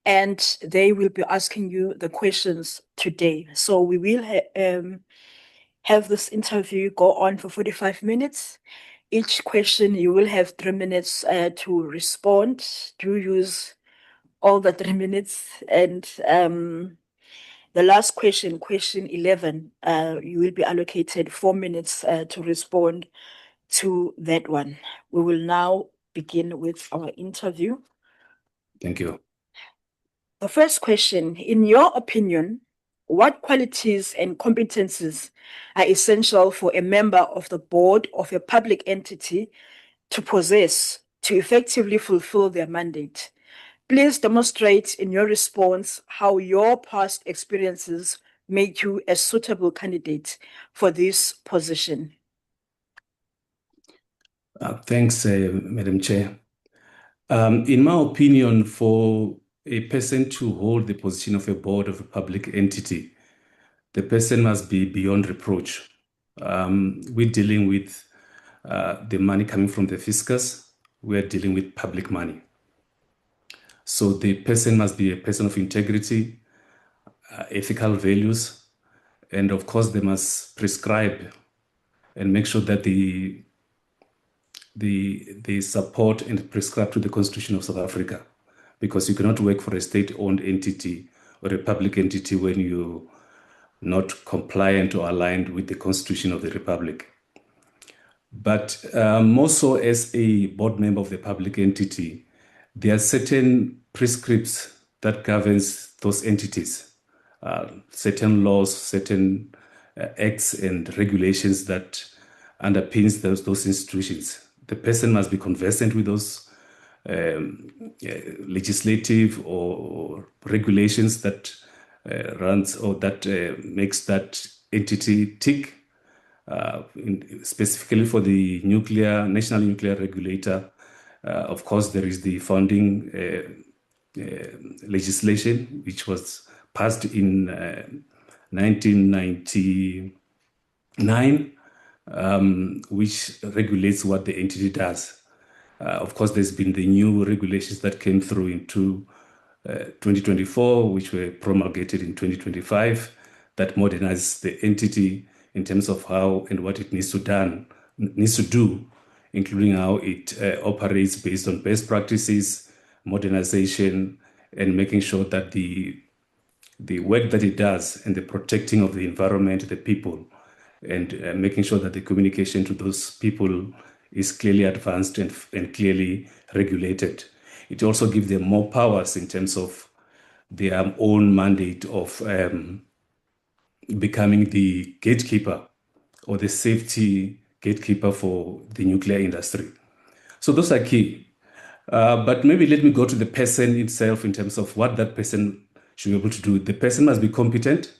and they will be asking you the questions today. So we will have this interview go on for 45 minutes. Each question you will have 3 minutes to respond. Do use all the 3 minutes, and the last question, question 11, you will be allocated 4 minutes to respond to that one. We will now begin with our interview. Thank you. The first question, in your opinion, what qualities and competencies are essential for a member of the board of a public entity to possess to effectively fulfill their mandate? Please demonstrate in your response how your past experiences make you a suitable candidate for this position. Thanks, Madam Chair. In my opinion, for a person to hold the position of a board of a public entity, the person must be beyond reproach. We're dealing with the money coming from the fiscus. We're dealing with public money. So the person must be a person of integrity, ethical values, and of course they must prescribe and make sure that they support and prescribe to the Constitution of South Africa, because you cannot work for a state-owned entity or a public entity when you're not compliant or aligned with the Constitution of the Republic. But more so as a board member of the public entity, there are certain prescripts that governs those entities, certain laws, certain acts and regulations that underpins those institutions. The person must be conversant with those legislative or regulations that runs or that makes that entity tick. Specifically for the National Nuclear Regulator, of course, there is the founding legislation, which was passed in 1999, which regulates what the entity does. Of course, there's been the new regulations that came through into 2024, which were promulgated in 2025, that modernize the entity in terms of how and what it needs to do, including how it operates based on best practices, modernization, and making sure that the work that it does and the protecting of the environment, the people, and making sure that the communication to those people is clearly advanced and clearly regulated. It also gives them more powers in terms of their own mandate of becoming the gatekeeper or the safety gatekeeper for the nuclear industry. So those are key. But maybe let me go to the person itself in terms of what that person should be able to do. The person must be competent,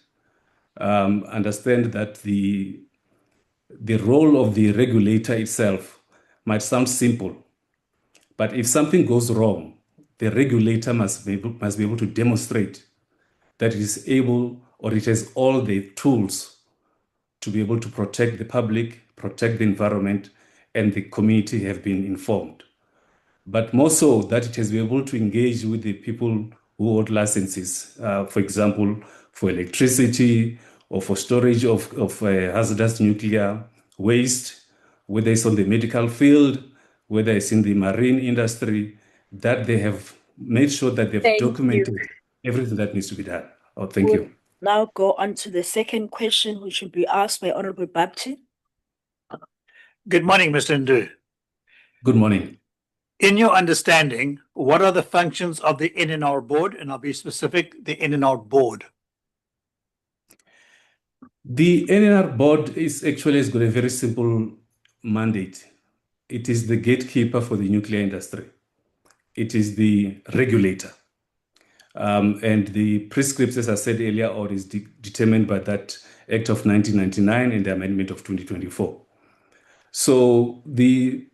understand that the role of the regulator itself might sound simple, but if something goes wrong, the regulator must be able to demonstrate that it is able, or it has all the tools to be able to protect the public, protect the environment, and the community have been informed. But more so that it has been able to engage with the people who hold licenses, for example, for electricity or for storage of hazardous nuclear waste, whether it's on the medical field, whether it's in the marine industry, that they have made sure that they've documented everything that needs to be done. Oh, thank you. Now go on to the second question, which will be asked by Honorable Bapti. Good morning, Mr. Ndu. Good morning. In your understanding, what are the functions of the NNR board? And I'll be specific, the NNR board. The NNR board has got a very simple mandate. It is the gatekeeper for the nuclear industry. It is the regulator. And the prescripts, as I said earlier, or is determined by that Act of 1999 and the amendment of 2024. So the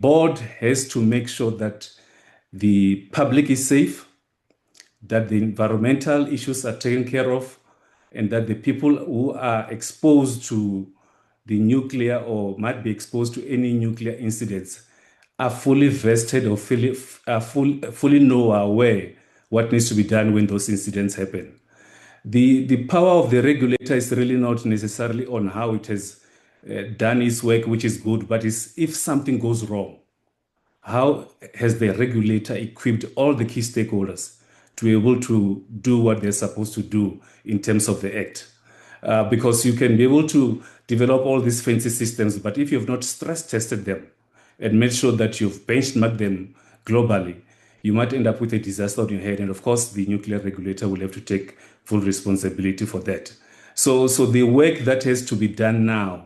board has to make sure that the public is safe, that the environmental issues are taken care of, and that the people who are exposed to the nuclear or might be exposed to any nuclear incidents are fully vested or fully know, aware what needs to be done when those incidents happen. The power of the regulator is really not necessarily on how it has done its work, which is good, but is if something goes wrong, how has the regulator equipped all the key stakeholders to be able to do what they're supposed to do in terms of the act? Because you can be able to develop all these fancy systems, but if you've not stress tested them and made sure that you've benchmarked them globally, you might end up with a disaster on your head. And of course, the nuclear regulator will have to take full responsibility for that. So the work that has to be done now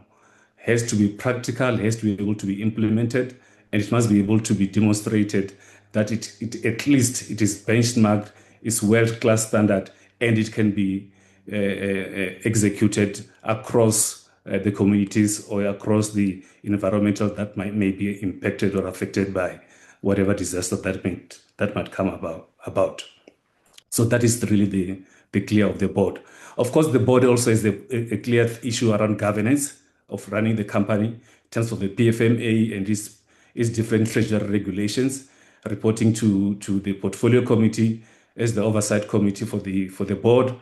has to be practical, has to be able to be implemented, and it must be able to be demonstrated that it at least it is benchmarked, is world-class standard, and it can be executed across the communities or across the environmental that may be impacted or affected by whatever disaster that might come about. So that is really the clear of the board. Of course, the board also has a clear issue around governance of running the company in terms of the PFMA and its different treasury regulations, reporting to the portfolio committee as the oversight committee for the board,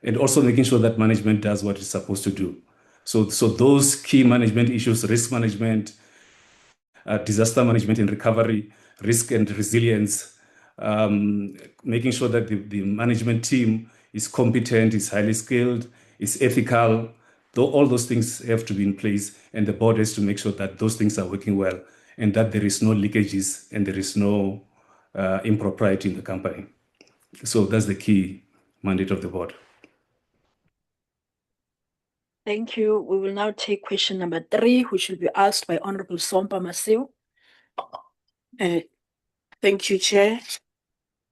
and also making sure that management does what it's supposed to do. So those key management issues, risk management, disaster management and recovery, risk and resilience, making sure that the management team is competent, is highly skilled, is ethical. All those things have to be in place, and the board has to make sure that those things are working well and that there is no leakages and there is no impropriety in the company. So that's the key mandate of the board. Thank you. We will now take question number 3, which will be asked by Honorable Sompa Maseo. Thank you, Chair.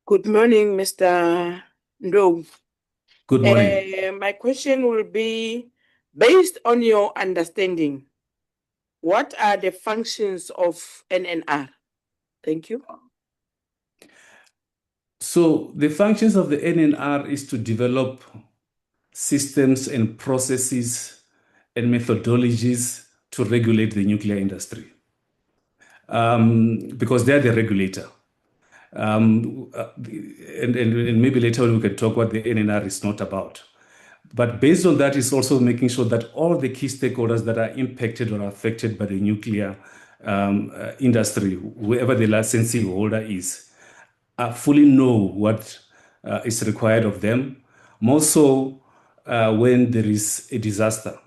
Good morning, Mr. Ndou. Good morning. My question will be, based on your understanding, what are the functions of NNR? Thank you. So the functions of the NNR is to develop systems and processes and methodologies to regulate the nuclear industry. Because they are the regulator. And maybe later on we can talk what the NNR is not about. But based on that, it's also making sure that all the key stakeholders that are impacted or affected by the nuclear industry, whoever the licensee holder is, fully know what is required of them, more so when there is a disaster.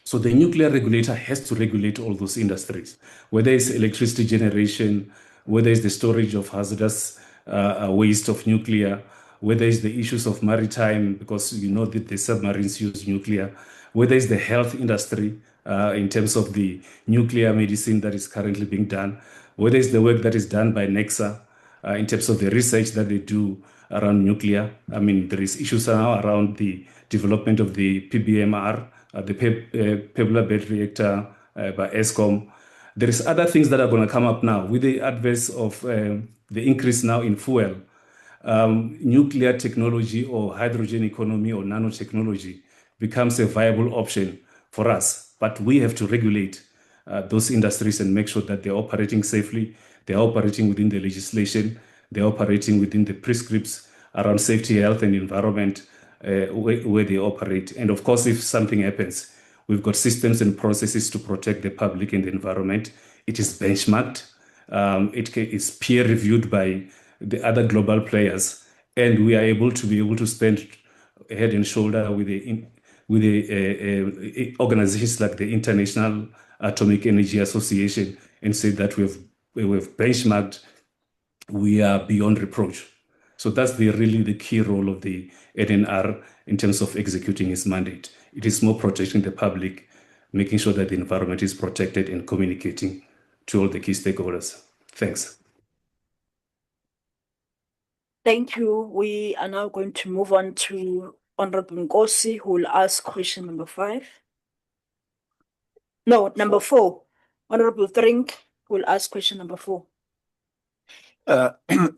So the nuclear regulator has to regulate all those industries, whether it's electricity generation, whether it's the storage of hazardous waste of nuclear, whether it's the issues of maritime, because you know that the submarines use nuclear, whether it's the health industry in terms of the nuclear medicine that is currently being done, whether it's the work that is done by NEXA in terms of the research that they do around nuclear. I mean, there is issues now around the development of the PBMR, the Pebble Bed Reactor by ESCOM. There is other things that are going to come up now with the advance of the increase now in fuel. Nuclear technology or hydrogen economy or nanotechnology becomes a viable option for us. But we have to regulate those industries and make sure that they're operating safely, they're operating within the legislation, they're operating within the prescripts around safety, health, and environment where they operate. And of course, if something happens, we've got systems and processes to protect the public and the environment. It is benchmarked. It is peer reviewed by the other global players, and we are able to stand head and shoulder with the organizations like the International Atomic Energy Association and say that we have benchmarked, we are beyond reproach. So that's really the key role of the NNR in terms of executing its mandate. It is more protecting the public, making sure that the environment is protected and communicating to all the key stakeholders. Thanks. Thank you. We are now going to move on to Honorable Nkosi, who will ask question number 5. No, number 4. Honorable Drink will ask question number 4.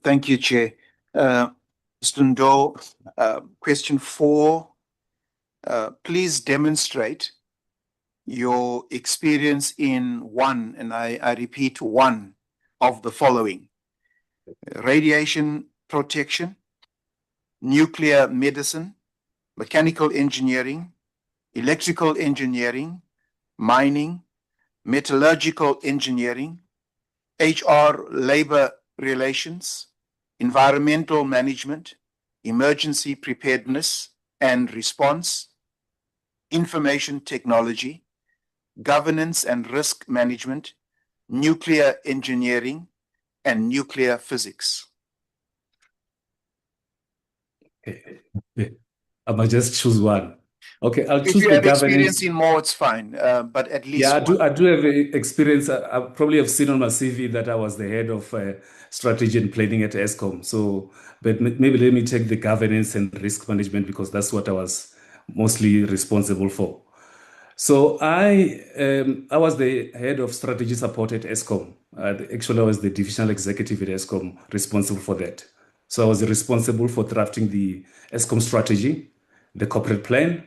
Thank you, Chair. Mr. Ndou, question 4. Please demonstrate your experience in one, and I repeat, one of the following: radiation protection, nuclear medicine, mechanical engineering, electrical engineering, mining, metallurgical engineering, HR, labor relations, environmental management, emergency preparedness and response, information technology, governance and risk management, nuclear engineering, and nuclear physics. I might just choose one. Okay, I'll If choose you the have governance. experience in more, it's fine, but at least Yeah, one. I do have experience. I probably have seen on my CV that I was the head of strategy and planning at ESCOM. So, but maybe let me take the governance and risk management because that's what I was mostly responsible for. So I was the head of strategy support at ESCOM. Actually, I was the divisional executive at ESCOM responsible for that. So I was responsible for drafting the ESCOM strategy, the corporate plan,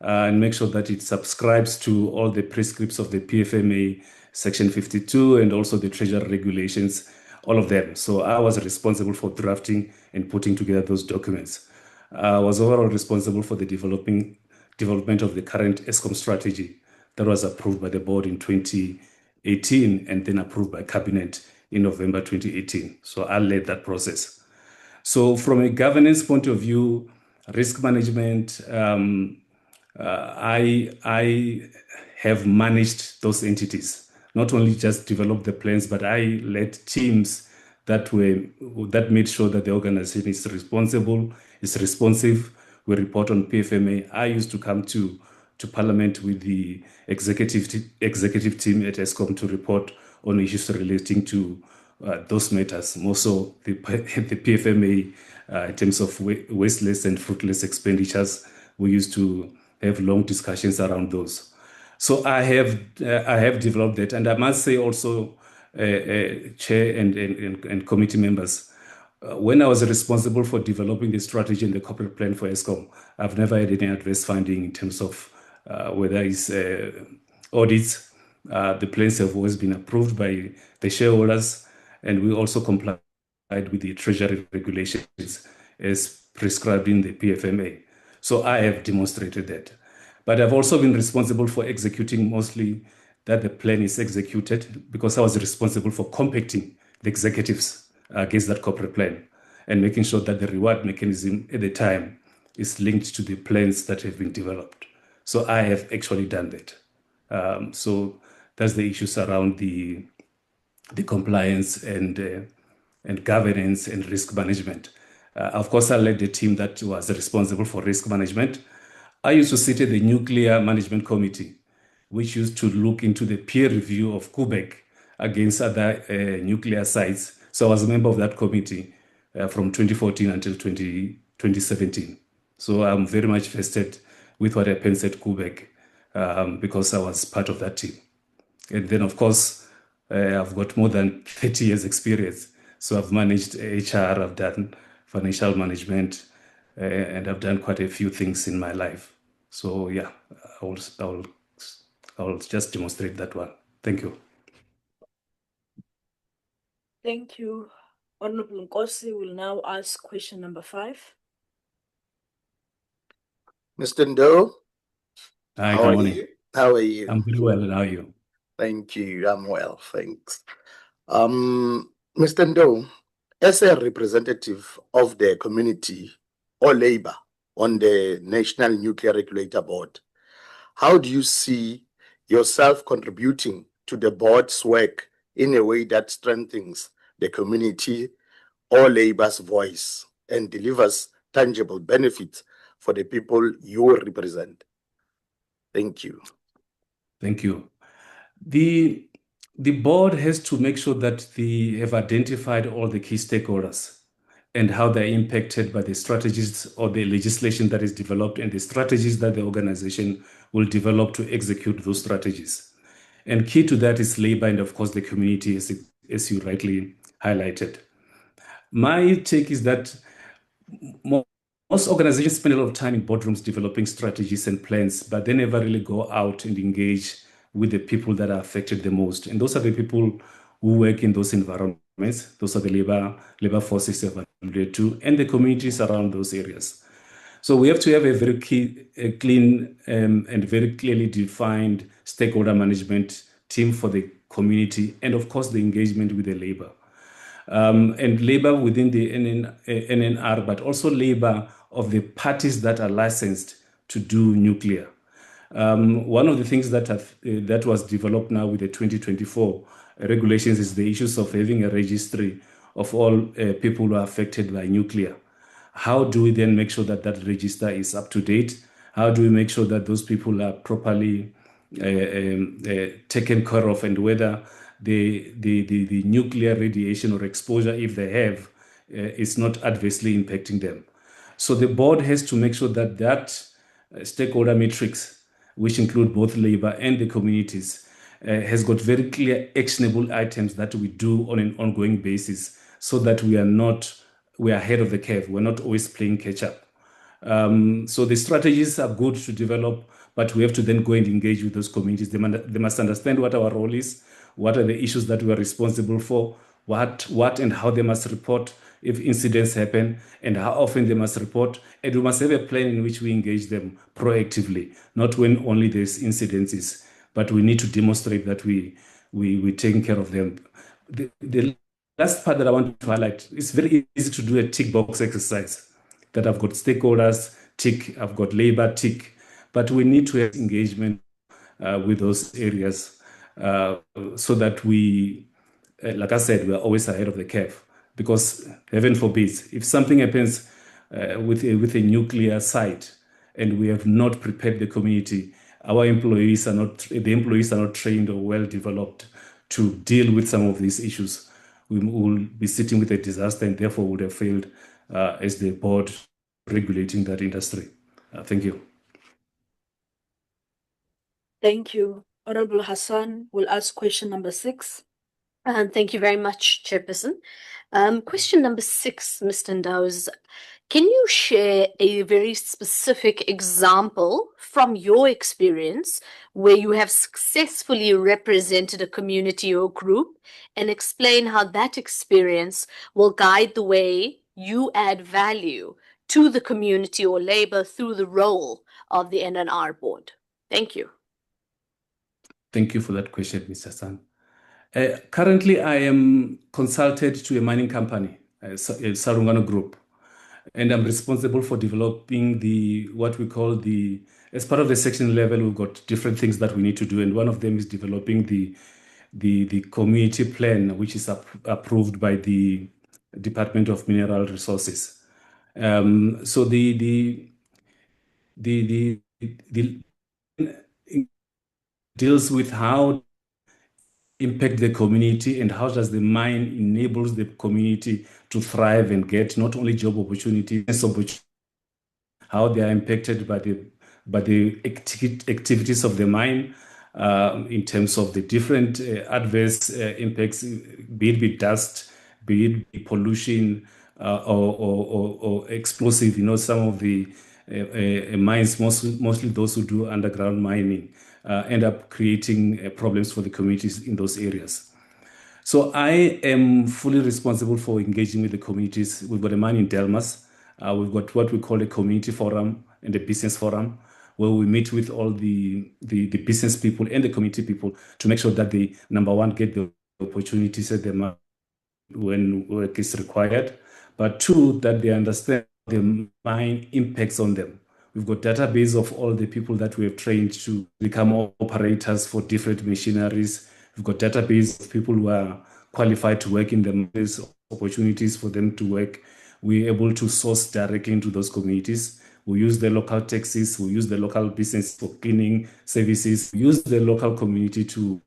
and make sure that it subscribes to all the prescripts of the PFMA Section 52 and also the Treasury regulations, all of them. So I was responsible for drafting and putting together those documents. I was overall responsible for the development of the current ESCOM strategy that was approved by the board in 2018 and then approved by cabinet in November 2018. So I led that process. So from a governance point of view, risk management, I have managed those entities, not only just developed the plans, but I led teams that made sure that the organization is responsible, is responsive. We report on PFMA. I used to come to Parliament with the executive team at ESCOM to report on issues relating to those matters, more so the PFMA in terms of wasteless and fruitless expenditures. We used to have long discussions around those. So I have developed that, and I must say also, chair and committee members, when I was responsible for developing the strategy and the corporate plan for ESCOM, I've never had any adverse finding in terms of whether it's audits. The plans have always been approved by the shareholders, and we also complied with the Treasury regulations as prescribed in the PFMA. So I have demonstrated that. But I've also been responsible for executing mostly that the plan is executed because I was responsible for compacting the executives against that corporate plan and making sure that the reward mechanism at the time is linked to the plans that have been developed. So I have actually done that. So that's the issues around the compliance and governance and risk management. Of course, I led the team that was responsible for risk management. I used to sit at the Nuclear Management Committee, which used to look into the peer review of Quebec against other nuclear sites. So I was a member of that committee from 2014 until 2017. So I'm very much vested with what happens at Quebec because I was part of that team. And then, of course, I've got more than 30 years experience. So I've managed HR, I've done financial management, and I've done quite a few things in my life. So yeah, I'll just demonstrate that one. Thank you. Thank you. Honorable Nkosi will now ask question number 5. Mr. Ndo, Hi, how good are morning. you? How are you? I'm very well, and how are you? Thank you. I'm well, thanks. Mr. Ndo, as a representative of the community or labor on the National Nuclear Regulator Board, how do you see yourself contributing to the board's work in a way that strengthens the community or labor's voice and delivers tangible benefits for the people you represent? Thank you. Thank you. The board has to make sure that they have identified all the key stakeholders and how they're impacted by the strategies or the legislation that is developed and the strategies that the organization will develop to execute those strategies. And key to that is labor and, of course, the community, as you rightly highlighted. My take is that most organizations spend a lot of time in boardrooms developing strategies and plans, but they never really go out and engage with the people that are affected the most. And those are the people who work in those environments. Those are the labor forces evaluated to, and the communities around those areas. So we have to have a very clean and very clearly defined stakeholder management team for the community, and of course the engagement with the labor. And labor within the NNR, but also labor of the parties that are licensed to do nuclear. One of the things that was developed now with the 2024 regulations is the issues of having a registry of all people who are affected by nuclear. How do we then make sure that that register is up to date? How do we make sure that those people are properly taken care of, and whether the nuclear radiation or exposure, if they have, is not adversely impacting them? So the board has to make sure that that stakeholder matrix, which include both labor and the communities, has got very clear actionable items that we do on an ongoing basis, so that we are ahead of the curve. We're not always playing catch up. So the strategies are good to develop, but we have to then go and engage with those communities. They must understand what our role is, what are the issues that we are responsible for, what and how they must report if incidents happen, and how often they must report. And we must have a plan in which we engage them proactively, not when only there's incidences, but we need to demonstrate that we're taking care of them. The last part that I want to highlight, it's very easy to do a tick box exercise, that I've got stakeholders, tick, I've got labor, tick, but we need to have engagement with those areas so that we, like I said, we're always ahead of the curve. Because heaven forbids, if something happens with a nuclear site and we have not prepared the community, the employees are not trained or well developed to deal with some of these issues, we will be sitting with a disaster, and therefore would have failed as the board regulating that industry. Thank you. Thank you. Honorable Hassan will ask question number 6. Thank you very much, Chairperson. Question number 6, Mr. Ndau, can you share a very specific example from your experience where you have successfully represented a community or group, and explain how that experience will guide the way you add value to the community or labor through the role of the NNR board? Thank you. Thank you for that question, Mr. Hassan. Currently, I am consulted to a mining company, Sarungano Group, and I'm responsible for developing what we call as part of the section level, we've got different things that we need to do, and one of them is developing the community plan, which is approved by the Department of Mineral Resources. So the deals with how impact the community, and how does the mine enables the community to thrive and get not only job opportunities, how they are impacted by the activities of the mine in terms of the different adverse impacts, be it dust, be it pollution or explosive. Some of the mines, mostly those who do underground mining, end up creating problems for the communities in those areas. So I am fully responsible for engaging with the communities. We've got a mine in Delmas. We've got what we call a community forum and a business forum, where we meet with all the business people and the community people to make sure that they, number one, get the opportunities at the mine when work is required, but two, that they understand the mine impacts on them. We've got database of all the people that we have trained to become operators for different machineries. We've got database of people who are qualified to work in the mines, opportunities for them to work. We're able to source directly into those communities. We use the local taxis, we use the local business for cleaning services, we use the local community to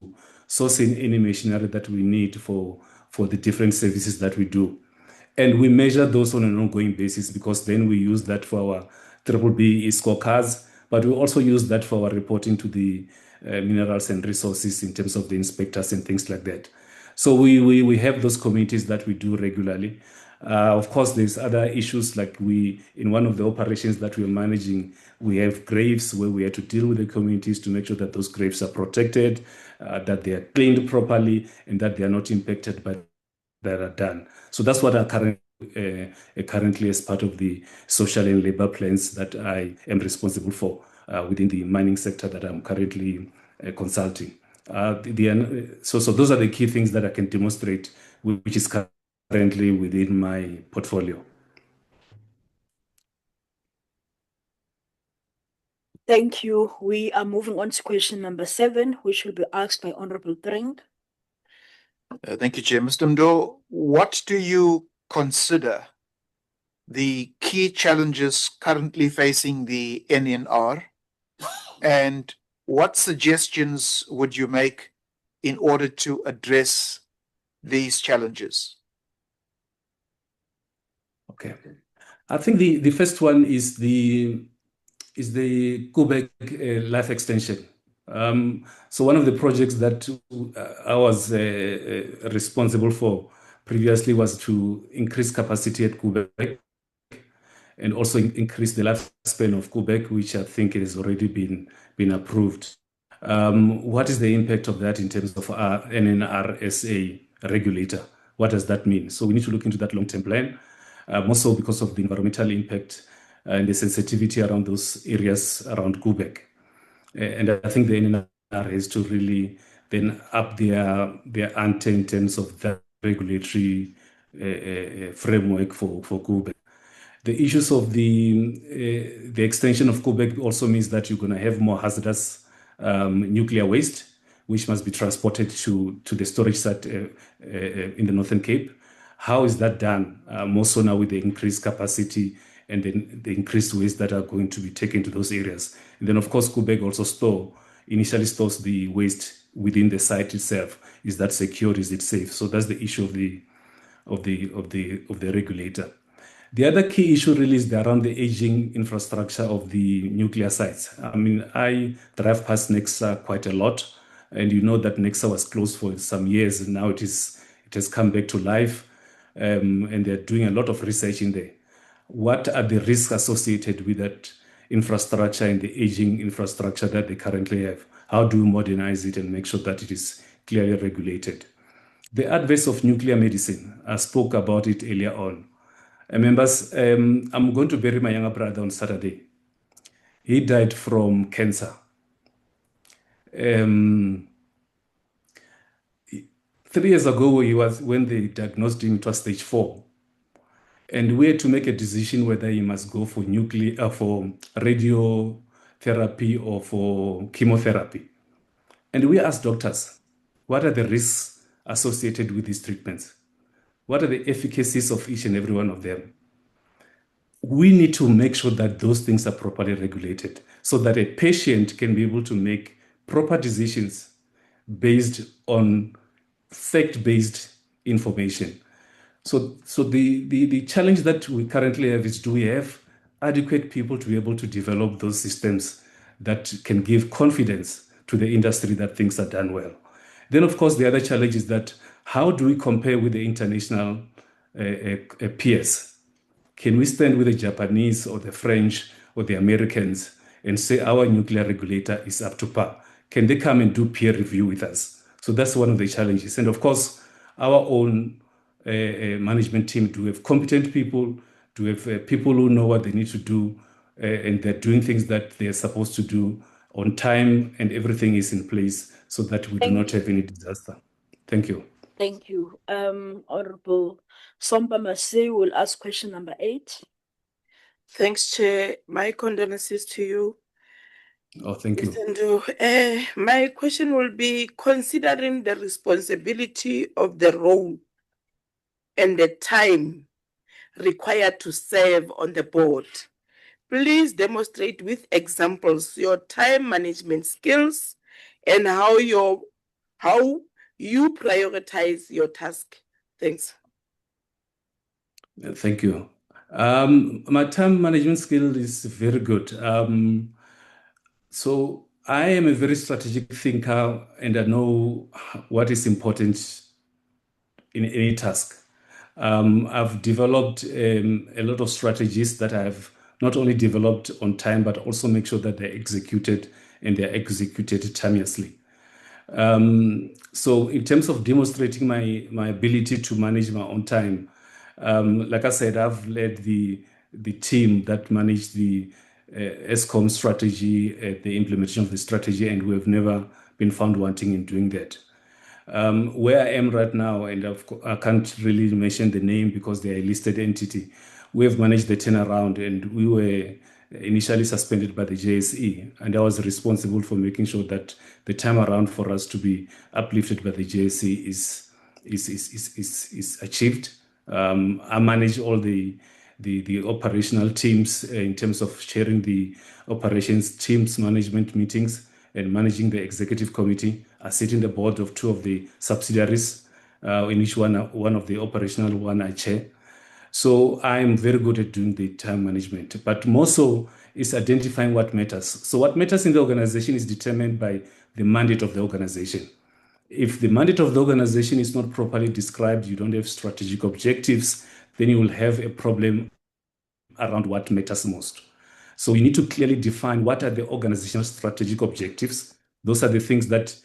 source in any machinery that we need for the different services that we do. And we measure those on an ongoing basis, because then we use that for our BBB scorecards, but we also use that for our reporting to the minerals and resources in terms of the inspectors and things like that. So we have those communities that we do regularly. Of course, there's other issues, like in one of the operations that we're managing, we have graves where we have to deal with the communities to make sure that those graves are protected, that they are cleaned properly, and that they are not impacted by that are done. So that's what I currently as part of the social and labor plans that I am responsible for within the mining sector that I'm currently consulting. So those are the key things that I can demonstrate, which is currently within my portfolio. Thank you. We are moving on to question number 7, which will be asked by Honorable Drink. Thank you, Chair. Mr. Mdo, what do you consider the key challenges currently facing the NNR, and what suggestions would you make in order to address these challenges? Okay. I think the first one is the Kubek life extension. So one of the projects that I was responsible for previously was to increase capacity at Kubek and also increase the lifespan of Kubek, which I think has already been approved. What is the impact of that in terms of our NNR as a regulator? What does that mean? So we need to look into that long-term plan, also because of the environmental impact and the sensitivity around those areas around Kubek. And I think the NNR has to really then up their ante in terms of that regulatory framework for Kubek. The issues of the extension of Kubek also means that you're going to have more hazardous nuclear waste, which must be transported to the storage site in the Northern Cape. How is that done? More so now with the increased capacity and then the increased waste that are going to be taken to those areas. And then, of course, Kubek also initially stores the waste within the site itself. Is that secure? Is it safe? So that's the issue of the regulator. The other key issue really is around the aging infrastructure of the nuclear sites. I mean, I drive past Nexa quite a lot, and you know that Nexa was closed for some years, and now it has come back to life, and they're doing a lot of research in there. What are the risks associated with that infrastructure and the aging infrastructure that they currently have? How do we modernize it and make sure that it is clearly regulated? The adverse of nuclear medicine, I spoke about it earlier on. Members, I'm going to bury my younger brother on Saturday. He died from cancer. 3 years ago, when they diagnosed him, it was stage 4. And we had to make a decision whether he must go for for radiotherapy or for chemotherapy. And we asked doctors, what are the risks associated with these treatments? What are the efficacies of each and every one of them? We need to make sure that those things are properly regulated so that a patient can be able to make proper decisions based on fact-based information. So the challenge that we currently have is, do we have adequate people to be able to develop those systems that can give confidence to the industry that things are done well? Then, of course, the other challenge is that how do we compare with the international peers? Can we stand with the Japanese or the French or the Americans and say our nuclear regulator is up to par? Can they come and do peer review with us? So that's one of the challenges. And of course, our own management team do have competent people, do have people who know what they need to do, and they're doing things that they're supposed to do on time, and everything is in place so that we do not have any disaster. Thank you. Thank you. Honorable Somba Massey will ask question number 8. Thanks, Chair. My condolences to you. Oh, thank you. Mr. My question will be, considering the responsibility of the role and the time required to serve on the board, please demonstrate with examples your time management skills and how you prioritize your task. Thanks. Thank you. My time management skill is very good. So I am a very strategic thinker, and I know what is important in any task. I've developed a lot of strategies that I've not only developed on time, but also make sure that they're executed and they're executed timeously. So in terms of demonstrating my ability to manage my own time, like I said, I've led the team that managed the ESCOM strategy, the implementation of the strategy, and we have never been found wanting in doing that. Where I am right now, and I can't really mention the name because they are a listed entity, we have managed the turnaround, and we were initially suspended by the JSE, and I was responsible for making sure that the time around for us to be uplifted by the JSE is achieved. I manage all the operational teams in terms of chairing the operations teams management meetings and managing the executive committee. I sit in the board of 2 of the subsidiaries, in each one of the operational one I chair. So I'm very good at doing the time management, but more so is identifying what matters. So what matters in the organization is determined by the mandate of the organization. If the mandate of the organization is not properly described, you don't have strategic objectives, then you will have a problem around what matters most. So you need to clearly define what are the organizational strategic objectives. Those are the things that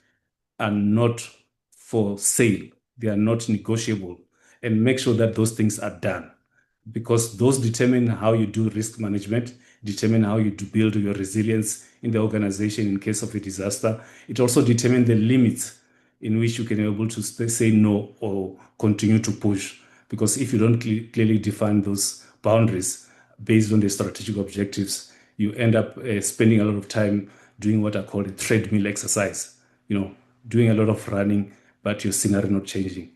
are not for sale. They are not negotiable, and make sure that those things are done, because those determine how you do risk management, determine how you do build your resilience in the organization in case of a disaster. It also determines the limits in which you can be able to say no or continue to push, because if you don't clearly define those boundaries based on the strategic objectives, you end up spending a lot of time doing what I call a treadmill exercise, doing a lot of running, but your scenario not changing.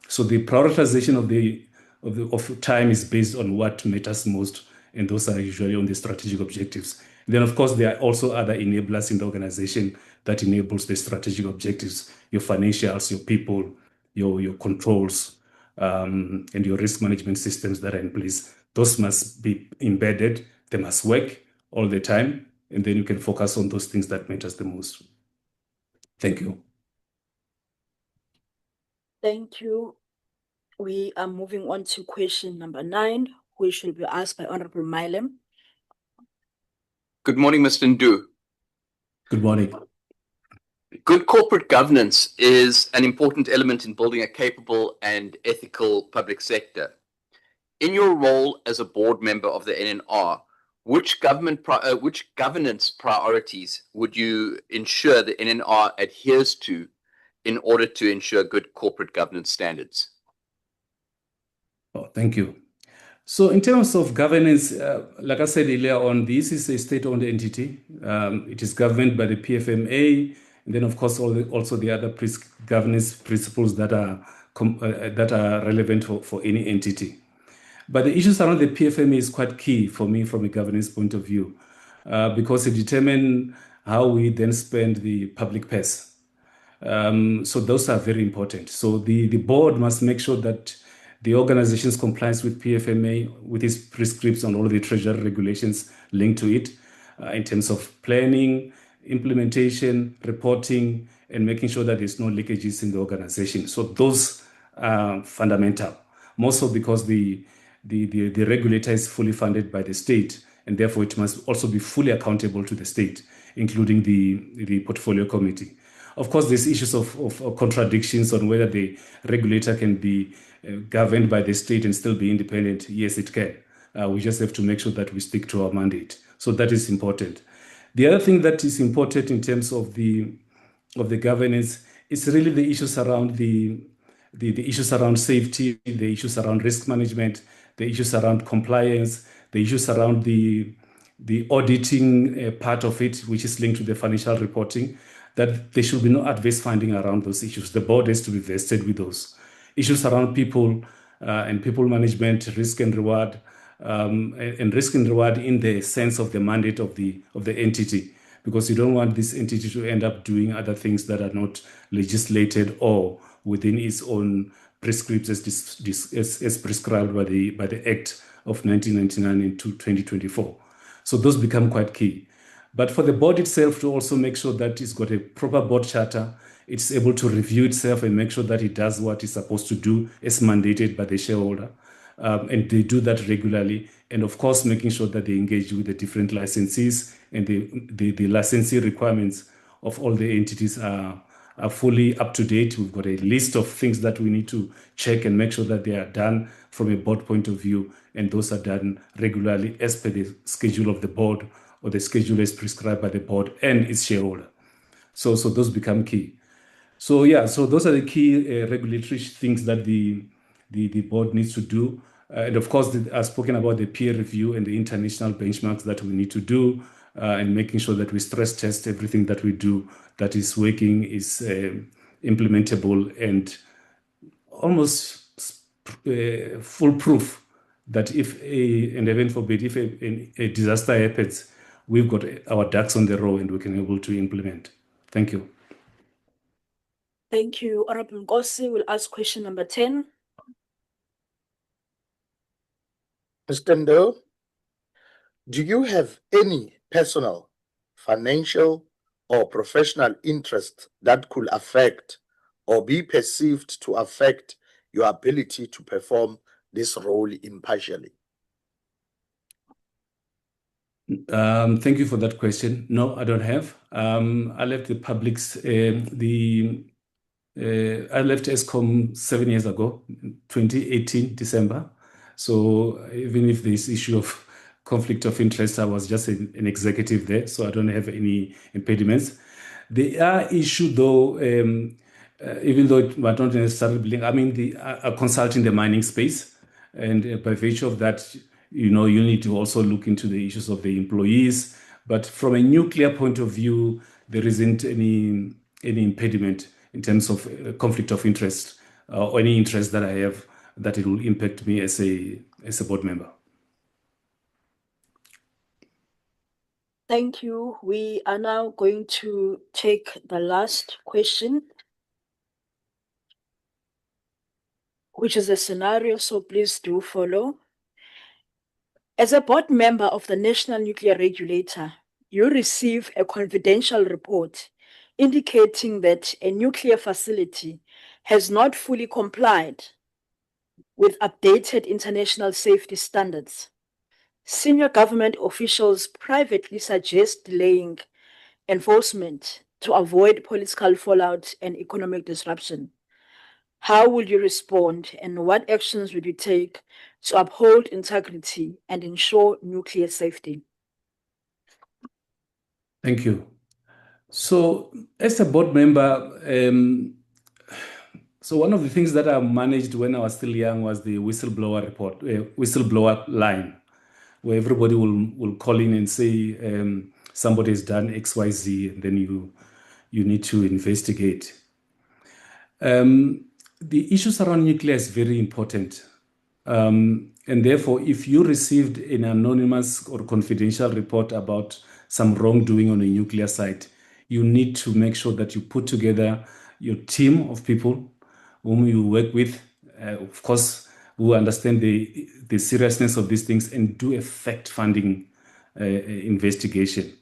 So the prioritization of time is based on what matters most, and those are usually on the strategic objectives. Then, of course, there are also other enablers in the organization that enables the strategic objectives: your financials, your people, your controls, and your risk management systems that are in place. Those must be embedded. They must work all the time, and then you can focus on those things that matters the most. Thank you. Thank you. We are moving on to question number 9, which will be asked by Honorable Milem. Good morning, Mr. Ndu. Good morning. Good corporate governance is an important element in building a capable and ethical public sector. In your role as a board member of the NNR, which governance priorities would you ensure the NNR adheres to in order to ensure good corporate governance standards? Oh, thank you. So in terms of governance, like I said earlier on, this is a state-owned entity. It is governed by the PFMA, and then of course also the other governance principles that are relevant for any entity. But the issues around the PFMA is quite key for me from a governance point of view, because it determines how we then spend the public purse. So those are very important. So the board must make sure that the organization's compliance with PFMA, with its prescripts on all the treasury regulations linked to it, in terms of planning, implementation, reporting, and making sure that there's no leakages in the organization. So those are fundamental, more so because the regulator is fully funded by the state, and therefore it must also be fully accountable to the state, including the portfolio committee. Of course, there's issues of contradictions on whether the regulator can be governed by the state and still be independent. Yes, it can. We just have to make sure that we stick to our mandate. So that is important. The other thing that is important in terms of the governance is really the issues around the issues around safety, the issues around risk management, the issues around compliance, the issues around the auditing part of it, which is linked to the financial reporting, that there should be no adverse finding around those issues. The board has to be vested with those issues around people and people management, risk and reward, and risk and reward in the sense of the mandate of the entity, because you don't want this entity to end up doing other things that are not legislated or within its own prescripts as prescribed by the Act of 1999 into 2024. So those become quite key. But for the board itself to also make sure that it's got a proper board charter, it's able to review itself and make sure that it does what it's supposed to do as mandated by the shareholder. And they do that regularly. And of course, making sure that they engage with the different licensees and the licensee requirements of all the entities are are fully up to date. We've got a list of things that we need to check and make sure that they are done from a board point of view, and those are done regularly as per the schedule of the board or the schedule is prescribed by the board and its shareholder. So those become key. So those are the key regulatory things that the board needs to do. And of course, I've spoken about the peer review and the international benchmarks that we need to do, and making sure that we stress test everything that we do that is working, is implementable, and almost foolproof, that if and heaven forbid, if a disaster happens, we've got our ducks on the row and we can be able to implement. Thank you. Thank you. Honorable Ngosi will ask question number 10. Mr. Ndo, do you have any personal, financial, or professional interest that could affect or be perceived to affect your ability to perform this role impartially? Thank you for that question. No, I don't have. I left the public's I left ESCOM 7 years ago, 2018 December. So even if this issue of conflict of interest, I was just an executive there, so I don't have any impediments. There are issues though, even though it might not necessarily be, I mean, I consult in the mining space, and by virtue of that, you need to also look into the issues of the employees. But from a nuclear point of view, there isn't any impediment in terms of conflict of interest or any interest that I have that it will impact me as a board member. Thank you. We are now going to take the last question, which is a scenario, so please do follow. As a board member of the National Nuclear Regulator, you receive a confidential report indicating that a nuclear facility has not fully complied with updated international safety standards. Senior government officials privately suggest delaying enforcement to avoid political fallout and economic disruption. How will you respond, and what actions will you take to uphold integrity and ensure nuclear safety? Thank you. So as a board member, so one of the things that I managed when I was still young was the whistleblower report, whistleblower line, where everybody will call in and say somebody has done XYZ, and then you need to investigate. The issues around nuclear is very important. And therefore, if you received an anonymous or confidential report about some wrongdoing on a nuclear site, you need to make sure that you put together your team of people whom you work with, of course, who understand the seriousness of these things, and do a fact-finding investigation.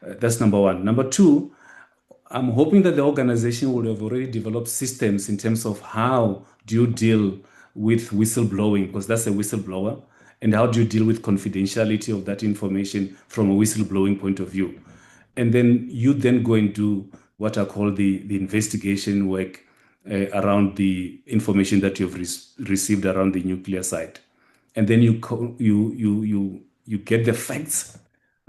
That's number one. Number two, I'm hoping that the organization would have already developed systems in terms of how do you deal with whistleblowing, because that's a whistleblower, and how do you deal with confidentiality of that information from a whistleblowing point of view. And then you then go and do what I call the investigation work around the information that you've received around the nuclear site. And then you get the facts,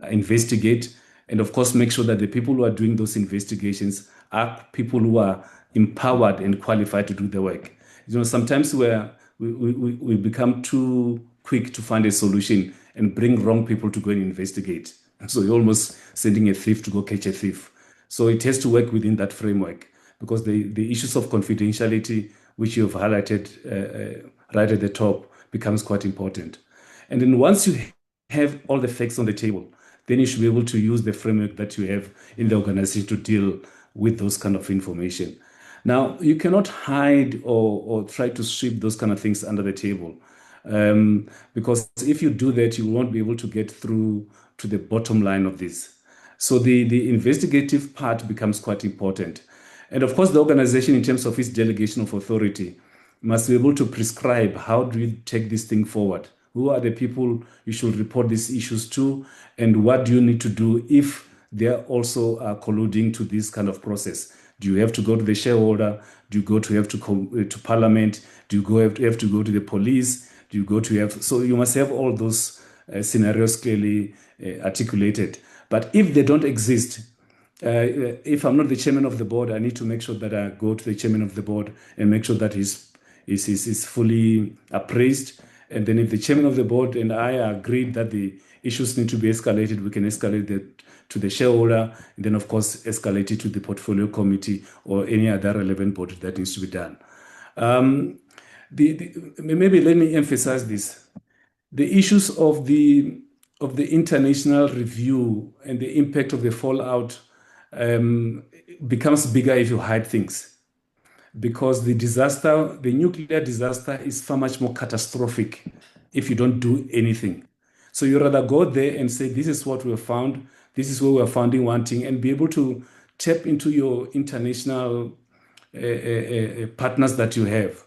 investigate, and of course make sure that the people who are doing those investigations are people who are empowered and qualified to do the work. Sometimes we become too quick to find a solution and bring wrong people to go and investigate. So you're almost sending a thief to go catch a thief. So it has to work within that framework, because the issues of confidentiality, which you have highlighted right at the top, becomes quite important. And then once you have all the facts on the table, then you should be able to use the framework that you have in the organization to deal with those kind of information. Now, you cannot hide or try to sweep those kind of things under the table, because if you do that, you won't be able to get through to the bottom line of this. So the investigative part becomes quite important. And of course, the organization, in terms of its delegation of authority, must be able to prescribe how do you take this thing forward. Who are the people you should report these issues to, and what do you need to do if they are also colluding to this kind of process? Do you have to go to the shareholder? Do you have to come to parliament? Do you have to go to the police? Do you go to have, so you must have all those scenarios clearly articulated. But if they don't exist, if I'm not the chairman of the board, I need to make sure that I go to the chairman of the board and make sure that he's fully appraised. And then if the chairman of the board and I are agreed that the issues need to be escalated, we can escalate that to the shareholder, and then of course escalate it to the portfolio committee or any other relevant body that needs to be done. Maybe let me emphasize this. The issues of the international review and the impact of the fallout becomes bigger if you hide things, because the nuclear disaster is far much more catastrophic if you don't do anything. So you rather go there and say, this is what we have found, this is where we are finding wanting, and be able to tap into your international partners that you have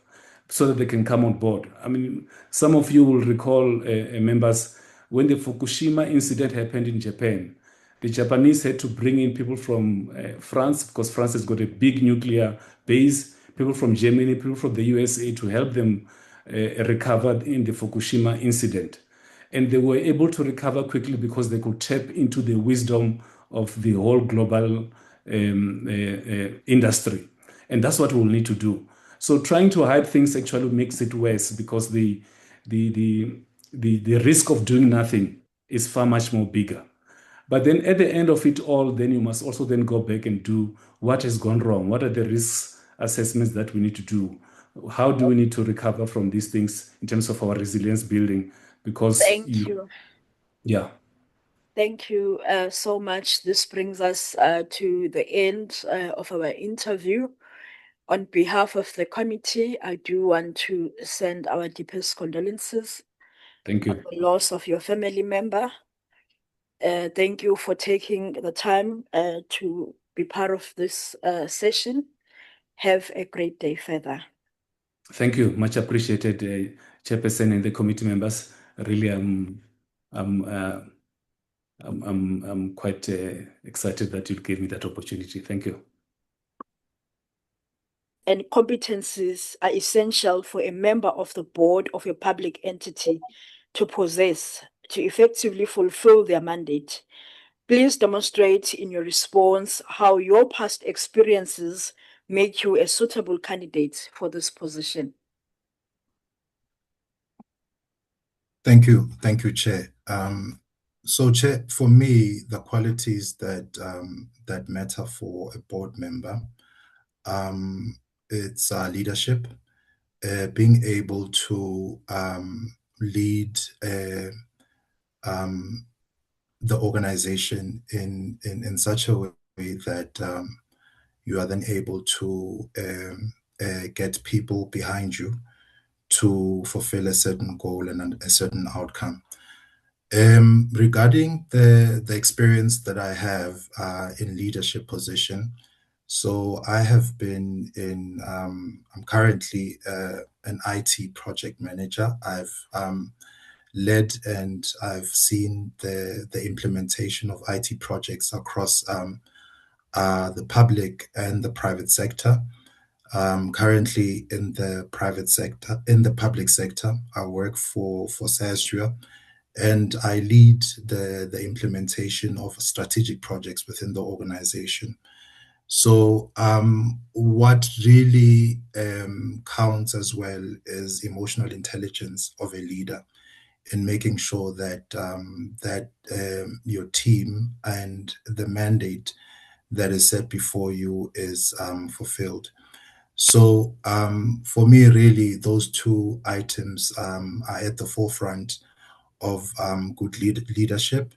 so that they can come on board. I mean, some of you will recall, members, when the Fukushima incident happened in Japan, the Japanese had to bring in people from France, because France has got a big nuclear base, people from Germany, people from the USA to help them recover in the Fukushima incident. And they were able to recover quickly because they could tap into the wisdom of the whole global industry. And that's what we'll need to do. So trying to hide things actually makes it worse, because the risk of doing nothing is far much more bigger. But then at the end of it all, then you must also then go back and do what has gone wrong. What are the risk assessments that we need to do? How do we need to recover from these things in terms of our resilience building? Because Thank you. Yeah. Thank you so much. This brings us to the end of our interview. On behalf of the committee, I do want to send our deepest condolences Thank you. on the loss of your family member. Thank you for taking the time to be part of this session. Have a great day further. Thank you. Much appreciated, Chairperson and the committee members. Really, I'm quite excited that you gave me that opportunity. Thank you. And competencies are essential for a member of the board of a public entity to possess to effectively fulfill their mandate. Please demonstrate in your response how your past experiences make you a suitable candidate for this position. Thank you, Chair. So, Chair, for me, the qualities that that matter for a board member, it's leadership, being able to lead the organization in such a way that you are then able to get people behind you to fulfill a certain goal and a certain outcome. Regarding the experience that I have in leadership position, so I have been I'm currently an IT project manager. I've led and I've seen the implementation of IT projects across the public and the private sector. Currently in the private sector, in the public sector, I work for SASRIA, and I lead the implementation of strategic projects within the organization. So what really counts as well is emotional intelligence of a leader in making sure that your team and the mandate that is set before you is fulfilled. So for me, really, those two items are at the forefront of good leadership,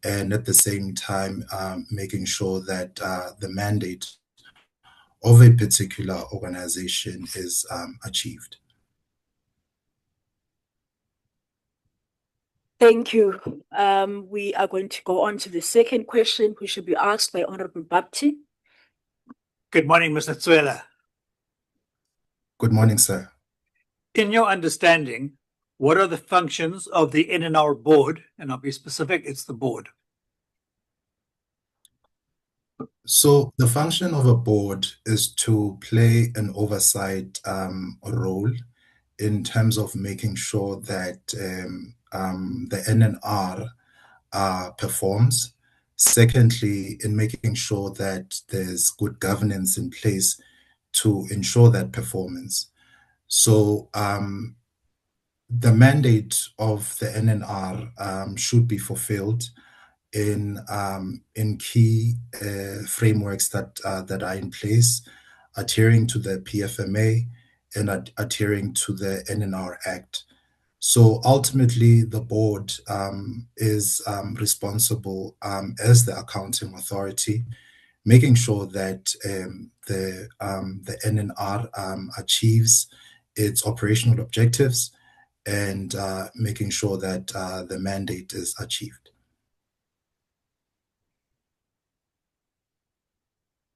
and at the same time making sure that the mandate of a particular organization is achieved. Thank you. We are going to go on to the second question, which should be asked by Honorable Bapti. Good morning, Mr. Tswela. Good morning, sir. In your understanding, what are the functions of the NNR board? And I'll be specific, it's the board. So the function of a board is to play an oversight role in terms of making sure that the NNR performs. Secondly, in making sure that there's good governance in place to ensure that performance. So the mandate of the NNR should be fulfilled in key frameworks that are in place, adhering to the PFMA and adhering to the NNR Act. So ultimately, the board is responsible as the accounting authority, making sure that the NNR achieves its operational objectives and making sure that the mandate is achieved.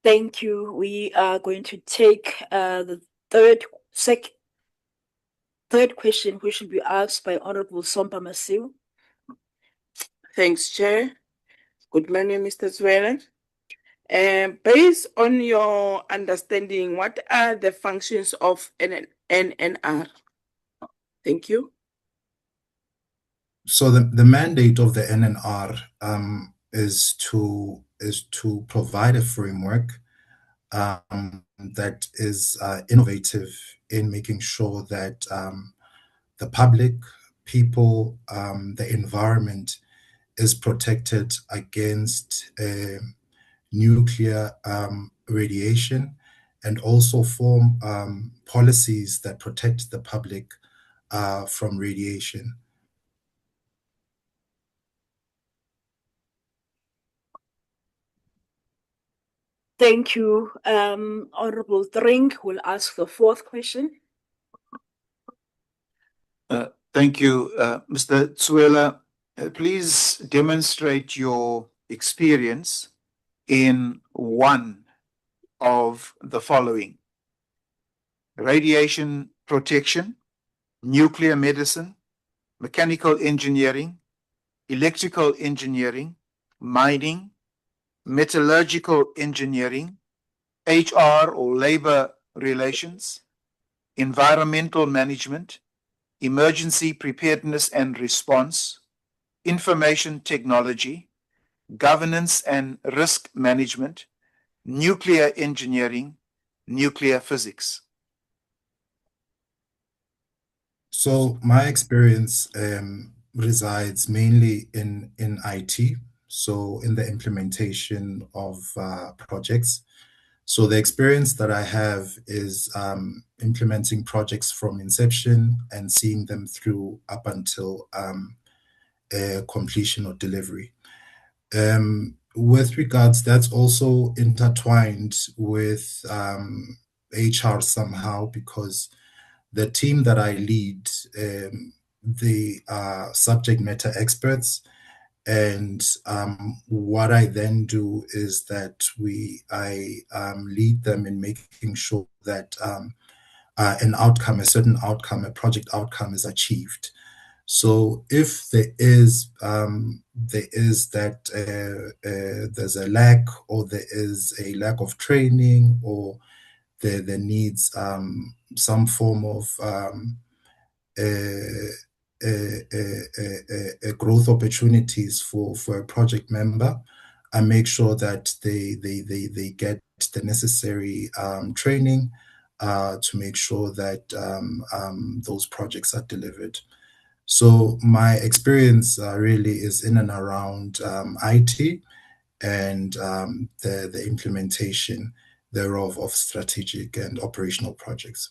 Thank you. We are going to take the third question, which will be asked by Honorable Sompa Masiu. Thanks, Chair. Good morning, Mr. Zwela. Based on your understanding, what are the functions of NNR? Thank you. So the mandate of the NNR is to provide a framework that is innovative in making sure that the public, people, the environment is protected against nuclear radiation, and also form policies that protect the public from radiation. Thank you. Honorable Drink will ask the fourth question. Thank you, Mr. Zwela. Please demonstrate your experience in one of the following: radiation protection, nuclear medicine, mechanical engineering, electrical engineering, mining, metallurgical engineering, HR or labor relations, environmental management, emergency preparedness and response, information technology, governance and risk management, nuclear engineering, nuclear physics. So my experience resides mainly in IT, so in the implementation of projects. So the experience that I have is implementing projects from inception and seeing them through up until completion or delivery. With regards, that's also intertwined with HR somehow, because the team that I lead, they are subject matter experts. And what I then do is that I lead them in making sure that a certain outcome, a project outcome is achieved. So if there is that there's a lack, or there is a lack of training, or there needs some form of growth opportunities for a project member, I make sure that they get the necessary training to make sure that those projects are delivered. So my experience really is in and around IT and the implementation thereof of strategic and operational projects.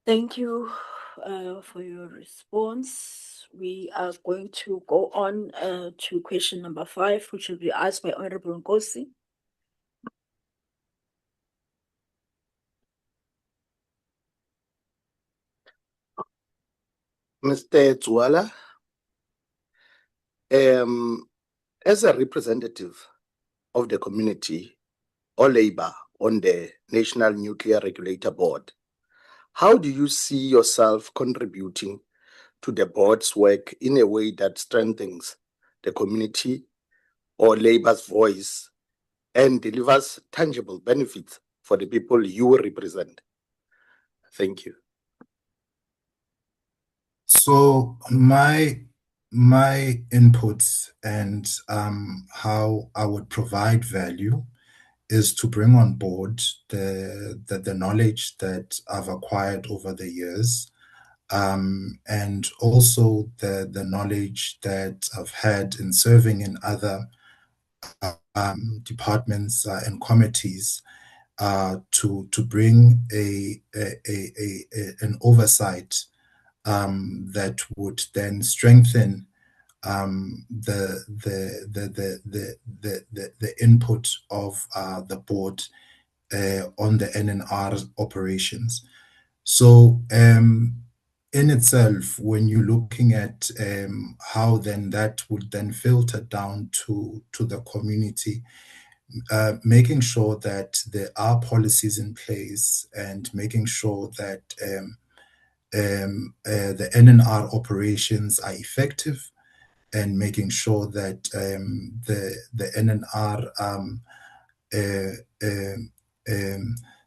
Thank you for your response. We are going to go on to question number 5, which will be asked by Honorable Nkosi. Mr. Zwela, as a representative of the community or labor on the National Nuclear Regulator Board, how do you see yourself contributing to the board's work in a way that strengthens the community or labor's voice and delivers tangible benefits for the people you represent? Thank you. So my inputs and how I would provide value is to bring on board the knowledge that I've acquired over the years, and also the knowledge that I've had in serving in other departments and committees, to bring an oversight that would then strengthen the input of the board on the NNR operations. So in itself, when you're looking at how then that would then filter down to the community, making sure that there are policies in place and making sure that the NNR operations are effective, and making sure that the NNR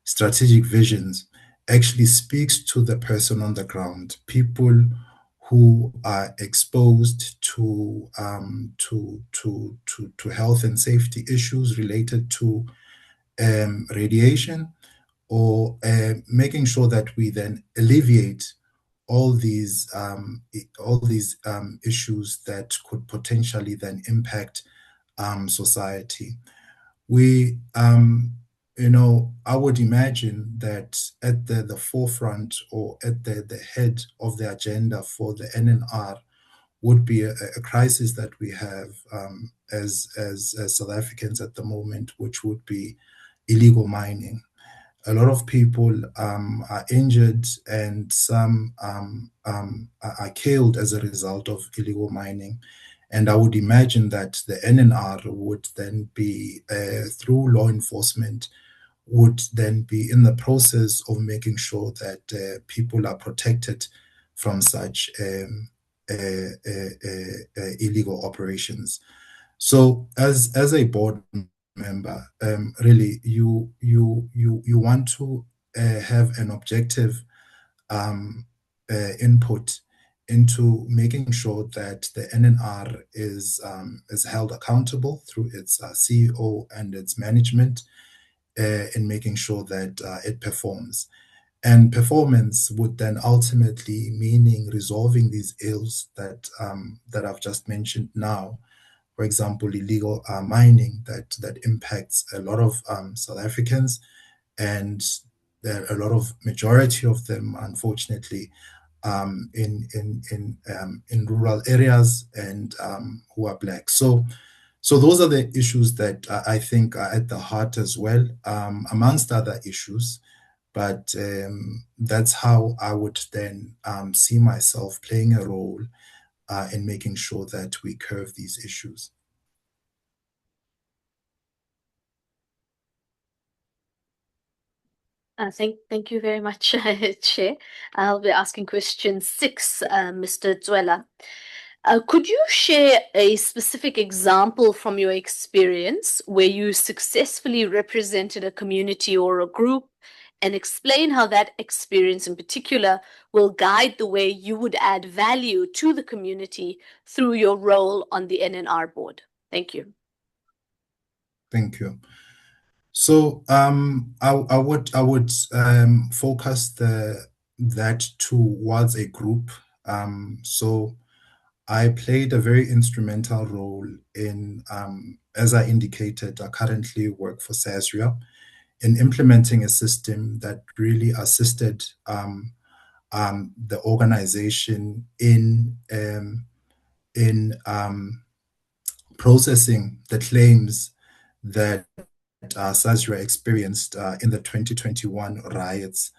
strategic visions actually speaks to the person on the ground, people who are exposed to health and safety issues related to radiation, or making sure that we then alleviate all these issues that could potentially then impact society. We, I would imagine that at the forefront, or at the head of the agenda for the NNR, would be a crisis that we have as South Africans at the moment, which would be illegal mining. A lot of people are injured, and some are killed as a result of illegal mining. And I would imagine that the NNR would then be, through law enforcement, would then be in the process of making sure that people are protected from such illegal operations. So as a board member, really you want to have an objective input into making sure that the NNR is held accountable through its CEO and its management, in making sure that it performs. And performance would then ultimately meaning resolving these ills that I've just mentioned now. For example, illegal mining that impacts a lot of South Africans, and a lot of majority of them, unfortunately, in rural areas, and who are Black. So those are the issues that I think are at the heart as well, amongst other issues. But that's how I would then see myself playing a role in making sure that we curb these issues. Thank you very much, Chair. I'll be asking question 6, Mr. Zwela. Could you share a specific example from your experience where you successfully represented a community or a group, and explain how that experience in particular will guide the way you would add value to the community through your role on the NNR board? Thank you. Thank you. So I would focus that towards a group. So I played a very instrumental role in, as I indicated, I currently work for SASRIA, in implementing a system that really assisted the organization in processing the claims that SASRIA experienced in the 2021 riots,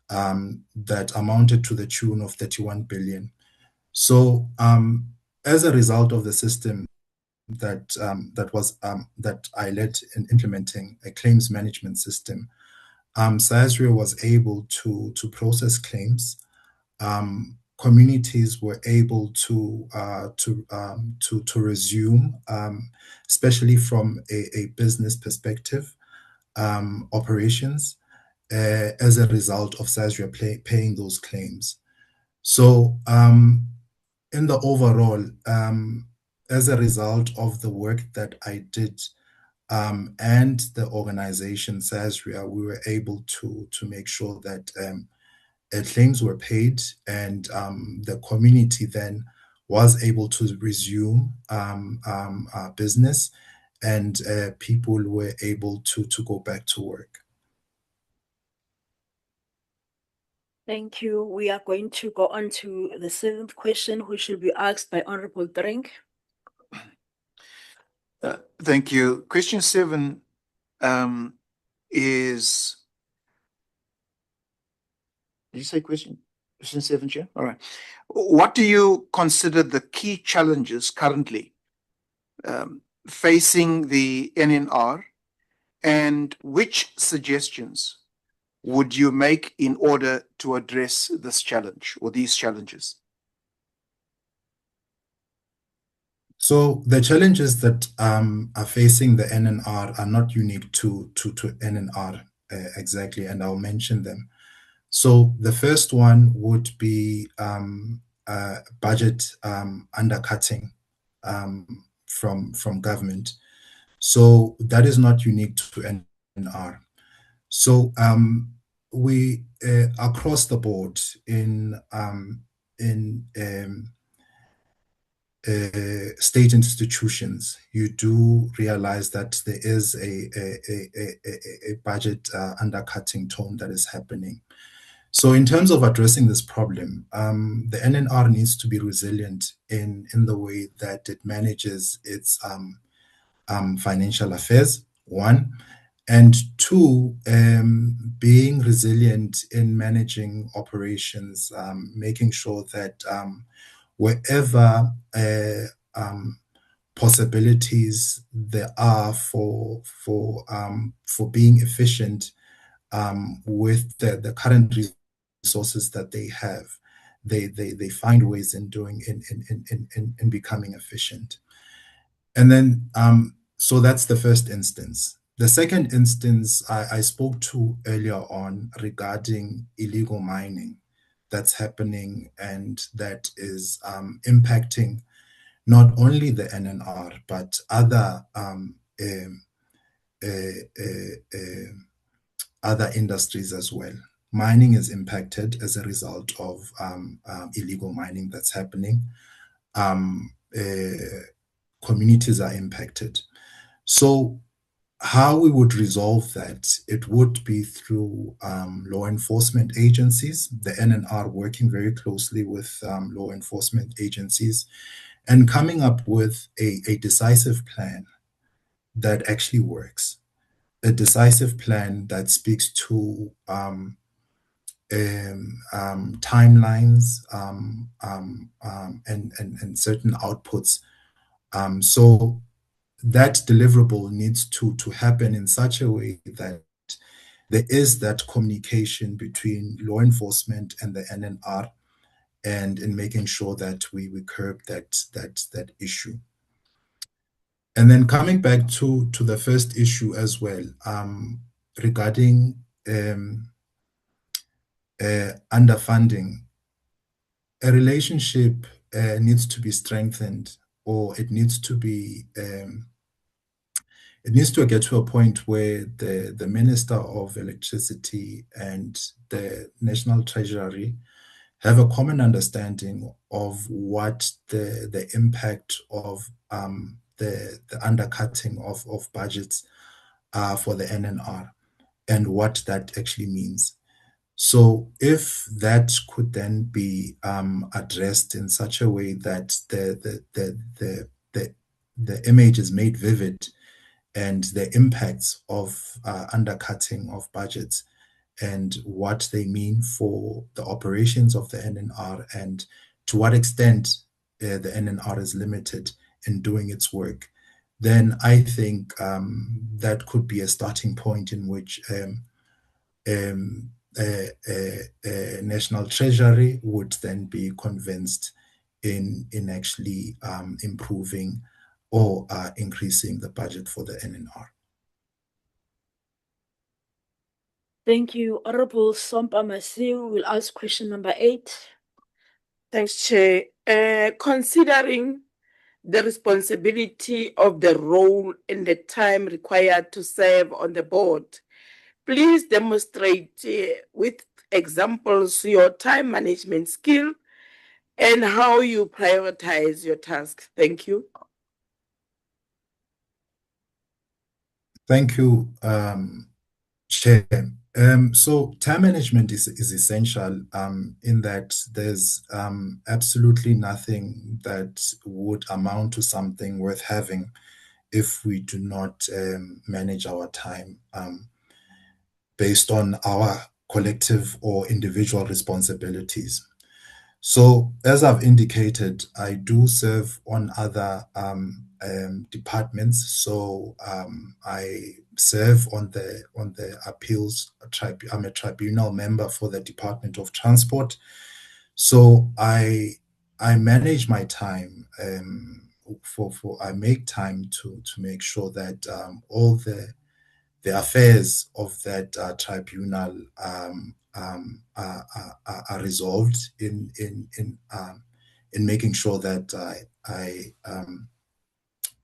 that amounted to the tune of 31 billion. So as a result of the system that I led in implementing, a claims management system, SASRIA was able to process claims communities were able to resume, especially from a business perspective, operations as a result of SASRIA paying those claims. So in the overall, as a result of the work that I did and the organization SASRIA, we were able to make sure that claims were paid, and the community then was able to resume business, and people were able to go back to work. Thank you. We are going to go on to the 7th question, which will be asked by Honorable Drink. Thank you. Question 7 is. Did you say question 7, Chair? All right. What do you consider the key challenges currently facing the NNR, and which suggestions would you make in order to address this challenge or these challenges? So the challenges that are facing the NNR are not unique to NNR exactly, and I'll mention them. So the first one would be budget undercutting from government. So that is not unique to NNR. So we across the board in state institutions, you do realize that there is a budget undercutting tone that is happening. So in terms of addressing this problem, the NNR needs to be resilient in the way that it manages its financial affairs, one, and two, being resilient in managing operations, making sure that wherever possibilities there are for being efficient with the current resources that they have, they find ways in doing in becoming efficient. And then so that's the first instance. The second instance I spoke to earlier on regarding illegal mining that's happening, and that is impacting not only the NNR but other other industries as well. Mining is impacted as a result of illegal mining that's happening. Communities are impacted. So how we would resolve that, it would be through law enforcement agencies, the NNR working very closely with law enforcement agencies, and coming up with a decisive plan that actually works, a decisive plan that speaks to timelines and certain outputs. So that deliverable needs to happen in such a way that there is that communication between law enforcement and the NNR, and in making sure that we curb that issue. And then coming back to the first issue as well, regarding underfunding, a relationship needs to be strengthened, or it needs to be it needs to get to a point where the Minister of Electricity and the National Treasury have a common understanding of what the impact of the undercutting of budgets for the NNR and what that actually means. So if that could then be addressed in such a way that the image is made vivid, and the impacts of undercutting of budgets and what they mean for the operations of the NNR, and to what extent the NNR is limited in doing its work, then I think that could be a starting point in which National Treasury would then be convinced in actually improving or increasing the budget for the NNR. Thank you. Honorable Sompa Masiu will ask question number 8. Thanks, Chair. Considering the responsibility of the role and the time required to serve on the board, please demonstrate with examples your time management skill and how you prioritize your tasks. Thank you. Thank you, Chair. So time management is essential in that there's absolutely nothing that would amount to something worth having if we do not manage our time based on our collective or individual responsibilities. So as I've indicated, I do serve on other departments. So I serve on the appeals tribunal. I'm a tribunal member for the Department of Transport. So I manage my time I make time to make sure that all the affairs of that tribunal are resolved in making sure that I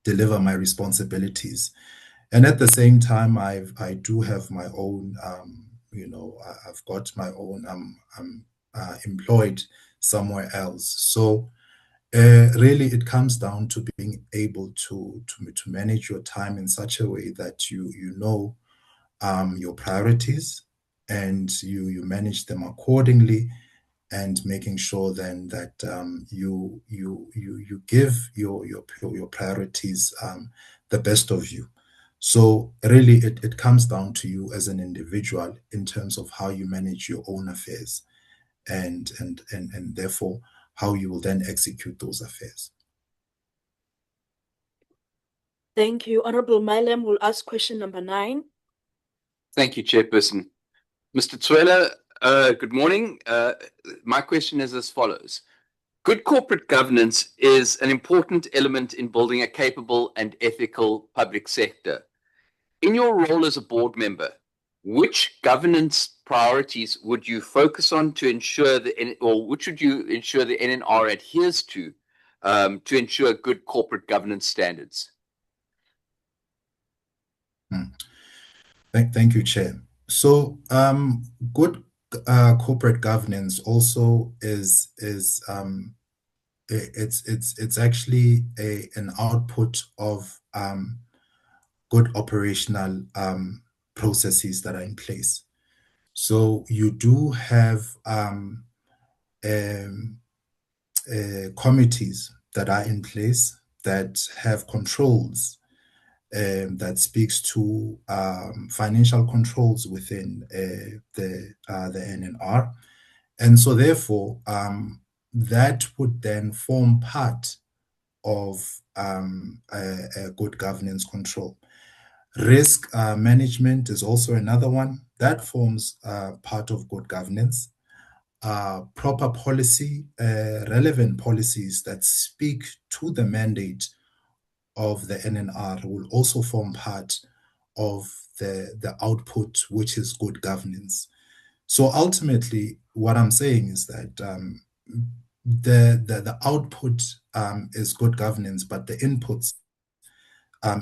deliver my responsibilities. And at the same time, I do have my own, I've got my own, I'm employed somewhere else. So really, it comes down to being able to manage your time in such a way that you know your priorities and you manage them accordingly, and making sure then that you give your priorities the best of you. So really, it comes down to you as an individual in terms of how you manage your own affairs, and therefore how you will then execute those affairs. Thank you. Honorable Mylem will ask question number 9. Thank you, Chairperson. Mr. Tswela, good morning. My question is as follows. Good corporate governance is an important element in building a capable and ethical public sector. In your role as a board member, which governance priorities would you focus on to ensure which would you ensure the NNR adheres to ensure good corporate governance standards? Thank you, Chair. So good corporate governance also is it's actually an output of good operational processes that are in place. So you do have committees that are in place that have controls that speaks to financial controls within the NNR. And so therefore, that would then form part of a good governance control. Risk management is also another one that forms part of good governance. Proper policy, relevant policies that speak to the mandate of the NNR will also form part of the output, which is good governance. So ultimately, what I'm saying is that the output is good governance, but the inputs,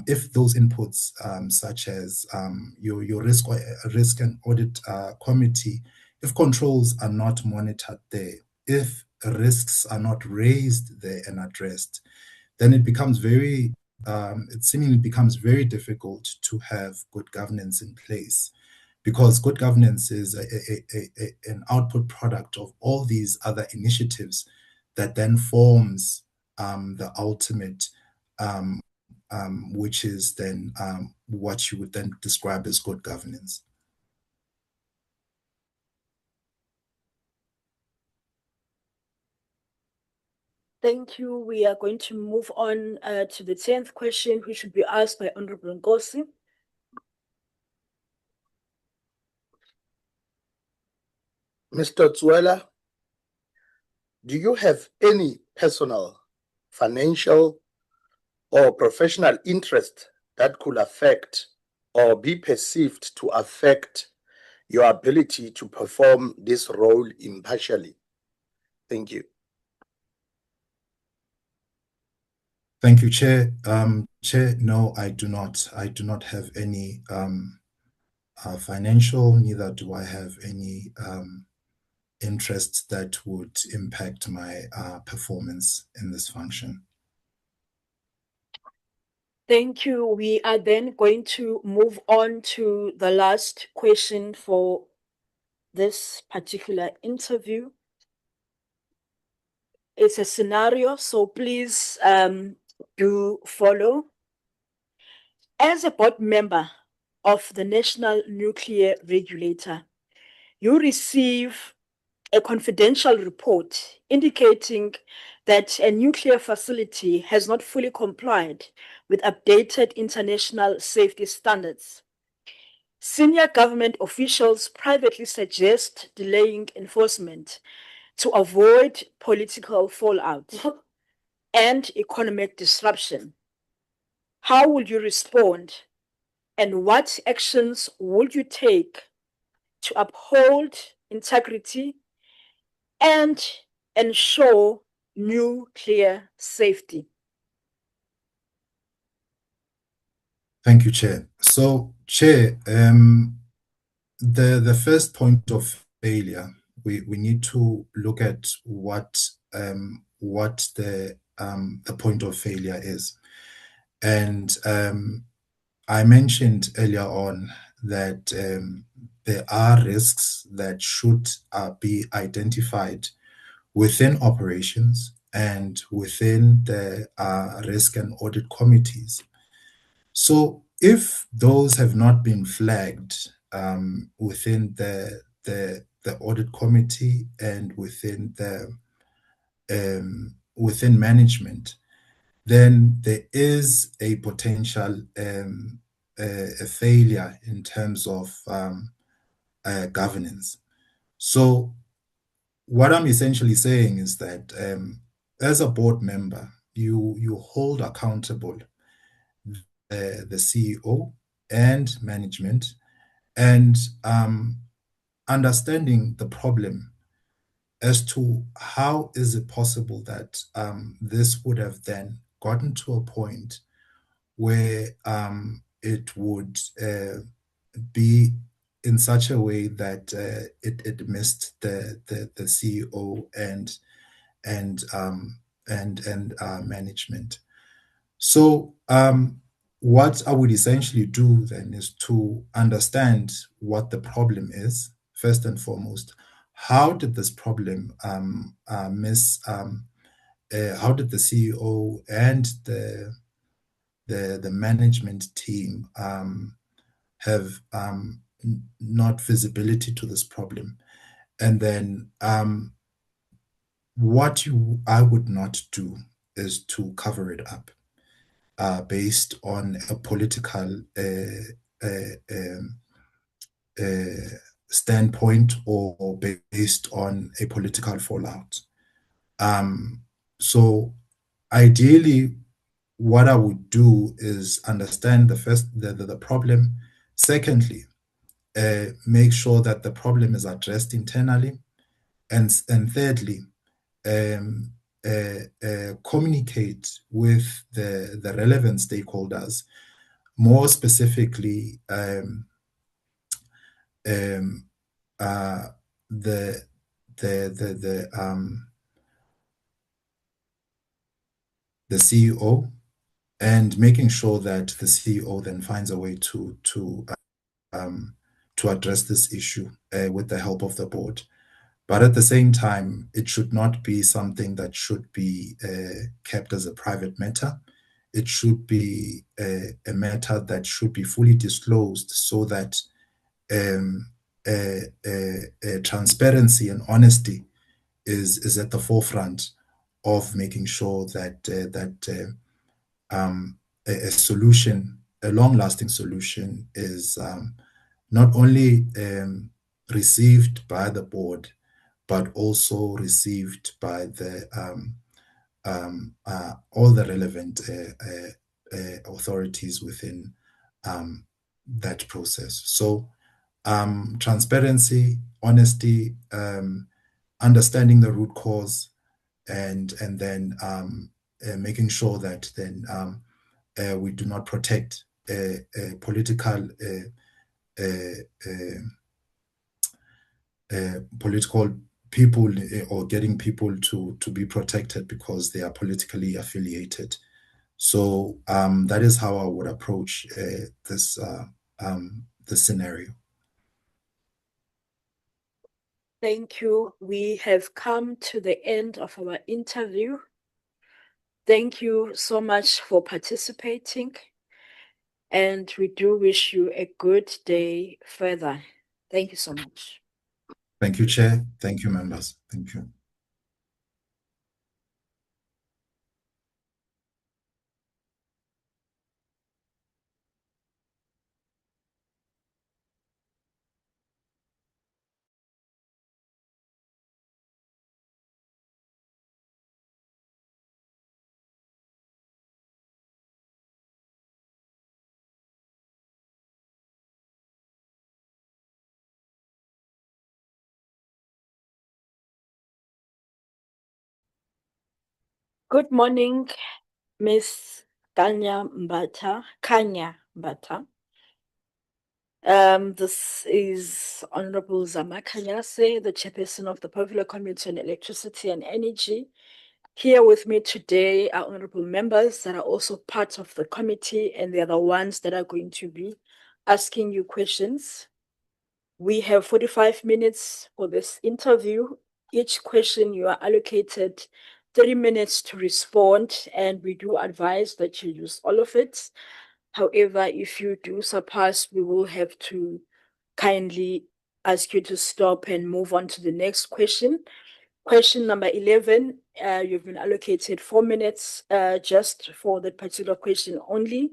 if those inputs, such as your risk and audit committee, if controls are not monitored there, if risks are not raised there and addressed, then it becomes it seemingly becomes very difficult to have good governance in place, because good governance is an output product of all these other initiatives that then forms the ultimate, which is then what you would then describe as good governance. Thank you. We are going to move on to the 10th question, which will be asked by Honorable Ngosi. Mr. Tsuela, do you have any personal, financial, or professional interest that could affect or be perceived to affect your ability to perform this role impartially? Thank you. Thank you, Chair. Chair, no, I do not. I do not have any financial, neither do I have any interests that would impact my performance in this function. Thank you. We are then going to move on to the last question for this particular interview. It's a scenario, so please do follow. As a board member of the National Nuclear Regulator, you receive a confidential report indicating that a nuclear facility has not fully complied with updated international safety standards. Senior government officials privately suggest delaying enforcement to avoid political fallout and economic disruption. How will you respond, and what actions would you take to uphold integrity and ensure nuclear safety? Thank you, Chair. So, Chair, the first point of failure, we need to look at what the point of failure is. And I mentioned earlier on that there are risks that should be identified within operations and within the risk and audit committees. So if those have not been flagged within the audit committee and within the within management, then there is a potential a failure in terms of governance. So what I'm essentially saying is that as a board member, you hold accountable the CEO and management, and understanding the problem as to how is it possible that this would have then gotten to a point where it would be in such a way that it missed the CEO and management. So what I would essentially do then is to understand what the problem is, first and foremost. How did this problem miss? How did the CEO and the management team have not visibility to this problem? And then what I would not do is to cover it up based on a political standpoint or based on a political fallout. So ideally, what I would do is understand the problem. Secondly, make sure that the problem is addressed internally. And thirdly, communicate with the relevant stakeholders, more specifically the CEO, and making sure that the CEO then finds a way to address this issue with the help of the board. But at the same time, it should not be something that should be kept as a private matter. It should be a matter that should be fully disclosed so that transparency and honesty is at the forefront of making sure that a solution, a long-lasting solution, is not only received by the board, but also received by the all the relevant authorities within that process. So transparency, honesty, understanding the root cause, and then making sure that then we do not protect political people or getting people to be protected because they are politically affiliated. So that is how I would approach this scenario. Thank you. We have come to the end of our interview. Thank you so much for participating, and we do wish you a good day further. Thank you so much. Thank you, Chair. Thank you, members. Thank you. Good morning, Miss Kanya Mbata. This is Honorable Zama Kanyase, the chairperson of the Popular Committee on Electricity and Energy. Here with me today are honorable members that are also part of the committee, and they're the ones that are going to be asking you questions. We have 45 minutes for this interview. Each question you are allocated 30 minutes to respond, and we do advise that you use all of it. However, if you do surpass, we will have to kindly ask you to stop and move on to the next question. Question number 11, you've been allocated 4 minutes just for that particular question only.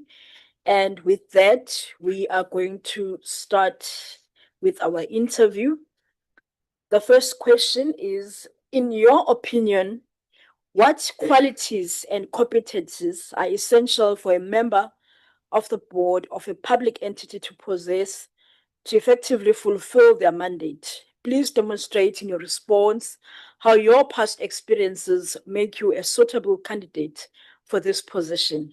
And with that, we are going to start with our interview. The first question is, in your opinion, what qualities and competencies are essential for a member of the board of a public entity to possess to effectively fulfill their mandate? Please demonstrate in your response how your past experiences make you a suitable candidate for this position.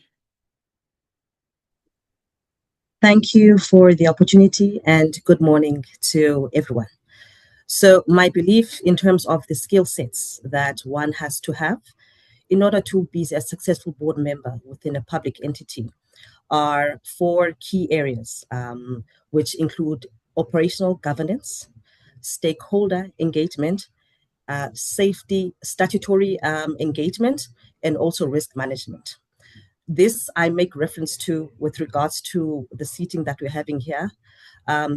Thank you for the opportunity and good morning to everyone. So my belief in terms of the skill sets that one has to have in order to be a successful board member within a public entity are 4 key areas, which include operational governance, stakeholder engagement, safety, statutory engagement, and also risk management. This I make reference to with regards to the seating that we're having here,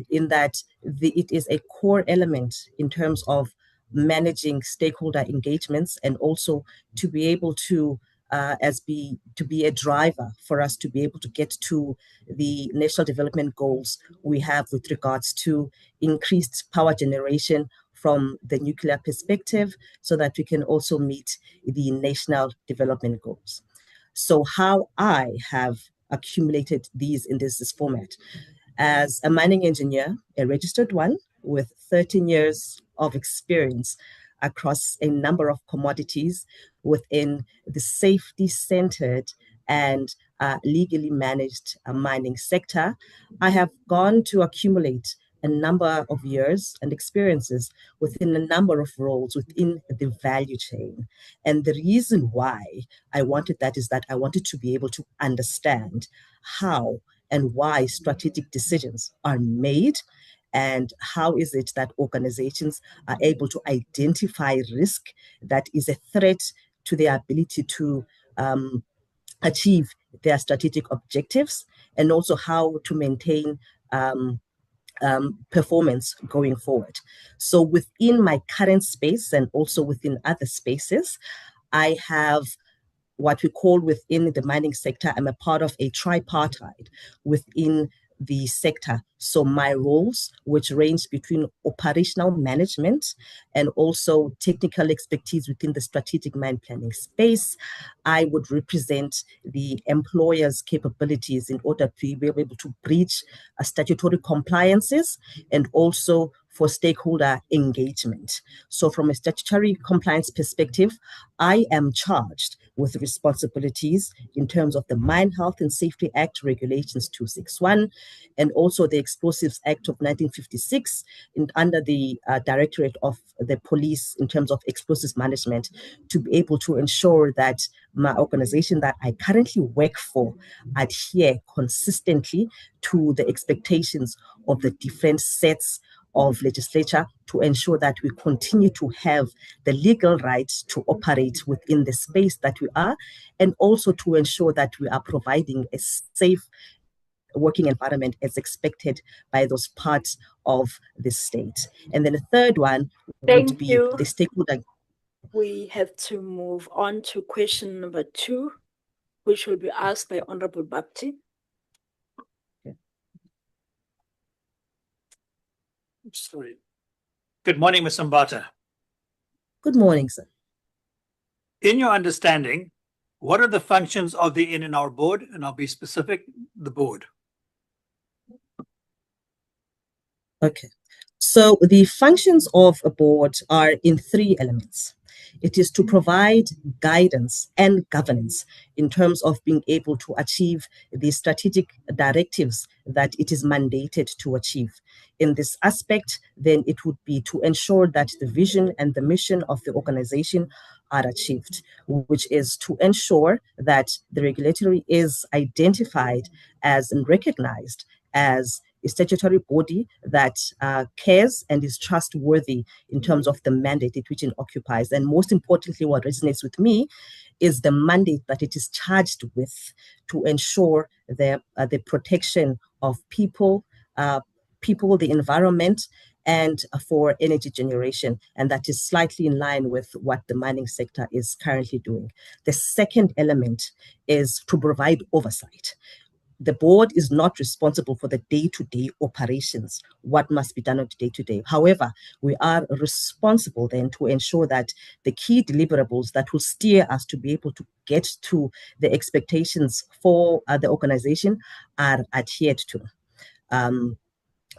in that it is a core element in terms of managing stakeholder engagements, and also to be able to be a driver for us to be able to get to the national development goals we have with regards to increased power generation from the nuclear perspective, so that we can also meet the national development goals. So how I have accumulated these in this format: as a mining engineer, a registered one with 13 years of experience across a number of commodities within the safety-centered and legally managed mining sector, I have gone to accumulate a number of years and experiences within a number of roles within the value chain. And the reason why I wanted that is that I wanted to be able to understand how and why strategic decisions are made, and how is it that organizations are able to identify risk that is a threat to their ability to achieve their strategic objectives, and also how to maintain performance going forward. So within my current space and also within other spaces, I have what we call within the mining sector, I'm a part of a tripartite within the sector. So my roles, which range between operational management and also technical expertise within the strategic mine planning space, I would represent the employer's capabilities in order to be able to breach statutory compliances and also for stakeholder engagement. So from a statutory compliance perspective, I am charged with responsibilities in terms of the Mine Health and Safety Act Regulations 261 and also the Explosives Act of 1956 under the Directorate of the Police in terms of explosives management to be able to ensure that my organization that I currently work for adhere consistently to the expectations of the different sets of legislature to ensure that we continue to have the legal rights to operate within the space that we are, and also to ensure that we are providing a safe working environment as expected by those parts of the state. And then the third one would be the stakeholder. We have to move on to question number 2, which will be asked by Honorable Bapti. Sorry. Good morning, Ms. Mbata. Good morning, sir. In your understanding, what are the functions of the NNR board? And I'll be specific, the board. Okay. So the functions of a board are in 3 elements. It is to provide guidance and governance in terms of being able to achieve the strategic directives that it is mandated to achieve. In this aspect, then it would be to ensure that the vision and the mission of the organization are achieved, which is to ensure that the regulatory is identified as and recognized as a statutory body that cares and is trustworthy in terms of the mandate which it occupies. And most importantly, what resonates with me is the mandate that it is charged with to ensure the protection of people, the environment, and for energy generation. And that is slightly in line with what the mining sector is currently doing. The second element is to provide oversight. The board is not responsible for the day-to-day operations, what must be done on the day-to-day. However, we are responsible then to ensure that the key deliverables that will steer us to be able to get to the expectations for the organization are adhered to.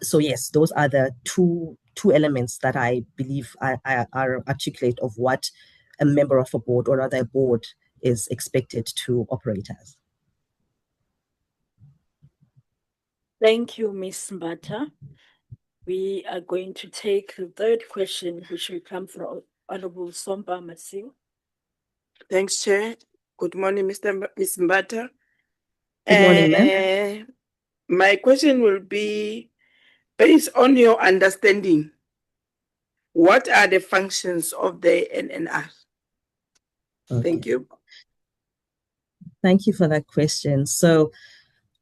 So yes, those are the two elements that I believe are articulate of what a member of a board or rather a board is expected to operate as. Thank you, Ms. Mbata. We are going to take the third question, which will come from Honorable Somba Masiu. Thanks, Chair. Good morning, Ms. Mbata. Good morning, ma'am. My question will be, based on your understanding, what are the functions of the NNR? Okay. Thank you. Thank you for that question. So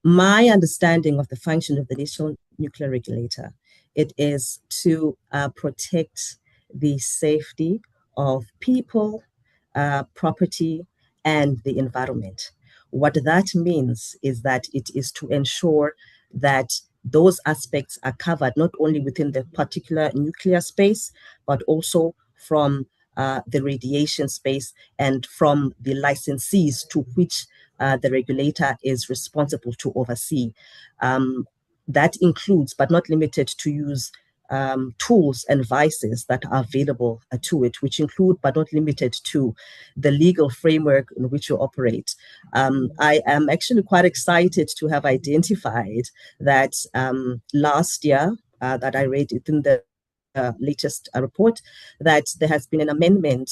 my understanding of the function of the National Nuclear Regulator, it is to protect the safety of people, property, and the environment. What that means is that it is to ensure that those aspects are covered not only within the particular nuclear space, but also from the radiation space and from the licensees to which the regulator is responsible to oversee. That includes, but not limited to, use tools and vices that are available to it, which include, but not limited to, the legal framework in which you operate. I am actually quite excited to have identified that last year that I read it in the latest report, that there has been an amendment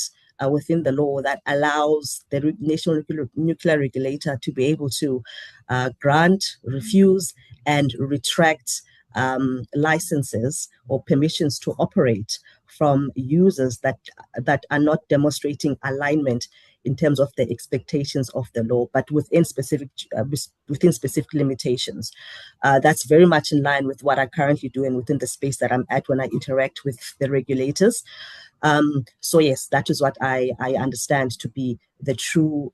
within the law that allows the National Nuclear Regulator to be able to grant, refuse, and retract licenses or permissions to operate from users that are not demonstrating alignment in terms of the expectations of the law, but within specific limitations. That's very much in line with what I currently do and within the space that I'm at when I interact with the regulators. So yes, that is what I understand to be the true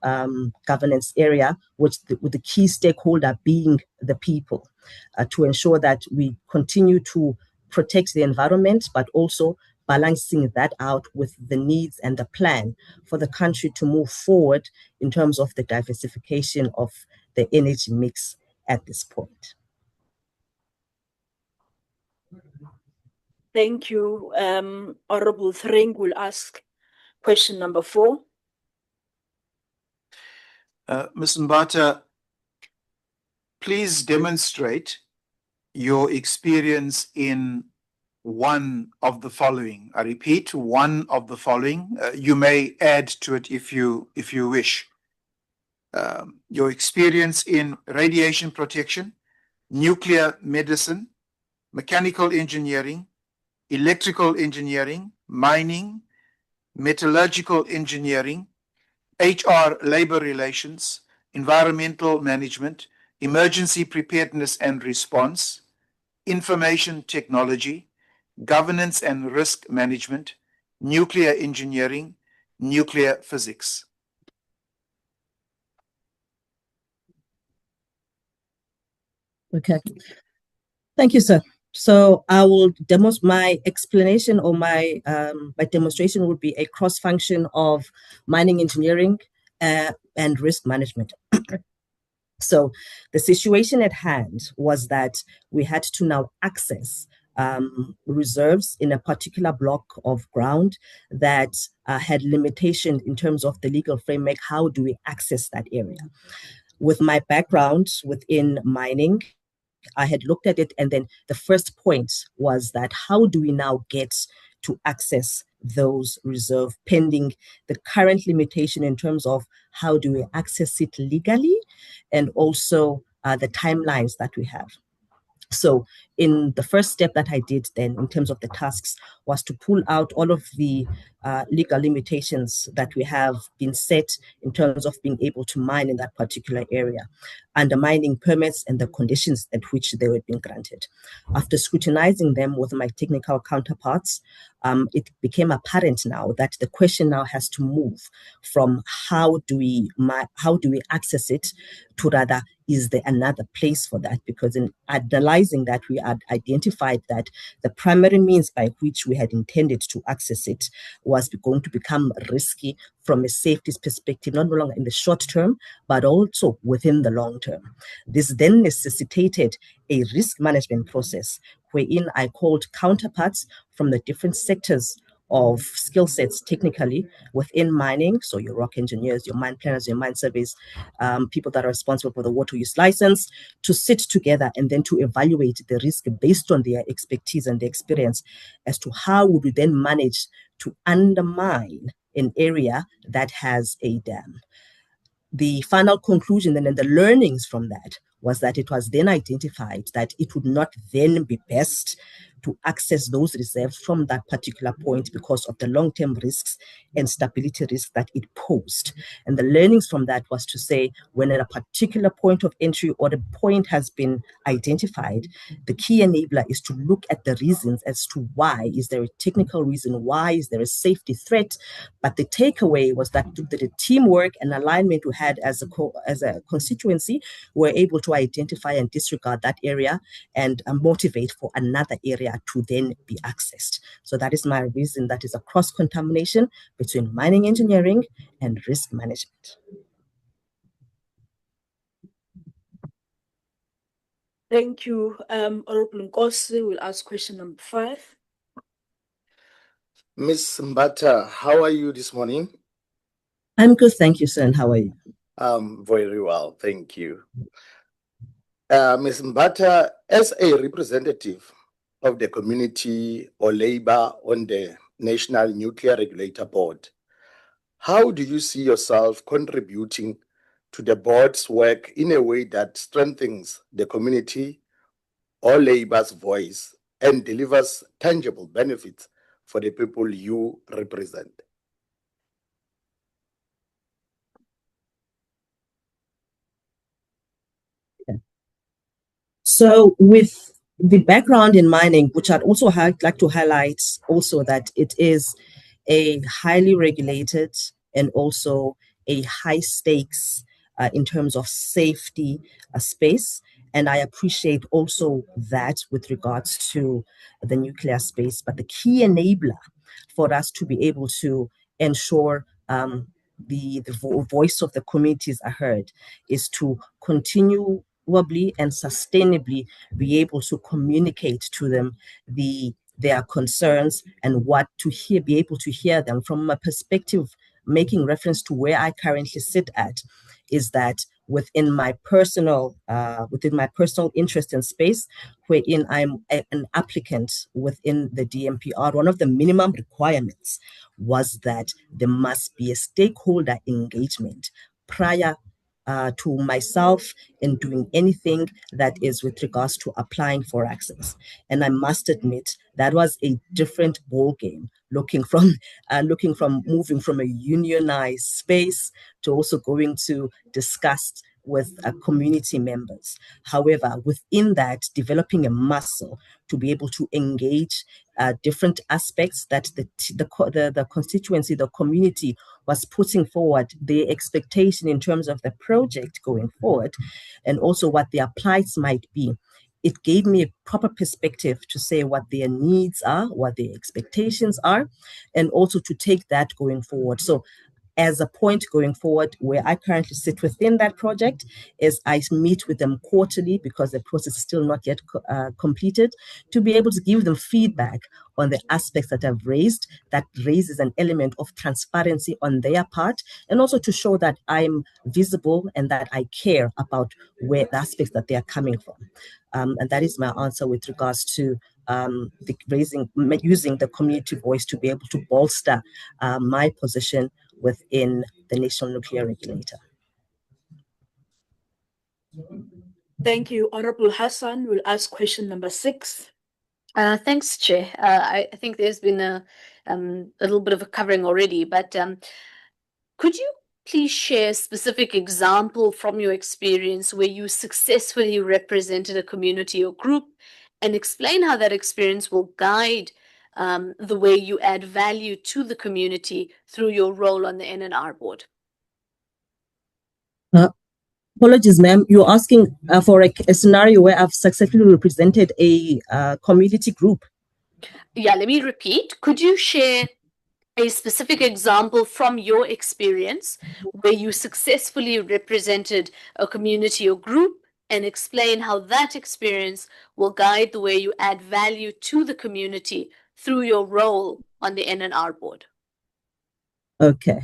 governance area, with the key stakeholder being the people, to ensure that we continue to protect the environment, but also balancing that out with the needs and the plan for the country to move forward in terms of the diversification of the energy mix at this point. Thank you. Honorable Thring will ask question number 4. Ms. Mbata, please demonstrate your experience in one of the following. I repeat, one of the following. You may add to it if you wish. Your experience in radiation protection, nuclear medicine, mechanical engineering, electrical engineering, mining, metallurgical engineering, HR, labor relations, environmental management, emergency preparedness and response, information technology, governance and risk management, nuclear engineering, nuclear physics. Okay. Thank you, sir. So I will demonstrate my explanation, or my demonstration would be a cross function of mining engineering and risk management. So the situation at hand was that we had to now access reserves in a particular block of ground that had limitation in terms of the legal framework. How do we access that area? With my background within mining, I had looked at it, and then the first point was that how do we now get to access those reserves, pending the current limitation in terms of how do we access it legally, and also the timelines that we have. So in the first step that I did then in terms of the tasks was to pull out all of the legal limitations that we have been set in terms of being able to mine in that particular area, under mining permits and the conditions at which they were being granted. After scrutinizing them with my technical counterparts, it became apparent now that the question now has to move from how do we access it to rather, is there another place for that? Because in analyzing that, we had identified that the primary means by which we had intended to access it was going to become risky from a safety perspective, not only in the short term, but also within the long term. This then necessitated a risk management process wherein I called counterparts from the different sectors of skill sets technically within mining, so your rock engineers, your mine planners, your mine surveys, people that are responsible for the water use license, to sit together and then to evaluate the risk based on their expertise and their experience as to how would we then manage to undermine an area that has a dam. The final conclusion and then the learnings from that was that it was then identified that it would not then be best to access those reserves from that particular point because of the long-term risks and stability risks that it posed. And the learnings from that was to say, when at a particular point of entry or the point has been identified, the key enabler is to look at the reasons as to why. Is there a technical reason? Why? Is there a safety threat? But the takeaway was that the teamwork and alignment we had as a constituency were able to identify and disregard that area and motivate for another area to then be accessed. So that is my reason. That is a cross-contamination between mining engineering and risk management. Thank you. Honorable Nkosi will ask question number 5. Ms. Mbata, how are you this morning? I'm good, thank you, sir. And how are you? Very well, thank you. Ms. Mbata, as a representative of the community or labor on the National Nuclear Regulator Board, how do you see yourself contributing to the board's work in a way that strengthens the community or labor's voice and delivers tangible benefits for the people you represent? So with the background in mining, which I'd also like to highlight also that it is a highly regulated and also a high stakes in terms of safety space. And I appreciate also that with regards to the nuclear space. But the key enabler for us to be able to ensure the voice of the communities are heard is to continually and sustainably be able to communicate to them their concerns and what to hear, be able to hear them from a perspective, making reference to where I currently sit at, is that within my personal interest and space, wherein I'm an applicant within the DMPR, one of the minimum requirements was that there must be a stakeholder engagement prior to myself in doing anything that is with regards to applying for access. And I must admit that was a different ball game, moving from a unionized space to also going to discuss with community members. However, within that, developing a muscle to be able to engage different aspects that the constituency, the community was putting forward, their expectation in terms of the project going forward, and also what their plights might be. It gave me a proper perspective to say what their needs are, what their expectations are, and also to take that going forward. So as a point going forward, where I currently sit within that project, is I meet with them quarterly because the process is still not yet completed, to be able to give them feedback on the aspects that I've raised, that raises an element of transparency on their part, and also to show that I'm visible and that I care about where the aspects that they are coming from. And that is my answer with regards to using the community voice to be able to bolster my position within the National Nuclear Regulator. Thank you. Honorable Hassan will ask question number 6. Thanks, Chair. I think there's been a little bit of a covering already, but could you please share a specific example from your experience where you successfully represented a community or group, and explain how that experience will guide the way you add value to the community through your role on the NNR board? Apologies, ma'am. You're asking for a scenario where I've successfully represented a community group. Yeah, let me repeat. Could you share a specific example from your experience where you successfully represented a community or group, and explain how that experience will guide the way you add value to the community through your role on the NNR board? Okay.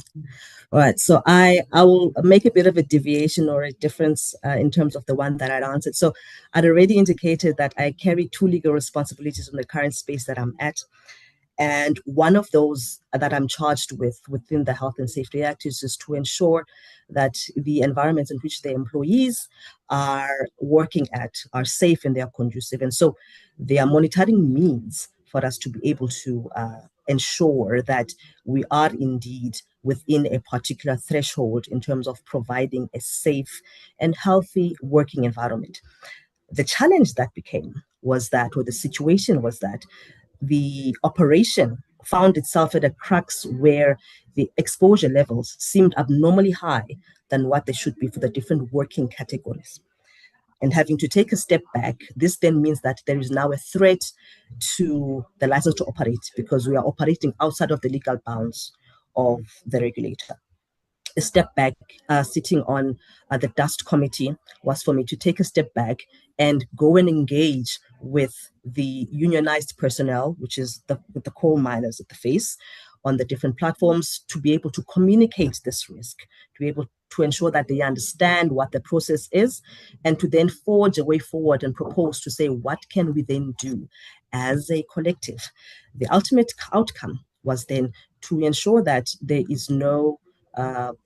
All right. So I will make a bit of a deviation or a difference in terms of the one that I'd answered. So I'd already indicated that I carry 2 legal responsibilities in the current space that I'm at. And one of those that I'm charged with within the Health and Safety Act is just to ensure that the environments in which the employees are working at are safe and they are conducive. And so there are monitoring means for us to be able to ensure that we are indeed within a particular threshold in terms of providing a safe and healthy working environment. The challenge that became was that, or the situation was that, the operation found itself at a crux where the exposure levels seemed abnormally high than what they should be for the different working categories. And having to take a step back, this then means that there is now a threat to the license to operate because we are operating outside of the legal bounds of the regulator. A step back, sitting on the dust committee, was for me to take a step back and go and engage with the unionized personnel, which is the coal miners at the face, on the different platforms, to be able to communicate this risk, to be able to ensure that they understand what the process is, and to then forge a way forward and propose to say, what can we then do as a collective? The ultimate outcome was then to ensure that there is no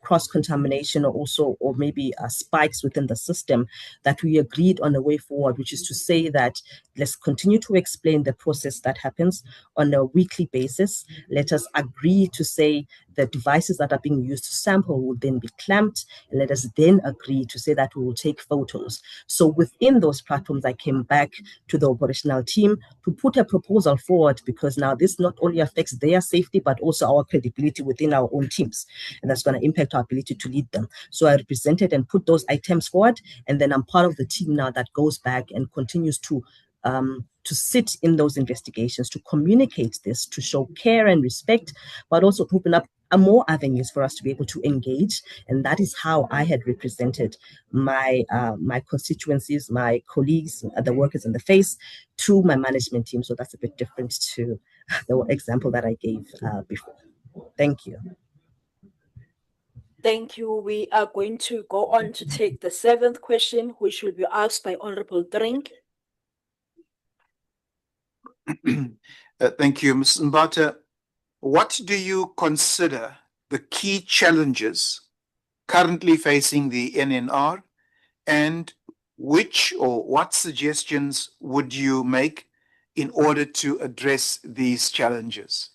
cross-contamination or maybe spikes within the system, that we agreed on a way forward, which is to say that let's continue to explain the process that happens on a weekly basis. Let us agree to say the devices that are being used to sample will then be clamped, and let us then agree to say that we will take photos. So within those platforms, I came back to the operational team to put a proposal forward, because now this not only affects their safety, but also our credibility within our own teams. And that's going to impact our ability to lead them. So I represented and put those items forward, and then I'm part of the team now that goes back and continues to sit in those investigations, to communicate this, to show care and respect, but also to open up more avenues for us to be able to engage. And that is how I had represented my my constituencies, my colleagues, the workers in the face, to my management team. So that's a bit different to the example that I gave before. Thank you. Thank you. We are going to go on to take the 7th question, which will be asked by Honorable Drink. Thank you, Ms. Mbata. What do you consider the key challenges currently facing the NNR, and which or what suggestions would you make in order to address these challenges?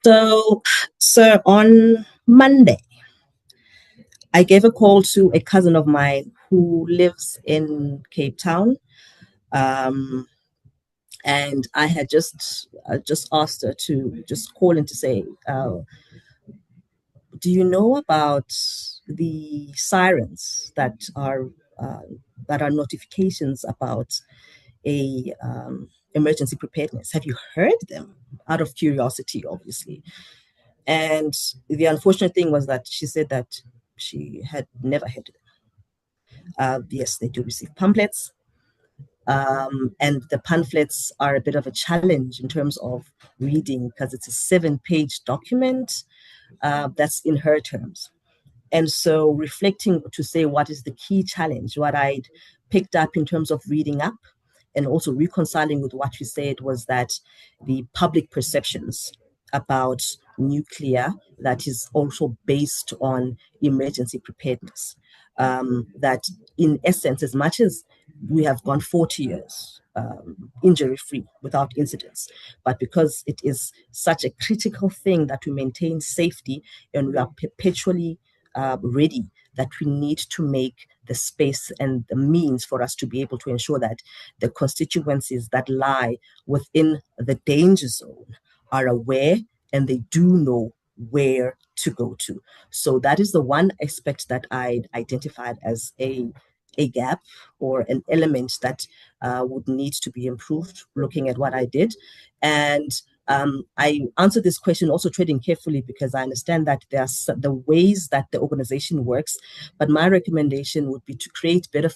So on Monday, I gave a call to a cousin of mine who lives in Cape Town. And I had just asked her to just call in to say, do you know about the sirens that are notifications about a emergency preparedness? Have you heard them? Out of curiosity, obviously. And the unfortunate thing was that she said that she had never heard them. Yes, they do receive pamphlets. And the pamphlets are a bit of a challenge in terms of reading, because it's a 7-page document that's in her terms. And so reflecting to say what is the key challenge, what I'd picked up in terms of reading up and also reconciling with what you said was that the public perceptions about nuclear that is also based on emergency preparedness. That in essence, as much as we have gone 40 years injury-free without incidents, but because it is such a critical thing that we maintain safety and we are perpetually ready, that we need to make the space and the means for us to be able to ensure that the constituencies that lie within the danger zone are aware and they do know where to go to. So that is the one aspect that I identified as a gap or an element that would need to be improved, looking at what I did. And I answered this question also treading carefully, because I understand that there are the ways that the organization works, but my recommendation would be to create better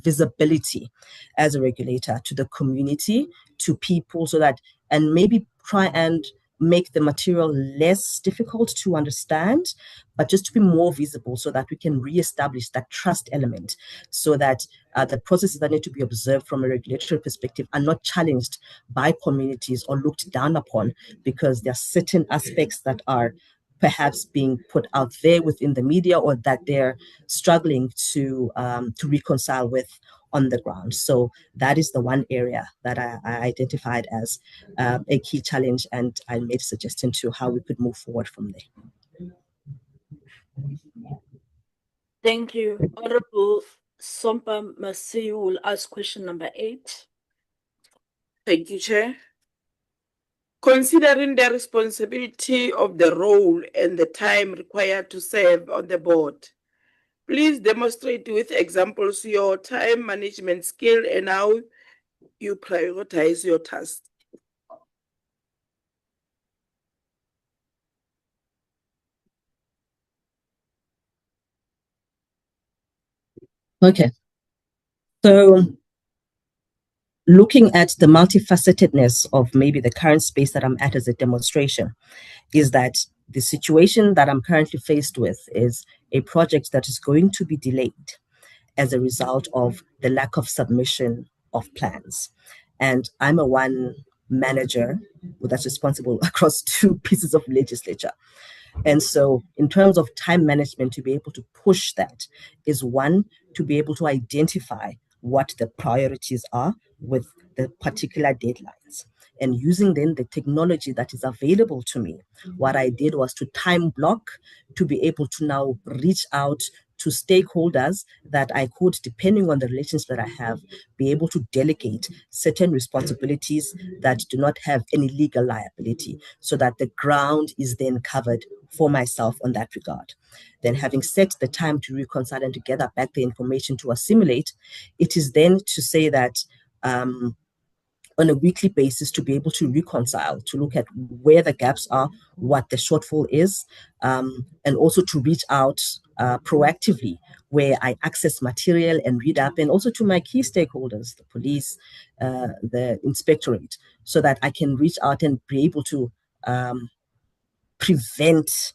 visibility as a regulator to the community, to people, so that, and maybe try and make the material less difficult to understand, but just to be more visible, so that we can reestablish that trust element, so that the processes that need to be observed from a regulatory perspective are not challenged by communities or looked down upon, because there are certain aspects that are perhaps being put out there within the media, or that they're struggling to reconcile with on the ground. So that is the one area that I identified as a key challenge, and I made a suggestion to how we could move forward from there. Thank you. Honorable Sompa Masiu will ask question number 8. Thank you, Chair. Considering the responsibility of the role and the time required to serve on the board, please demonstrate with examples your time management skill and how you prioritize your tasks. Okay. So looking at the multifacetedness of maybe the current space that I'm at as a demonstration, is that the situation that I'm currently faced with is a project that is going to be delayed as a result of the lack of submission of plans. And I'm a one manager that's responsible across 2 pieces of legislature. And so in terms of time management, to be able to push that is one, to be able to identify what the priorities are with the particular deadlines. And using then the technology that is available to me, what I did was to time block to be able to now reach out to stakeholders that I could, depending on the relations that I have, be able to delegate certain responsibilities that do not have any legal liability, so that the ground is then covered for myself on that regard. Then, having set the time to reconcile and to gather back the information to assimilate, it is then to say that on a weekly basis, to be able to reconcile, to look at where the gaps are, what the shortfall is, and also to reach out proactively where I access material and read up, and also to my key stakeholders, the police, the inspectorate, so that I can reach out and be able to prevent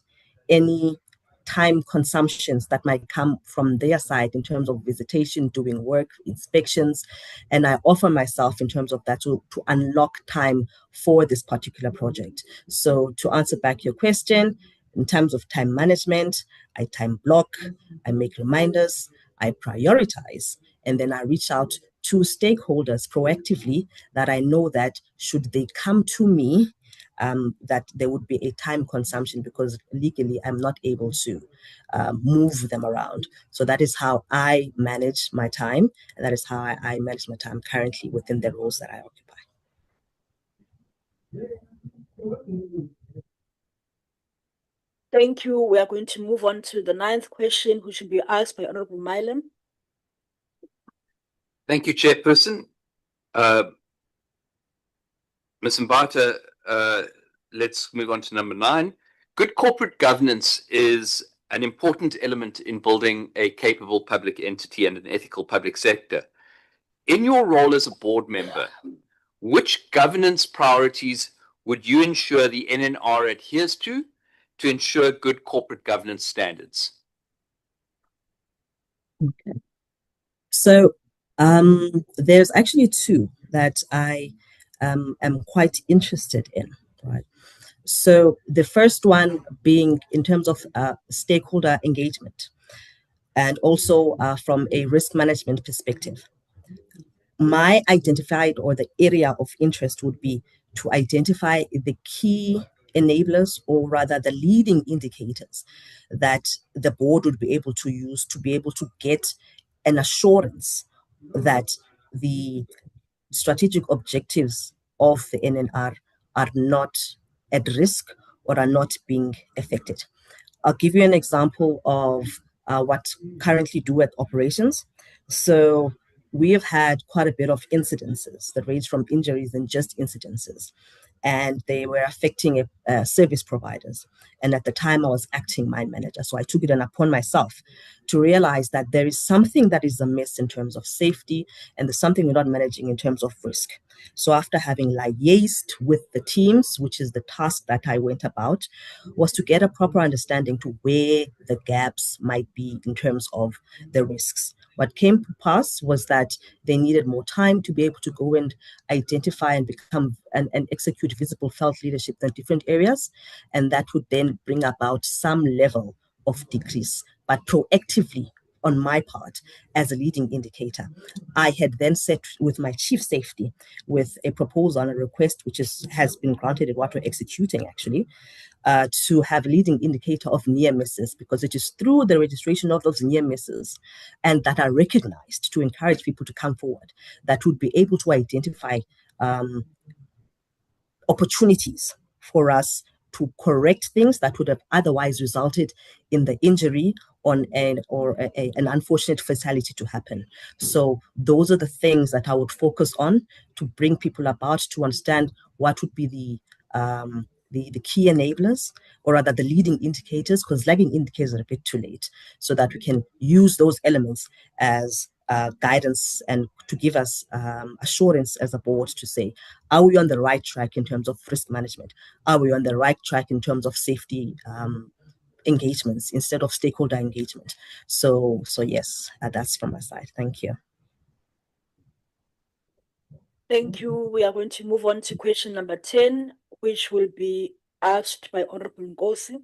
any time consumptions that might come from their side in terms of visitation, doing work, inspections. And I offer myself in terms of that to unlock time for this particular project. So to answer back your question, in terms of time management, I time block, I make reminders, I prioritize, and then I reach out to stakeholders proactively that I know that should they come to me, that there would be a time consumption because legally I'm not able to move them around. So that is how I manage my time, and that is how I manage my time currently within the roles that I occupy. Thank you. We are going to move on to the 9th question, which will be asked by Honorable Milam. Thank you, Chairperson. Ms. Mbata, let's move on to number 9. Good corporate governance is an important element in building a capable public entity and an ethical public sector. In your role as a board member, which governance priorities would you ensure the NNR adheres to ensure good corporate governance standards? Okay. So there's actually 2 that I am quite interested in, right? So the first one being in terms of stakeholder engagement, and also from a risk management perspective. My identified or the area of interest would be to identify the key enablers, or rather the leading indicators that the board would be able to use to be able to get an assurance that the strategic objectives of the NNR are not at risk or are not being affected. I'll give you an example of what currently do at operations. So we have had quite a bit of incidences that range from injuries and just incidences, and they were affecting service providers. And at the time, I was acting mine manager, so I took it upon myself to realize that there is something that is amiss in terms of safety, and there's something we're not managing in terms of risk. So after having liaised with the teams, which is the task that I went about, was to get a proper understanding to where the gaps might be in terms of the risks. What came to pass was that they needed more time to be able to go and identify and become and execute visible felt leadership in different areas. And that would then bring about some level of decrease, but proactively on my part as a leading indicator. I had then set with my chief safety with a proposal and a request, which has been granted and what we're executing actually, to have a leading indicator of near misses, because it is through the registration of those near misses and that are recognized to encourage people to come forward that would be able to identify opportunities for us to correct things that would have otherwise resulted in the injury on an unfortunate fatality to happen. So those are the things that I would focus on to bring people about to understand what would be the key enablers, or rather the leading indicators, because lagging indicators are a bit too late, so that we can use those elements as guidance and to give us assurance as a board to say, are we on the right track in terms of risk management? Are we on the right track in terms of safety engagements instead of stakeholder engagement? So yes, that's from my side. Thank you. Thank you. We are going to move on to question number 10, which will be asked by Honorable Ngosi.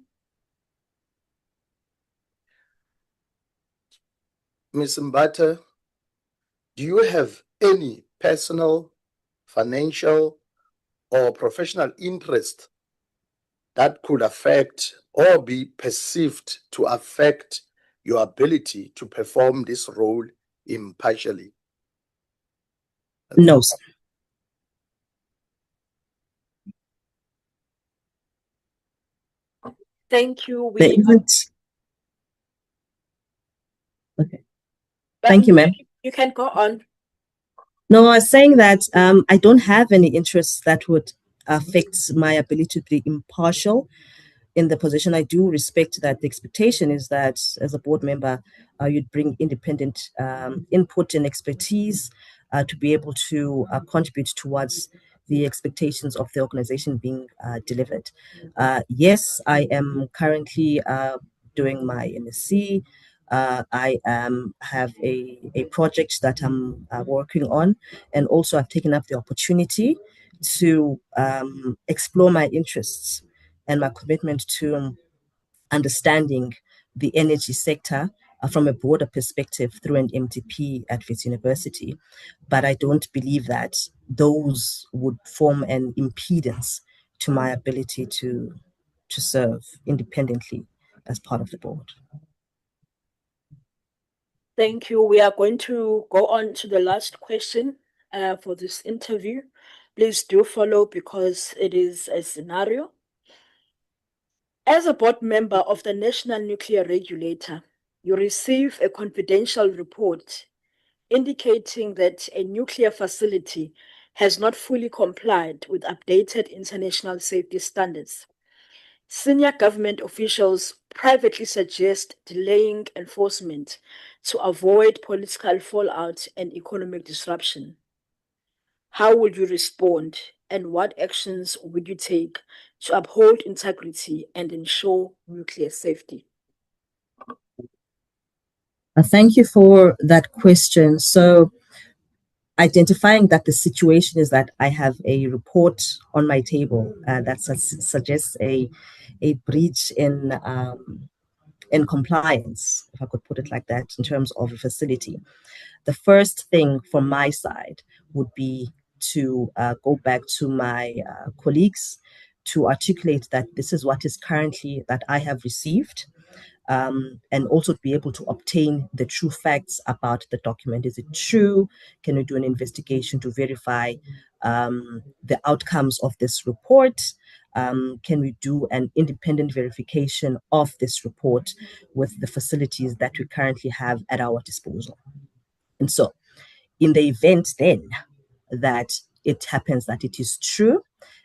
Ms. Mbata, do you have any personal, financial, or professional interest that could affect or be perceived to affect your ability to perform this role impartially? No, sir. Thank you. There isn't. Okay. Thank you, ma'am. You can go on. No, I was saying that I don't have any interests that would affect my ability to be impartial in the position. I do respect that the expectation is that as a board member, you'd bring independent input and expertise to be able to contribute towards the expectations of the organization being delivered. Yes, I am currently doing my MSc. I have a project that I'm working on, and also I've taken up the opportunity to explore my interests and my commitment to understanding the energy sector from a broader perspective through an MTP at Wits University. But I don't believe that those would form an impedance to my ability to serve independently as part of the board. Thank you. We are going to go on to the last question for this interview. Please do follow because it is a scenario. As a board member of the National Nuclear Regulator, you receive a confidential report indicating that a nuclear facility has not fully complied with updated international safety standards. Senior government officials privately suggest delaying enforcement to avoid political fallout and economic disruption. How would you respond, and what actions would you take to uphold integrity and ensure nuclear safety? Thank you for that question. So, identifying that the situation is that I have a report on my table that suggests a breach in compliance, if I could put it like that, in terms of a facility. The first thing from my side would be to go back to my colleagues to articulate that this is what is currently that I have received, and also to be able to obtain the true facts about the document. Is it true? Can we do an investigation to verify the outcomes of this report? Can we do an independent verification of this report with the facilities that we currently have at our disposal? And so, in the event then that it happens that it is true,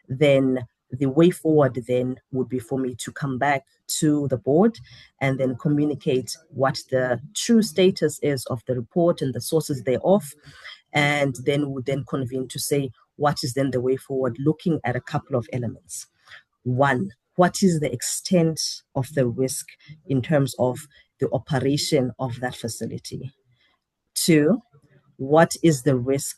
then the way forward then would be for me to come back to the board and then communicate what the true status is of the report and the sources thereof, and then would then convene to say what is then the way forward, looking at a couple of elements. One, what is the extent of the risk in terms of the operation of that facility? Two, what is the risk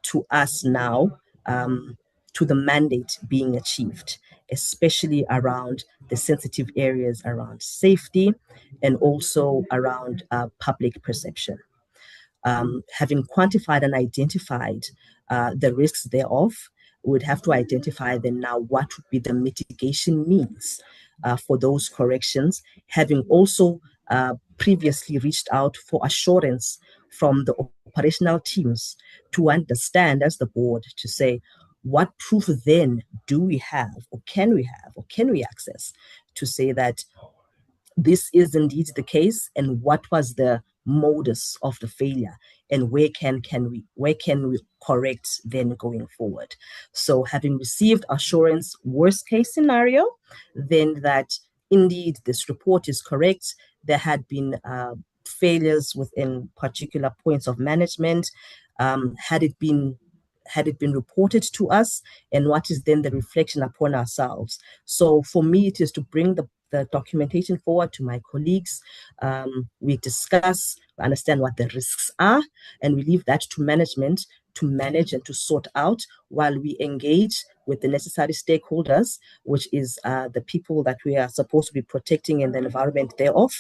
to us now, to the mandate being achieved, especially around the sensitive areas around safety and also around public perception? Having quantified and identified the risks thereof, we'd have to identify then now what would be the mitigation means for those corrections, having also previously reached out for assurance from the operational teams to understand as the board to say, what proof then do we have or can we access to say that this is indeed the case, and what was the modus of the failure, and where can we correct then going forward? So having received assurance, worst case scenario, then that indeed this report is correct, there had been failures within particular points of management, had it been reported to us, and what is then the reflection upon ourselves? So for me, it is to bring the documentation forward to my colleagues. We discuss, we understand what the risks are, and we leave that to management to manage and to sort out while we engage with the necessary stakeholders, which is the people that we are supposed to be protecting in the environment thereof.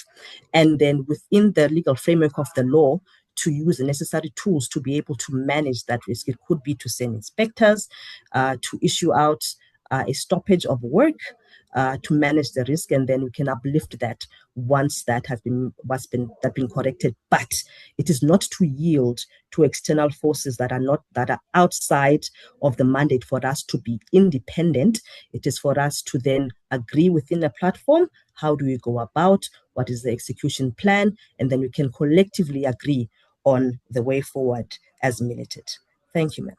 And then within the legal framework of the law, to use the necessary tools to be able to manage that risk. It could be to send inspectors, to issue out a stoppage of work, to manage the risk, and then we can uplift that once that has been corrected. But it is not to yield to external forces that are outside of the mandate for us to be independent. It is for us to then agree within a platform. How do we go about? What is the execution plan? And then we can collectively agree on the way forward as minuted. Thank you, ma'am.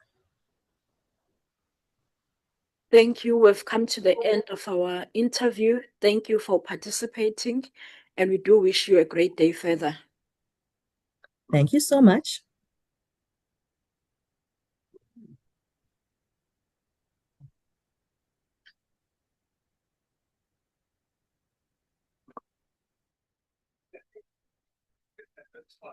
Thank you. We've come to the end of our interview. Thank you for participating, and we do wish you a great day further. Thank you so much. That's fine.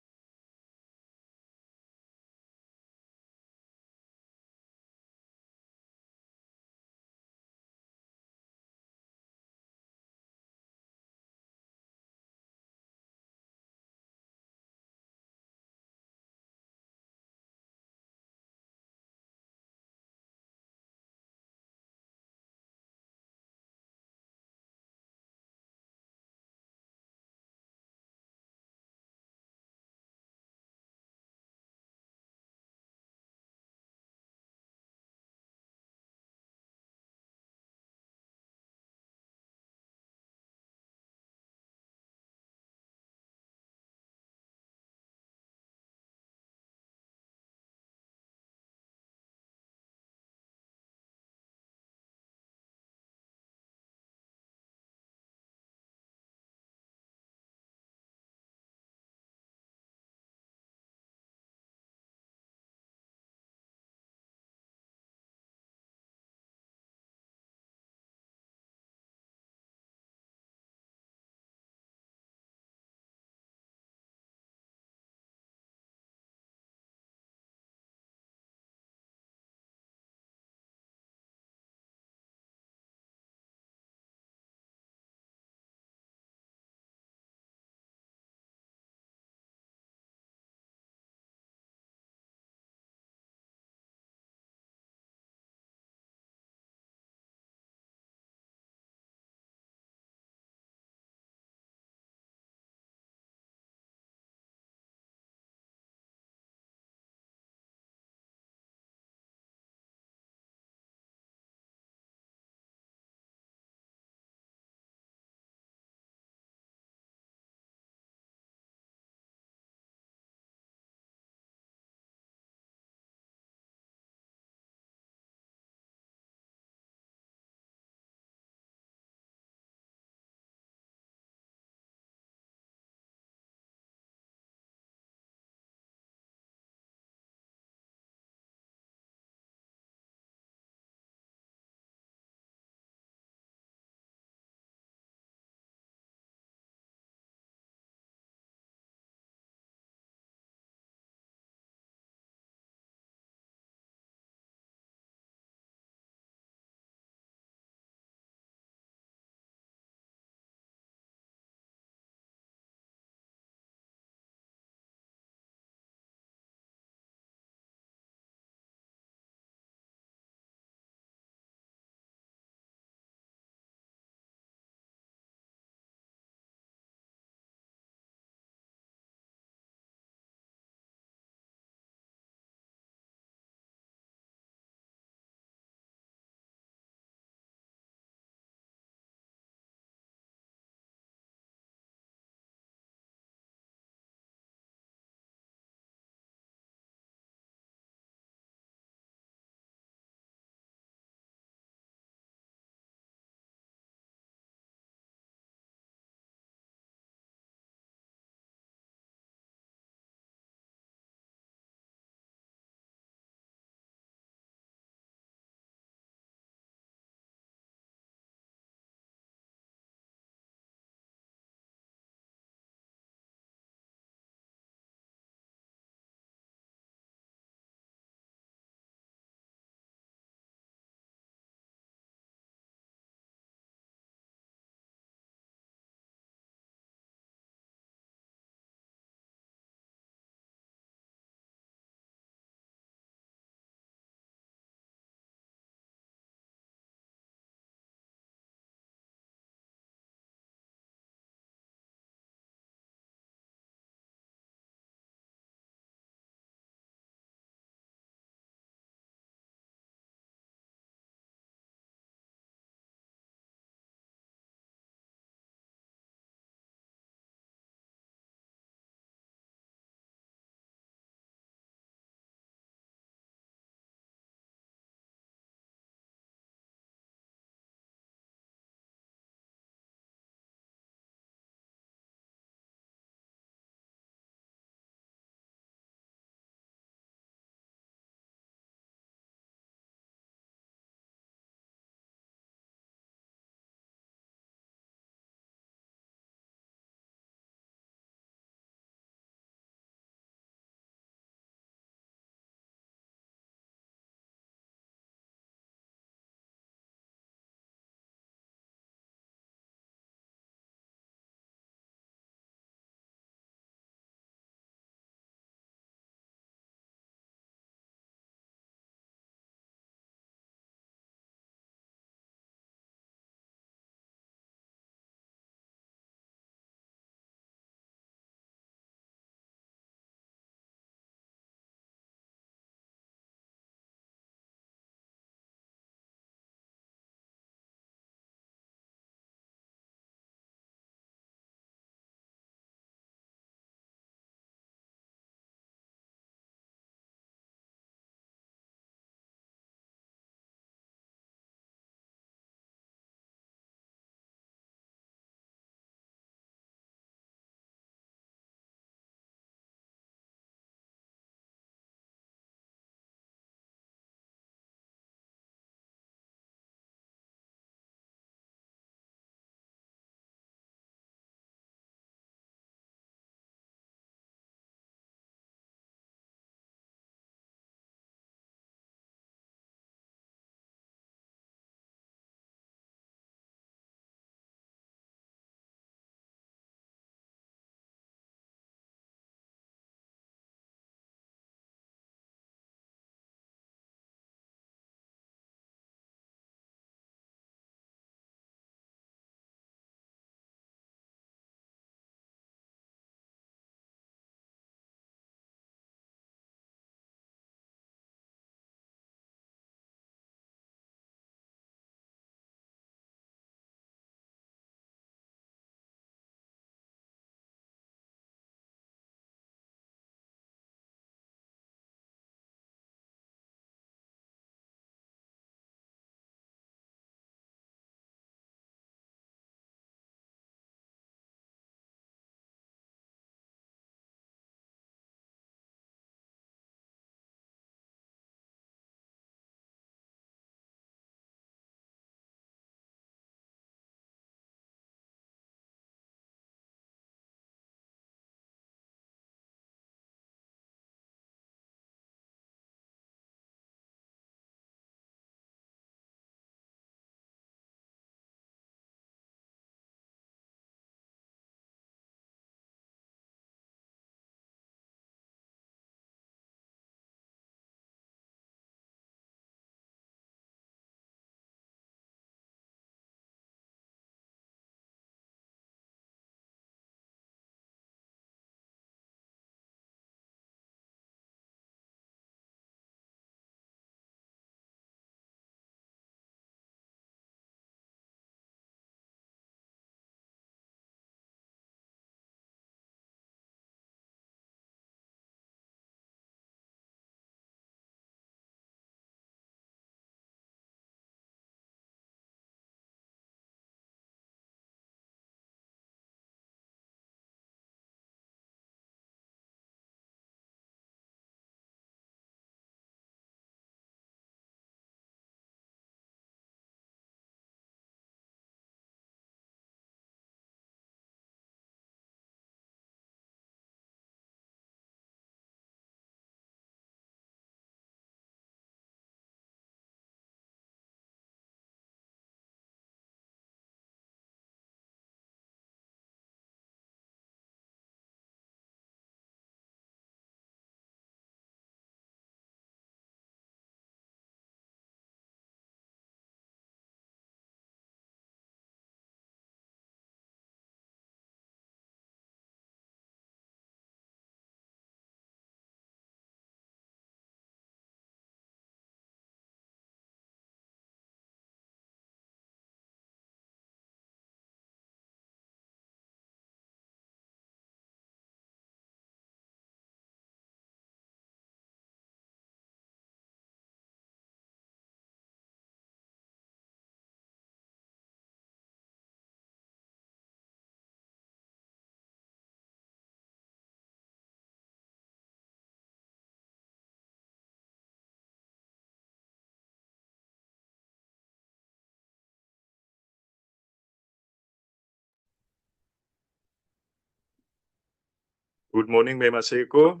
Good morning, Ms. Maseko.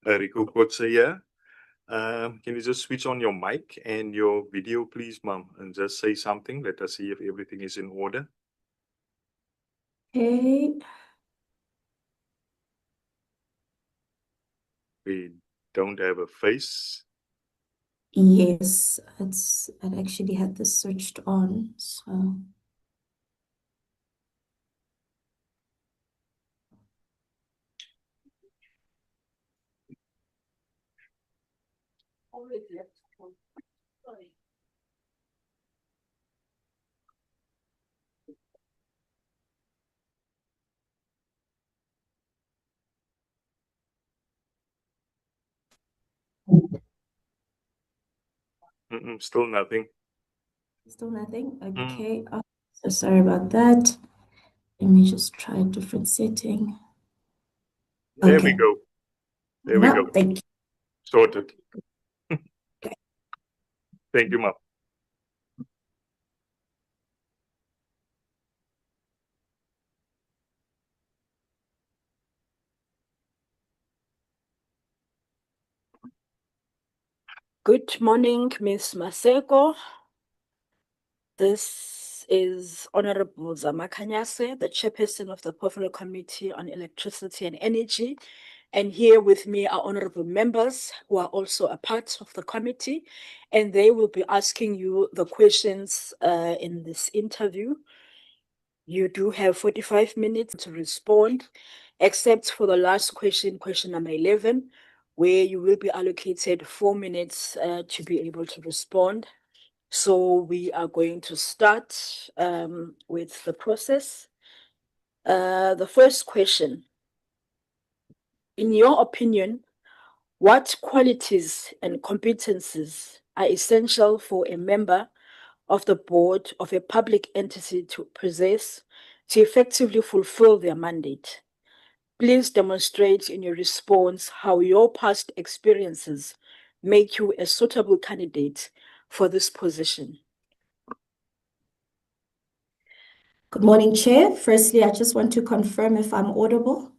Rico Kotse here. Can you just switch on your mic and your video, please, ma'am, and just say something? Let us see if everything is in order. Okay. We don't have a face. Yes, I'd actually had this switched on, so. Still nothing. Still nothing? Okay. Oh, so sorry about that. Let me just try a different setting. There we Okay. go. There we No, go. thank you. Sorted. Okay. Thank you, ma'am. Good morning, Ms. Maseko. This is Honorable Zamakanyase, the chairperson of the Portfolio Committee on Electricity and Energy. And here with me are honorable members who are also a part of the committee, and they will be asking you the questions in this interview. You do have 45 minutes to respond, except for the last question, question number 11, where you will be allocated 4 minutes to be able to respond. So we are going to start with the process. The first question, in your opinion, what qualities and competencies are essential for a member of the board of a public entity to possess to effectively fulfill their mandate? Please demonstrate in your response how your past experiences make you a suitable candidate for this position. Good morning, Chair. Firstly, I just want to confirm if I'm audible.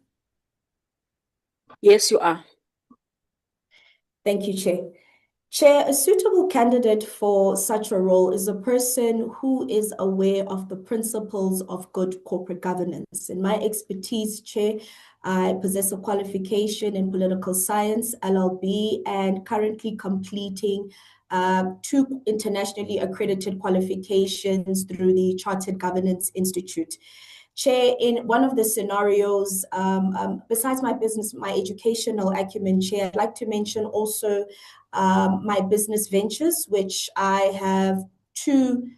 Yes, you are. Thank you, Chair. Chair, a suitable candidate for such a role is a person who is aware of the principles of good corporate governance. In my expertise, Chair, I possess a qualification in political science, LLB, and currently completing 2 internationally accredited qualifications through the Chartered Governance Institute. Chair, in one of the scenarios, besides my business, my educational acumen, Chair, I'd like to mention also my business ventures, which I have 2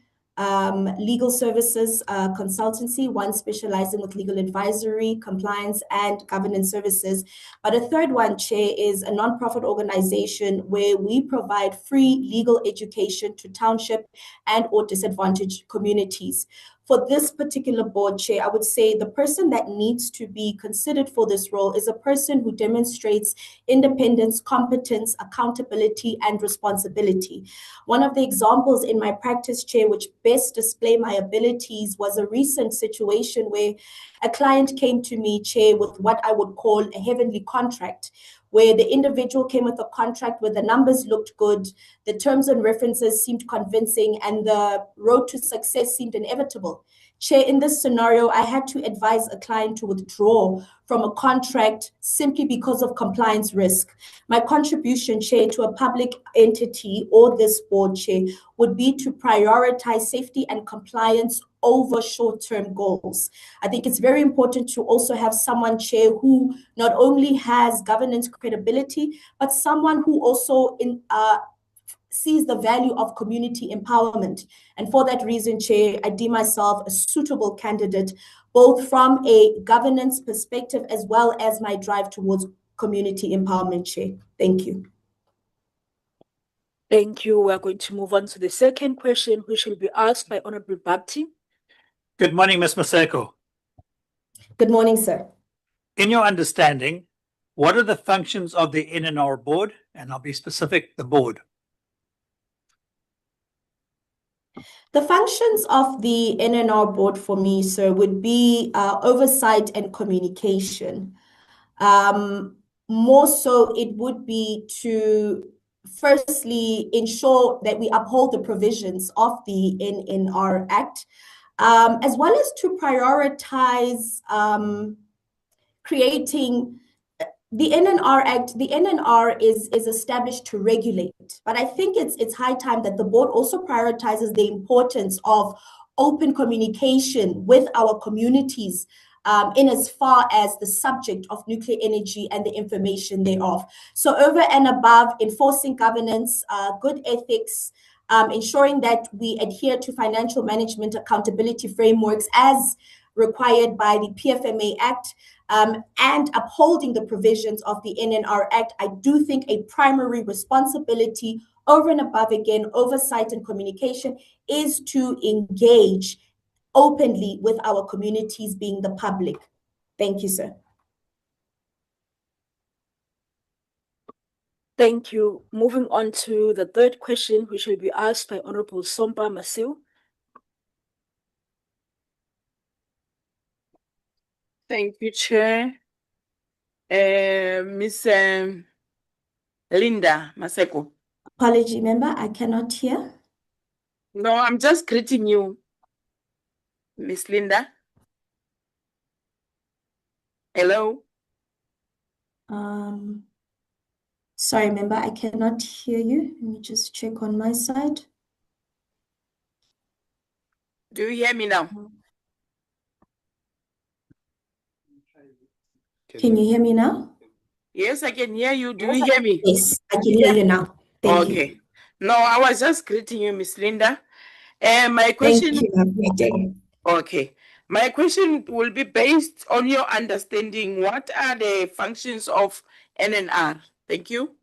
legal services consultancy, one specializing with legal advisory, compliance, and governance services. But a third one, Chair, is a nonprofit organization where we provide free legal education to township and or disadvantaged communities. For this particular board, Chair, I would say the person that needs to be considered for this role is a person who demonstrates independence, competence, accountability, and responsibility. One of the examples in my practice, Chair, which best display my abilities was a recent situation where a client came to me, Chair, with what I would call a heavenly contract, where the individual came with a contract where the numbers looked good, the terms and references seemed convincing, and the road to success seemed inevitable. Chair, in this scenario, I had to advise a client to withdraw from a contract simply because of compliance risk. My contribution, Chair, to a public entity or this board, Chair, would be to prioritize safety and compliance over short-term goals. I think it's very important to also have someone, Chair, who not only has governance credibility, but someone who also sees the value of community empowerment. And for that reason, Chair, I deem myself a suitable candidate, both from a governance perspective as well as my drive towards community empowerment, Chair. Thank you. Thank you. We are going to move on to the second question, which will be asked by Honorable Bhakti. Good morning, Ms. Maseko. Good morning, sir. In your understanding, what are the functions of the NNR board? And I'll be specific, the board. The functions of the NNR board for me, sir, would be oversight and communication. More so, it would be to firstly ensure that we uphold the provisions of the NNR Act, as well as to prioritize creating the NNR Act. The NNR is established to regulate, but I think it's high time that the board also prioritizes the importance of open communication with our communities, in as far as the subject of nuclear energy and the information thereof. So over and above enforcing governance, good ethics, ensuring that we adhere to financial management accountability frameworks as required by the PFMA Act, and upholding the provisions of the NNR Act, I do think a primary responsibility over and above, again, oversight and communication is to engage openly with our communities, being the public. Thank you, sir. Thank you. Moving on to the third question, which will be asked by Honorable Sompa Masil. Thank you, Chair. Miss Linda Maseko. Apology, member, I cannot hear. No, I'm just greeting you, Miss Linda. Hello. Sorry, member, I cannot hear you. Let me just check on my side. Do you hear me now? Can you hear me now? Yes, I can hear you. Do you hear me? Yes, I can hear you now. Thank you. Okay. No, I was just greeting you, Miss Linda. My question. Thank you, ma'am. Okay. My question will be based on your understanding. What are the functions of NNR? Thank you.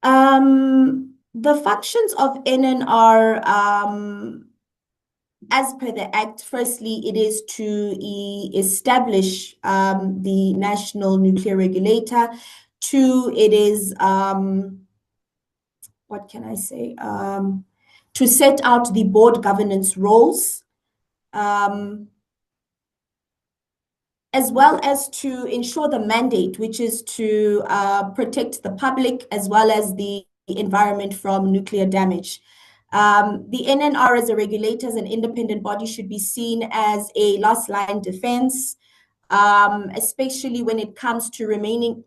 The functions of NNR, as per the Act, firstly, it is to establish the National Nuclear Regulator. Two, it is, what can I say? To set out the board governance roles, as well as to ensure the mandate, which is to protect the public as well as the environment from nuclear damage. The NNR as a regulator, as an independent body, should be seen as a last line defense, especially when it comes to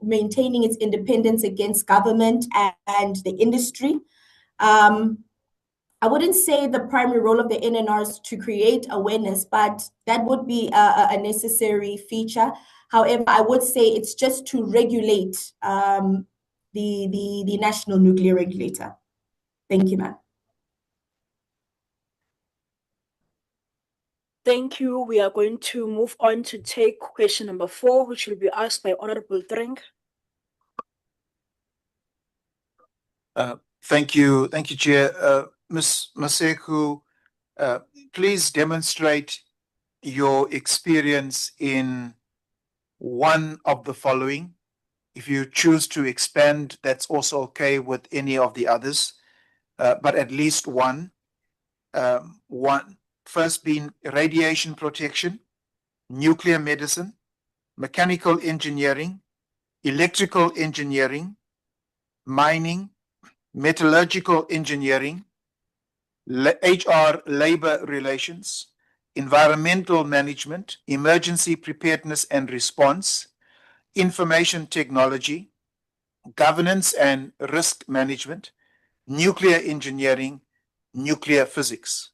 maintaining its independence against government and the industry. I wouldn't say the primary role of the NNR is to create awareness, but that would be a necessary feature. However, I would say it's just to regulate the National Nuclear Regulator. Thank you, ma'am. Thank you. We are going to move on to take question number 4, which will be asked by Honorable Drink. Thank you, Chair. Ms. Maseko, please demonstrate your experience in one of the following. If you choose to expand, that's also okay with any of the others, but at least one. One, first being radiation protection, nuclear medicine, mechanical engineering, electrical engineering, mining, metallurgical engineering, HR, labor relations, environmental management, emergency preparedness and response, information technology, governance and risk management, nuclear engineering, nuclear physics.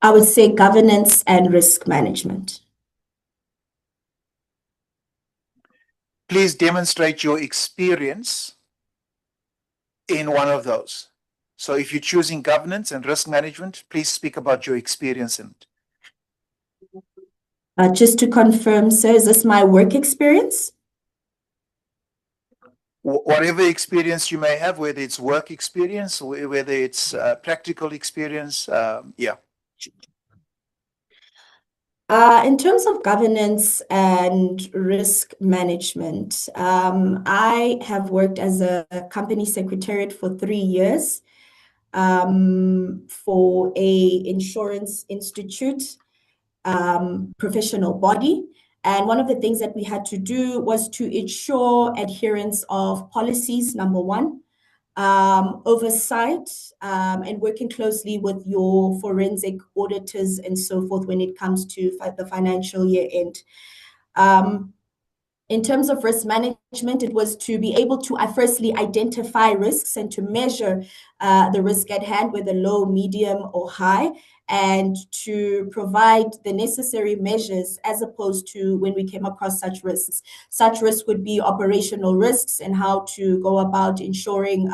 I would say governance and risk management. Please demonstrate your experience in one of those. So if you're choosing governance and risk management, please speak about your experience in it. Just to confirm, sir, is this my work experience? Whatever experience you may have, whether it's work experience, whether it's practical experience, yeah. In terms of governance and risk management, I have worked as a company secretariat for 3 years. for a insurance institute professional body. And one of the things that we had to do was to ensure adherence of policies, number one, oversight, and working closely with your forensic auditors and so forth when it comes to the financial year end. In terms of risk management, it was to be able to firstly identify risks and to measure the risk at hand, whether low, medium, or high, and to provide the necessary measures as opposed to when we came across such risks. Such risks would be operational risks and how to go about ensuring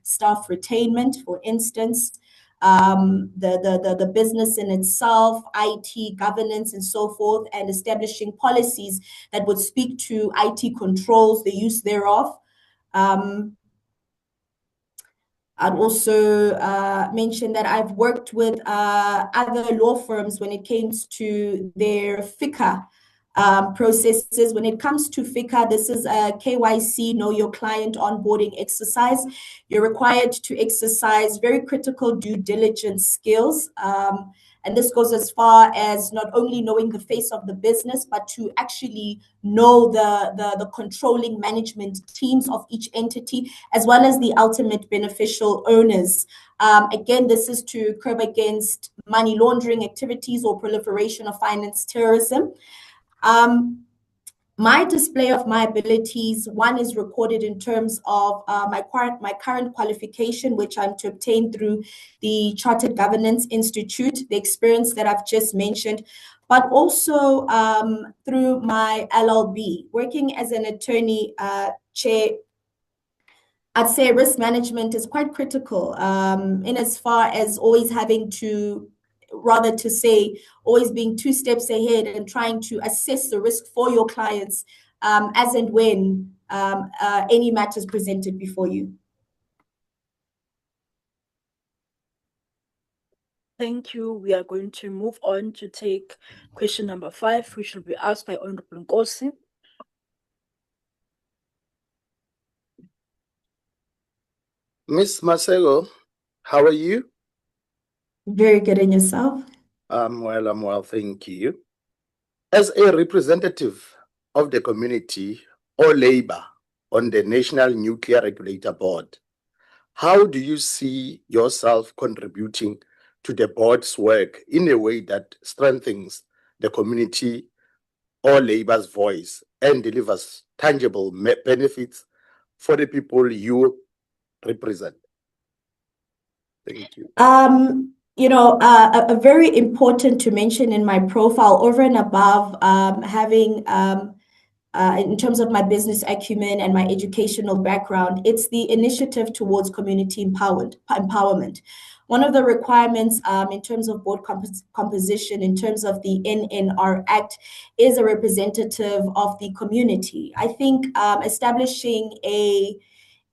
staff retainment, for instance, the business in itself, IT governance and so forth, and establishing policies that would speak to IT controls, the use thereof. I'd also mention that I've worked with other law firms when it comes to their FICA processes. When it comes to FICA, this is a KYC, know your client onboarding exercise. You're required to exercise very critical due diligence skills. And this goes as far as not only knowing the face of the business, but to actually know the controlling management teams of each entity, as well as the ultimate beneficial owners. Again, this is to curb against money laundering activities or proliferation of finance terrorism. My display of my abilities, one is recorded in terms of my current qualification, which I'm to obtain through the Chartered Governance Institute, the experience that I've just mentioned, but also through my LLB. Working as an attorney, Chair, I'd say risk management is quite critical in as far as always having to, rather to say, always being 2 steps ahead and trying to assess the risk for your clients as and when any matters presented before you. Thank you. We are going to move on to take question number 5, which will be asked by Honorable Nkosi. Miss Masego, how are you? Very good. And yourself? I'm well, thank you. As a representative of the community or labor on the National Nuclear Regulator Board, how do you see yourself contributing to the board's work in a way that strengthens the community or labor's voice and delivers tangible benefits for the people you represent? Thank you. You know, a very important to mention in my profile, over and above having, in terms of my business acumen and my educational background, it's the initiative towards community empowerment. One of the requirements in terms of board composition, in terms of the NNR Act, is a representative of the community. I think establishing a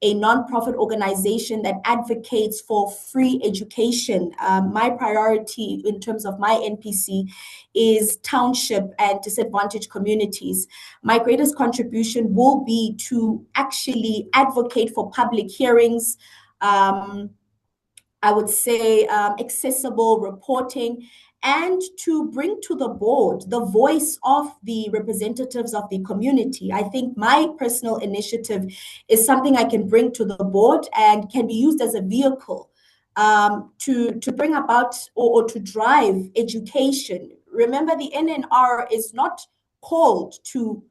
nonprofit organization that advocates for free education. My priority in terms of my NPC is township and disadvantaged communities. My greatest contribution will be to actually advocate for public hearings, I would say accessible reporting, and to bring to the board the voice of the representatives of the community. I think my personal initiative is something I can bring to the board and can be used as a vehicle to bring about or to drive education. Remember, the NNR is not called to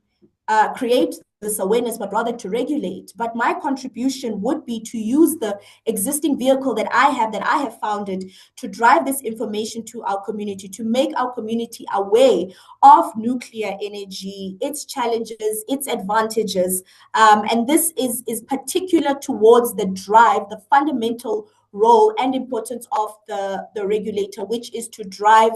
create this awareness, but rather to regulate. But my contribution would be to use the existing vehicle that I have founded to drive this information to our community, to make our community aware of nuclear energy, its challenges, its advantages. And this is particular towards the drive, the fundamental role and importance of the regulator, which is to drive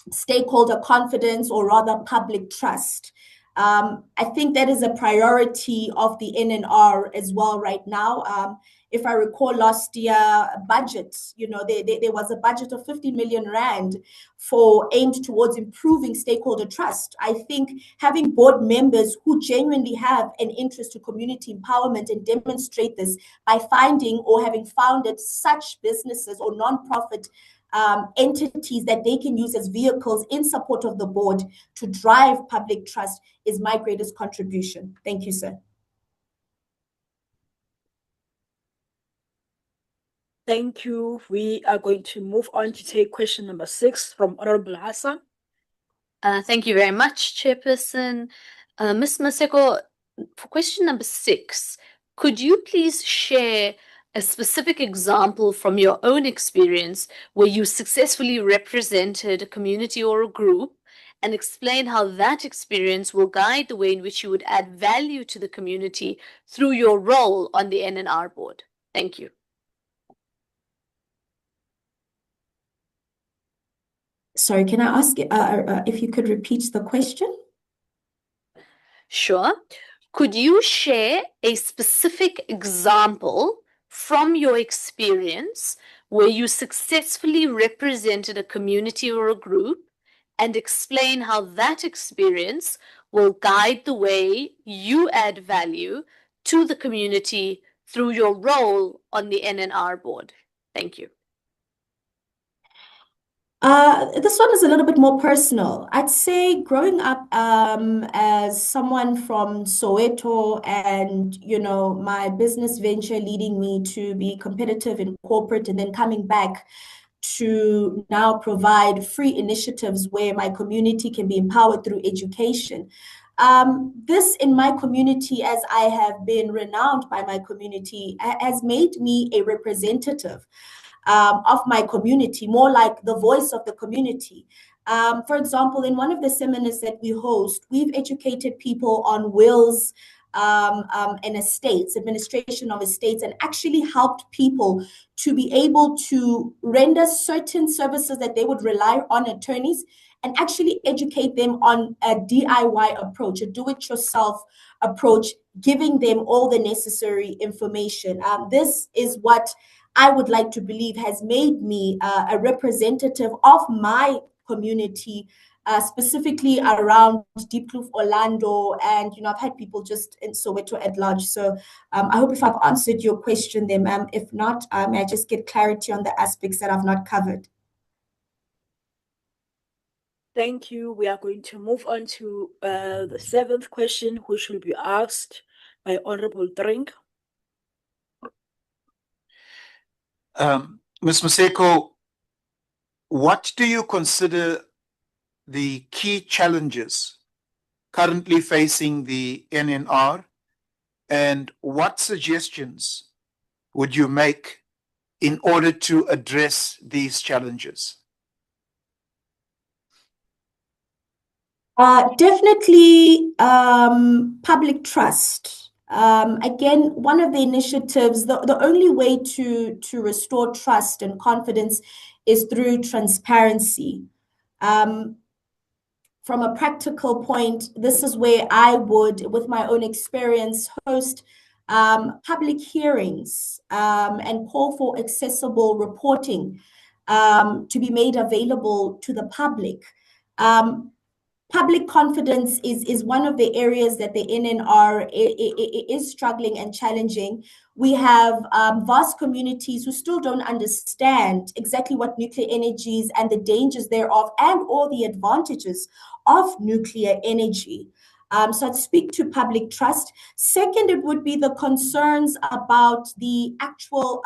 stakeholder confidence, or rather public trust. I think that is a priority of the NNR as well right now. If I recall last year budget, there was a budget of 50 million rand aimed towards improving stakeholder trust. I think having board members who genuinely have an interest to community empowerment and demonstrate this by finding or having founded such businesses or non-profit entities that they can use as vehicles in support of the board to drive public trust is my greatest contribution. Thank you, sir. Thank you. We are going to move on to take question number 6 from Honorable Hassan. Thank you very much, Chairperson. Ms. Maseko, for question number 6, could you please share a specific example from your own experience where you successfully represented a community or a group and explain how that experience will guide the way in which you would add value to the community through your role on the NNR board? Thank you. Sorry, can I ask if you could repeat the question? Sure. Could you share a specific example from your experience where you successfully represented a community or a group and explain how that experience will guide the way you add value to the community through your role on the NNR board? Thank you. This one is a little bit more personal. I'd say growing up as someone from Soweto and, my business venture leading me to be competitive in corporate and then coming back to now provide free initiatives where my community can be empowered through education. This in my community, as I have been renowned by my community, has made me a representative of my community, more like the voice of the community. For example, in one of the seminars that we host, we've educated people on wills and estates, administration of estates, and actually helped people to be able to render certain services that they would rely on attorneys and actually educate them on a DIY approach, a do-it-yourself approach, giving them all the necessary information. This is what I would like to believe has made me a representative of my community, specifically around Deep Kloof, Orlando, and I've had people just in Soweto at large. So I hope if I've answered your question there, ma'am. If not, may I just get clarity on the aspects that I've not covered? Thank you. We are going to move on to the 7th question, which will be asked by Honorable Drink. Ms. Maseko, what do you consider the key challenges currently facing the NNR, and what suggestions would you make in order to address these challenges? Definitely public trust. Again, one of the initiatives, the only way to restore trust and confidence is through transparency. From a practical point, this is where I would, with my own experience, host public hearings and call for accessible reporting to be made available to the public. Public confidence is one of the areas that the NNR is struggling and challenging. We have vast communities who still don't understand exactly what nuclear energy is and the dangers thereof and all the advantages of nuclear energy. So I'd speak to public trust. Second, it would be the concerns about the actual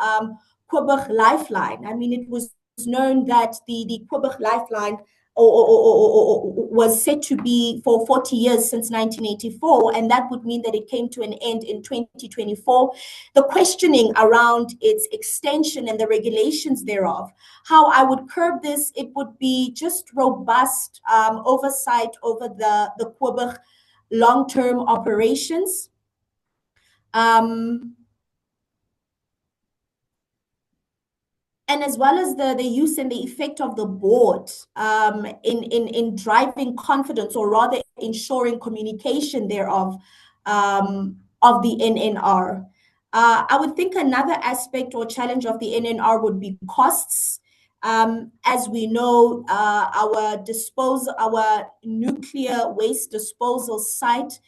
Koeberg lifeline. I mean, it was known that the Koeberg lifeline was said to be for 40 years since 1984, and that would mean that it came to an end in 2024. The questioning around its extension and the regulations thereof, how I would curb this, it would be just robust oversight over the Koeberg long-term operations. and as well as the use and the effect of the board in driving confidence, or rather ensuring communication thereof, of the NNR. I would think another aspect or challenge of the NNR would be costs. As we know, our nuclear waste disposal site,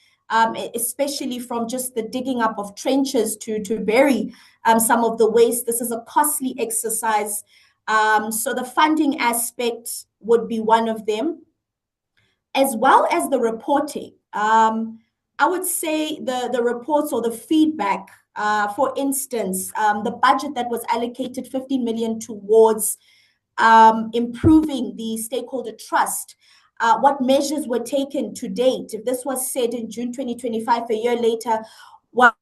especially from just the digging up of trenches to bury some of the waste, this is a costly exercise. So the funding aspect would be one of them, as well as the reporting. I would say the reports or the feedback, for instance, the budget that was allocated 15 million towards improving the stakeholder trust. What measures were taken to date? If this was said in June 2025, a year later, what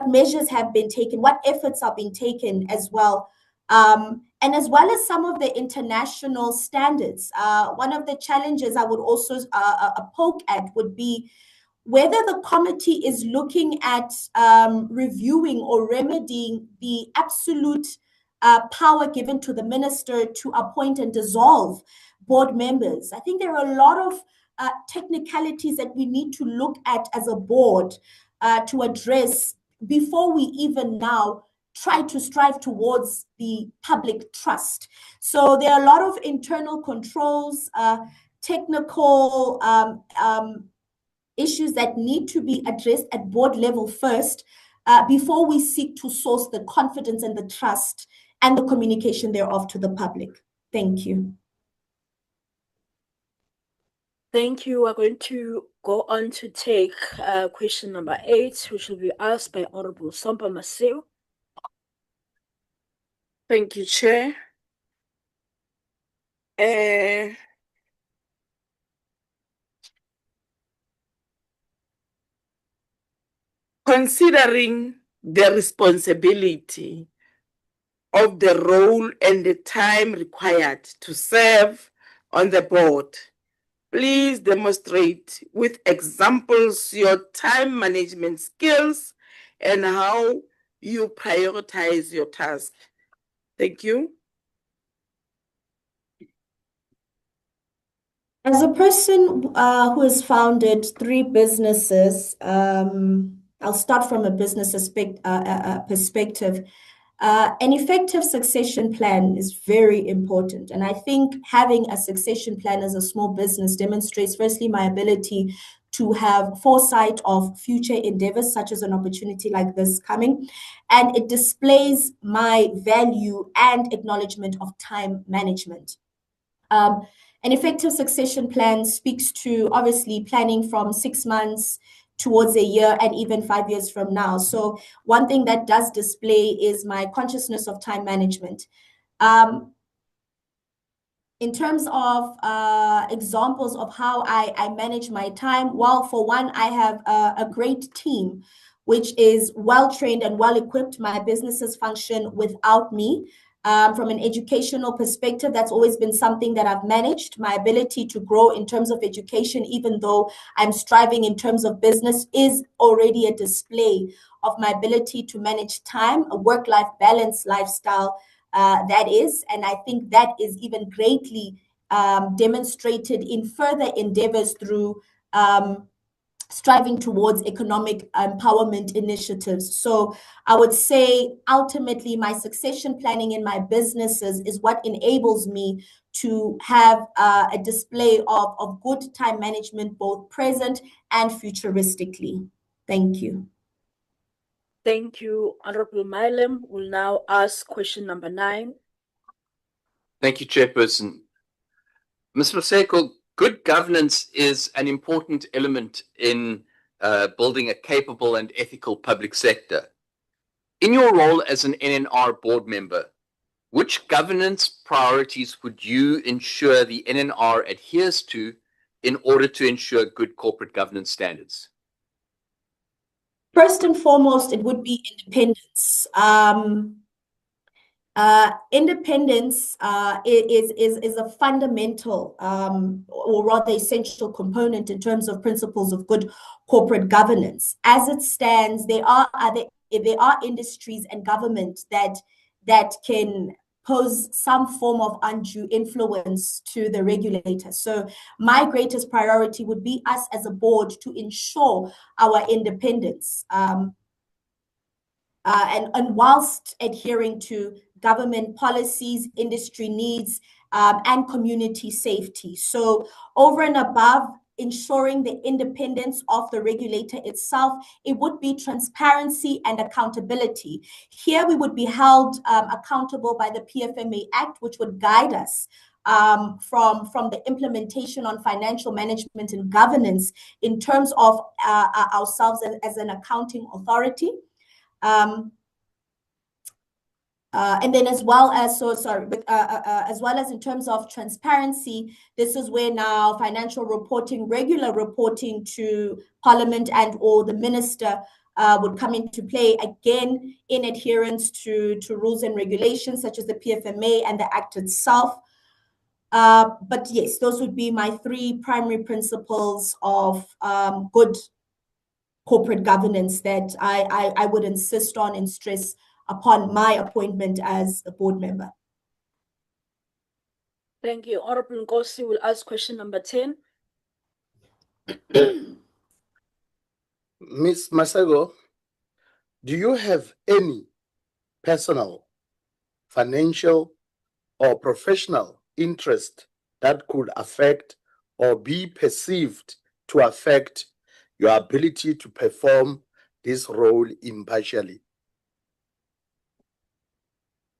measures have been taken? What efforts are being taken as well? And as well as some of the international standards. One of the challenges I would also poke at would be whether the committee is looking at reviewing or remedying the absolute power given to the minister to appoint and dissolve board members. I think there are a lot of technicalities that we need to look at as a board to address before we even now try to strive towards the public trust. So there are a lot of internal controls, technical issues that need to be addressed at board level first, before we seek to source the confidence and the trust and the communication thereof to the public. Thank you. Thank you. We're going to go on to take question number 8, which will be asked by Honorable Sompa Maseo. Thank you, Chair. Considering the responsibility of the role and the time required to serve on the board, please demonstrate with examples your time management skills and how you prioritize your task. Thank you. As a person who has founded 3 businesses, I'll start from a business perspective. An effective succession plan is very important. And I think having a succession plan as a small business demonstrates, firstly, my ability to have foresight of future endeavors, such as an opportunity like this coming. And it displays my value and acknowledgement of time management. An effective succession plan speaks to obviously planning from 6 months towards a year and even 5 years from now. So one thing that does display is my consciousness of time management. In terms of examples of how I manage my time, well, for one, I have a great team, which is well-trained and well-equipped. My businesses function without me. From an educational perspective, that's always been something that I've managed. My ability to grow in terms of education, even though I'm striving in terms of business, is already a display of my ability to manage time, a work-life balance lifestyle, that is. And I think that is even greatly demonstrated in further endeavors through striving towards economic empowerment initiatives. So I would say ultimately my succession planning in my businesses is what enables me to have a display of good time management, both present and futuristically. Thank you. Thank you. Honorable Mylem will now ask question number 9. Thank you, Chairperson. Ms. Maseko, good governance is an important element in building a capable and ethical public sector. In your role as an NNR board member, which governance priorities would you ensure the NNR adheres to in order to ensure good corporate governance standards? First and foremost, it would be independence. Independence is a fundamental, or rather essential component in terms of principles of good corporate governance. As it stands, there are industries and government that can pose some form of undue influence to the regulator. So my greatest priority would be us as a board to ensure our independence. And whilst adhering to government policies, industry needs, and community safety. So over and above ensuring the independence of the regulator itself, it would be transparency and accountability. Here we would be held accountable by the PFMA Act, which would guide us from the implementation on financial management and governance in terms of ourselves as an accounting authority. And then as well as, as well as in terms of transparency, this is where now financial reporting, regular reporting to Parliament and or the Minister would come into play, again, in adherence to rules and regulations such as the PFMA and the Act itself. But yes, those would be my three primary principles of good corporate governance that I would insist on and stress upon my appointment as a board member. Thank you. Honorable Nkosi will ask question number 10. Ms. Masego, do you have any personal, financial, or professional interest that could affect or be perceived to affect your ability to perform this role impartially?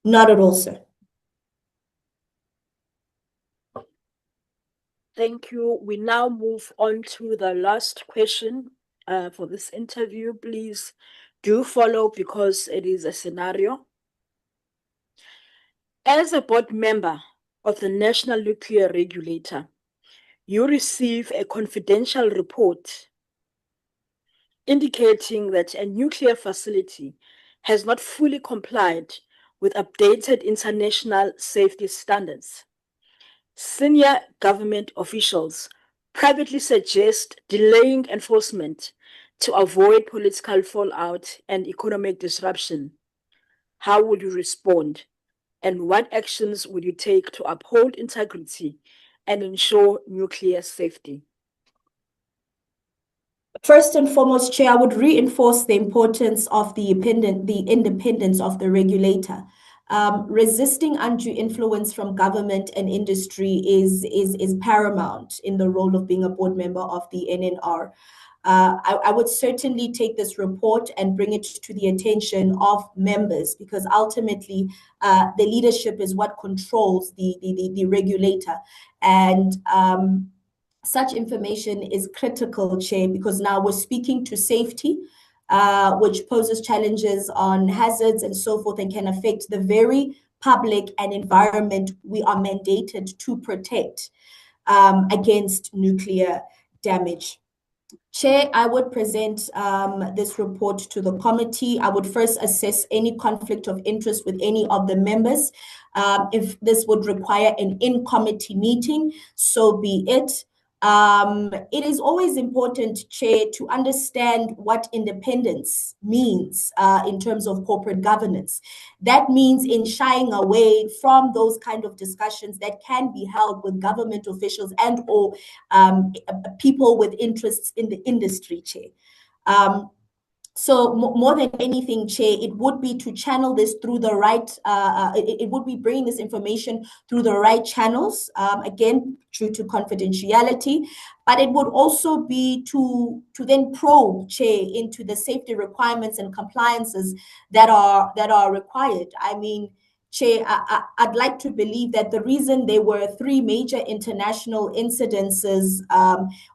Not at all, sir. Thank you. We now move on to the last question for this interview. Please do follow because it is a scenario. As a board member of the National Nuclear Regulator, you receive a confidential report indicating that a nuclear facility has not fully complied with updated international safety standards. Senior government officials privately suggest delaying enforcement to avoid political fallout and economic disruption. How would you respond? And what actions would you take to uphold integrity and ensure nuclear safety? First and foremost, Chair, I would reinforce the importance of the independence of the regulator. Resisting undue influence from government and industry is paramount in the role of being a board member of the NNR. I would certainly take this report and bring it to the attention of members because ultimately the leadership is what controls the regulator. And such information is critical, Chair, because now we're speaking to safety, which poses challenges on hazards and so forth and can affect the very public and environment we are mandated to protect against nuclear damage. Chair, I would present this report to the committee. I would first assess any conflict of interest with any of the members. If this would require an in-committee meeting, so be it. It is always important, Chair, to understand what independence means in terms of corporate governance. That means in shying away from those kind of discussions that can be held with government officials and or people with interests in the industry, Chair. So more than anything, Chair, it would be to channel this through the right, it would be bringing this information through the right channels, again, true to confidentiality, but it would also be to then probe, Chair, into the safety requirements and compliances that are required. I mean, Chair, I'd like to believe that the reason there were 3 major international incidences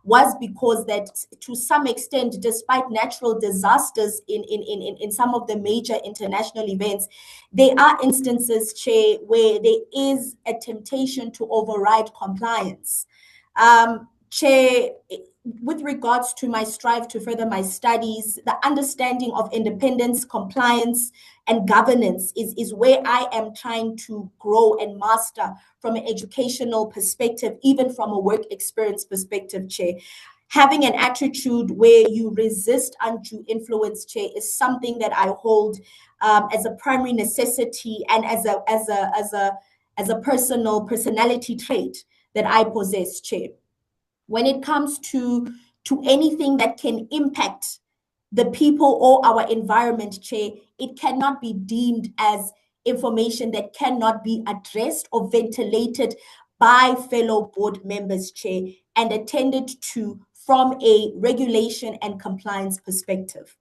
was because that to some extent, despite natural disasters in some of the major international events, there are instances, Chair, where there is a temptation to override compliance. Chair, with regards to my strive to further my studies, the understanding of independence, compliance, and governance is where I am trying to grow and master from an educational perspective, even from a work experience perspective, Chair. having an attitude where you resist undue influence, Chair, is something that I hold as a primary necessity and as a personality trait that I possess, Chair. When it comes to anything that can impact the people or our environment, Chair, it cannot be deemed as information that cannot be addressed or ventilated by fellow board members, Chair, and attended to from a regulation and compliance perspective.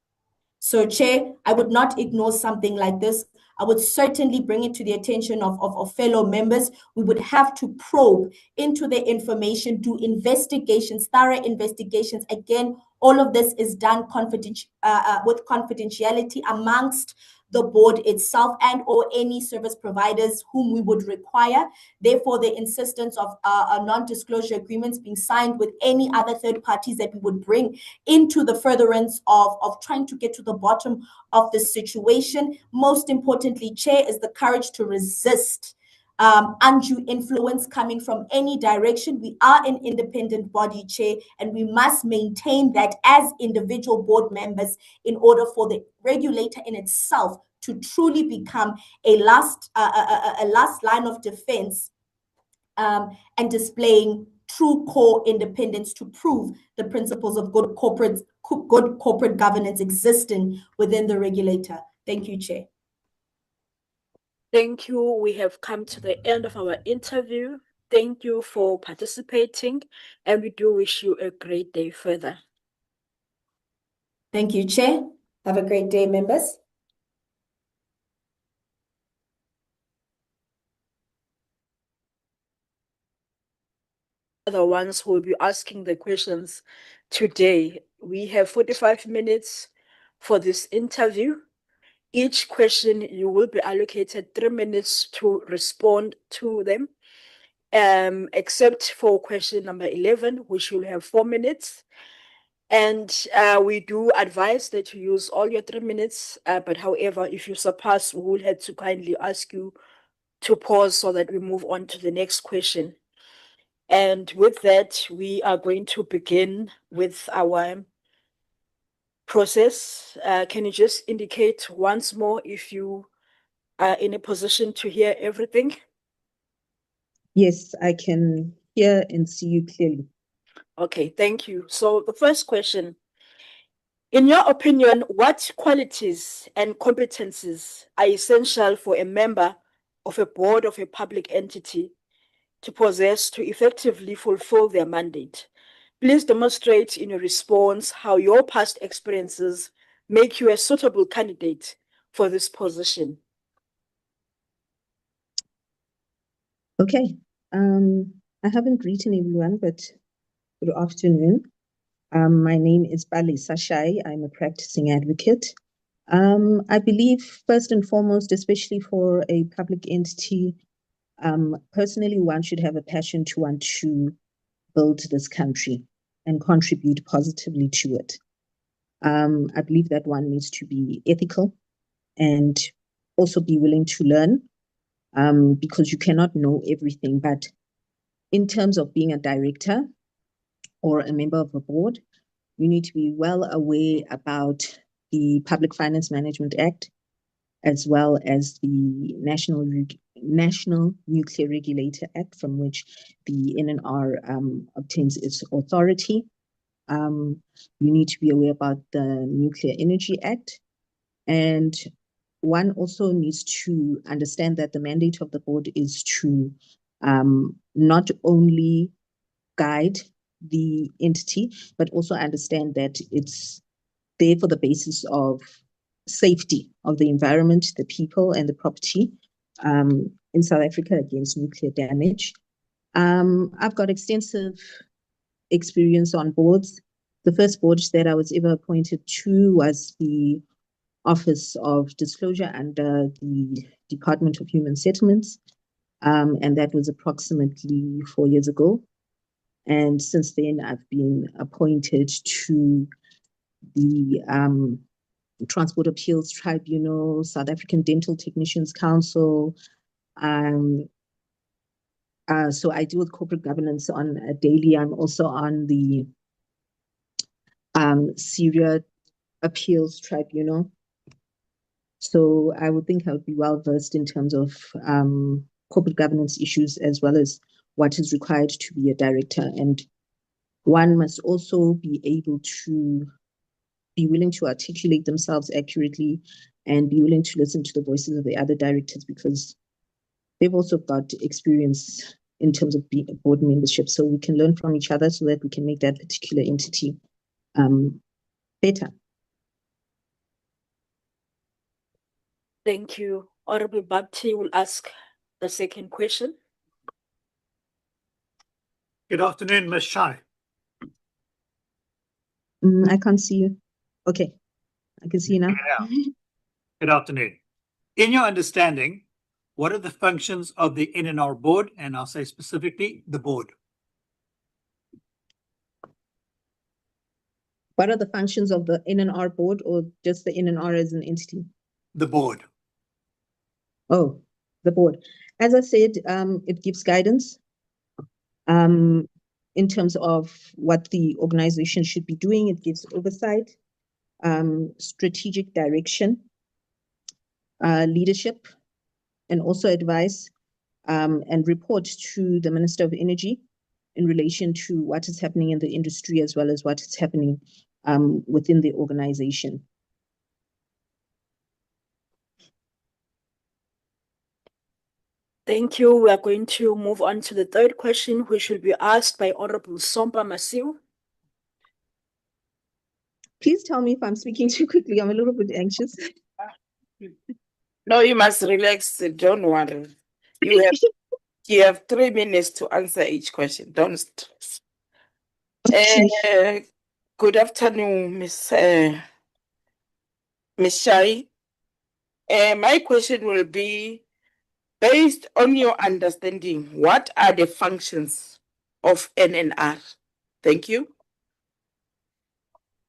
So, Chair, I would not ignore something like this. I would certainly bring it to the attention of fellow members. We would have to probe into the information, do investigations, thorough investigations. Again, all of this is done with confidentiality amongst the board itself and or any service providers whom we would require. Therefore, the insistence of non-disclosure agreements being signed with any other third parties that we would bring into the furtherance of trying to get to the bottom of the situation. Most importantly, Chair, is the courage to resist undue influence coming from any direction. We are an independent body, Chair, and we must maintain that as individual board members in order for the regulator in itself to truly become a last line of defense and displaying true core independence to prove the principles of good corporate governance existing within the regulator. Thank you, Chair. Thank you. We have come to the end of our interview. Thank you for participating, and we do wish you a great day further. Thank you, Chair. Have a great day, members. The ones who will be asking the questions today. We have 45 minutes for this interview. Each question you will be allocated 3 minutes to respond to them, except for question number 11, which will have 4 minutes. And we do advise that you use all your 3 minutes, but however, if you surpass, we will have to kindly ask you to pause so that we move on to the next question. And with that, we are going to begin with our process. Can you just indicate once more if you are in a position to hear everything? Yes, I can hear and see you clearly. Okay, thank you. So the first question, in your opinion, what qualities and competencies are essential for a member of a board of a public entity to possess to effectively fulfill their mandate? Please demonstrate in your response how your past experiences make you a suitable candidate for this position. Okay. I haven't greeted everyone, but good afternoon. My name is Bali Sashai. I'm a practicing advocate. I believe first and foremost, especially for a public entity, personally, one should have a passion to want to build this country and contribute positively to it. I believe that one needs to be ethical and also be willing to learn, because you cannot know everything. But in terms of being a director or a member of a board, you need to be well aware about the Public Finance Management Act, as well as the National Nuclear Regulator Act, from which the NNR obtains its authority. You need to be aware about the Nuclear Energy Act. And one also needs to understand that the mandate of the board is to not only guide the entity, but also understand that it's there for the basis of safety of the environment, the people, and the property in South Africa against nuclear damage. I've got extensive experience on boards. The first board that I was ever appointed to was the Office of Disclosure under the Department of Human Settlements, and that was approximately 4 years ago. And since then, I've been appointed to the Transport Appeals Tribunal, South African Dental Technicians Council. So I deal with corporate governance on a daily. I'm also on the Syria Appeals Tribunal. So I would think I would be well versed in terms of corporate governance issues as well as what is required to be a director. And one must also be able to be willing to articulate themselves accurately and be willing to listen to the voices of the other directors, because they've also got experience in terms of board membership. So we can learn from each other so that we can make that particular entity better. Thank you. Honorable Bapti will ask the second question. Good afternoon, Ms. Shai. I can't see you. Okay, I can see you now. Good afternoon. In your understanding, what are the functions of the NNR board? And I'll say specifically the board. What are the functions of the NNR board, or just the NNR as an entity? The board. Oh, the board. As I said, it gives guidance in terms of what the organization should be doing. It gives oversight, strategic direction, leadership, and also advice, and report to the Minister of Energy in relation to what is happening in the industry as well as what is happening within the organization. Thank you. We are going to move on to the third question, which will be asked by Honorable Sompa Masiu. Please tell me if I'm speaking too quickly. I'm a little bit anxious. No, you must relax. Don't worry. You have 3 minutes to answer each question. Don't stress. Good afternoon, Miss Shai. My question will be, based on your understanding, what are the functions of NNR? Thank you.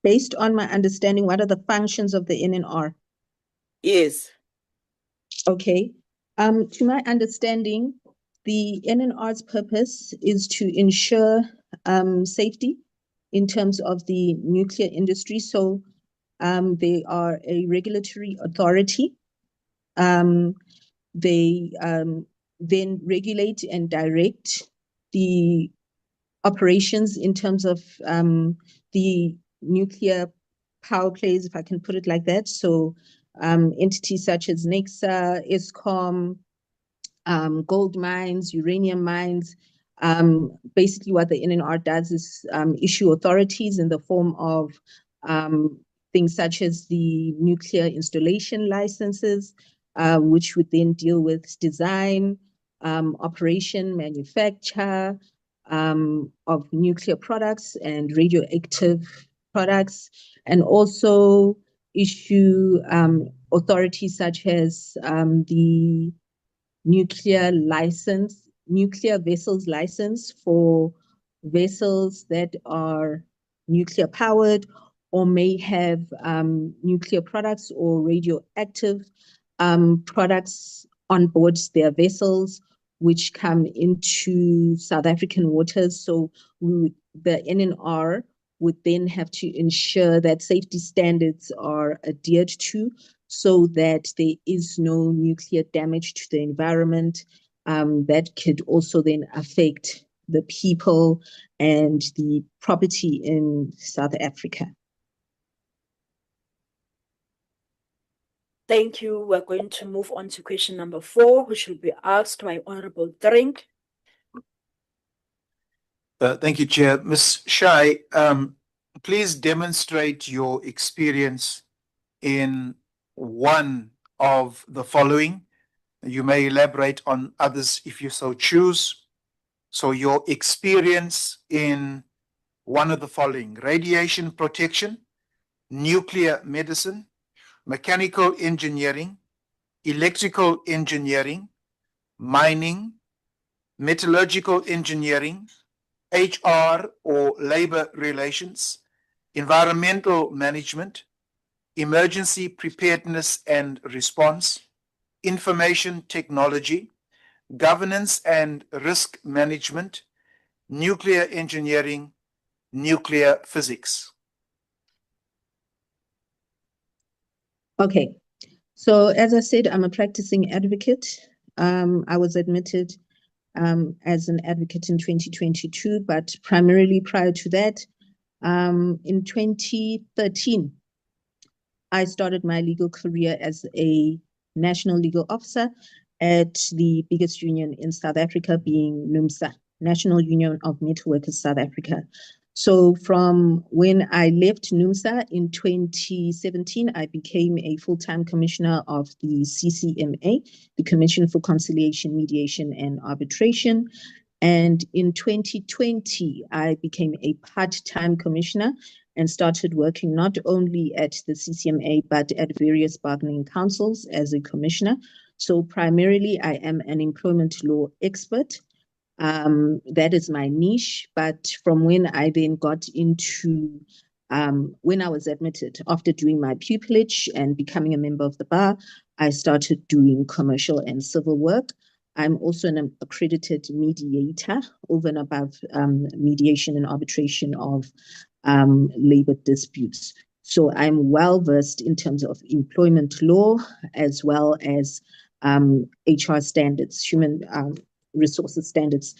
Based on my understanding, what are the functions of the NNR? Yes. Okay. To my understanding, the NNR's purpose is to ensure safety in terms of the nuclear industry. So they are a regulatory authority. They then regulate and direct the operations in terms of the nuclear power plays, if I can put it like that. So entities such as NEXA, ESCOM, gold mines, uranium mines. Basically what the NNR does is issue authorities in the form of things such as the nuclear installation licenses, which would then deal with design, operation, manufacture of nuclear products and radioactive products, and also issue authorities such as the nuclear vessels license for vessels that are nuclear powered or may have nuclear products or radioactive products on board their vessels, which come into South African waters. So the NNR would then have to ensure that safety standards are adhered to so that there is no nuclear damage to the environment that could also then affect the people and the property in South Africa. Thank you. We're going to move on to question number 4, which will be asked by Honorable Drink. Thank you, Chair. Ms. Shai, please demonstrate your experience in one of the following. You may elaborate on others if you so choose. So your experience in one of the following: radiation protection, nuclear medicine, mechanical engineering, electrical engineering, mining, metallurgical engineering, HR or labor relations, environmental management, emergency preparedness and response, information technology, governance and risk management, nuclear engineering, nuclear physics. Okay. So as I said, I'm a practicing advocate. I was admitted as an advocate in 2022, but primarily prior to that, in 2013, I started my legal career as a national legal officer at the biggest union in South Africa, being NUMSA, National Union of Metal Workers South Africa. So from when I left NUMSA in 2017, I became a full-time commissioner of the CCMA, the Commission for Conciliation, Mediation and Arbitration. And in 2020, I became a part-time commissioner and started working not only at the CCMA, but at various bargaining councils as a commissioner. So primarily, I am an employment law expert. That is my niche. But from when I then got into, when I was admitted, after doing my pupillage and becoming a member of the bar, I started doing commercial and civil work. I'm also an accredited mediator over and above mediation and arbitration of labor disputes. So I'm well versed in terms of employment law as well as HR standards, human resources standards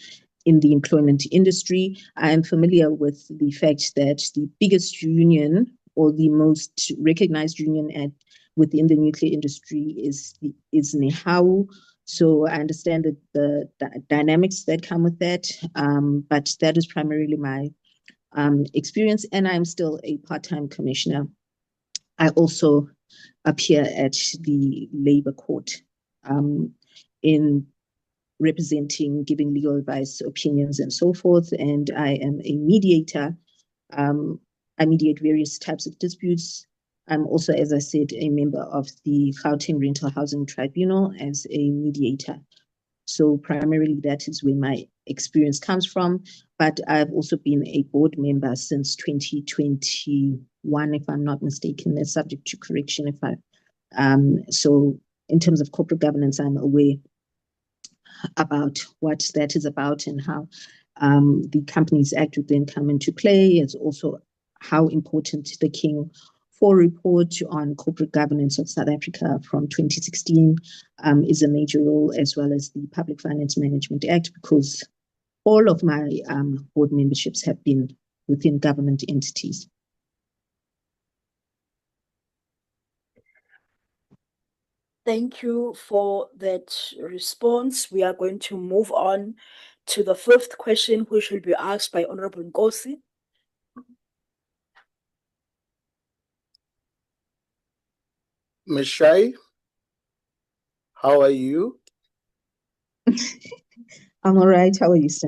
in the employment industry. I am familiar with the fact that the biggest union or the most recognized union within the nuclear industry is NEHAWU. So I understand that the dynamics that come with that, but that is primarily my experience, and I'm still a part-time commissioner. I also appear at the Labour Court in representing, giving legal advice, opinions, and so forth. And I am a mediator. I mediate various types of disputes. I'm also, as I said, a member of the Gauteng Rental Housing Tribunal as a mediator. So primarily that is where my experience comes from. But I've also been a board member since 2021, if I'm not mistaken. That's subject to correction if I. So in terms of corporate governance, I'm aware about what that is about and how the Companies Act would then come into play. It's also how important the King 4 report on corporate governance of South Africa from 2016 is a major role, as well as the Public Finance Management Act, because all of my board memberships have been within government entities. Thank you for that response. We are going to move on to the fifth question, which will be asked by Honorable Nkosi. Ms. Shai, how are you? I'm all right. How are you, sir?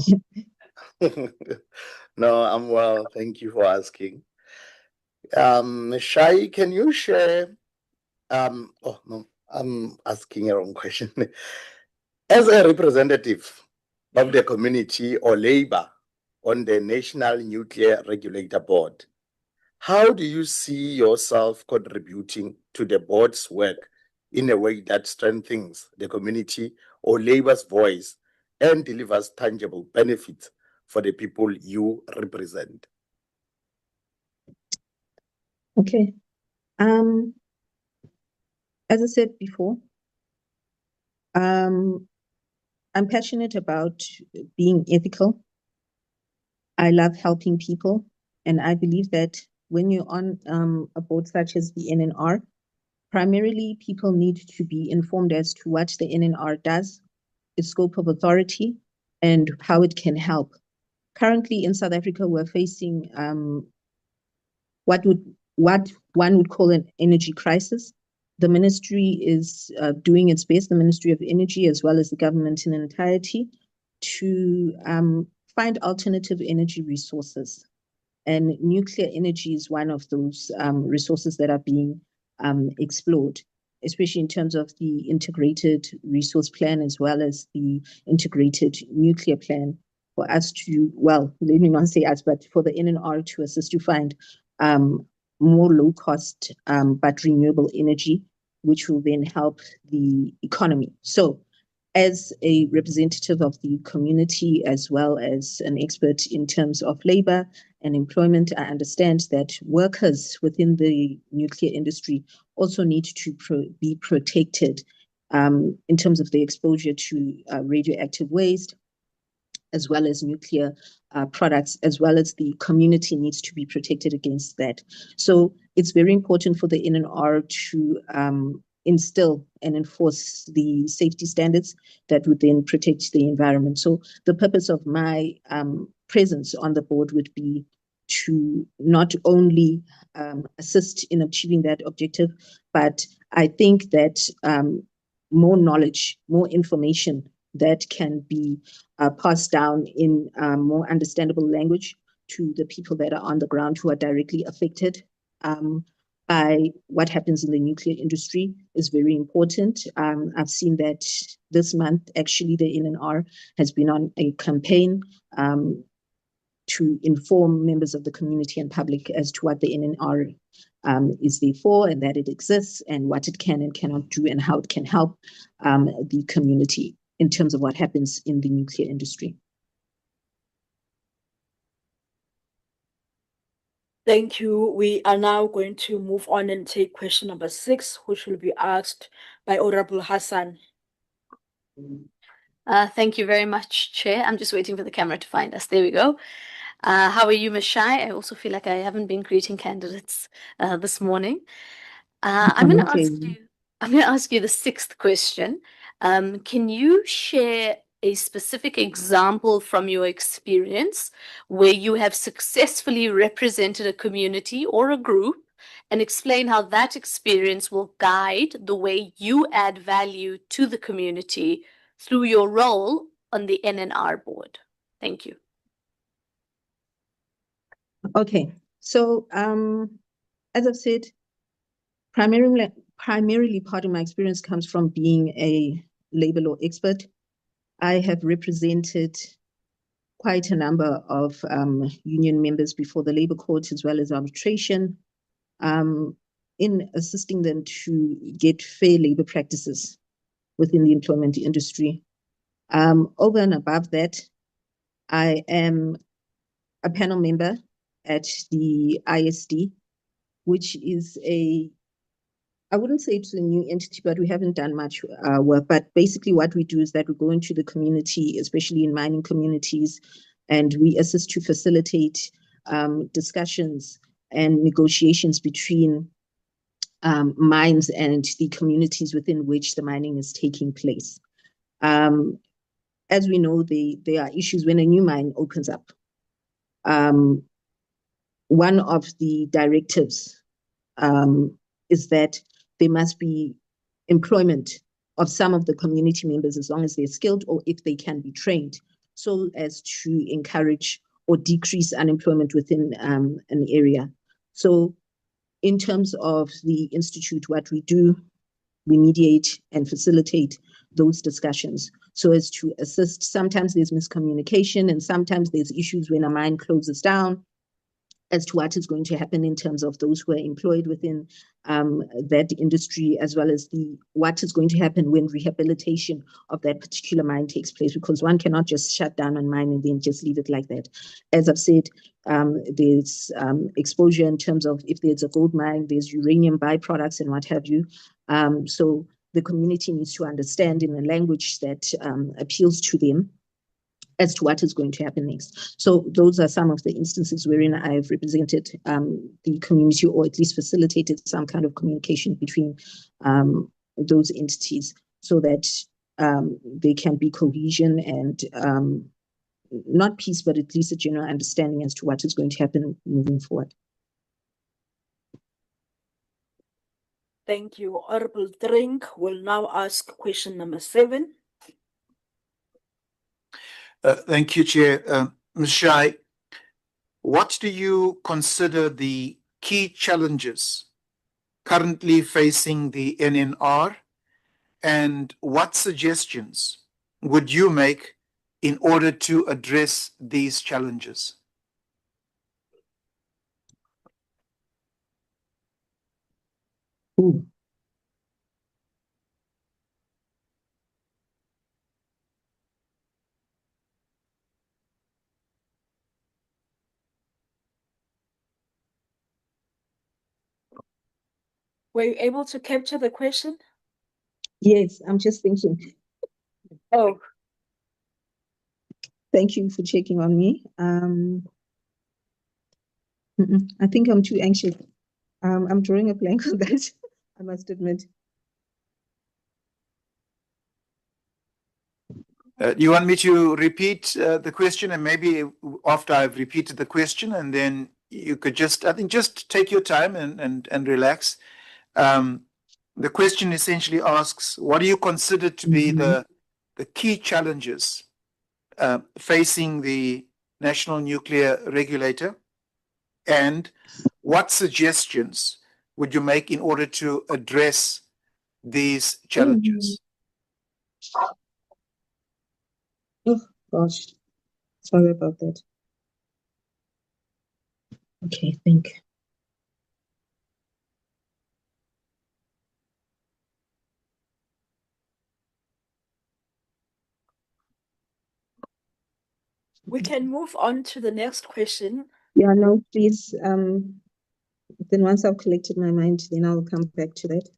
No, I'm well. Thank you for asking. Ms. Shai, can you share? Oh no, I'm asking a wrong question. As a representative of the community or labor on the National Nuclear Regulator Board, how do you see yourself contributing to the board's work in a way that strengthens the community or labor's voice and delivers tangible benefits for the people you represent? Okay. As I said before, I'm passionate about being ethical. I love helping people, and I believe that when you're on a board such as the NNR, primarily people need to be informed as to what the NNR does, its scope of authority, and how it can help. Currently in South Africa, we're facing what one would call an energy crisis. The ministry is doing its best, the Ministry of Energy, as well as the government in entirety, to find alternative energy resources. And nuclear energy is one of those resources that are being explored, especially in terms of the integrated resource plan, as well as the integrated nuclear plan, for us to, well, let me not say us, but for the NNR to assist to find more low cost but renewable energy, which will then help the economy. So as a representative of the community, as well as an expert in terms of labor, and employment, I understand that workers within the nuclear industry also need to be protected in terms of the exposure to radioactive waste, as well as nuclear products, as well as the community needs to be protected against that. So it's very important for the NNR to instill and enforce the safety standards that would then protect the environment. So the purpose of my presence on the board would be to not only assist in achieving that objective, but I think that more knowledge, more information that can be passed down in more understandable language to the people that are on the ground who are directly affected by what happens in the nuclear industry is very important. I've seen that this month, actually, the NNR has been on a campaign to inform members of the community and public as to what the NNR is there for, and that it exists, and what it can and cannot do, and how it can help the community in terms of what happens in the nuclear industry. Thank you. We are now going to move on and take question number 6, which will be asked by Honorable Hassan. Thank you very much, Chair. I'm just waiting for the camera to find us. There we go. How are you, Ms. Shai? I also feel like I haven't been greeting candidates this morning. I'm going to ask you the 6th question. Can you share a specific example from your experience where you have successfully represented a community or a group, and explain how that experience will guide the way you add value to the community through your role on the NNR board? Thank you. Okay, so as I've said, primarily part of my experience comes from being a labor law expert. I have represented quite a number of union members before the labor court as well as arbitration in assisting them to get fair labor practices within the employment industry. Over and above that, I am a panel member at the ISD, which is I wouldn't say it's a new entity, but we haven't done much work. But basically what we do is that we go into the community, especially in mining communities, and we assist to facilitate discussions and negotiations between mines and the communities within which the mining is taking place. As we know, there are issues when a new mine opens up. One of the directives is that there must be employment of some of the community members as long as they're skilled or if they can be trained, so as to encourage or decrease unemployment within an area. So in terms of the Institute, what we do, we mediate and facilitate those discussions so as to assist. Sometimes there's miscommunication and sometimes there's issues when a mine closes down as to what is going to happen in terms of those who are employed within that industry, as well as what is going to happen when rehabilitation of that particular mine takes place, because one cannot just shut down a mine and then just leave it like that. As I've said, there's exposure in terms of if there's a gold mine, there's uranium byproducts and what have you. So the community needs to understand in a language that appeals to them as to what is going to happen next. So those are some of the instances wherein I've represented the community, or at least facilitated some kind of communication between those entities so that there can be cohesion and not peace, but at least a general understanding as to what is going to happen moving forward. Thank you. Honorable Drink will now ask question number 7. Thank you, Chair. Ms. Shai, what do you consider the key challenges currently facing the NNR, and what suggestions would you make in order to address these challenges? Ooh. Were you able to capture the question? Yes, I'm just thinking. Oh, Thank you for checking on me. I think I'm too anxious. I'm drawing a blank on that, I must admit. You want me to repeat the question, and maybe after I've repeated the question, and then you could just, I think, just take your time and relax. The question essentially asks, what do you consider to be the key challenges facing the National Nuclear Regulator, and what suggestions would you make in order to address these challenges? Oh, gosh. Sorry about that. Okay, think. we can move on to the next question. Yeah, no, please. Then once I've collected my mind, then I'll come back to that.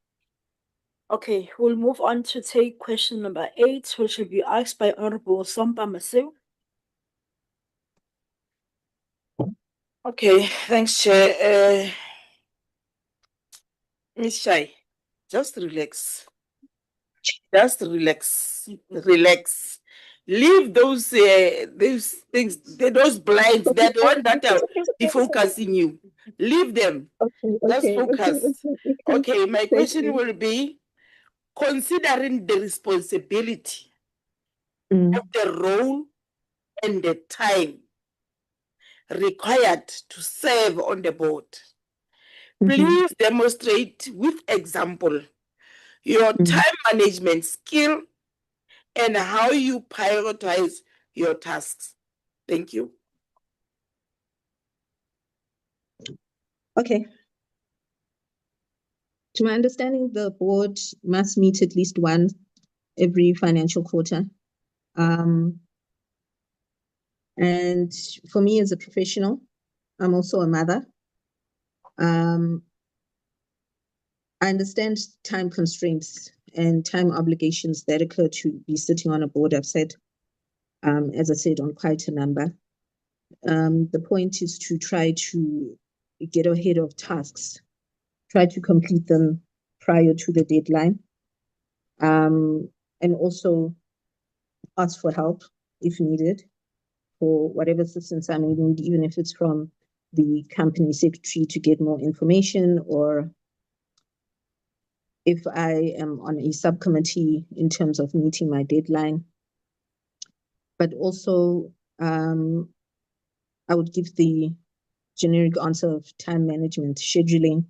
Okay, we'll move on to take question number 8, which will be asked by Honorable Sompa Masu. Okay, thanks, Chair. Ms. Shai, just relax. Just relax. Relax. Leave those things, those blinds, they're the one that are defocusing you. Leave them. Just focus. Okay, my question will be, considering the responsibility of the role and the time required to serve on the board, please demonstrate with example your time management skill and how you prioritize your tasks. Thank you. Okay. To my understanding, the board must meet at least once every financial quarter. And for me as a professional, I'm also a mother. I understand time constraints and time obligations that occur to be sitting on a board. I've said, as I said, on quite a number. The point is to try to get ahead of tasks, try to complete them prior to the deadline, and also ask for help if needed for whatever assistance I may need, even if it's from the company secretary to get more information, or if I am on a subcommittee in terms of meeting my deadline. But also, I would give the generic answer of time management, scheduling.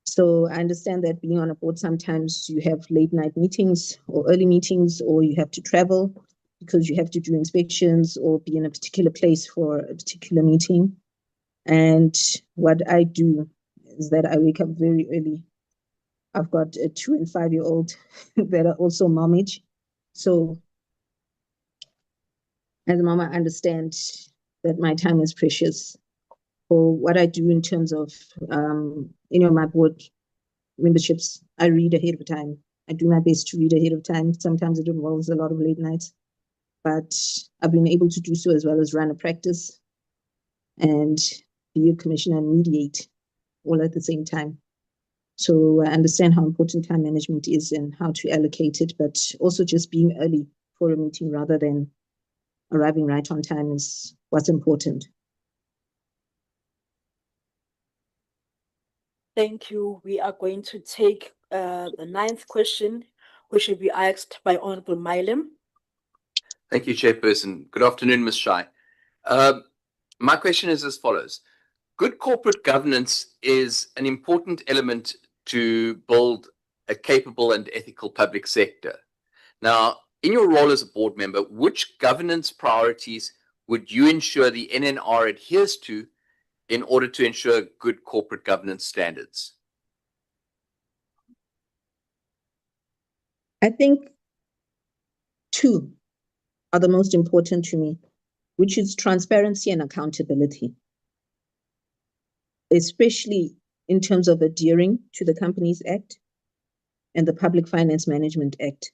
So I understand that being on a board, sometimes you have late night meetings or early meetings, or you have to travel because you have to do inspections or be in a particular place for a particular meeting. And what I do is that I wake up very early. I've got a 2 and 5 year old that are also momage. So as a mom, I understand that my time is precious. For what I do in terms of, my board memberships, I read ahead of time. I do my best to read ahead of time. Sometimes it involves a lot of late nights, but I've been able to do so as well as run a practice and be a commissioner and mediate all at the same time. So I understand how important time management is and how to allocate it, but also just being early for a meeting rather than arriving right on time is what's important. Thank you. We are going to take the 9th question, which will be asked by Honorable Milam. Thank you, Chairperson. Good afternoon, Ms. Shai. My question is as follows. Good corporate governance is an important element to build a capable and ethical public sector. Now, in your role as a board member, which governance priorities would you ensure the NNR adheres to in order to ensure good corporate governance standards? I think 2 are the most important to me, which is transparency and accountability. Especially in terms of adhering to the Companies Act and the Public Finance Management Act.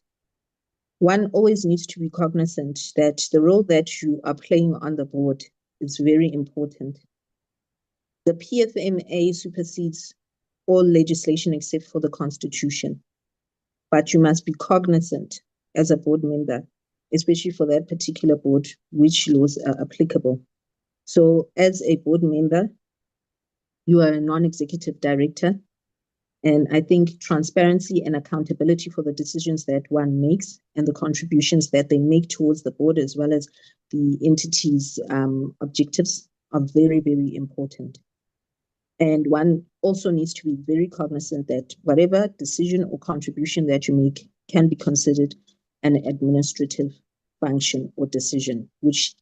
One always needs to be cognizant that the role that you are playing on the board is very important. The PFMA supersedes all legislation except for the Constitution. But you must be cognizant as a board member, especially for that particular board, which laws are applicable. So as a board member, you are a non-executive director. And I think transparency and accountability for the decisions that one makes and the contributions that they make towards the board, as well as the entity's objectives, are very, very important. And one also needs to be very cognizant that whatever decision or contribution that you make can be considered an administrative function or decision, which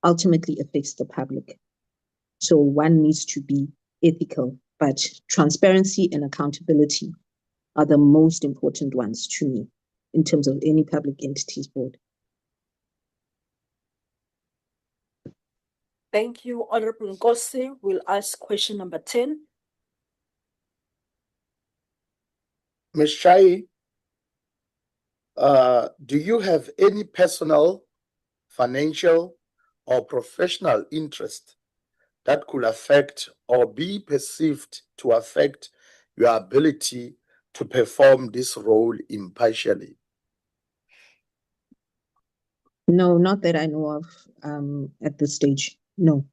ultimately affects the public. So one needs to be ethical, but transparency and accountability are the most important ones to me in terms of any public entities board. Thank you, Honorable Nkosi. We'll ask question number 10. Ms. Shai, do you have any personal, financial, or professional interest that could affect or be perceived to affect your ability to perform this role impartially? No, not that I know of at this stage. No.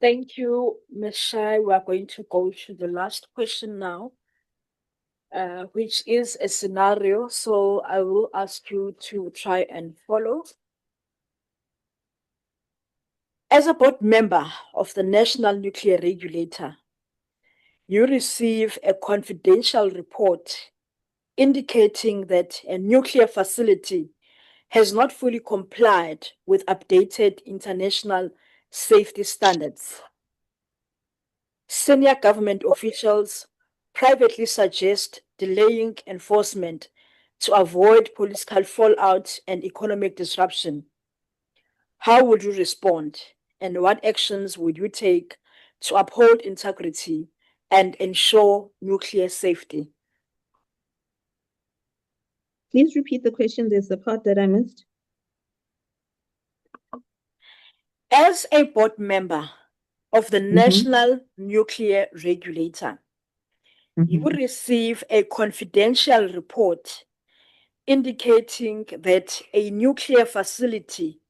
Thank you, Ms. Shai. We are going to go to the last question now, which is a scenario. So I will ask you to try and follow. As a board member of the National Nuclear Regulator, you receive a confidential report indicating that a nuclear facility has not fully complied with updated international safety standards. Senior government officials privately suggest delaying enforcement to avoid political fallout and economic disruption. How would you respond, and what actions would you take to uphold integrity and ensure nuclear safety? Please repeat the question. There's the part that I missed. As a board member of the National Nuclear Regulator, you will receive a confidential report indicating that a nuclear facility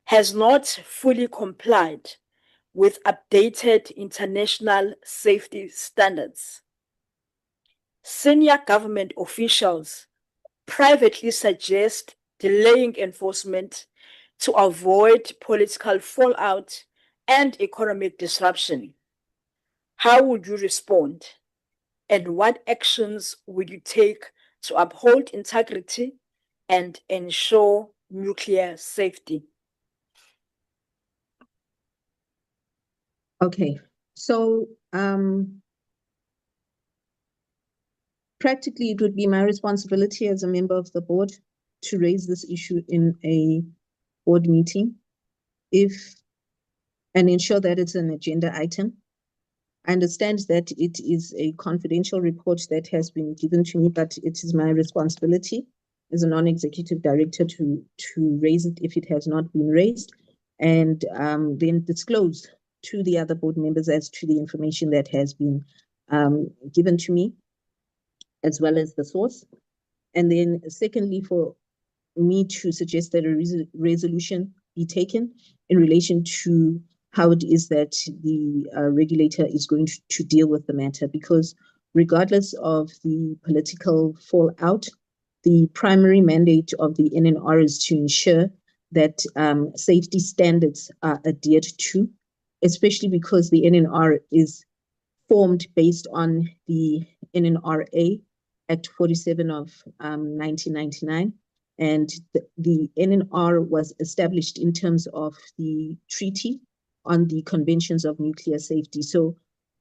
has not fully complied with updated international safety standards. Senior government officials privately suggest delaying enforcement to avoid political fallout and economic disruption. How would you respond? And what actions would you take to uphold integrity and ensure nuclear safety? Okay, so practically it would be my responsibility as a member of the board to raise this issue in a board meeting and ensure that it's an agenda item. I understand that it is a confidential report that has been given to me, but it is my responsibility as a non-executive director to raise it if it has not been raised, and then disclose to the other board members as to the information that has been given to me, as well as the source. And then secondly, for me to suggest that a resolution be taken in relation to how it is that the regulator is going to deal with the matter, because regardless of the political fallout, the primary mandate of the NNR is to ensure that safety standards are adhered to, especially because the NNR is formed based on the NNRA Act 47 of 1999. And the NNR was established in terms of the Treaty on the Conventions of Nuclear Safety. So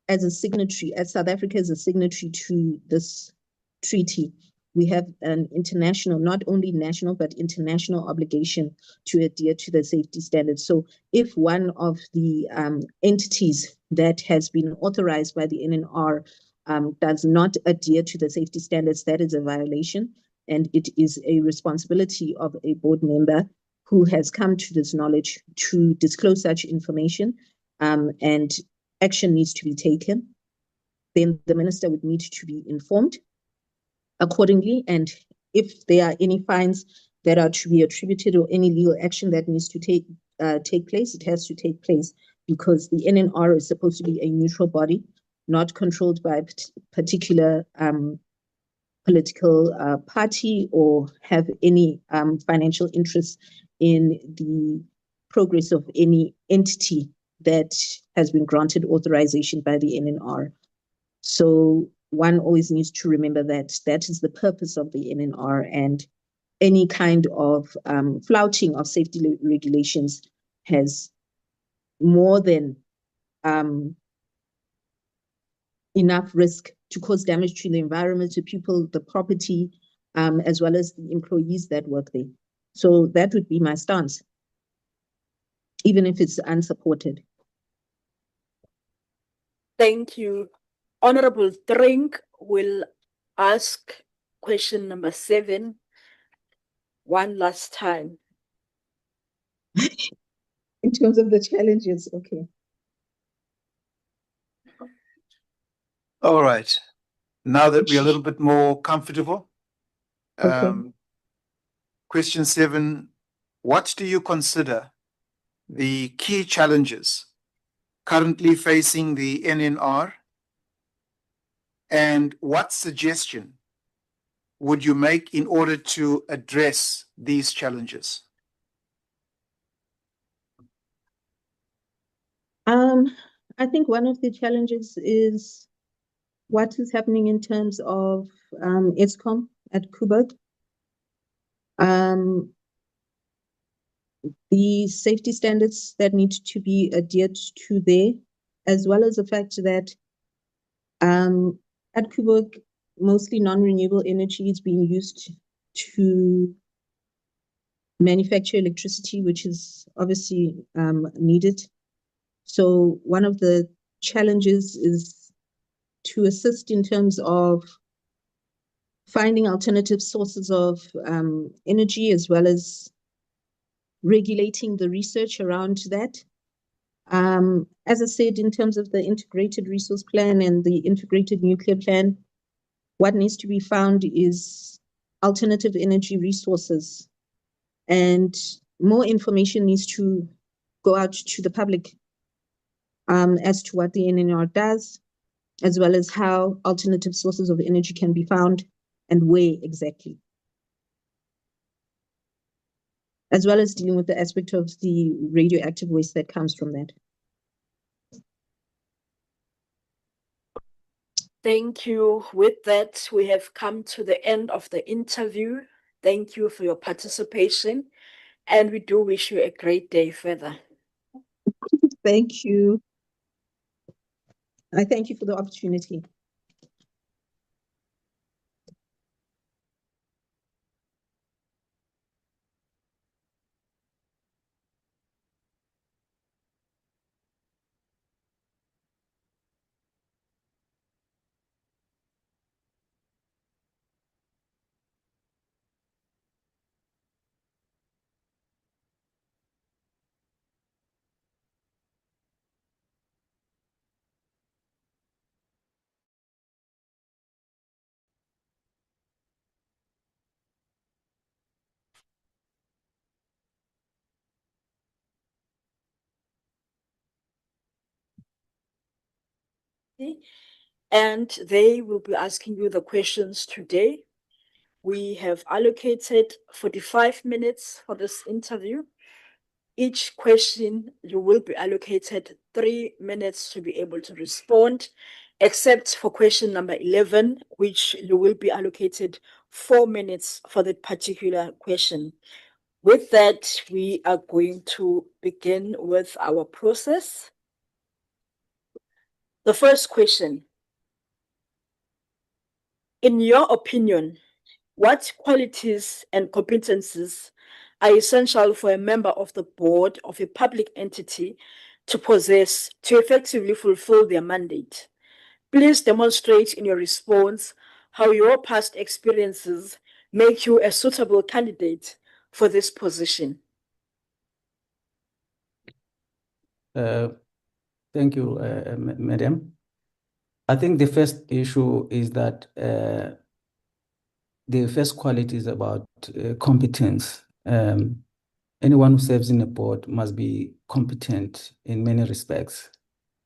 as a signatory, as South Africa is a signatory to this treaty, we have an international, not only national, but international obligation to adhere to the safety standards. So if one of the entities that has been authorized by the NNR does not adhere to the safety standards, that is a violation, and it is a responsibility of a board member who has come to this knowledge to disclose such information, and action needs to be taken. Then the minister would need to be informed accordingly, and if there are any fines that are to be attributed or any legal action that needs to take place, it has to take place, because the NNR is supposed to be a neutral body, not controlled by a particular political party or have any financial interest in the progress of any entity that has been granted authorization by the NNR. So one always needs to remember that that is the purpose of the NNR, and any kind of flouting of safety regulations has more than enough risk to cause damage to the environment, to people, the property, as well as the employees that work there. So that would be my stance, even if it's unsupported. Thank you. Honorable Drink will ask question number 7 one last time. In terms of the challenges, okay. All right. Now that we're a little bit more comfortable, Okay. question 7, what do you consider the key challenges currently facing the NNR, and what suggestion would you make in order to address these challenges? I think one of the challenges is what is happening in terms of ESCOM at Koeberg. The safety standards that need to be adhered to there, as well as the fact that at Koeberg, mostly non-renewable energy is being used to manufacture electricity, which is obviously needed. So one of the challenges is to assist in terms of finding alternative sources of energy, as well as regulating the research around that. As I said, in terms of the integrated resource plan and the integrated nuclear plan, what needs to be found is alternative energy resources, and more information needs to go out to the public as to what the NNR does, as well as how alternative sources of energy can be found and where exactly, as well as dealing with the aspect of the radioactive waste that comes from that. Thank you. With that, we have come to the end of the interview. Thank you for your participation, and we do wish you a great day further. Thank you. I thank you for the opportunity. And they will be asking you the questions today. We have allocated 45 minutes for this interview. Each question, you will be allocated 3 minutes to be able to respond, except for question number 11, which you will be allocated 4 minutes for that particular question. With that, we are going to begin with our process. The first question: in your opinion, What qualities and competencies are essential for a member of the board of a public entity to possess to effectively fulfill their mandate? Please demonstrate in your response how your past experiences make you a suitable candidate for this position. Thank you, Madam. I think the first issue is that the first quality is about competence. Anyone who serves in a board must be competent in many respects.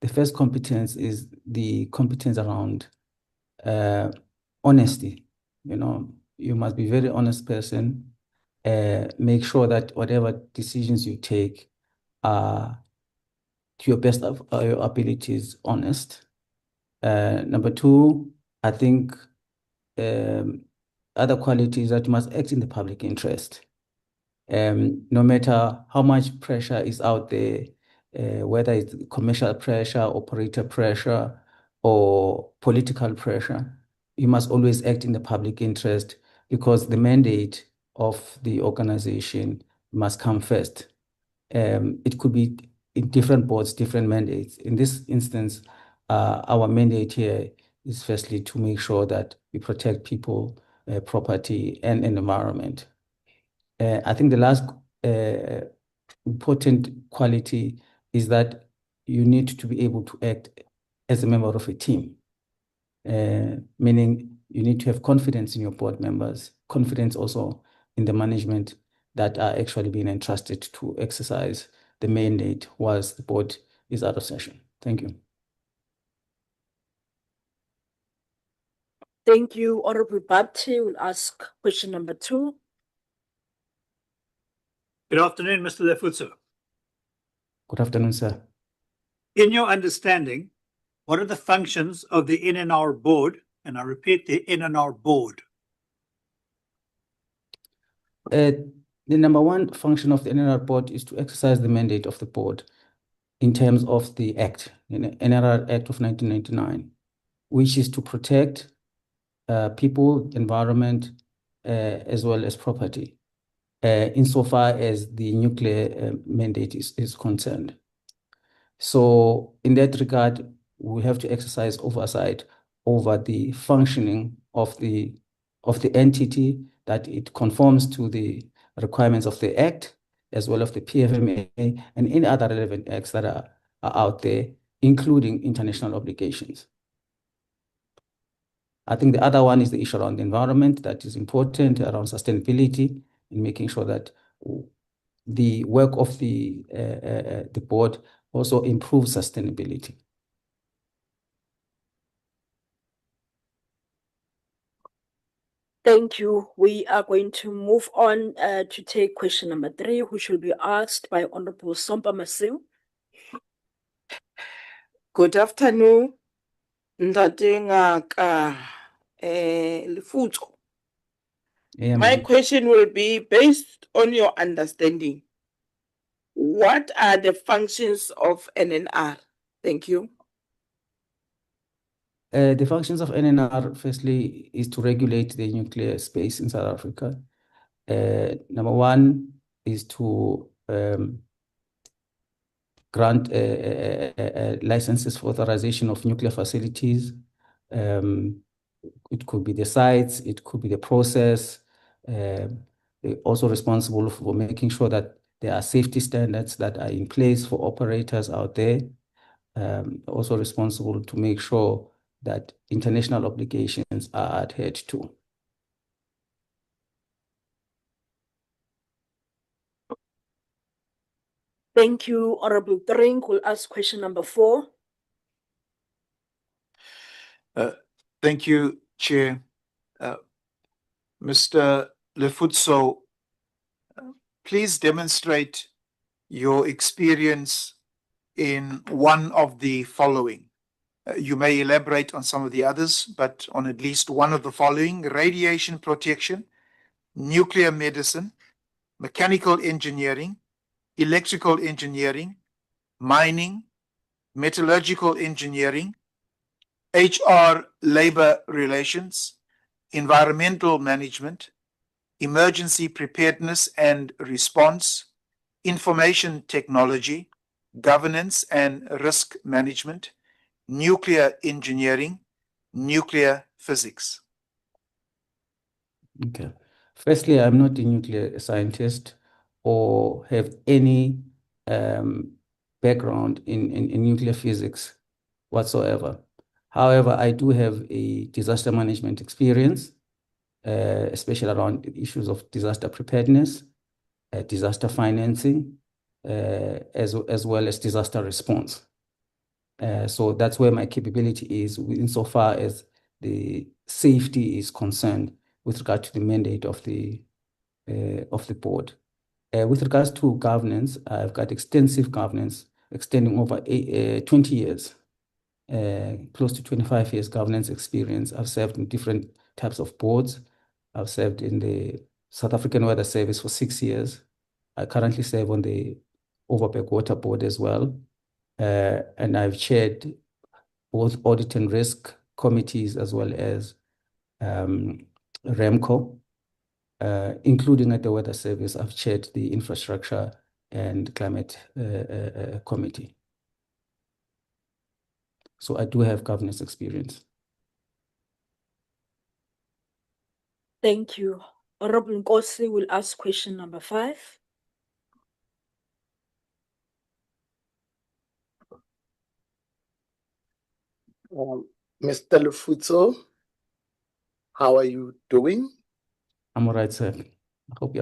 The first competence is the competence around honesty. You know, you must be a very honest person. Make sure that whatever decisions you take are to your best of your abilities honest. Number two, I think other qualities that you must act in the public interest. No matter how much pressure is out there, whether it's commercial pressure, operator pressure, or political pressure, you must always act in the public interest because the mandate of the organization must come first. It could be in different boards, different mandates. In this instance, our mandate here is firstly to make sure that we protect people, property, and environment. I think the last important quality is that you need to be able to act as a member of a team, meaning you need to have confidence in your board members, confidence also in the management that are actually being entrusted to exercise the mandate whilst the board is out of session. Thank you. Thank you. Honorable Babti will ask question number 2. Good afternoon, Mr. Lefutso. Good afternoon, sir. In your understanding, what are the functions of the NNR board? And I repeat, the NNR board. The number one function of the NNR board is to exercise the mandate of the board in terms of the Act, NRR Act of 1999, which is to protect people, environment, as well as property, insofar as the nuclear mandate is concerned. So in that regard, we have to exercise oversight over the functioning of the entity, that it conforms to the requirements of the Act, as well as the PFMA and any other relevant acts that are out there, including international obligations. I think the other one is the issue around the environment that is important, around sustainability, and making sure that the work of the board also improves sustainability. Thank you. We are going to move on to take question number 3, which will be asked by Honorable Sompa Massiw. Good afternoon. Ntate Ngaka Lefutso. My question will be based on your understanding. What are the functions of NNR? Thank you. The functions of NNR, firstly, is to regulate the nuclear space in South Africa. Number one is to grant licenses for authorization of nuclear facilities. It could be the sites, it could be the process. They're also responsible for making sure that there are safety standards that are in place for operators out there. Also responsible to make sure that international obligations are adhered to. Thank you. Honorable Drink will ask question number 4. Thank you, Chair. Mr. Lefutso, please demonstrate your experience in one of the following. You may elaborate on some of the others, but on at least one of the following: radiation protection, nuclear medicine, mechanical engineering, electrical engineering, mining, metallurgical engineering, HR, labor relations, environmental management, emergency preparedness and response, information technology, governance and risk management, nuclear engineering, nuclear physics? Okay. Firstly, I'm not a nuclear scientist or have any background in nuclear physics whatsoever. However, I do have a disaster management experience, especially around issues of disaster preparedness, disaster financing, as well as disaster response. So that's where my capability is insofar as the safety is concerned with regard to the mandate of the board. With regards to governance, I've got extensive governance extending over 20 years, close to 25 years governance experience. I've served in different types of boards. I've served in the South African Weather Service for 6 years. I currently serve on the Overberg Water Board as well. And I've chaired both audit and risk committees as well as REMCO, including at the Weather Service. I've chaired the Infrastructure and Climate Committee. So I do have governance experience. Thank you. Honorable Nkosi will ask question number 5. Mr. Lefutso, how are you doing? I'm all right, sir. I hope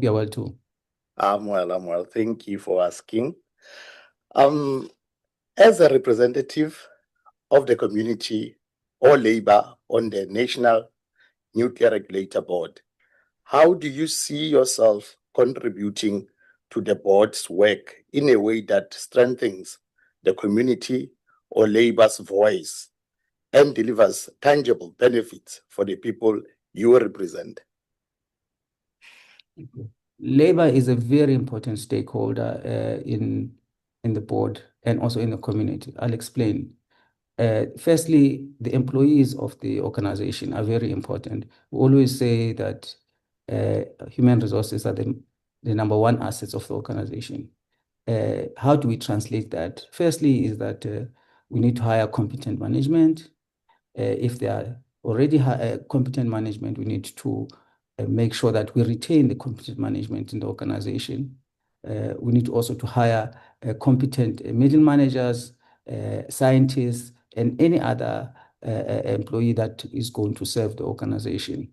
you're well too. I'm well. Thank you for asking. As a representative of the community or labor on the National Nuclear Regulator Board, how do you see yourself contributing to the board's work in a way that strengthens the community or labor's voice and delivers tangible benefits for the people you represent? Labor is a very important stakeholder in the board and also in the community. I'll explain. Firstly, the employees of the organization are very important. We always say that human resources are the number one assets of the organization. How do we translate that? Firstly, is that we need to hire competent management. If they are already competent management, we need to make sure that we retain the competent management in the organization. We need also to hire competent middle managers, scientists, and any other employee that is going to serve the organization.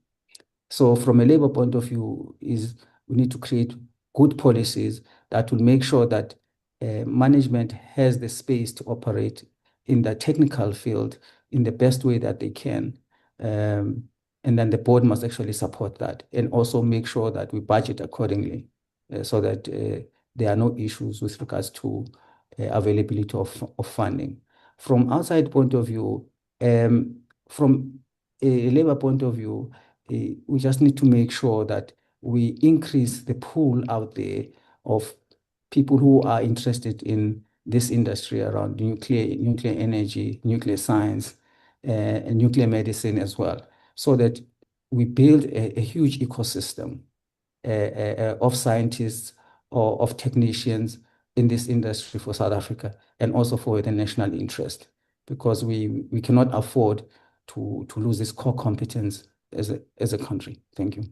So from a labor point of view, we need to create good policies that will make sure that management has the space to operate in the technical field in the best way that they can. And then the board must actually support that and also make sure that we budget accordingly so that there are no issues with regards to availability of funding. From outside point of view, from a labor point of view, we just need to make sure that we increase the pool out there of people who are interested in this industry around nuclear energy, nuclear science, and nuclear medicine as well, so that we build a huge ecosystem of scientists or of technicians in this industry for South Africa and also for the national interest, because we cannot afford to lose this core competence as a country. Thank you.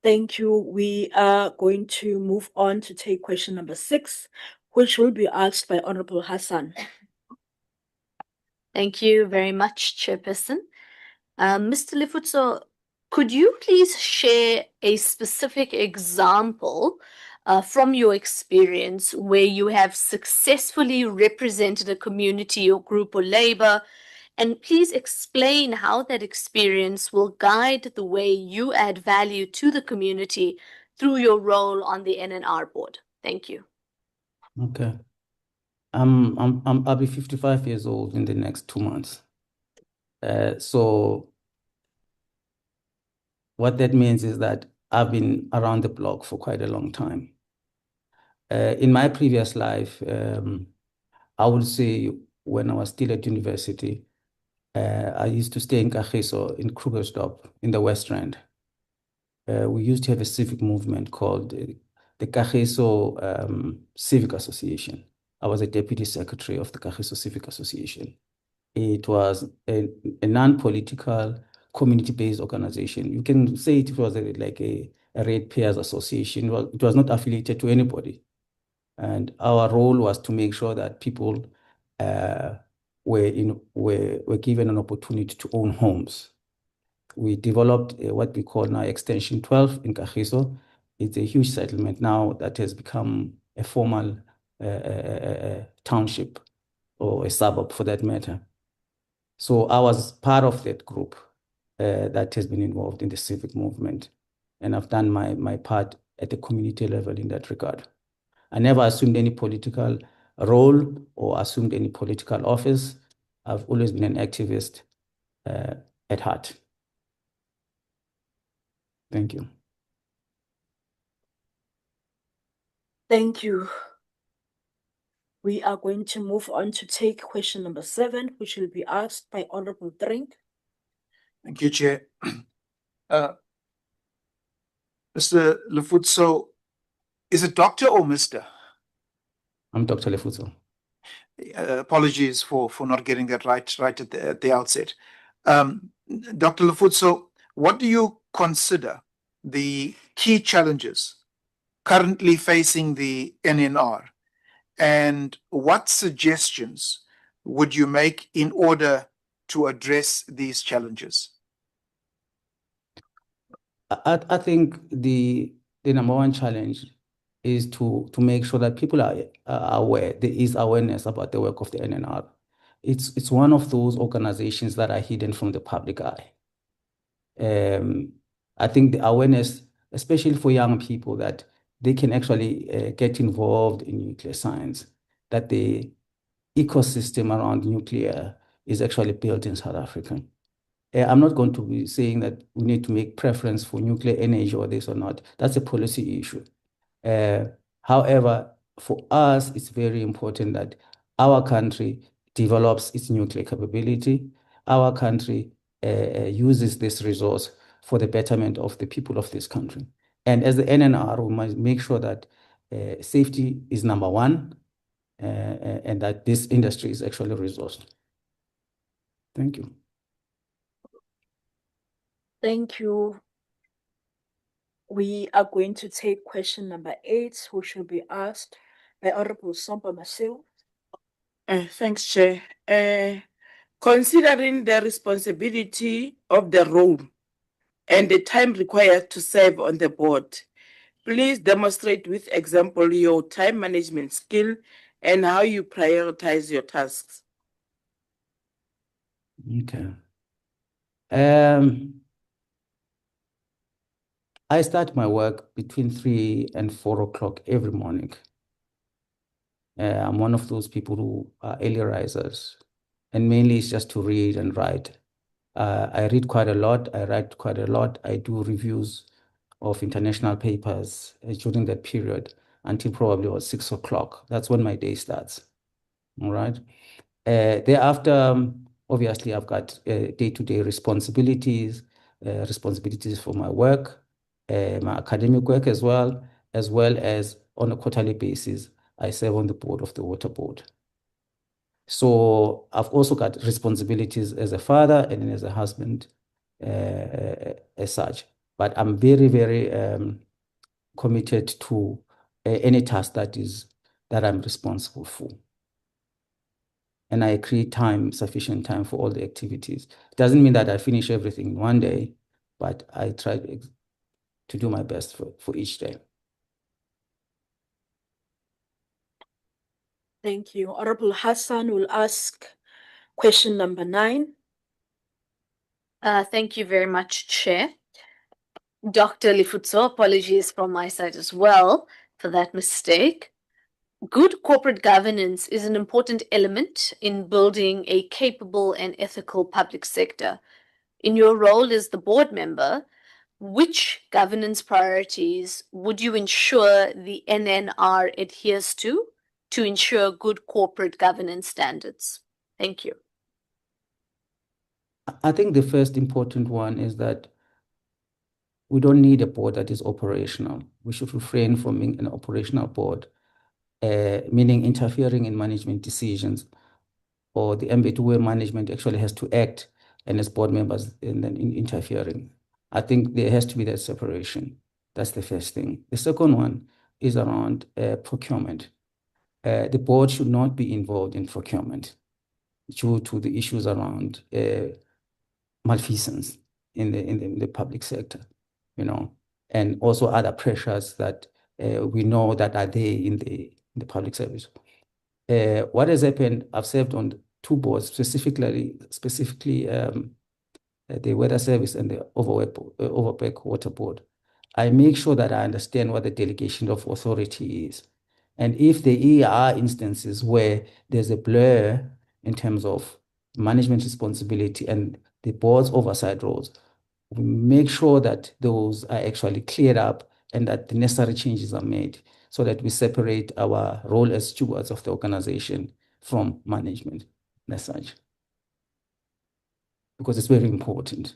Thank you. We are going to move on to take question number 6, which will be asked by Honorable Hassan. Thank you very much, Chairperson. Mr. Lefutso, could you please share a specific example from your experience where you have successfully represented a community or group or labor, and please explain how that experience will guide the way you add value to the community through your role on the NNR board? Thank you. Okay. I'll be 55 years old in the next 2 months. So what that means is that I've been around the block for quite a long time. In my previous life, I would say when I was still at university, I used to stay in Kagiso in Krugersdorp in the West Rand. We used to have a civic movement called the Kagiso Civic Association. I was a deputy secretary of the Kagiso Civic Association. It was a non-political, community-based organization. You can say it was like a ratepayers association. It was not affiliated to anybody. And our role was to make sure that people were given an opportunity to own homes. We developed what we call now Extension 12 in Kagiso. It's a huge settlement now that has become a formal township or a suburb for that matter. So I was part of that group that has been involved in the civic movement. And I've done my part at the community level in that regard. I never assumed any political role or assumed any political office. I've always been an activist at heart. Thank you. Thank you. We are going to move on to take question number 7, which will be asked by Honorable Drink. Thank you, Chair. Mr. Lefutso, is it Doctor or Mr.? I'm Dr. Lefutso. Apologies for not getting that right at the outset. Dr. Lefutso, what do you consider the key challenges currently facing the NNR, and what suggestions would you make in order to address these challenges? I think the number one challenge is to make sure that people are aware. There is awareness about the work of the NNR. It's one of those organizations that are hidden from the public eye. I think the awareness, especially for young people, that they can actually get involved in nuclear science, that the ecosystem around nuclear is actually built in South Africa. I'm not going to be saying that we need to make preference for nuclear energy or this or not. That's a policy issue. However, for us, it's very important that our country develops its nuclear capability. Our country uses this resource for the betterment of the people of this country. And as the NNR, we must make sure that safety is number one and that this industry is actually resourced. Thank you. Thank you. We are going to take question number 8, which will be asked by Honorable Sompa Masil. Thanks, Chair. Considering the responsibility of the role and the time required to serve on the board, please demonstrate with example your time management skill and how you prioritize your tasks. Okay. I start my work between 3 and 4 o'clock every morning. I'm one of those people who are early risers, and mainly it's just to read and write. I read quite a lot. I write quite a lot. I do reviews of international papers during that period until probably about 6 o'clock. That's when my day starts. All right. Thereafter, obviously, I've got day-to-day responsibilities for my work, my academic work as well as on a quarterly basis, I serve on the board of the Water Board. So I've also got responsibilities as a father and as a husband as such. But I'm very, very committed to any task that I'm responsible for. And I create sufficient time for all the activities. It doesn't mean that I finish everything in one day, but I try to do my best for each day. Thank you. Honorable Hassan will ask question number 9. Thank you very much, Chair. Dr. Lefutso, apologies from my side as well for that mistake. Good corporate governance is an important element in building a capable and ethical public sector. In your role as the board member, which governance priorities would you ensure the NNR adheres to ensure good corporate governance standards? Thank you. I think the first important one is that we don't need a board that is operational. We should refrain from being an operational board, meaning interfering in management decisions or the ambit where management actually has to act and as board members and then interfering. I think there has to be that separation. That's the first thing. The second one is around procurement. The board should not be involved in procurement due to the issues around malfeasance in the public sector, you know, and also other pressures that we know that are there in the public service. What has happened, I've served on 2 boards, specifically the Weather Service and the Overberg Water Board. I make sure that I understand what the delegation of authority is. And if there are instances where there's a blur in terms of management responsibility and the board's oversight roles, we make sure that those are actually cleared up and that the necessary changes are made so that we separate our role as stewards of the organization from management as such. Because it's very important.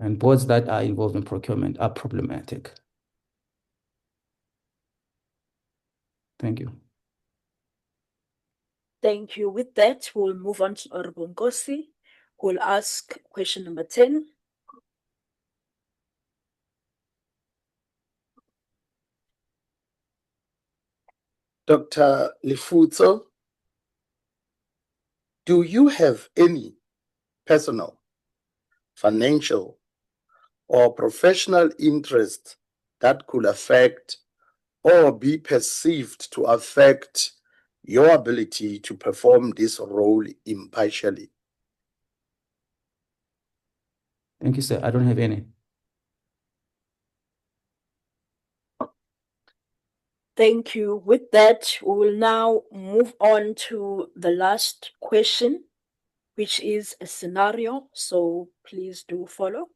And boards that are involved in procurement are problematic. Thank you. Thank you. With that, we'll move on to Honorable Nkosi, who will ask question number 10. Dr. Lefutso, do you have any personal, financial, or professional interest that could affect or be perceived to affect your ability to perform this role impartially? Thank you, sir. I don't have any. Thank you. With that, we will now move on to the last question, which is a scenario. So please do follow.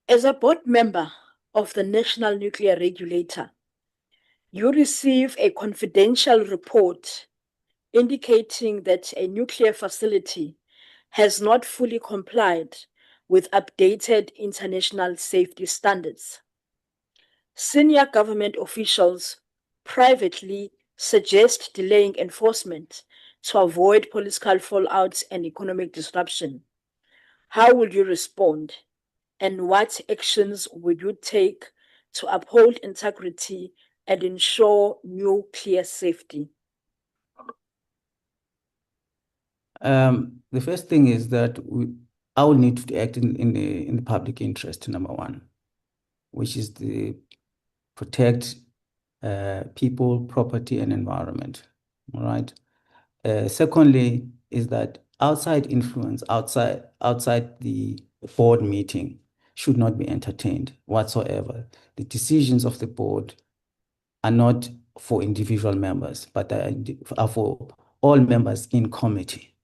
As a board member of the National Nuclear Regulator, you receive a confidential report indicating that a nuclear facility has not fully complied with updated international safety standards. Senior government officials privately suggest delaying enforcement to avoid political fallout and economic disruption. How will you respond? And what actions would you take to uphold integrity and ensure nuclear safety? The first thing is that I will need to act in the public interest, number one, which is to protect people, property, and environment. All right. Secondly, is that outside influence, outside the board meeting, should not be entertained whatsoever. The decisions of the board are not for individual members, but are for all members in committee.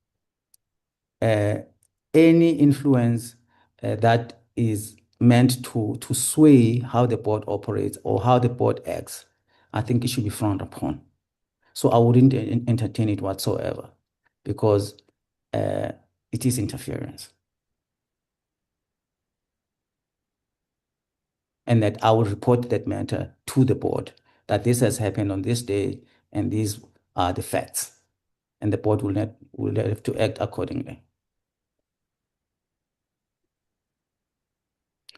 Any influence that is meant to sway how the board operates or how the board acts, I think it should be frowned upon. So I wouldn't entertain it whatsoever because it is interference. And that I will report that matter to the board, that this has happened on this day and these are the facts. And the board will have to act accordingly.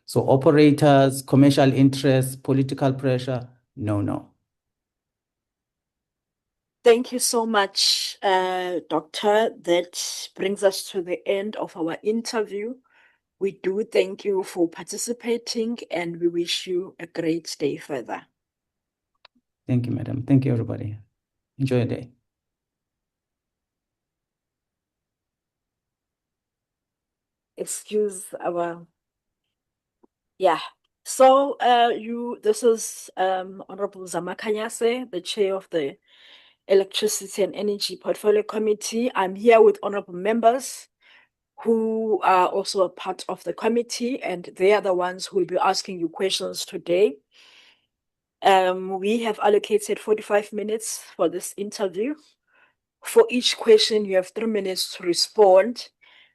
So operators, commercial interests, political pressure, no. Thank you so much, Doctor. That brings us to the end of our interview. We do thank you for participating and we wish you a great day further. Thank you, madam. Thank you, everybody. Enjoy your day. Excuse our... Yeah. So this is Honorable Zamakanyase, the chair of the Electricity and Energy Portfolio Committee. I'm here with honorable members who are also a part of the committee, and they are the ones who will be asking you questions today. We have allocated 45 minutes for this interview. For each question, you have 3 minutes to respond.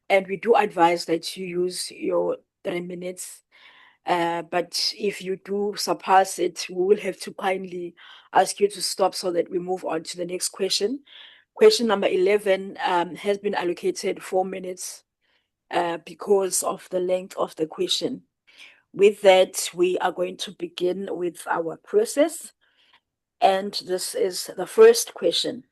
And we do advise that you use your 3 minutes. But if you do surpass it, we will have to kindly ask you to stop so that we move on to the next question. Question number 11 has been allocated 4 minutes because of the length of the question. With that, we are going to begin with our process. And this is the first question.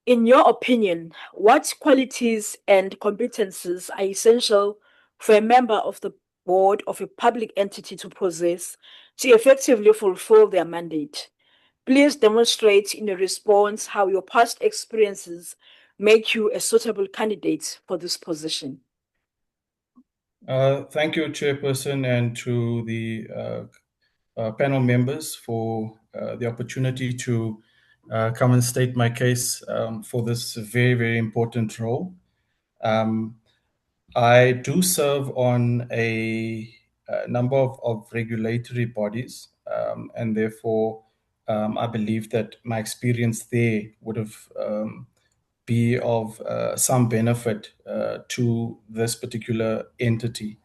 In your opinion, what qualities and competences are essential for a member of the board of a public entity to possess to effectively fulfill their mandate? Please demonstrate in a response how your past experiences make you a suitable candidate for this position. Thank you, Chairperson, and to the panel members for the opportunity to come and state my case for this very, very important role. I do serve on a number of regulatory bodies, and therefore I believe that my experience there would have be of some benefit to this particular entity.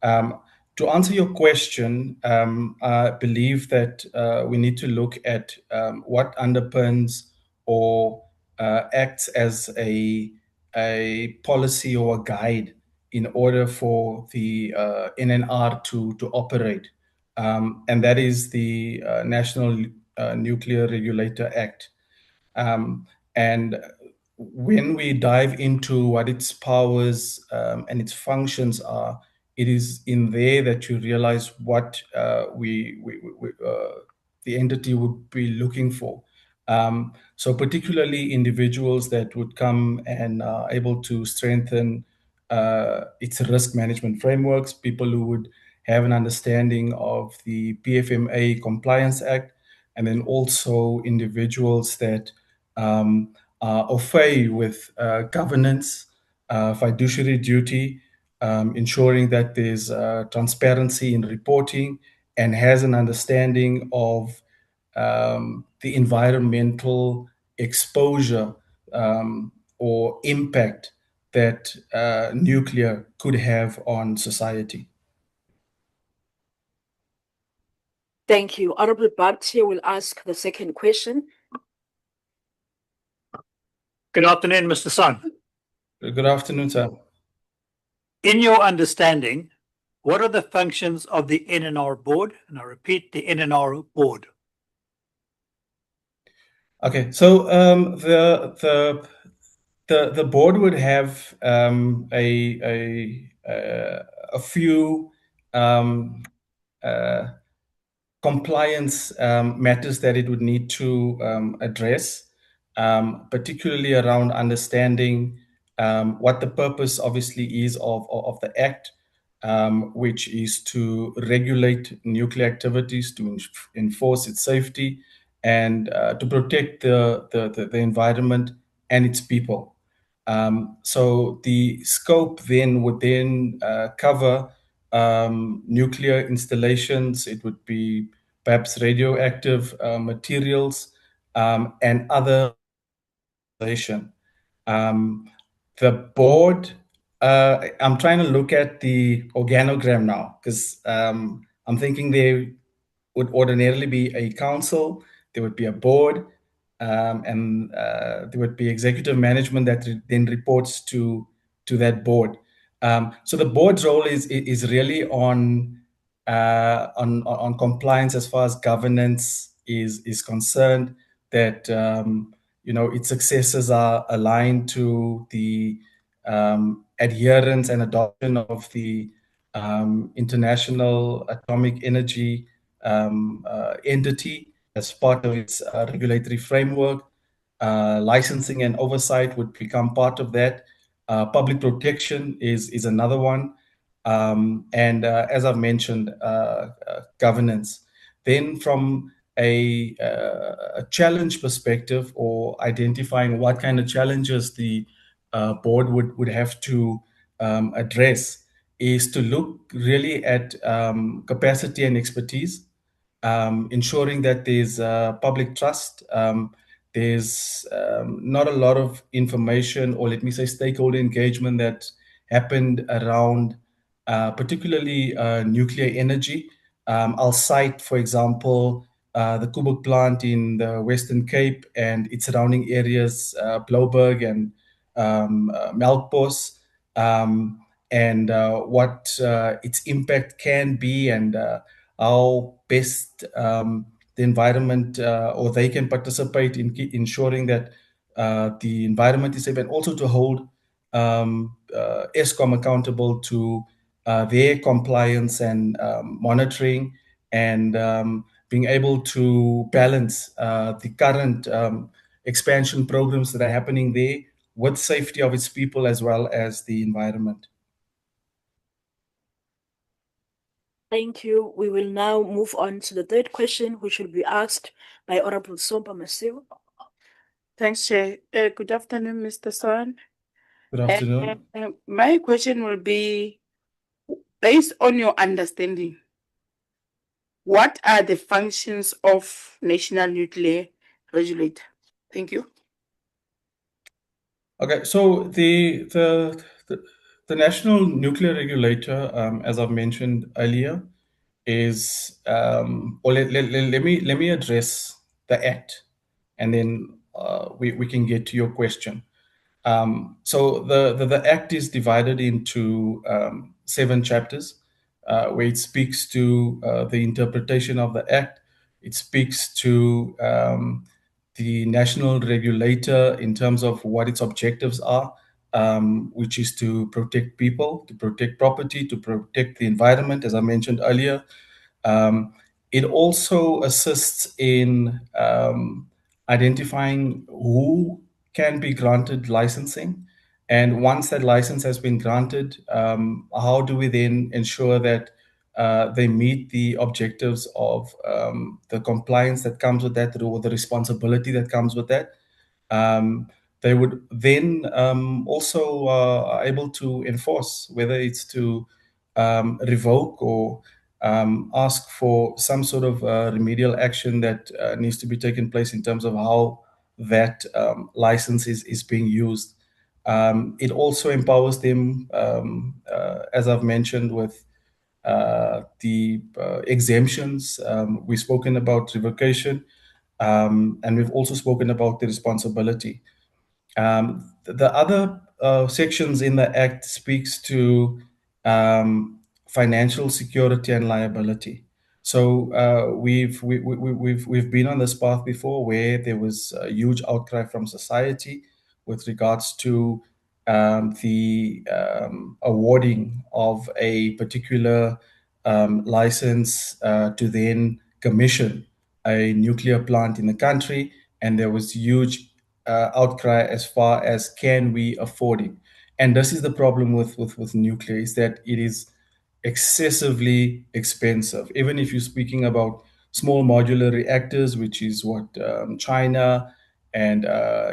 To answer your question, I believe that we need to look at what underpins or acts as a policy or a guide in order for the NNR to operate. And that is the National Nuclear Regulator Act. And when we dive into what its powers and its functions are, it is in there that you realize what the entity would be looking for. So particularly individuals that would come and are able to strengthen its risk management frameworks, people who would have an understanding of the PFMA Compliance Act, and then also individuals that are au fait with governance, fiduciary duty, ensuring that there's transparency in reporting, and has an understanding of the environmental exposure or impact that nuclear could have on society. Thank you. Honorable Bharti will ask the second question. Good afternoon, Mr. Son. Good afternoon, sir. In your understanding, what are the functions of the NNR board? And I repeat, the NNR board. Okay, so the board would have a few compliance matters that it would need to address, particularly around understanding what the purpose obviously is of the Act, which is to regulate nuclear activities, to enforce its safety, and to protect the environment and its people. So the scope then would then cover nuclear installations. It would be perhaps radioactive materials and other. The board, I'm trying to look at the organogram now because I'm thinking there would ordinarily be a council, there would be a board, and there would be executive management that then reports to that board. So the board's role is really on compliance as far as governance is concerned. That its successors are aligned to the adherence and adoption of the International Atomic Energy entity as part of its regulatory framework. Licensing and oversight would become part of that. Public protection is another one. And as I've mentioned, governance. Then from a challenge perspective, or identifying what kind of challenges the board would have to address, is to look really at capacity and expertise, ensuring that there's public trust, there's not a lot of information, or let me say stakeholder engagement, that happened around particularly nuclear energy. I'll cite, for example, the Koeberg plant in the Western Cape and its surrounding areas, Blouberg and Melkbos, and what its impact can be, and how best the environment or they can participate in ensuring that the environment is safe, and also to hold Eskom accountable to their compliance and monitoring, and being able to balance the current expansion programs that are happening there with safety of its people as well as the environment. Thank you. We will now move on to the third question, which will be asked by Honorable Sompa Masiu. Thanks, Chair. Good afternoon, Mr. Son. Good afternoon. My question will be, based on your understanding, what are the functions of National Nuclear Regulator? Thank you. Okay, so the National Nuclear Regulator, as I've mentioned earlier, is or let me address the Act, and then we can get to your question. So the Act is divided into 7 chapters, where it speaks to the interpretation of the Act. It speaks to the national regulator in terms of what its objectives are, which is to protect people, to protect property, to protect the environment, as I mentioned earlier. It also assists in identifying who can be granted licensing. And once that license has been granted, how do we then ensure that they meet the objectives of the compliance that comes with that, or the responsibility that comes with that? They would then also are able to enforce, whether it's to revoke or ask for some sort of remedial action that needs to be taken place in terms of how that license is being used. It also empowers them, as I've mentioned, with the exemptions. We've spoken about revocation, and we've also spoken about the responsibility. The other sections in the Act speaks to financial security and liability. So we've been on this path before, where there was a huge outcry from society with regards to the awarding of a particular license to then commission a nuclear plant in the country, and there was huge outcry as far as can we afford it. And this is the problem with nuclear, is that it is excessively expensive. Even if you're speaking about small modular reactors, which is what China and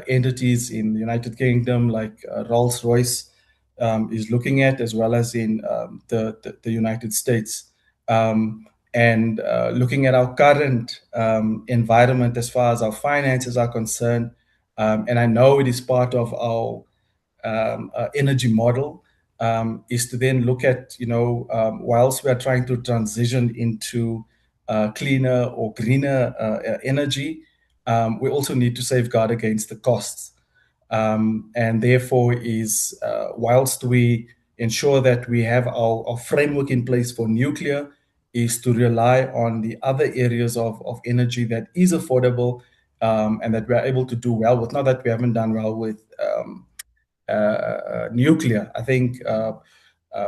entities in the United Kingdom like Rolls-Royce is looking at, as well as in the United States. And looking at our current environment as far as our finances are concerned, and I know it is part of our energy model, is to then look at, whilst we are trying to transition into cleaner or greener energy, we also need to safeguard against the costs. And therefore is, whilst we ensure that we have our framework in place for nuclear, is to rely on the other areas of energy that is affordable, and that we are able to do well with. Not that we haven't done well with nuclear. I think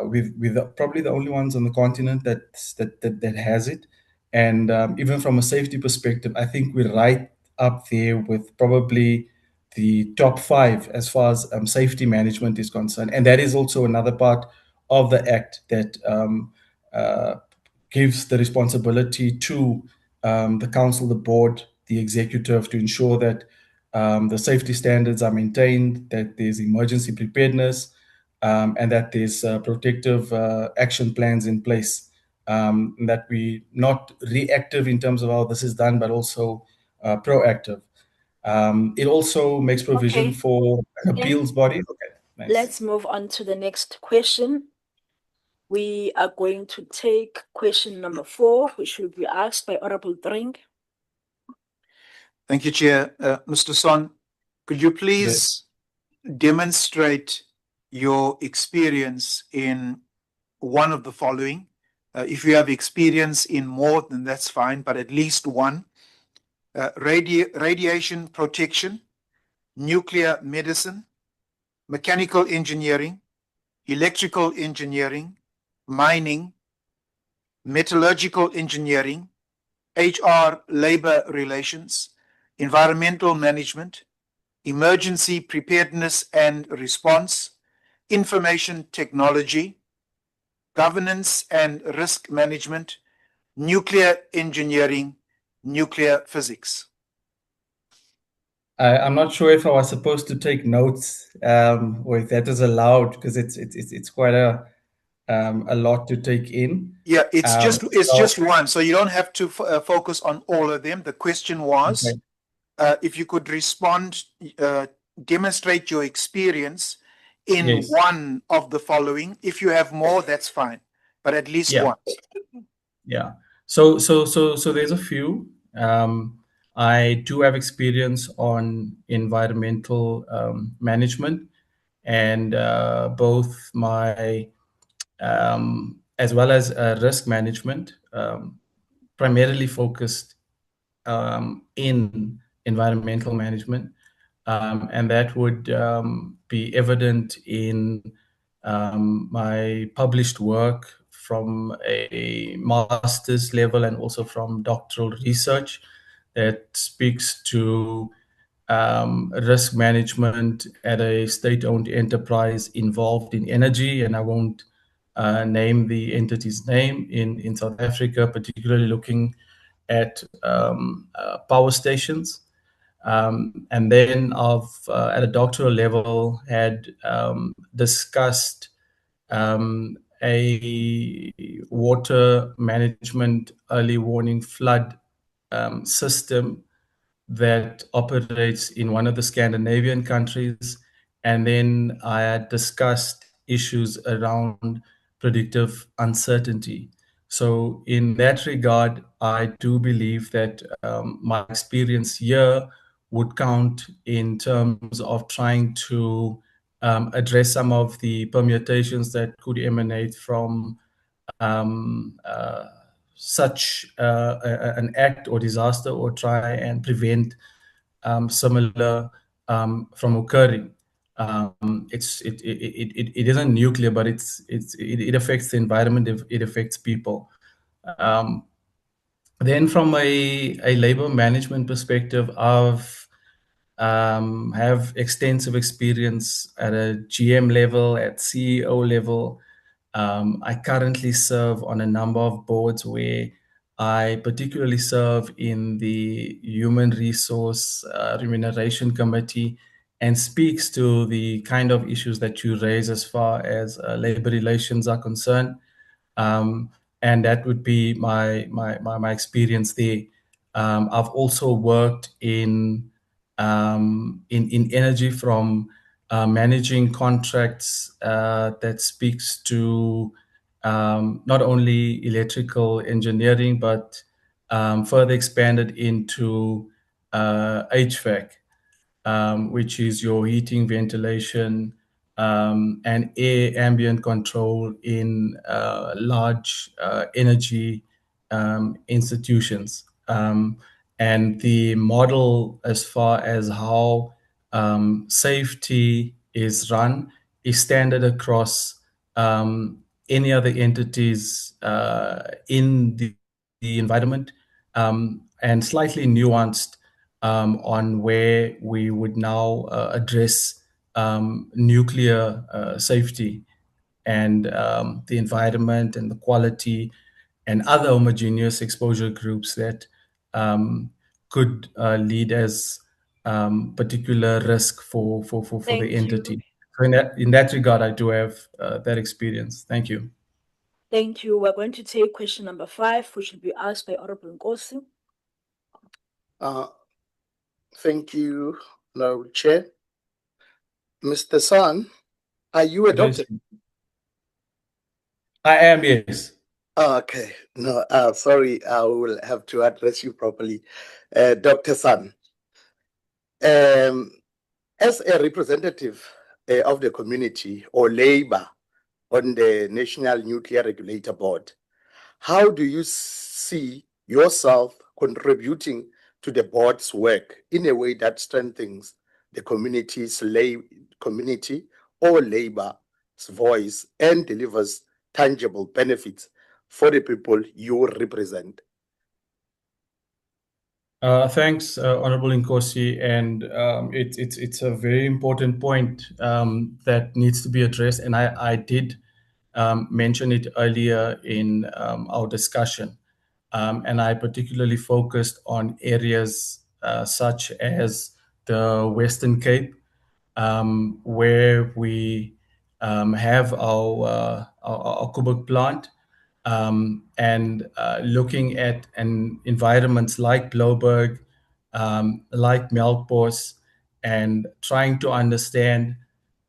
we're probably the only ones on the continent that has it. And even from a safety perspective, I think we're right up there with probably the top 5 as far as safety management is concerned. And that is also another part of the Act that gives the responsibility to the council, the board, the executive, to ensure that the safety standards are maintained, that there's emergency preparedness, and that there's protective action plans in place, that we not reactive in terms of how this is done, but also proactive. It also makes provision Okay. for an Okay. appeals body. Okay, thanks. Let's move on to the next question. We are going to take question number 4, which will be asked by Honorable Drink. Thank you, Chair. Mr. Son, could you please demonstrate your experience in one of the following? If you have experience in more, then that's fine, but at least one. Radiation protection, nuclear medicine, mechanical engineering, electrical engineering, mining, metallurgical engineering, HR, labor relations, environmental management, emergency preparedness and response, information technology, governance and risk management, nuclear engineering, nuclear physics. I'm not sure if I was supposed to take notes or if that is allowed, because it's quite a lot to take in. Yeah, it's So- just one, so you don't have to focus on all of them. The question was, if you could respond, demonstrate your experience in Yes. one of the following. If you have more, that's fine, but at least Yeah. one. Yeah. So there's a few. I do have experience on environmental management, and both my as well as risk management, primarily focused in environmental management, and that would be evident in my published work from a master's level and also from doctoral research that speaks to risk management at a state-owned enterprise involved in energy, and I won't name the entity's name in South Africa, particularly looking at power stations. And then I've, at a doctoral level, had discussed a water management early warning flood system that operates in one of the Scandinavian countries. And then I had discussed issues around predictive uncertainty. So in that regard, I do believe that my experience here would count in terms of trying to address some of the permutations that could emanate from such an act or disaster, or try and prevent similar from occurring. It isn't nuclear, but it affects the environment. It affects people. Then, from a labor management perspective, I've have extensive experience at a GM level, at CEO level. I currently serve on a number of boards where I particularly serve in the Human Resource Remuneration Committee, and speaks to the kind of issues that you raise as far as labor relations are concerned. And that would be my experience there. I've also worked in energy, from managing contracts that speaks to not only electrical engineering, but further expanded into HVAC, which is your heating, ventilation, and air ambient control in large energy institutions. And the model, as far as how safety is run, is standard across any other entities in the environment, and slightly nuanced on where we would now address nuclear safety and the environment and the quality and other homogeneous exposure groups that could lead as particular risk for the Thank you. entity. So in that regard, I do have that experience. Thank you. Thank you. We're going to take question number 5, which will be asked by Honorable Nkosi. Thank you, no Chair. Mr. San, are you a doctor? I am, yes. Okay, no, sorry, I will have to address you properly. Dr. San, as a representative of the community or labor on the National Nuclear Regulator Board, how do you see yourself contributing to the board's work in a way that strengthens the community or labor's voice and delivers tangible benefits for the people you represent? Thanks, Honorable Nkosi, and it's a very important point that needs to be addressed, and I did mention it earlier in our discussion, and I particularly focused on areas such as the Western Cape, where we have our Koeberg plant, and looking at environments like Blouberg, like Melkbos, and trying to understand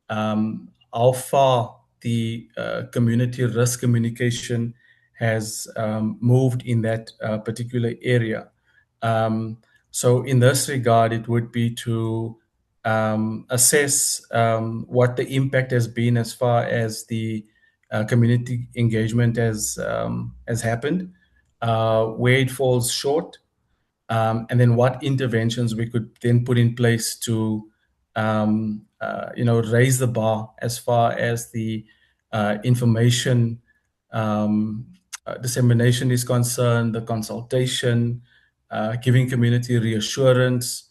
how far the community risk communication has moved in that particular area. So in this regard, it would be to assess what the impact has been as far as the community engagement has happened, where it falls short, and then what interventions we could then put in place to raise the bar as far as the information dissemination is concerned, the consultation, giving community reassurance,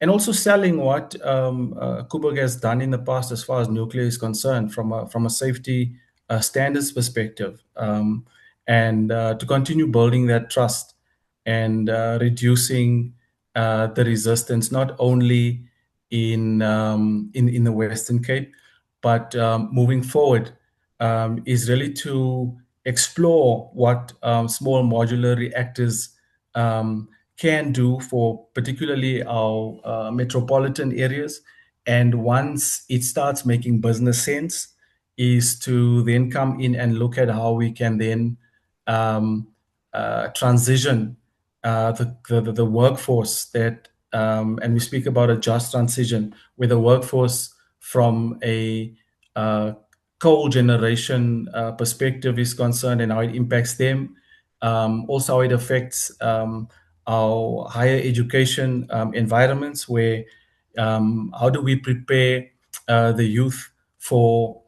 and also selling what Koeberg has done in the past as far as nuclear is concerned from a safety standards perspective, and to continue building that trust and reducing the resistance not only in the Western Cape, but moving forward is really to explore what small modular reactors can do for particularly our metropolitan areas. And once it starts making business sense, is to then come in and look at how we can then transition the workforce that, and we speak about a just transition, where the workforce from a coal generation perspective is concerned and how it impacts them. Also, how it affects our higher education environments, where how do we prepare the youth for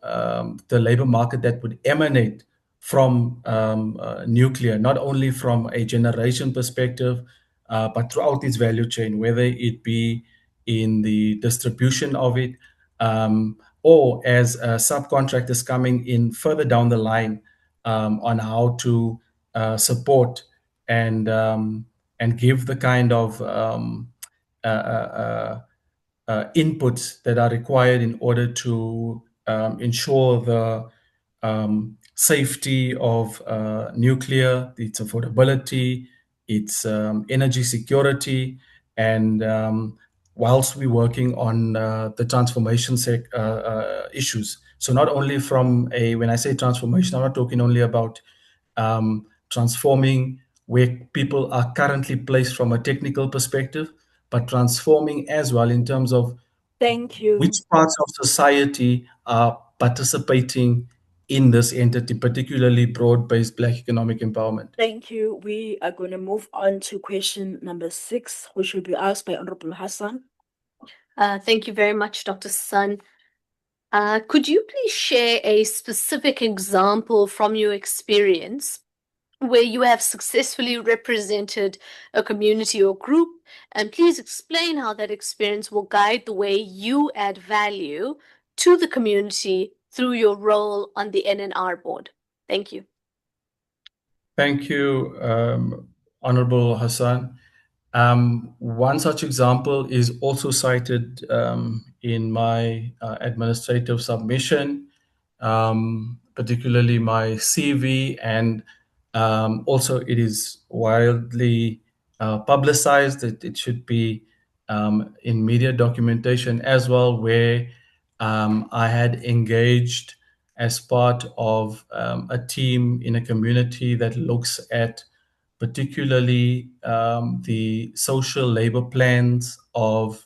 the labor market that would emanate from nuclear, not only from a generation perspective, but throughout its value chain, whether it be in the distribution of it, or as subcontractors coming in further down the line on how to support and give the kind of inputs that are required in order to ensure the safety of nuclear, its affordability, its energy security, and whilst we're working on the transformation issues. So not only from when I say transformation, I'm not talking only about transforming where people are currently placed from a technical perspective, but transforming as well in terms of Thank you. which parts of society are participating in this entity, particularly broad-based Black economic empowerment. Thank you. We are going to move on to question number 6, which will be asked by Honorable Hassan. Thank you very much, Dr. Sun. Could you please share a specific example from your experience where you have successfully represented a community or group, and please explain how that experience will guide the way you add value to the community through your role on the NNR board? Thank you. Thank you, Honorable Hassan. One such example is also cited in my administrative submission, particularly my CV, and also it is widely publicized that it should be in media documentation as well, where I had engaged as part of a team in a community that looks at particularly the social labor plans of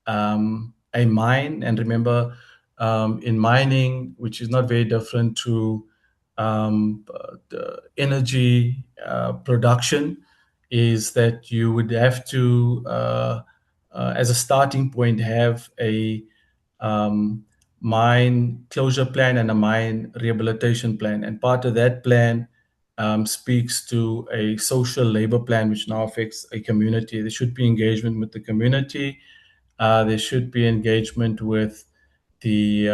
a mine. And remember, in mining, which is not very different to the energy production, is that you would have to, as a starting point, have a mine closure plan and a mine rehabilitation plan. And part of that plan speaks to a social labor plan, which now affects a community. There should be engagement with the community. There should be engagement with the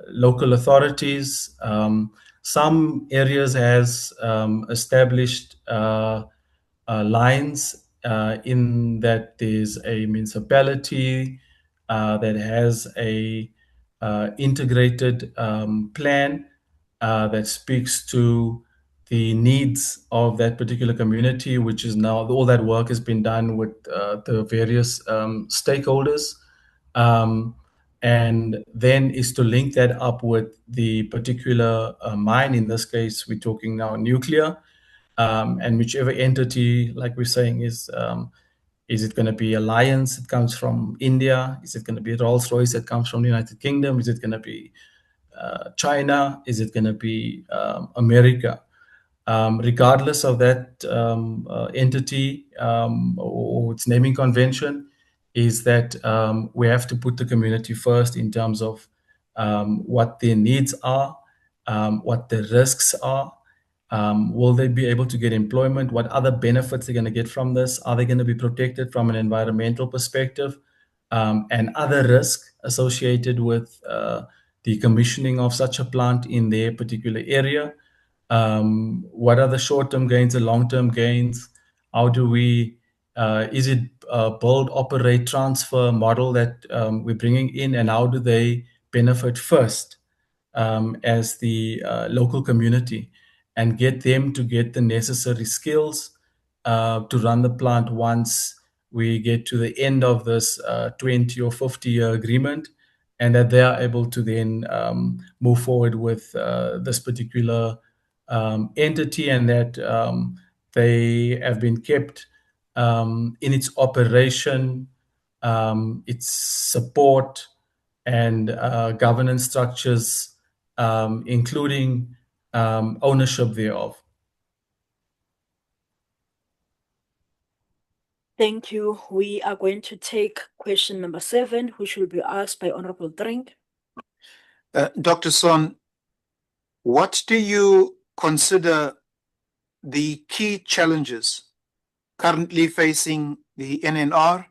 local authorities. Some areas has established lines in that there's a municipality that has a integrated plan that speaks to the needs of that particular community, which is now all that work has been done with the various stakeholders. And then is to link that up with the particular mine. In this case, we're talking now nuclear, and whichever entity, like we're saying, is it going to be Alliance that comes from India? Is it going to be Rolls-Royce that comes from the United Kingdom? Is it going to be China? Is it going to be America? Regardless of that entity or its naming convention, is that we have to put the community first in terms of what their needs are, what the risks are. Will they be able to get employment? What other benefits they're going to get from this? Are they going to be protected from an environmental perspective? And other risks associated with the commissioning of such a plant in their particular area. What are the short-term gains and long-term gains? How do we, is it a build, operate, transfer model that we're bringing in, and how do they benefit first as the local community, and get them to get the necessary skills to run the plant once we get to the end of this 20 or 50-year agreement, and that they are able to then move forward with this particular entity, and that they have been kept in its operation, its support, and governance structures, including ownership thereof. Thank you. We are going to take question number 7, which will be asked by Honorable Drink. Dr. Son, what do you consider the key challenges currently facing the NNR,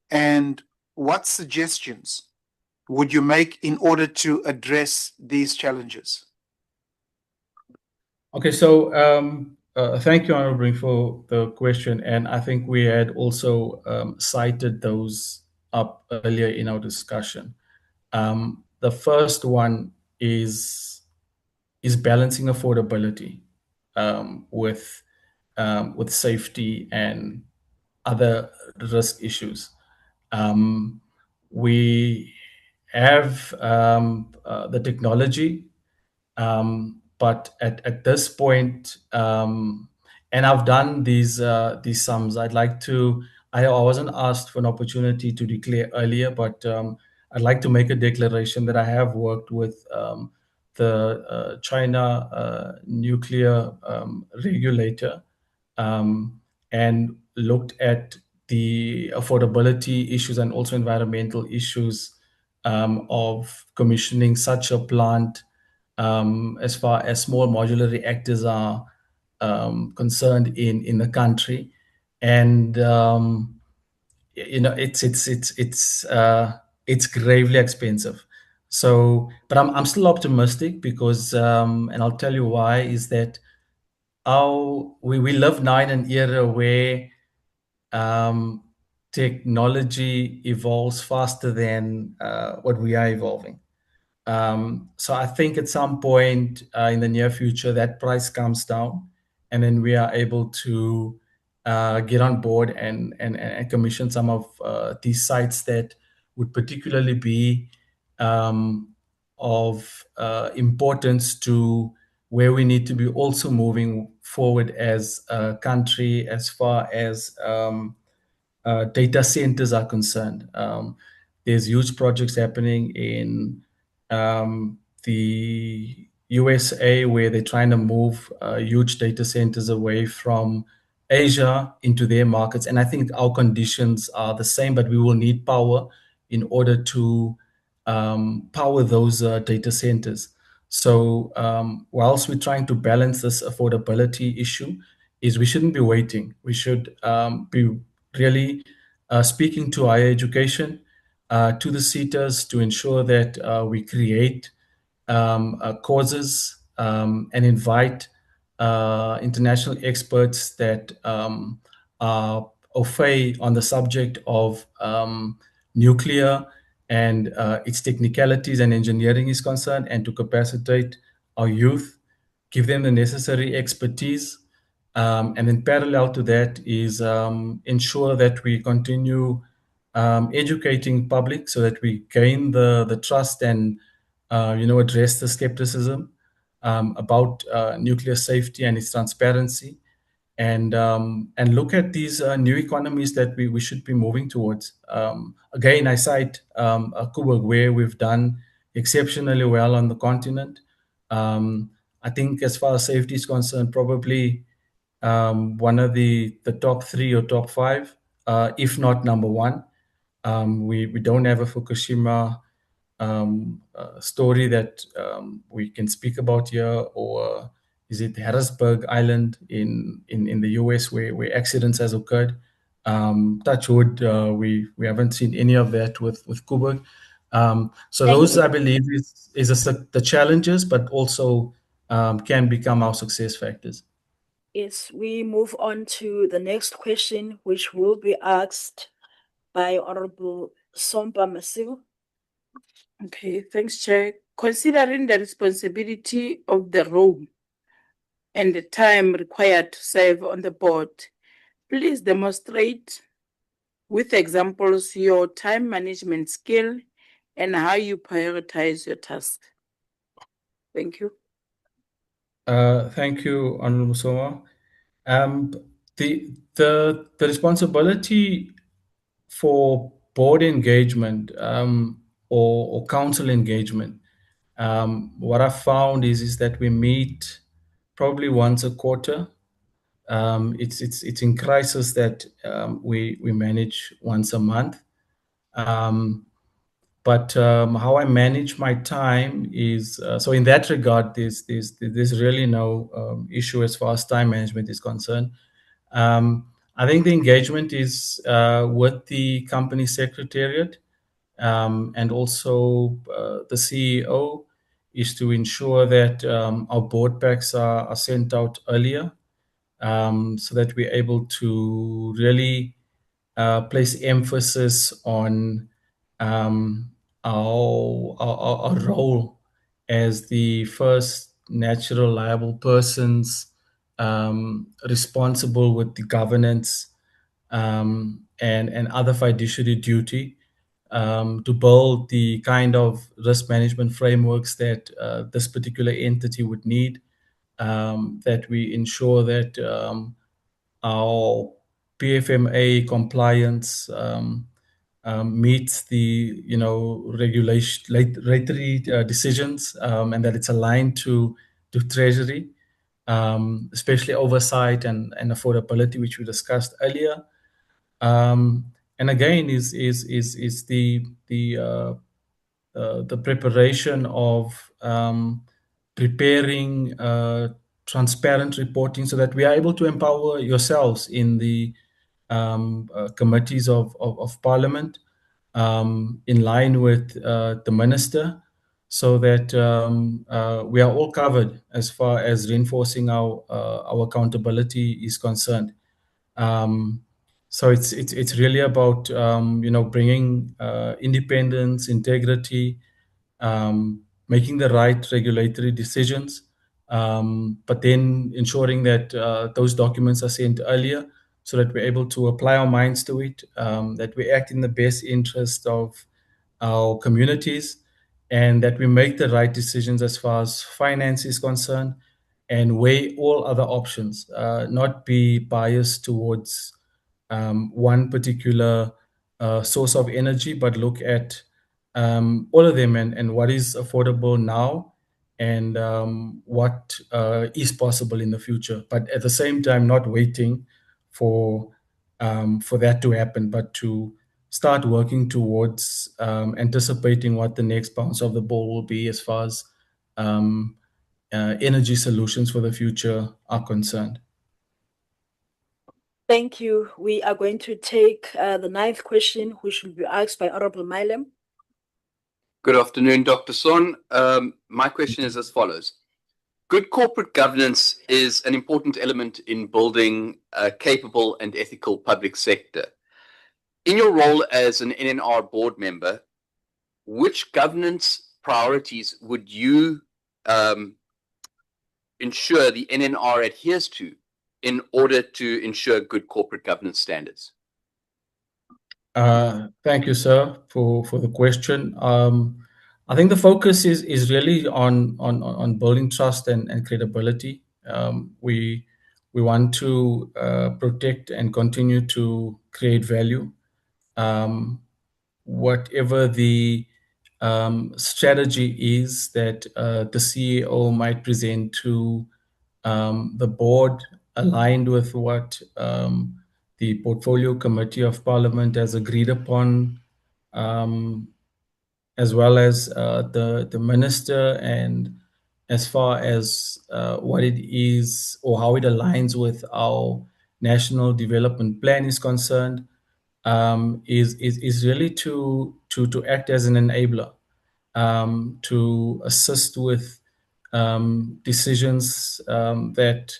and what suggestions would you make in order to address these challenges? Okay, so thank you, Honorable, for the question. And I think we had also cited those up earlier in our discussion. The first one is balancing affordability with safety and other risk issues. We have the technology, but at this point, and I've done these sums. I'd like to. I wasn't asked for an opportunity to declare earlier, but I'd like to make a declaration that I have worked with the China nuclear regulator and looked at the affordability issues and also environmental issues of commissioning such a plant as far as small modular reactors are concerned in the country. And it's gravely expensive. So, but I'm still optimistic because, and I'll tell you why, is that we live now in an era where technology evolves faster than what we are evolving. So I think at some point in the near future, that price comes down, and then we are able to get on board and commission some of these sites that would particularly be of importance to where we need to be also moving forward as a country as far as data centers are concerned. There's huge projects happening in the USA where they're trying to move huge data centers away from Asia into their markets. And I think our conditions are the same, but we will need power in order to power those data centers. So whilst we're trying to balance this affordability issue, is we shouldn't be waiting. We should be really speaking to higher education, to the SETAs to ensure that we create causes and invite international experts that are au fait on the subject of nuclear and its technicalities and engineering is concerned, and to capacitate our youth, give them the necessary expertise. And then parallel to that is ensure that we continue educating public so that we gain the trust and address the skepticism about nuclear safety and its transparency, and look at these new economies that we should be moving towards. Again, I cite Kuwait, where we've done exceptionally well on the continent. I think as far as safety is concerned, probably one of the top 3 or top 5, if not number 1. We don't have a Fukushima story that we can speak about here, or is it Harrisburg Island in the US where accidents has occurred? Touch wood, we haven't seen any of that with Kuwait. So Thank those, you. I believe, is the challenges, but also can become our success factors. Yes, we move on to the next question, which will be asked by Honorable Sompa Masiu. Okay, thanks, Chair. Considering the responsibility of the role and the time required to serve on the board, please demonstrate with examples your time management skill and how you prioritize your task. Thank you. Thank you, Honorable Soma. The responsibility for board engagement or council engagement, what I found is that we meet probably once a quarter. It's in crisis that we manage once a month. But how I manage my time is so in that regard, there's really no issue as far as time management is concerned. I think the engagement is with the company secretariat and also the CEO is to ensure that our board packs are sent out earlier so that we're able to really place emphasis on our role as the first natural liable persons responsible with the governance and other fiduciary duty to build the kind of risk management frameworks that this particular entity would need, that we ensure that our PFMA compliance meets the regulatory decisions and that it's aligned to Treasury, especially oversight and affordability, which we discussed earlier. And again, is the preparation of preparing transparent reporting so that we are able to empower yourselves in the committees of Parliament in line with the Minister, so that we are all covered as far as reinforcing our accountability is concerned. So it's really about bringing independence, integrity, making the right regulatory decisions, but then ensuring that those documents are sent earlier so that we're able to apply our minds to it, that we act in the best interest of our communities, and that we make the right decisions as far as finance is concerned, and weigh all other options, not be biased towards one particular source of energy, but look at all of them and what is affordable now and what is possible in the future. But at the same time, not waiting for that to happen, but to start working towards anticipating what the next bounce of the ball will be as far as energy solutions for the future are concerned. Thank you. We are going to take the 9th question, which will be asked by Honorable Milem. Good afternoon, Dr. Son. My question is as follows. Good corporate governance is an important element in building a capable and ethical public sector. In your role as an NNR board member, which governance priorities would you ensure the NNR adheres to in order to ensure good corporate governance standards? Thank you, sir, for the question. I think the focus is really on building trust and credibility. We want to protect and continue to create value. Whatever the strategy is that the CEO might present to the board, aligned with what the Portfolio Committee of Parliament has agreed upon, as well as the minister, and as far as what it is or how it aligns with our national development plan is concerned, is really to act as an enabler, to assist with decisions that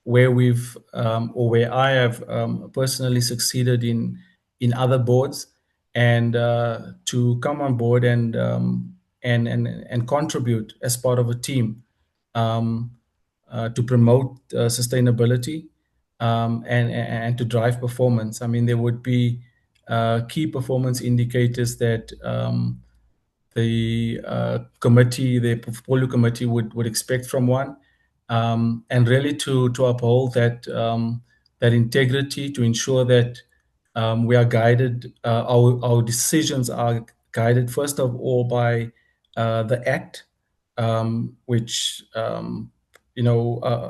where we've or where I have personally succeeded in other boards, and to come on board and contribute as part of a team to promote sustainability and to drive performance. I mean, there would be key performance indicators that the committee, the portfolio committee would expect from one, and really to uphold that that integrity, to ensure that we are guided, our decisions are guided first of all by the Act, which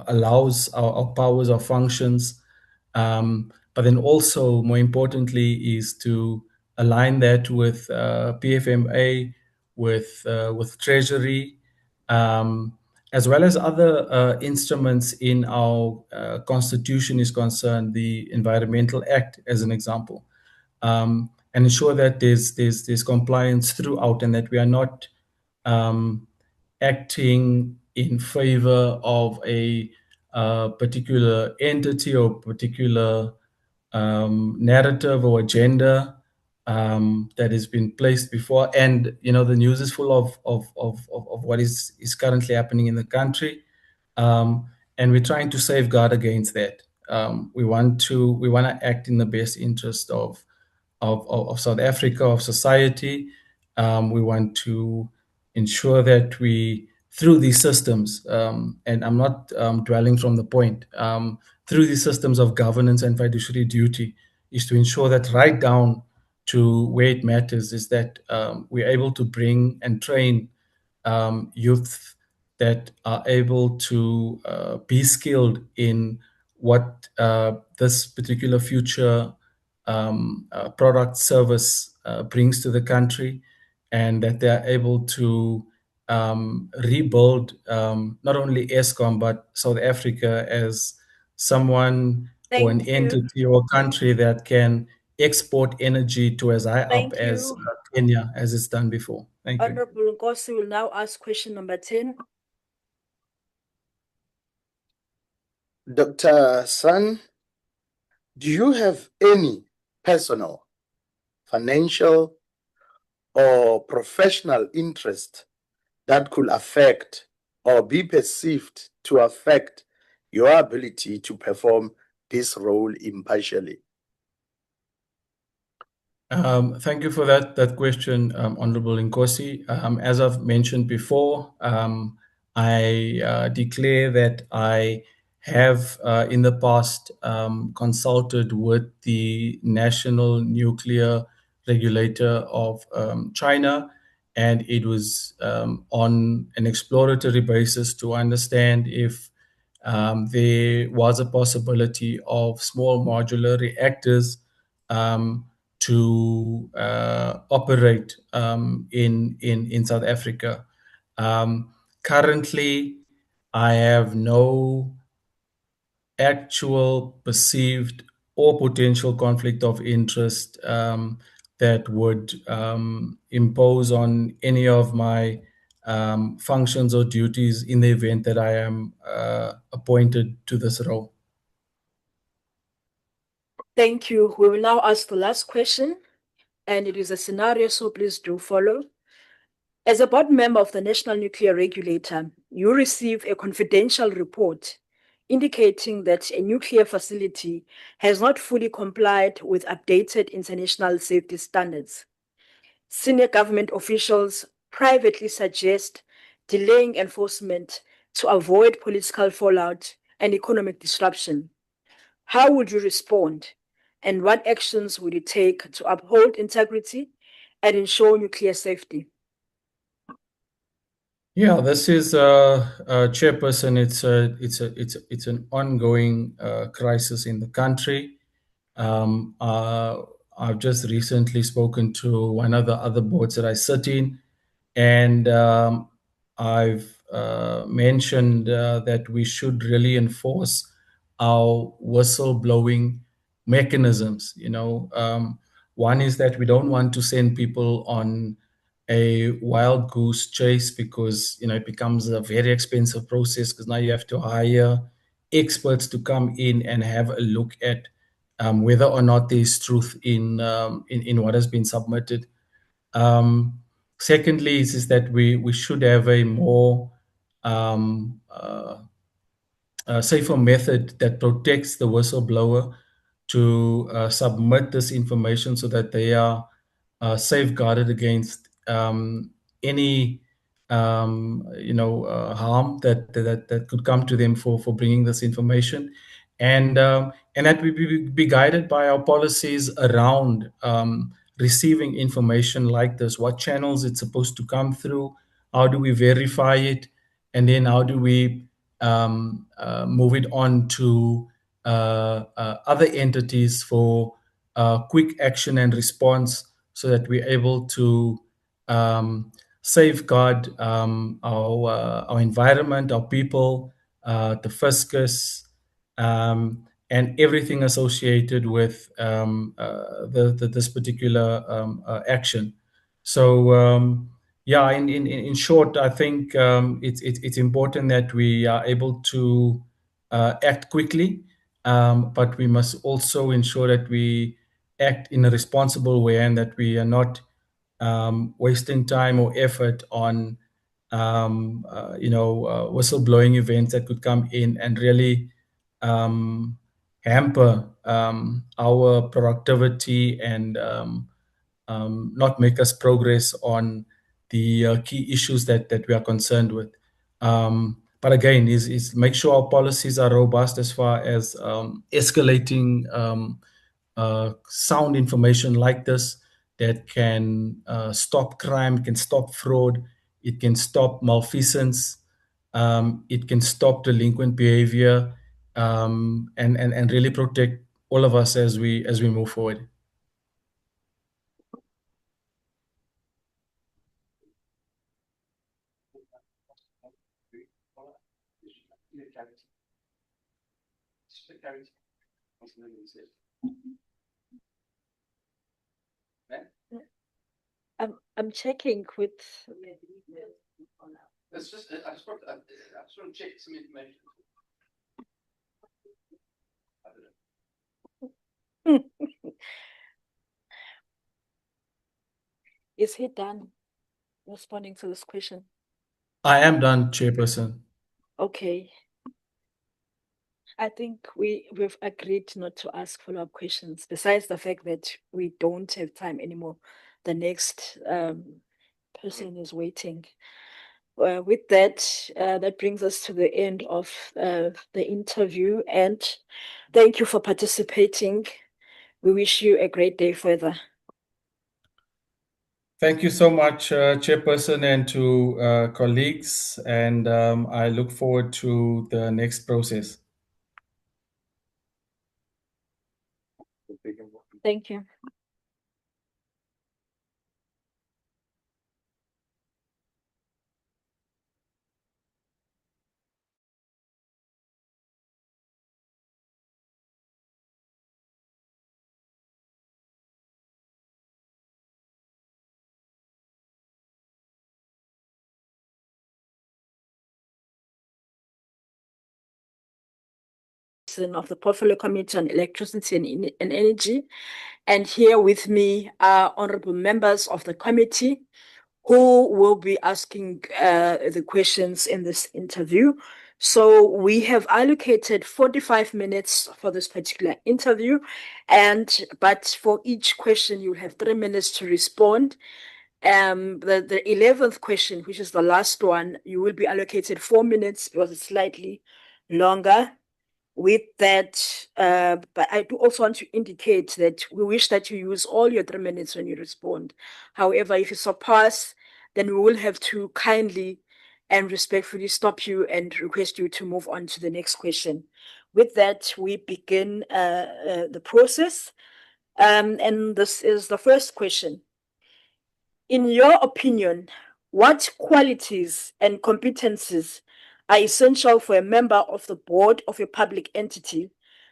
allows our powers, our functions, but then also more importantly is to align that with PFMA, with Treasury, as well as other instruments in our constitution is concerned, the Environmental Act as an example, and ensure that there's compliance throughout, and that we are not acting in favor of a particular entity or particular narrative or agenda that has been placed before. And the news is full of what is currently happening in the country, and we're trying to safeguard against that. We want to act in the best interest of South Africa, of society. We want to ensure that we, through these systems, and I'm not dwelling from the point, through these systems of governance and fiduciary duty, is to ensure that right down to where it matters is that we're able to bring and train youth that are able to be skilled in what this particular future product service brings to the country, and that they are able to rebuild not only ESCOM but South Africa as someone or an Thank you. entity or country that can export energy to as high up Thank as you. Kenya as it's done before. Thank you. Honorable Nkosi will now ask question number 10. Dr. San, do you have any personal, financial, or professional interest that could affect or be perceived to affect your ability to perform this role impartially? Thank you for that question, Honorable Nkosi. As I've mentioned before, I declare that I have in the past consulted with the National Nuclear Regulator of China, and it was on an exploratory basis to understand if there was a possibility of small modular reactors to operate in South Africa. Currently, I have no actual perceived or potential conflict of interest that would impose on any of my functions or duties in the event that I am appointed to this role. Thank you. We will now ask the last question, and it is a scenario, so please do follow. As a board member of the National Nuclear Regulator, you receive a confidential report indicating that a nuclear facility has not fully complied with updated international safety standards. Senior government officials privately suggest delaying enforcement to avoid political fallout and economic disruption. How would you respond? And what actions would you take to uphold integrity and ensure nuclear safety? Yeah, this is Chairperson. It's an ongoing crisis in the country. I've just recently spoken to one of the other boards that I sit in, and I've mentioned that we should really enforce our whistleblowing mechanisms. One is that we don't want to send people on a wild goose chase because it becomes a very expensive process, because now you have to hire experts to come in and have a look at whether or not there's truth in what has been submitted. Secondly, is that we should have a more safer method that protects the whistleblower to submit this information so that they are safeguarded against any harm that could come to them for bringing this information, and that we be guided by our policies around receiving information like this. What channels it's supposed to come through? How do we verify it? And then how do we move it on to other entities for quick action and response, so that we're able to safeguard our environment, our people, the fiscus, and everything associated with this particular action. So, yeah, in short, I think it's important that we are able to act quickly, but we must also ensure that we act in a responsible way, and that we are not wasting time or effort on whistleblowing events that could come in and really hamper our productivity and not make us progress on the key issues that we are concerned with. But again, is make sure our policies are robust as far as escalating sound information like this that can stop crime, can stop fraud, it can stop malfeasance, it can stop delinquent behavior, and really protect all of us as we move forward. I'm checking with. I just want to check some information. Is he done responding to this question? I am done, Chairperson. Okay. I think we've agreed not to ask follow-up questions, besides the fact that we don't have time anymore. The next person is waiting. With that, that brings us to the end of the interview, and thank you for participating. We wish you a great day further. Thank you so much, Chairperson, and to colleagues, and I look forward to the next process. Thank you. Of the Portfolio Committee on Electricity and Energy. And here with me are honorable members of the committee who will be asking the questions in this interview. So we have allocated 45 minutes for this particular interview, but for each question you'll have 3 minutes to respond. The 11th question, which is the last one, you will be allocated 4 minutes because it's slightly longer. With that, but I do also want to indicate that we wish that you use all your 3 minutes when you respond. However, if you surpass, then we will have to kindly and respectfully stop you and request you to move on to the next question. With that, we begin the process. And this is the first question. In your opinion, what qualities and competencies are essential for a member of the board of a public entity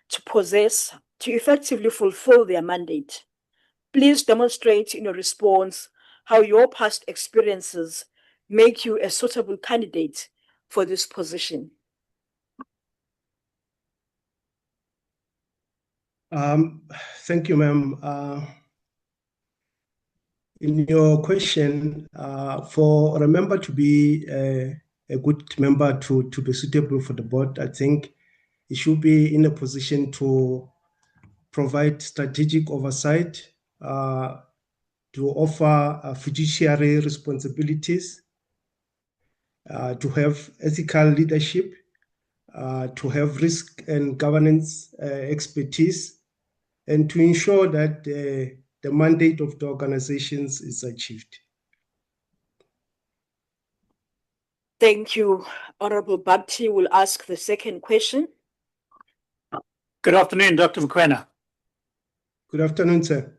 to possess to effectively fulfill their mandate? Please demonstrate in your response how your past experiences make you a suitable candidate for this position. Thank you, ma'am. In your question, for a member to be a good member to be suitable for the board, I think it should be in a position to provide strategic oversight, to offer fiduciary responsibilities, to have ethical leadership, to have risk and governance expertise, and to ensure that the mandate of the organizations is achieved. Thank you. Honorable Babti will ask the second question. Good afternoon, Dr. Mkwena. Good afternoon, sir.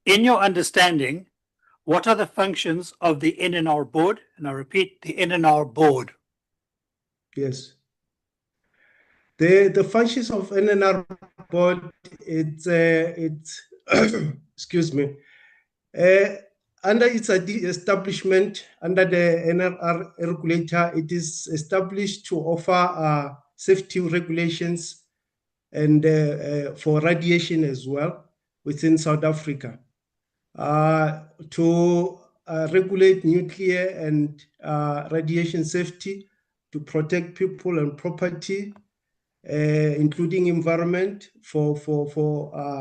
In your understanding, what are the functions of the NNR board? And I repeat, the NNR board. Yes. The functions of NNR board, it's excuse me, under its establishment, under the NNR regulator, it is established to offer safety regulations and for radiation as well within South Africa, to regulate nuclear and radiation safety, to protect people and property, including environment for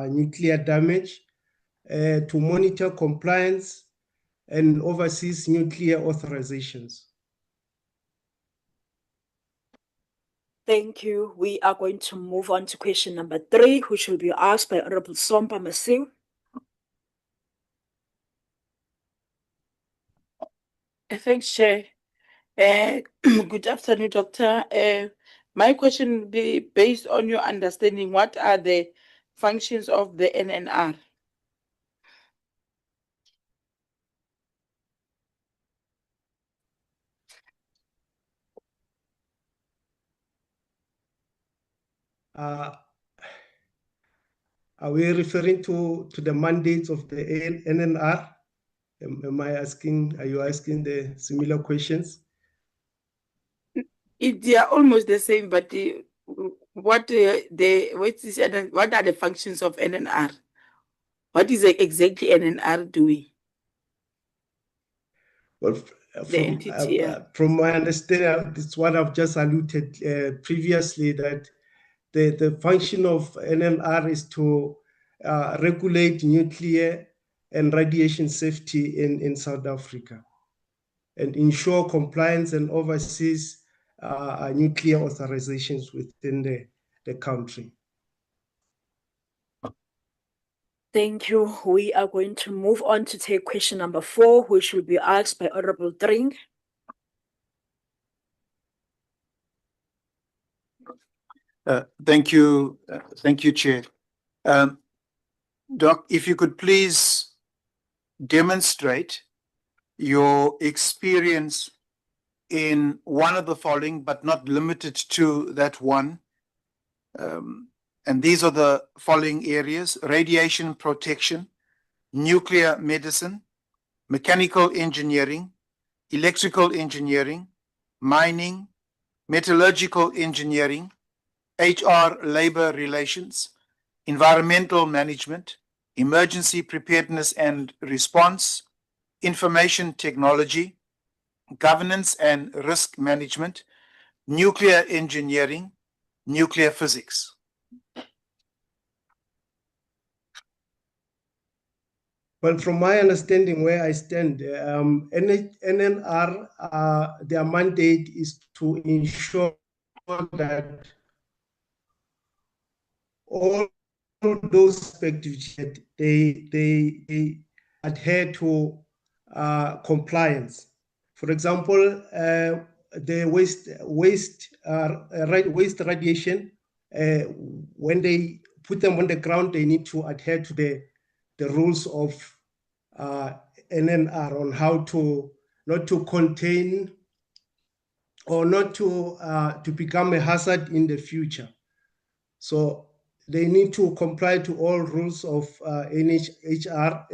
nuclear damage, to monitor compliance and oversees nuclear authorizations. Thank you. We are going to move on to question number 3, which will be asked by Honorable Sompa Masiu. Thanks, Chair. Good afternoon, Doctor. My question will be based on your understanding. What are the functions of the NNR? Are we referring to the mandates of the NNR? Are you asking the similar questions? They are almost the same, but what are the functions of NNR? What is exactly NNR doing? Well, from my understanding, it's what I've just alluded previously, that the function of NNR is to regulate nuclear and radiation safety in South Africa and ensure compliance and oversees nuclear authorizations within the country. Thank you. We are going to move on to take question number 4, which will be asked by Honorable Dring. Thank you, Chair. Doc, if you could please demonstrate your experience in one of the following, but not limited to that one. And these are the following areas: radiation protection, nuclear medicine, mechanical engineering, electrical engineering, mining, metallurgical engineering, HR, labor relations, environmental management, emergency preparedness and response, information technology, governance and risk management, nuclear engineering, nuclear physics. Well, from my understanding, where I stand, NNR, their mandate is to ensure that all those aspects they adhere to compliance. For example, the waste radiation, when they put them on the ground, they need to adhere to the rules of NNR on how to not to contain or not to become a hazard in the future. So they need to comply to all rules of NRR,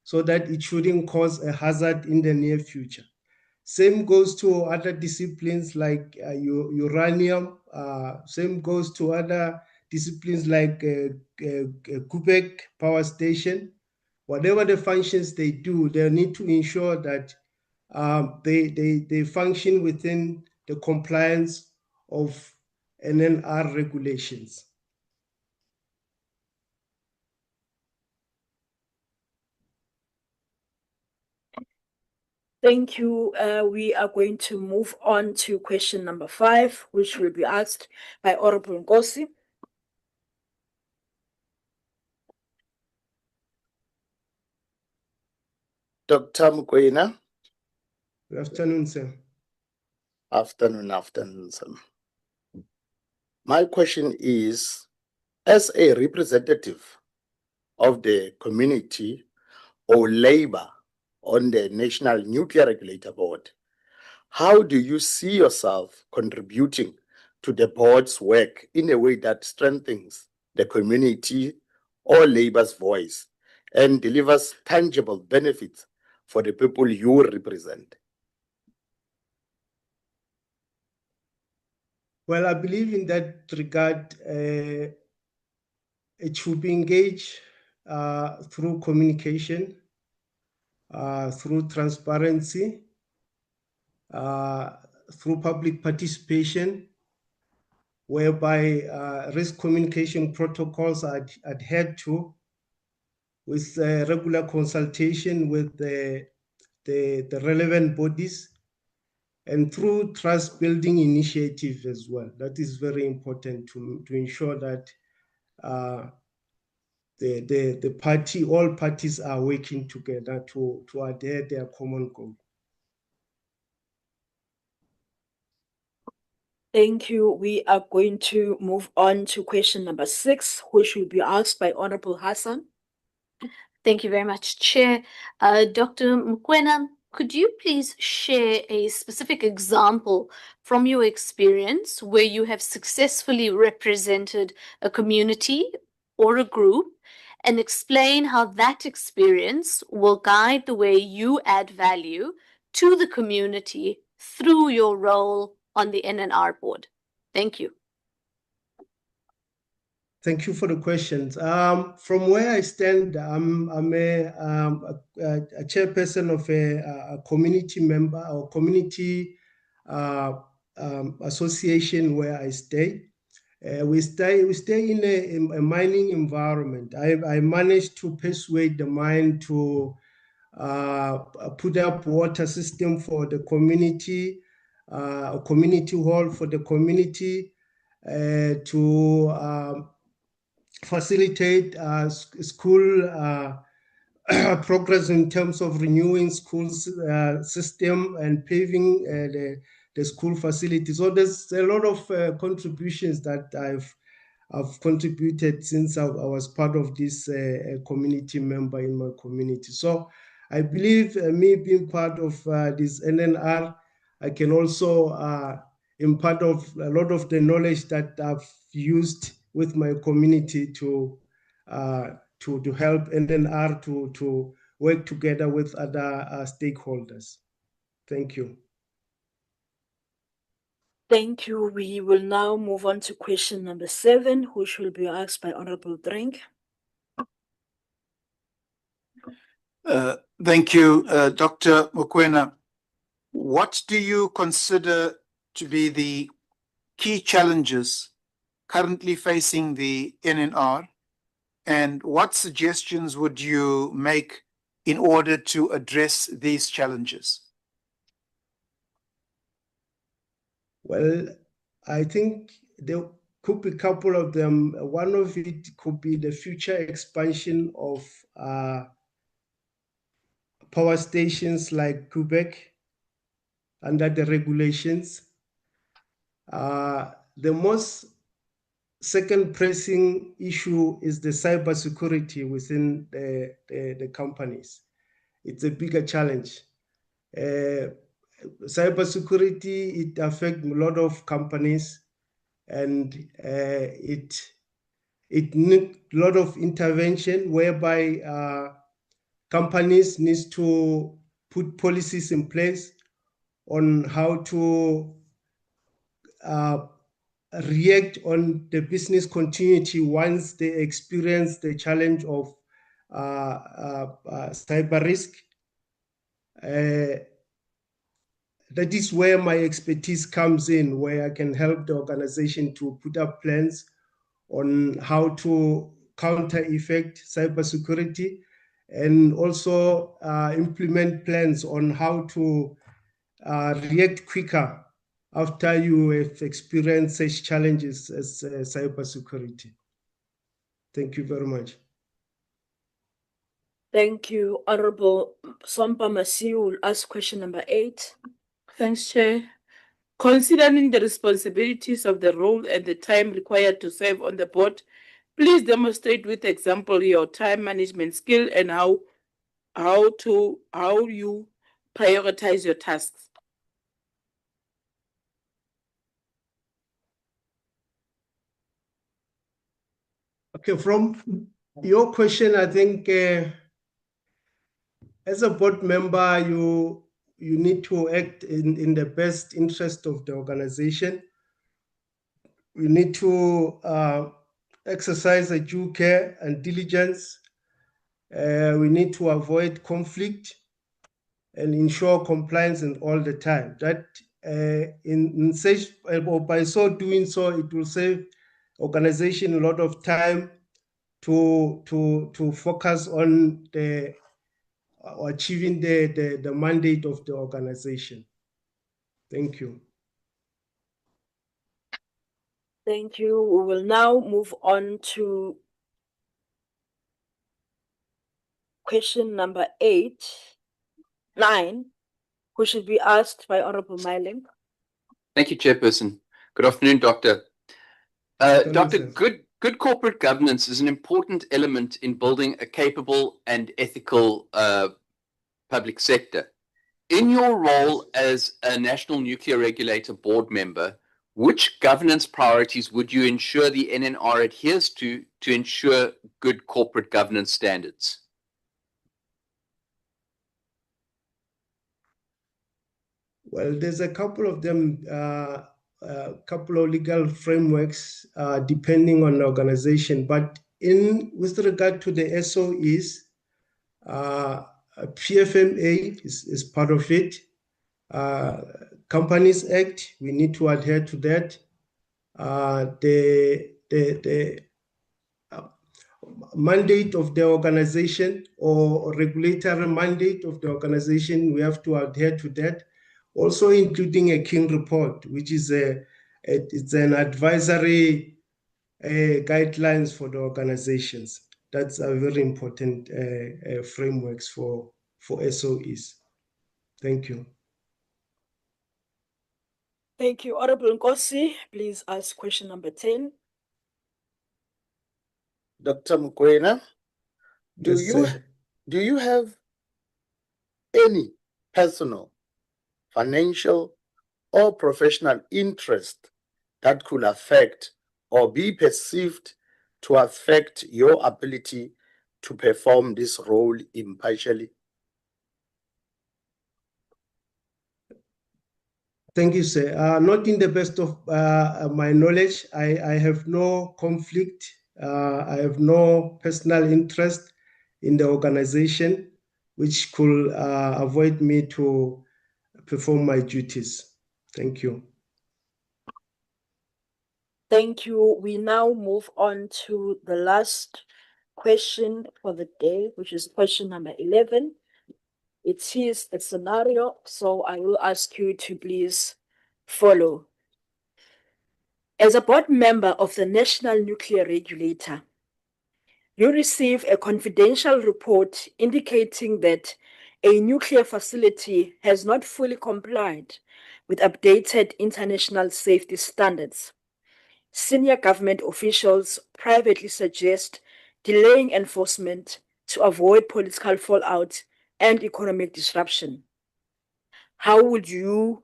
so that it shouldn't cause a hazard in the near future. Same goes to other disciplines like uranium. Same goes to other disciplines like Kubek power station. Whatever the functions they do, they need to ensure that they function within the compliance of NNR regulations. Thank you. We are going to move on to question number 5, which will be asked by Honorable Nkosi. Dr. Mokoena. Good afternoon, sir. Afternoon, sir. My question is, as a representative of the community or labor on the National Nuclear Regulator Board, how do you see yourself contributing to the board's work in a way that strengthens the community or labor's voice and delivers tangible benefits for the people you represent? Well, I believe in that regard, it should be engaged through communication, through transparency, through public participation, whereby risk communication protocols are adhered to, with regular consultation with the relevant bodies, and through trust building initiatives as well. That is very important to ensure that all parties are working together to adhere their common goal. Thank you. We are going to move on to question number 6, which will be asked by Honorable Hassan. Thank you very much, Chair. Dr. Mokoena, could you please share a specific example from your experience where you have successfully represented a community or a group, and explain how that experience will guide the way you add value to the community through your role on the NNR board? Thank you. Thank you for the questions. From where I stand, I'm a chairperson of a community member or community association where I stay. We stay in a mining environment. I managed to persuade the mine to put up water system for the community, a community hall for the community, to facilitate school progress in terms of renewing schools system and paving the school facilities. So there's a lot of contributions that I've contributed since I was part of this community member in my community. So I believe me being part of this NNR, I can also impart of a lot of the knowledge that I've used with my community to help NNR to work together with other stakeholders. Thank you. Thank you. We will now move on to question number 7, which will be asked by Honorable Drink. Thank you, Dr. Mokoena. What do you consider to be the key challenges currently facing the NNR, and what suggestions would you make in order to address these challenges? Well, I think there could be a couple of them. One of it could be the future expansion of power stations like Quebec under the regulations. The most second pressing issue is the cybersecurity within the companies. It's a bigger challenge. Cybersecurity, it affects a lot of companies, and it needs a lot of intervention whereby companies need to put policies in place on how to react on the business continuity once they experience the challenge of cyber risk. That is where my expertise comes in, where I can help the organization to put up plans on how to counter-effect cybersecurity, and also implement plans on how to react quicker after you have experienced such challenges as cybersecurity. Thank you very much. Thank you. Honorable Sompa Masi will ask question number 8. Thanks, Chair. Considering the responsibilities of the role and the time required to serve on the board, please demonstrate with example your time management skill and how you prioritize your tasks. Okay, from your question, I think as a board member, you need to act in the best interest of the organization. You need to exercise a due care and diligence. We need to avoid conflict and ensure compliance in all the time. That in such, or by so doing so, it will save organization a lot of time to focus on achieving the mandate of the organization. Thank you. Thank you. We will now move on to question number 9, which should be asked by Honorable Myling. Thank you, Chairperson. Good afternoon, Doctor. Doctor, good corporate governance is an important element in building a capable and ethical public sector. In your role as a National Nuclear Regulator board member, which governance priorities would you ensure the NNR adheres to ensure good corporate governance standards? Well, there's a couple of them, a couple of legal frameworks depending on the organization, but with regard to the SOEs, PFMA is part of it. Companies Act, we need to adhere to that. The mandate of the organization or regulatory mandate of the organization, we have to adhere to that. Also including a King report, which is it's an advisory guidelines for the organizations. That's a very important frameworks for SOEs. Thank you. Thank you. Honorable Nkosi, please ask question number 10. Dr. Mokoena, Yes, sir. do you have any personal, financial, or professional interest that could affect or be perceived to affect your ability to perform this role impartially? Thank you, sir. Not in the best of my knowledge. I have no conflict. I have no personal interest in the organization, which could avoid me to perform my duties. Thank you. Thank you. We now move on to the last question for the day, which is question number 11. It is a scenario, so I will ask you to please follow. As a board member of the National Nuclear Regulator, you receive a confidential report indicating that a nuclear facility has not fully complied with updated international safety standards. Senior government officials privately suggest delaying enforcement to avoid political fallout and economic disruption. How would you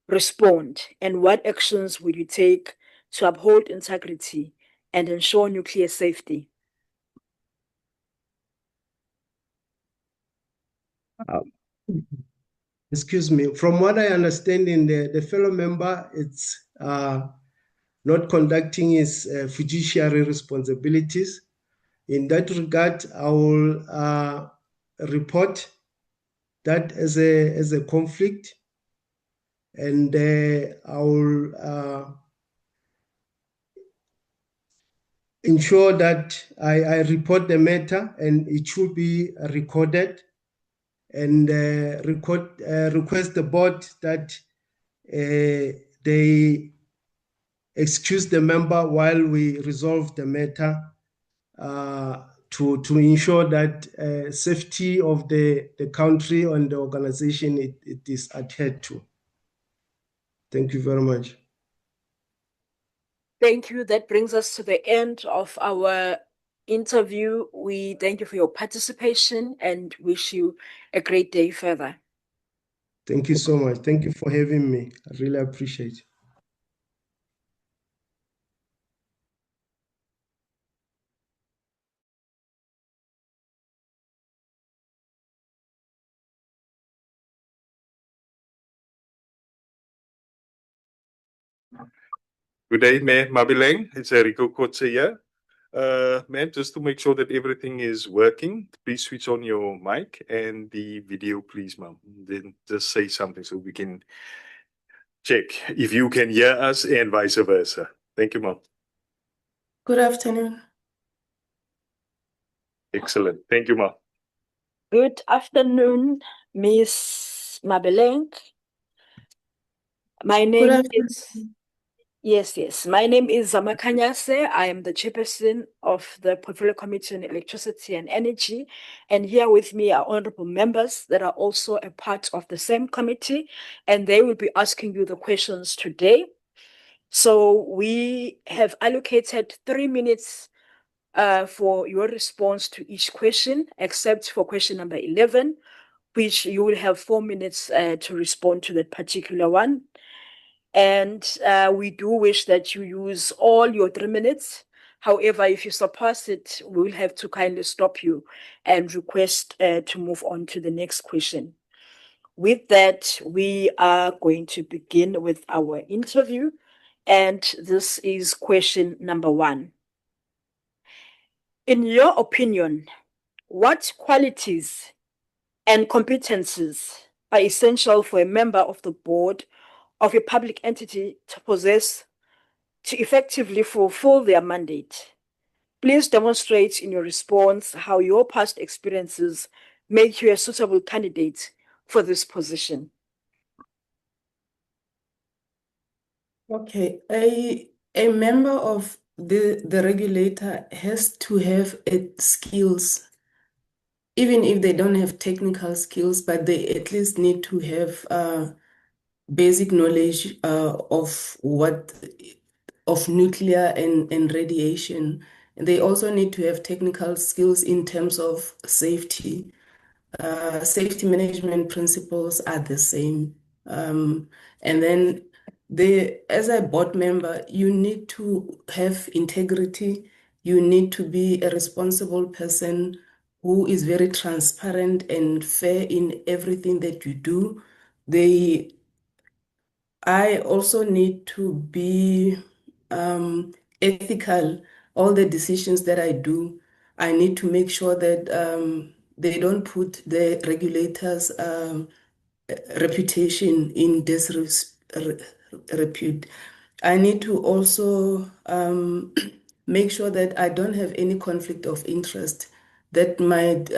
respond, and what actions will you take to uphold integrity and ensure nuclear safety? Excuse me. From what I understand, in the fellow member, it's not conducting his fiduciary responsibilities. In that regard, I will report that as a conflict, and I will ensure that I report the matter, and it should be recorded, and request the board that they excuse the member while we resolve the matter, to ensure that safety of the country and the organization it is adhered to. Thank you very much. Thank you. That brings us to the end of our interview. We thank you for your participation and wish you a great day further. Thank you so much. Thank you for having me. I really appreciate it. Good day, Mayor Mabileng. It's Rico Kotse here. Ma'am, just to make sure that everything is working, please switch on your mic and the video, please, ma'am. Then just say something so we can check if you can hear us and vice versa. Thank you, ma'am. Good afternoon. Excellent. Thank you, ma'am. Good afternoon, Miss Mabeleng. My name is Yes. My name is Zamakanyase. I am the chairperson of the Portfolio Committee on Electricity and Energy. And here with me are honorable members that are also a part of the same committee, and they will be asking you the questions today. So we have allocated 3 minutes for your response to each question, except for question number 11, which you will have 4 minutes to respond to that particular one. And we do wish that you use all your 3 minutes. However, if you surpass it, we will have to kindly stop you and request to move on to the next question. With that, we are going to begin with our interview. And this is question number 1. In your opinion, what qualities and competencies are essential for a member of the board of a public entity to effectively fulfill their mandate. Please demonstrate in your response how your past experiences make you a suitable candidate for this position. Okay, a member of the regulator has to have skills, even if they don't have technical skills, but they at least need to have basic knowledge of nuclear and radiation. And they also need to have technical skills in terms of safety. Safety management principles are the same. And then as a board member, you need to have integrity. You need to be a responsible person who is very transparent and fair in everything that you do. I also need to be ethical. All the decisions that I do, I need to make sure that they don't put the regulators' reputation in disrepute. I need to also make sure that I don't have any conflict of interest that might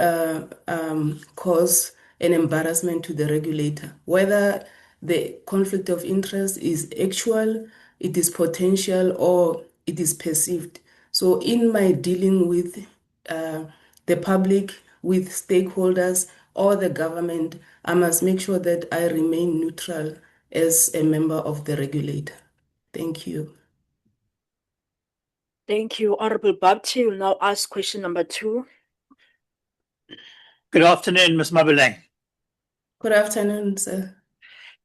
cause an embarrassment to the regulator. Whether the conflict of interest is actual, it is potential, or it is perceived. So in my dealing with the public, with stakeholders, or the government, I must make sure that I remain neutral as a member of the regulator. Thank you. Thank you. Honorable Babchi will now ask question number 2. Good afternoon, Ms. Mabeleng. Good afternoon, sir.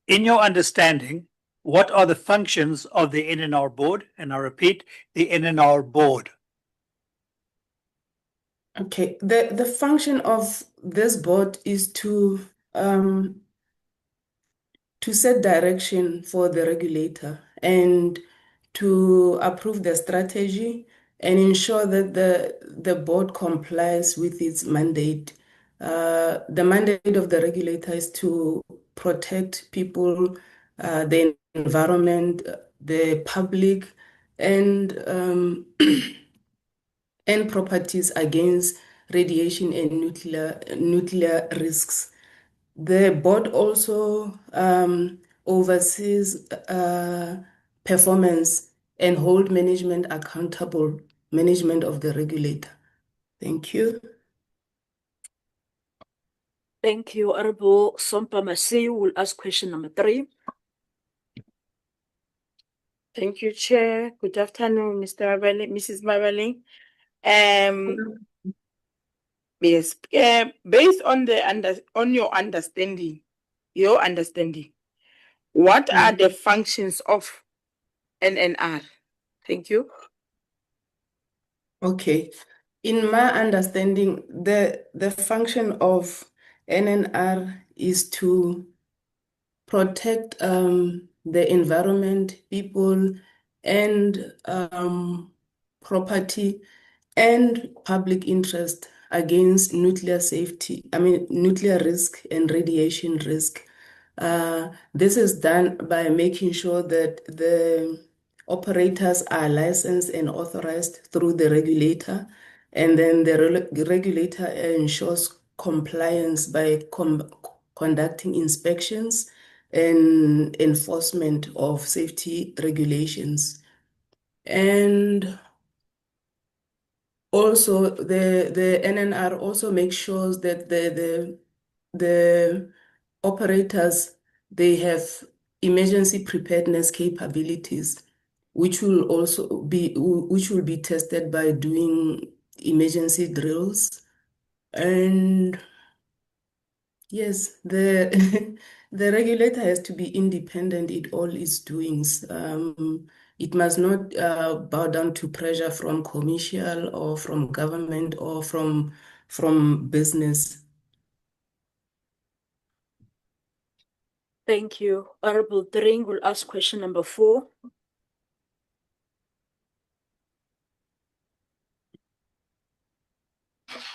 In your understanding, what are the functions of the NNR board? And I repeat, the NNR board. Okay, the function of this board is to set direction for the regulator and to approve the strategy and ensure that the board complies with its mandate. The mandate of the regulator is to protect people, the environment, the public, and and properties against radiation and nuclear risks. The board also oversees performance and hold management accountable, management of the regulator. Thank you. Thank you. Honorable Sompa Masiu will ask question number 3. Thank you, Chair. Good afternoon, Mrs. Mabeleng. Yes, based on your understanding, what are the functions of NNR? Thank you. Okay. In my understanding, the function of NNR is to protect the environment, people, and property and public interest against nuclear risk and radiation risk. This is done by making sure that the operators are licensed and authorized through the regulator, and then the regulator ensures compliance by conducting inspections and enforcement of safety regulations. And also the NNR also makes sure that the operators, they have emergency preparedness capabilities, which will be tested by doing emergency drills. And yes, the the regulator has to be independent in all its doings. It must not bow down to pressure from commercial or from government or from business. Thank you. Honorable Dring will ask question number 4.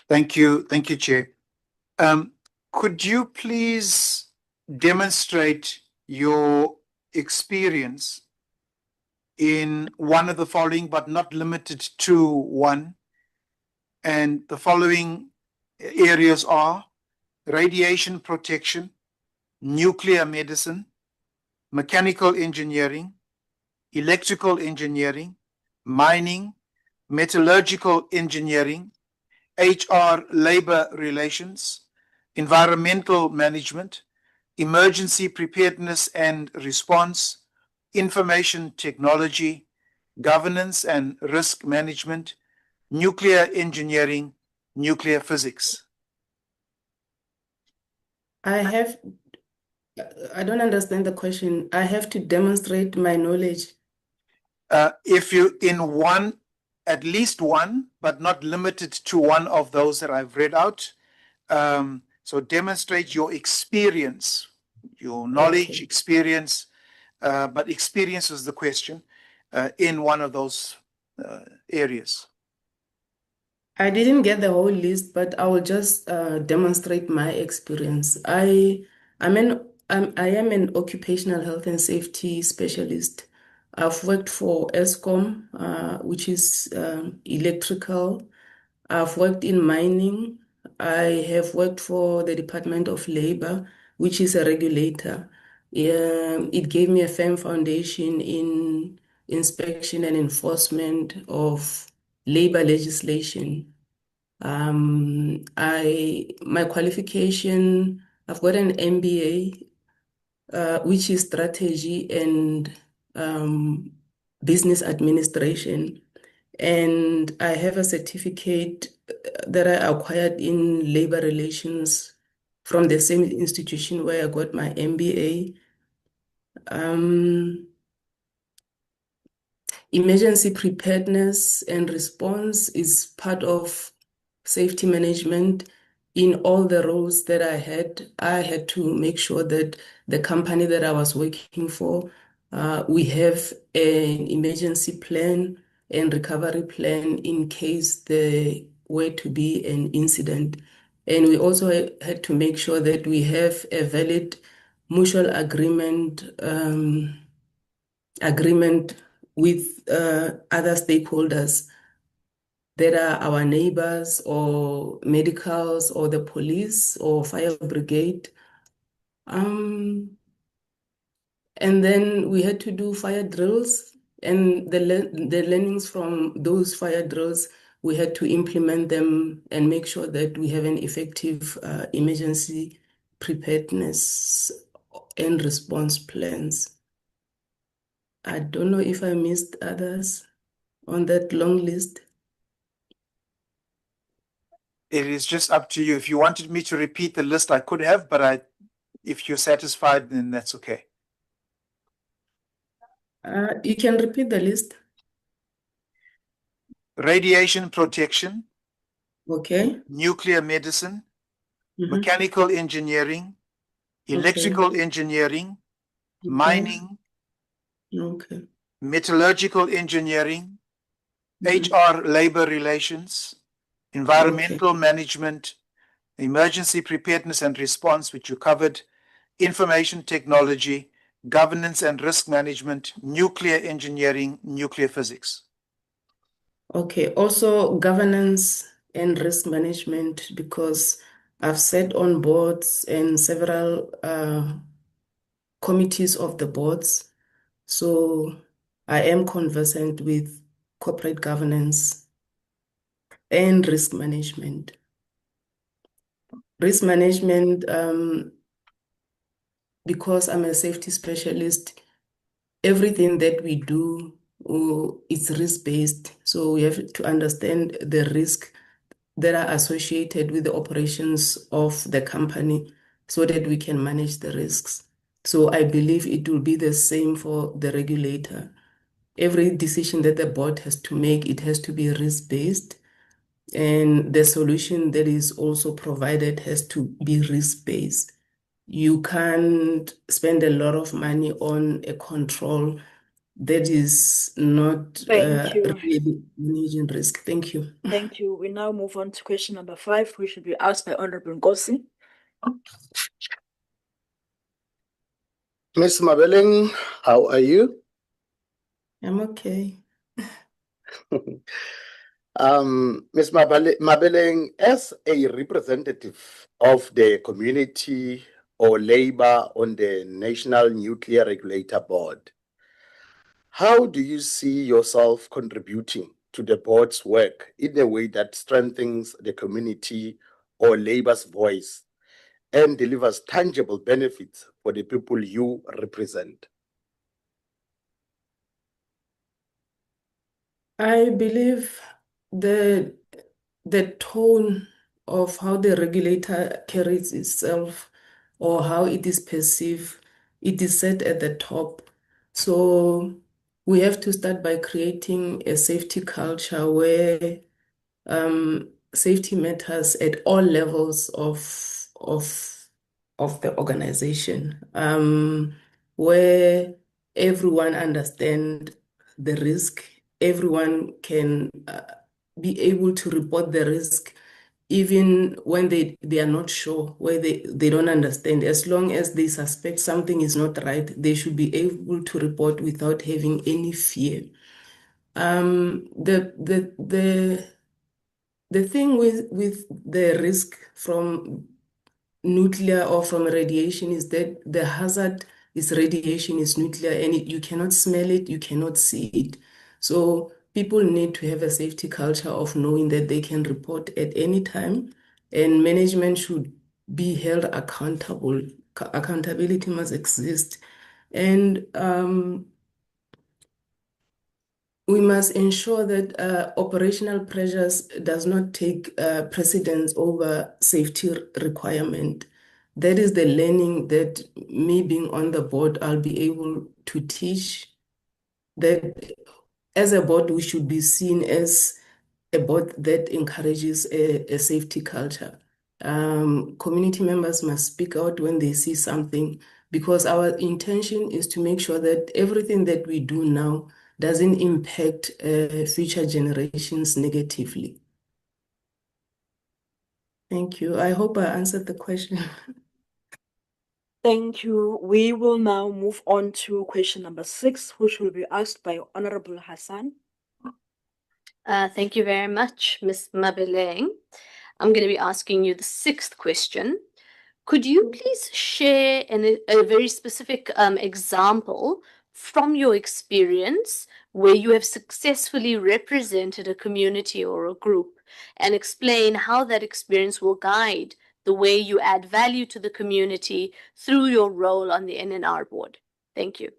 Thank you, Chair. Could you please demonstrate your experience in one of the following, but not limited to one. And the following areas are radiation protection, nuclear medicine, mechanical engineering, electrical engineering, mining, metallurgical engineering, HR, labor relations, environmental management, emergency preparedness and response, information technology, governance and risk management, nuclear engineering, nuclear physics. I don't understand the question. I have to demonstrate my knowledge. If you in one, at least one, but not limited to one of those that I've read out. So demonstrate your experience, your knowledge, Okay. experience, but experience is the question in one of those areas. I didn't get the whole list, but I will just demonstrate my experience. I am an occupational health and safety specialist. I've worked for ESCOM, which is electrical. I've worked in mining. I have worked for the Department of Labor, which is a regulator. It gave me a firm foundation in inspection and enforcement of labor legislation. My qualification, I've got an MBA, which is strategy and business administration. And I have a certificate that I acquired in labor relations from the same institution where I got my MBA. Emergency preparedness and response is part of safety management. In all the roles that I had to make sure that the company that I was working for, we have an emergency plan and recovery plan in case there were to be an incident. And we also had to make sure that we have a valid mutual agreement with other stakeholders that are our neighbors or medicals or the police or fire brigade. And then we had to do fire drills, and the learnings from those fire drills, we had to implement them and make sure that we have an effective emergency preparedness and response plans. I don't know if I missed others on that long list. It is just up to you. If you wanted me to repeat the list, I could have, but if you're satisfied, then that's okay. You can repeat the list. Radiation protection. Okay. Nuclear medicine, mechanical engineering, electrical engineering, mining, metallurgical engineering, HR, labor relations, environmental management, emergency preparedness and response, which you covered, information technology, governance and risk management, nuclear engineering, nuclear physics. Okay, also governance and risk management, because I've sat on boards and several committees of the boards. So I am conversant with corporate governance and risk management. Risk management, because I'm a safety specialist, everything that we do is risk-based. So we have to understand the risk that are associated with the operations of the company so that we can manage the risks. So I believe it will be the same for the regulator. Every decision that the board has to make, it has to be risk-based, and the solution that is also provided has to be risk-based. You can't spend a lot of money on a control that is not really managing risk. Thank you. Thank you. We now move on to question number 5, which will be asked by Honorable Nkosi. Ms. Mabeleng, how are you? I'm okay. Ms. Mabeleng, as a representative of the community or labor on the National Nuclear Regulator Board, how do you see yourself contributing to the board's work in a way that strengthens the community or labor's voice and delivers tangible benefits for the people you represent? I believe the tone of how the regulator carries itself or how it is perceived, it is set at the top. So we have to start by creating a safety culture where safety matters at all levels of the organization, where everyone understands the risk, everyone can be able to report the risk, even when they are not sure, where they don't understand. As long as they suspect something is not right, they should be able to report without having any fear. The thing with the risk from nuclear or from radiation is that the hazard is radiation, is nuclear, and you cannot smell it, you cannot see it. So people need to have a safety culture of knowing that they can report at any time, and management should be held accountable. Accountability must exist. And we must ensure that operational pressures does not take precedence over safety requirement. That is the learning that me being on the board, I'll be able to teach, that as a board, we should be seen as a board that encourages a safety culture. Community members must speak out when they see something, because our intention is to make sure that everything that we do now doesn't impact future generations negatively. Thank you. I hope I answered the question. Thank you. We will now move on to question number 6, which will be asked by Honorable Hassan. Thank you very much, Ms. Mabeleng. I'm going to be asking you the 6th question. Could you please share a very specific example from your experience where you have successfully represented a community or a group, and explain how that experience will guide the way you add value to the community through your role on the NNR board? Thank you.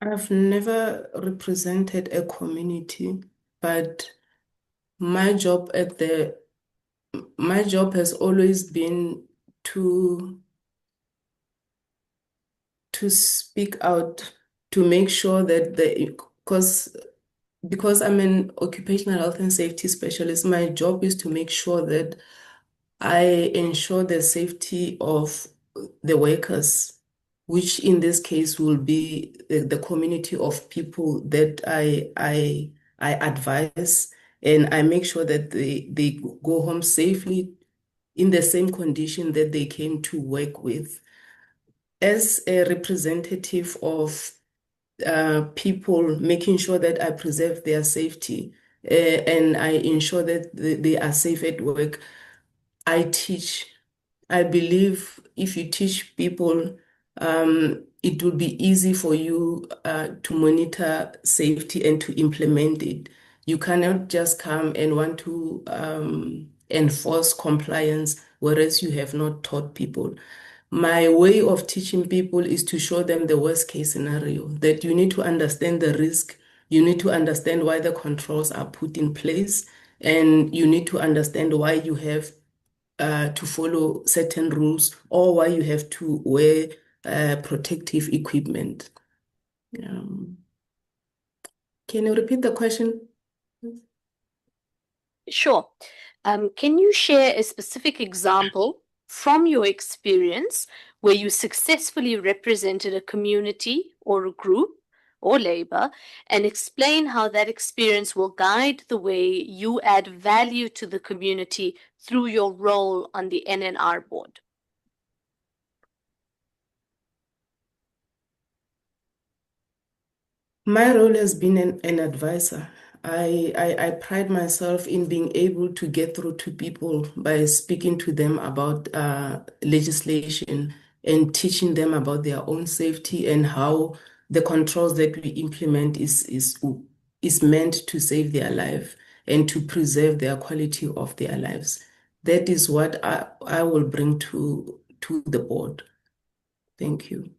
I've never represented a community, but my job has always been to speak out, to make sure that because I'm an occupational health and safety specialist, my job is to make sure that I ensure the safety of the workers, which in this case will be the community of people that I advise, and I make sure that they go home safely in the same condition that they came to work with. As a representative of people, making sure that I preserve their safety and I ensure that they are safe at work, I teach. I believe if you teach people, it will be easy for you to monitor safety and to implement it. You cannot just come and want to enforce compliance, whereas you have not taught people. My way of teaching people is to show them the worst case scenario, that you need to understand the risk, you need to understand why the controls are put in place, and you need to understand why you have to follow certain rules or why you have to wear protective equipment. Can you repeat the question? Sure. Can you share a specific example from your experience where you successfully represented a community or a group or labor, and explain how that experience will guide the way you add value to the community through your role on the NNR board. My role has been an advisor. I pride myself in being able to get through to people by speaking to them about legislation and teaching them about their own safety and how the controls that we implement is meant to save their life and to preserve their quality of their lives. That is what I will bring to the board. Thank you.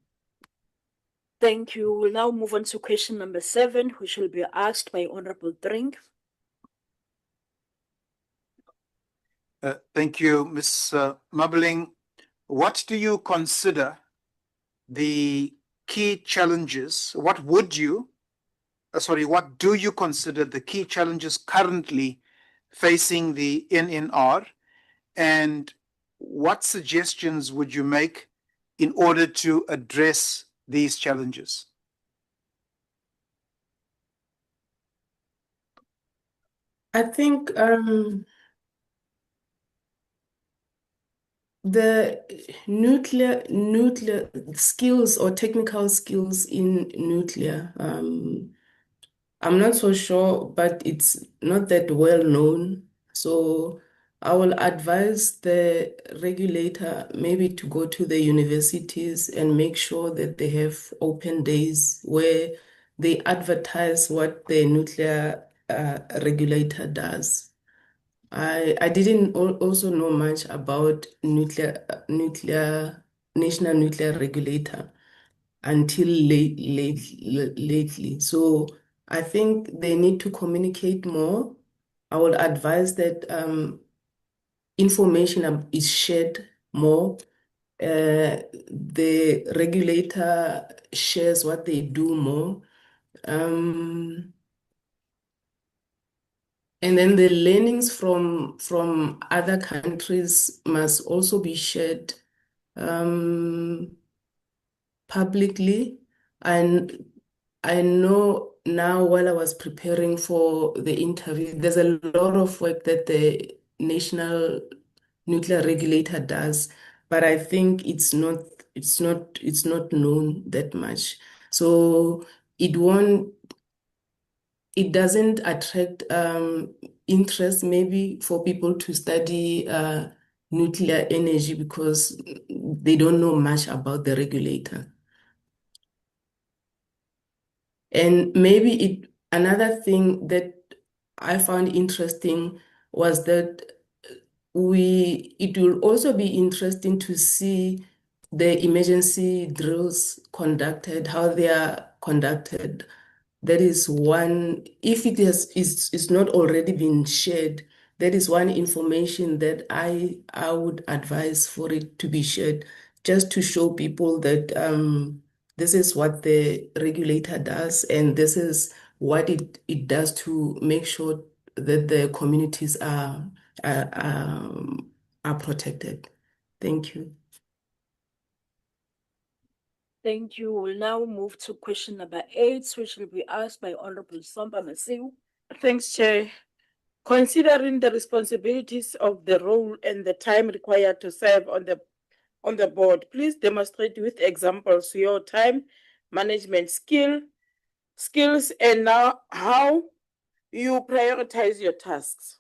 Thank you. We'll now move on to question number 7, which will be asked by Honorable Drink. Thank you, Ms. Mabeling. What do you consider the key challenges? What do you consider the key challenges currently facing the NNR? And what suggestions would you make in order to address these challenges? I think the nuclear skills or technical skills in nuclear, I'm not so sure, but it's not that well known. So I will advise the regulator maybe to go to the universities and make sure that they have open days where they advertise what the nuclear regulator does. I didn't also know much about National Nuclear Regulator until lately. So I think they need to communicate more. I would advise that information is shared more. The regulator shares what they do more. And then the learnings from other countries must also be shared publicly. And I know now, while I was preparing for the interview, there's a lot of work that the National Nuclear Regulator does, but I think it's not known that much. So it doesn't attract interest maybe for people to study nuclear energy because they don't know much about the regulator. And maybe another thing that I found interesting was that it will also be interesting to see the emergency drills conducted, how they are conducted. That is one, if it's not already been shared, that is one information that I would advise for it to be shared, just to show people that this is what the regulator does, and this is what it does to make sure that the communities are protected. Thank you. Thank you. We'll now move to question number 8, which will be asked by Honorable Somba Masiu. Thanks, Chair. Considering the responsibilities of the role and the time required to serve on the board, please demonstrate with examples your time management skills and now how you prioritize your tasks.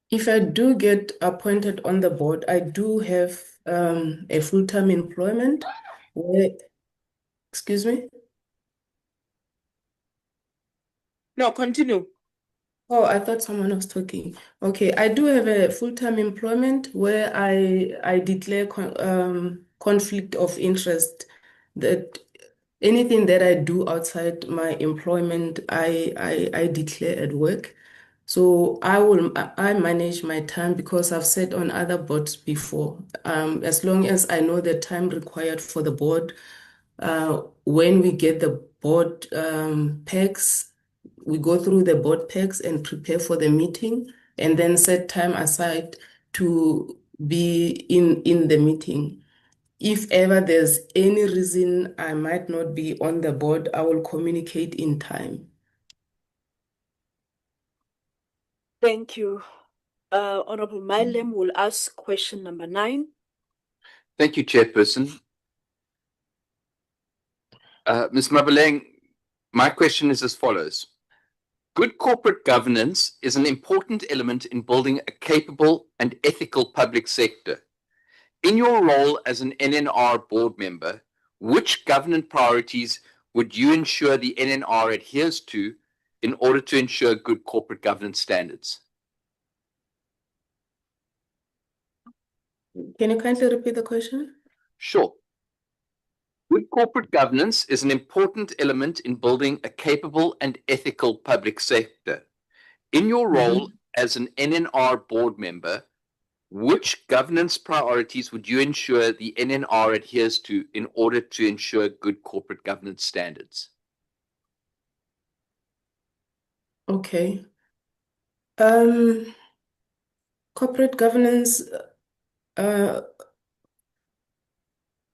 If I do get appointed on the board, I do have a full-time employment where, excuse me? No, continue. Oh, I thought someone was talking. Okay, I do have a full-time employment where I declare conflict of interest, that anything that I do outside my employment, I declare at work. So I manage my time because I've sat on other boards before. As long as I know the time required for the board, when we get the board packs, we go through the board packs and prepare for the meeting, and then set time aside to be in the meeting. if ever there's any reason I might not be on the board, I will communicate in time. Thank you. Honorable Mailem will ask question number 9. Thank you, Chairperson. Ms. Mabeleng, my question is as follows. Good corporate governance is an important element in building a capable and ethical public sector. In your role as an NNR board member, which governance priorities would you ensure the NNR adheres to in order to ensure good corporate governance standards? Can you kindly repeat the question? Sure. Good corporate governance is an important element in building a capable and ethical public sector. In your role as an NNR board member, which governance priorities would you ensure the NNR adheres to in order to ensure good corporate governance standards? Okay. Corporate governance, the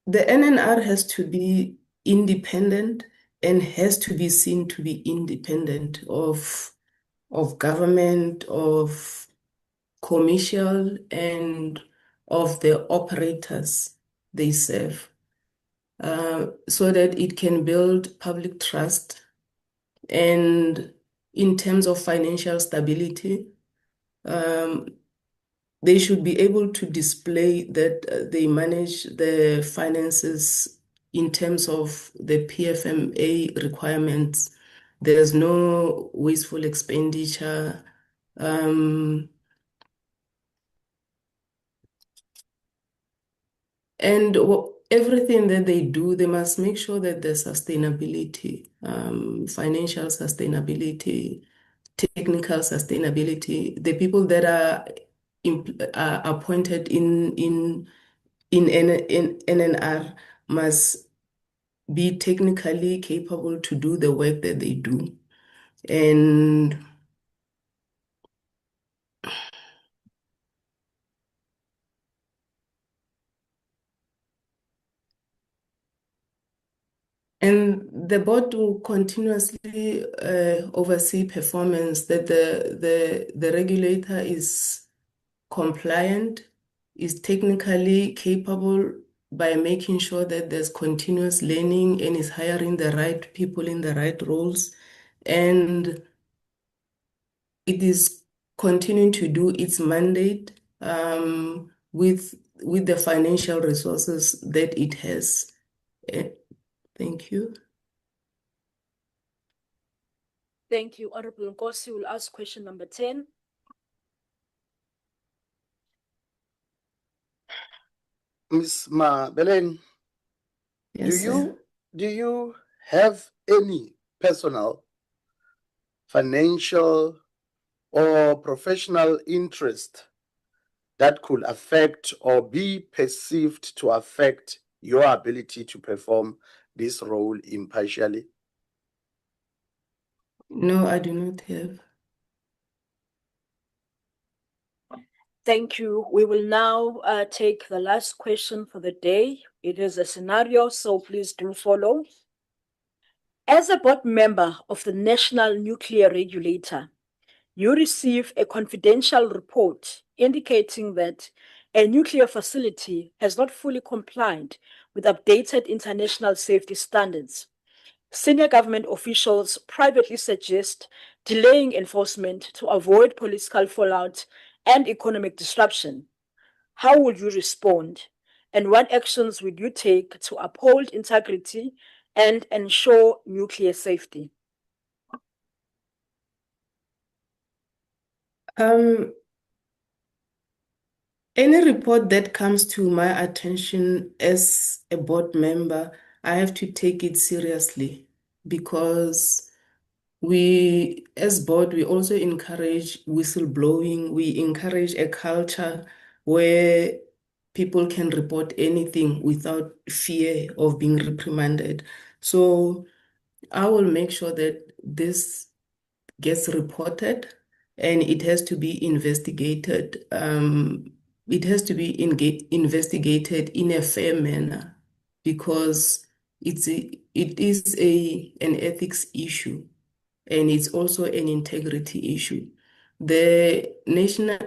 NNR has to be independent and has to be seen to be independent of government, of commercial, and of the operators they serve, so that it can build public trust. And in terms of financial stability, they should be able to display that they manage the finances in terms of the PFMA requirements. There's no wasteful expenditure. And everything that they do, they must make sure that there's sustainability, financial sustainability, technical sustainability. The people that are appointed in NNR must be technically capable to do the work that they do. And the board will continuously oversee performance, that the regulator is compliant, is technically capable by making sure that there's continuous learning and is hiring the right people in the right roles. And it is continuing to do its mandate with the financial resources that it has. Thank you. Thank you. Honorable Nkosi will ask question number 10. Ms. Mabeleng, Yes, do you have any personal, financial, or professional interest that could affect or be perceived to affect your ability to perform this role impartially? No, I do not have. Thank you. We will now take the last question for the day. It is a scenario, so please do follow. As a board member of the National Nuclear Regulator, you receive a confidential report indicating that a nuclear facility has not fully complied with updated international safety standards. Senior government officials privately suggest delaying enforcement to avoid political fallout and economic disruption. How would you respond? And what actions would you take to uphold integrity and ensure nuclear safety? Any report that comes to my attention as a board member, I have to take it seriously, because we, as board, we also encourage whistleblowing. We encourage a culture where people can report anything without fear of being reprimanded. So I will make sure that this gets reported and it has to be investigated it has to be investigated in a fair manner because it is an ethics issue and it's also an integrity issue. The National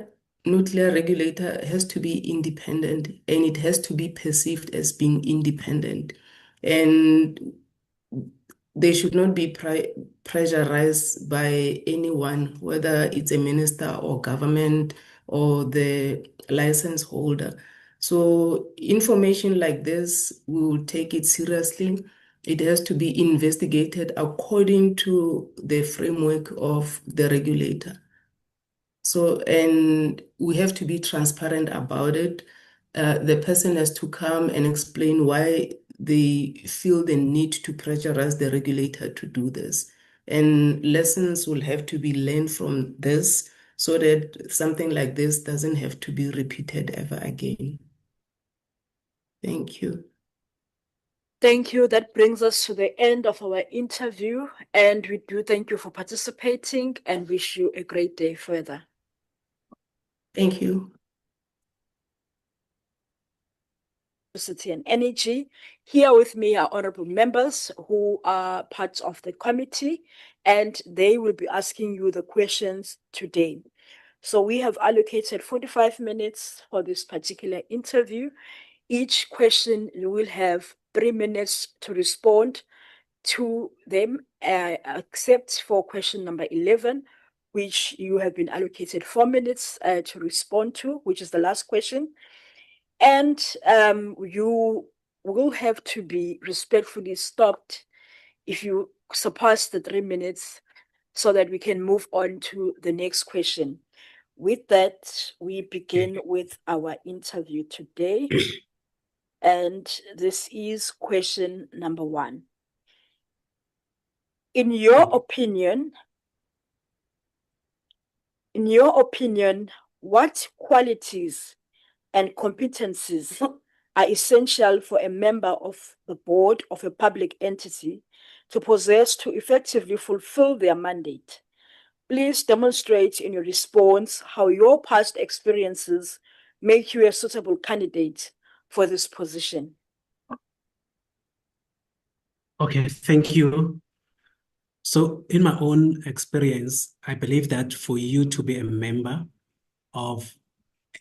Nuclear Regulator has to be independent and it has to be perceived as being independent. And they should not be pressurized by anyone, whether it's a minister or government or the license holder. So information like this, we will take it seriously. It has to be investigated according to the framework of the regulator. So, and we have to be transparent about it. The person has to come and explain why they feel the need to pressurize the regulator to do this. And lessons will have to be learned from this so that something like this doesn't have to be repeated ever again. Thank you. Thank you. That brings us to the end of our interview, and we do thank you for participating and wish you a great day further. Thank you. Electricity and Energy. Here with me are honorable members who are part of the committee, and they will be asking you the questions today. So we have allocated 45 minutes for this particular interview. Each question you will have 3 minutes to respond to them, except for question number 11, which you have been allocated 4 minutes to respond to, which is the last question. And you will have to be respectfully stopped if you surpass the 3 minutes so that we can move on to the next question. With that, we begin with our interview today. And this is question number 1. In your opinion, what qualities and competencies are essential for a member of the board of a public entity to possess to effectively fulfill their mandate? Please demonstrate in your response how your past experiences make you a suitable candidate for this position. Okay, thank you. So in my own experience, I believe that for you to be a member of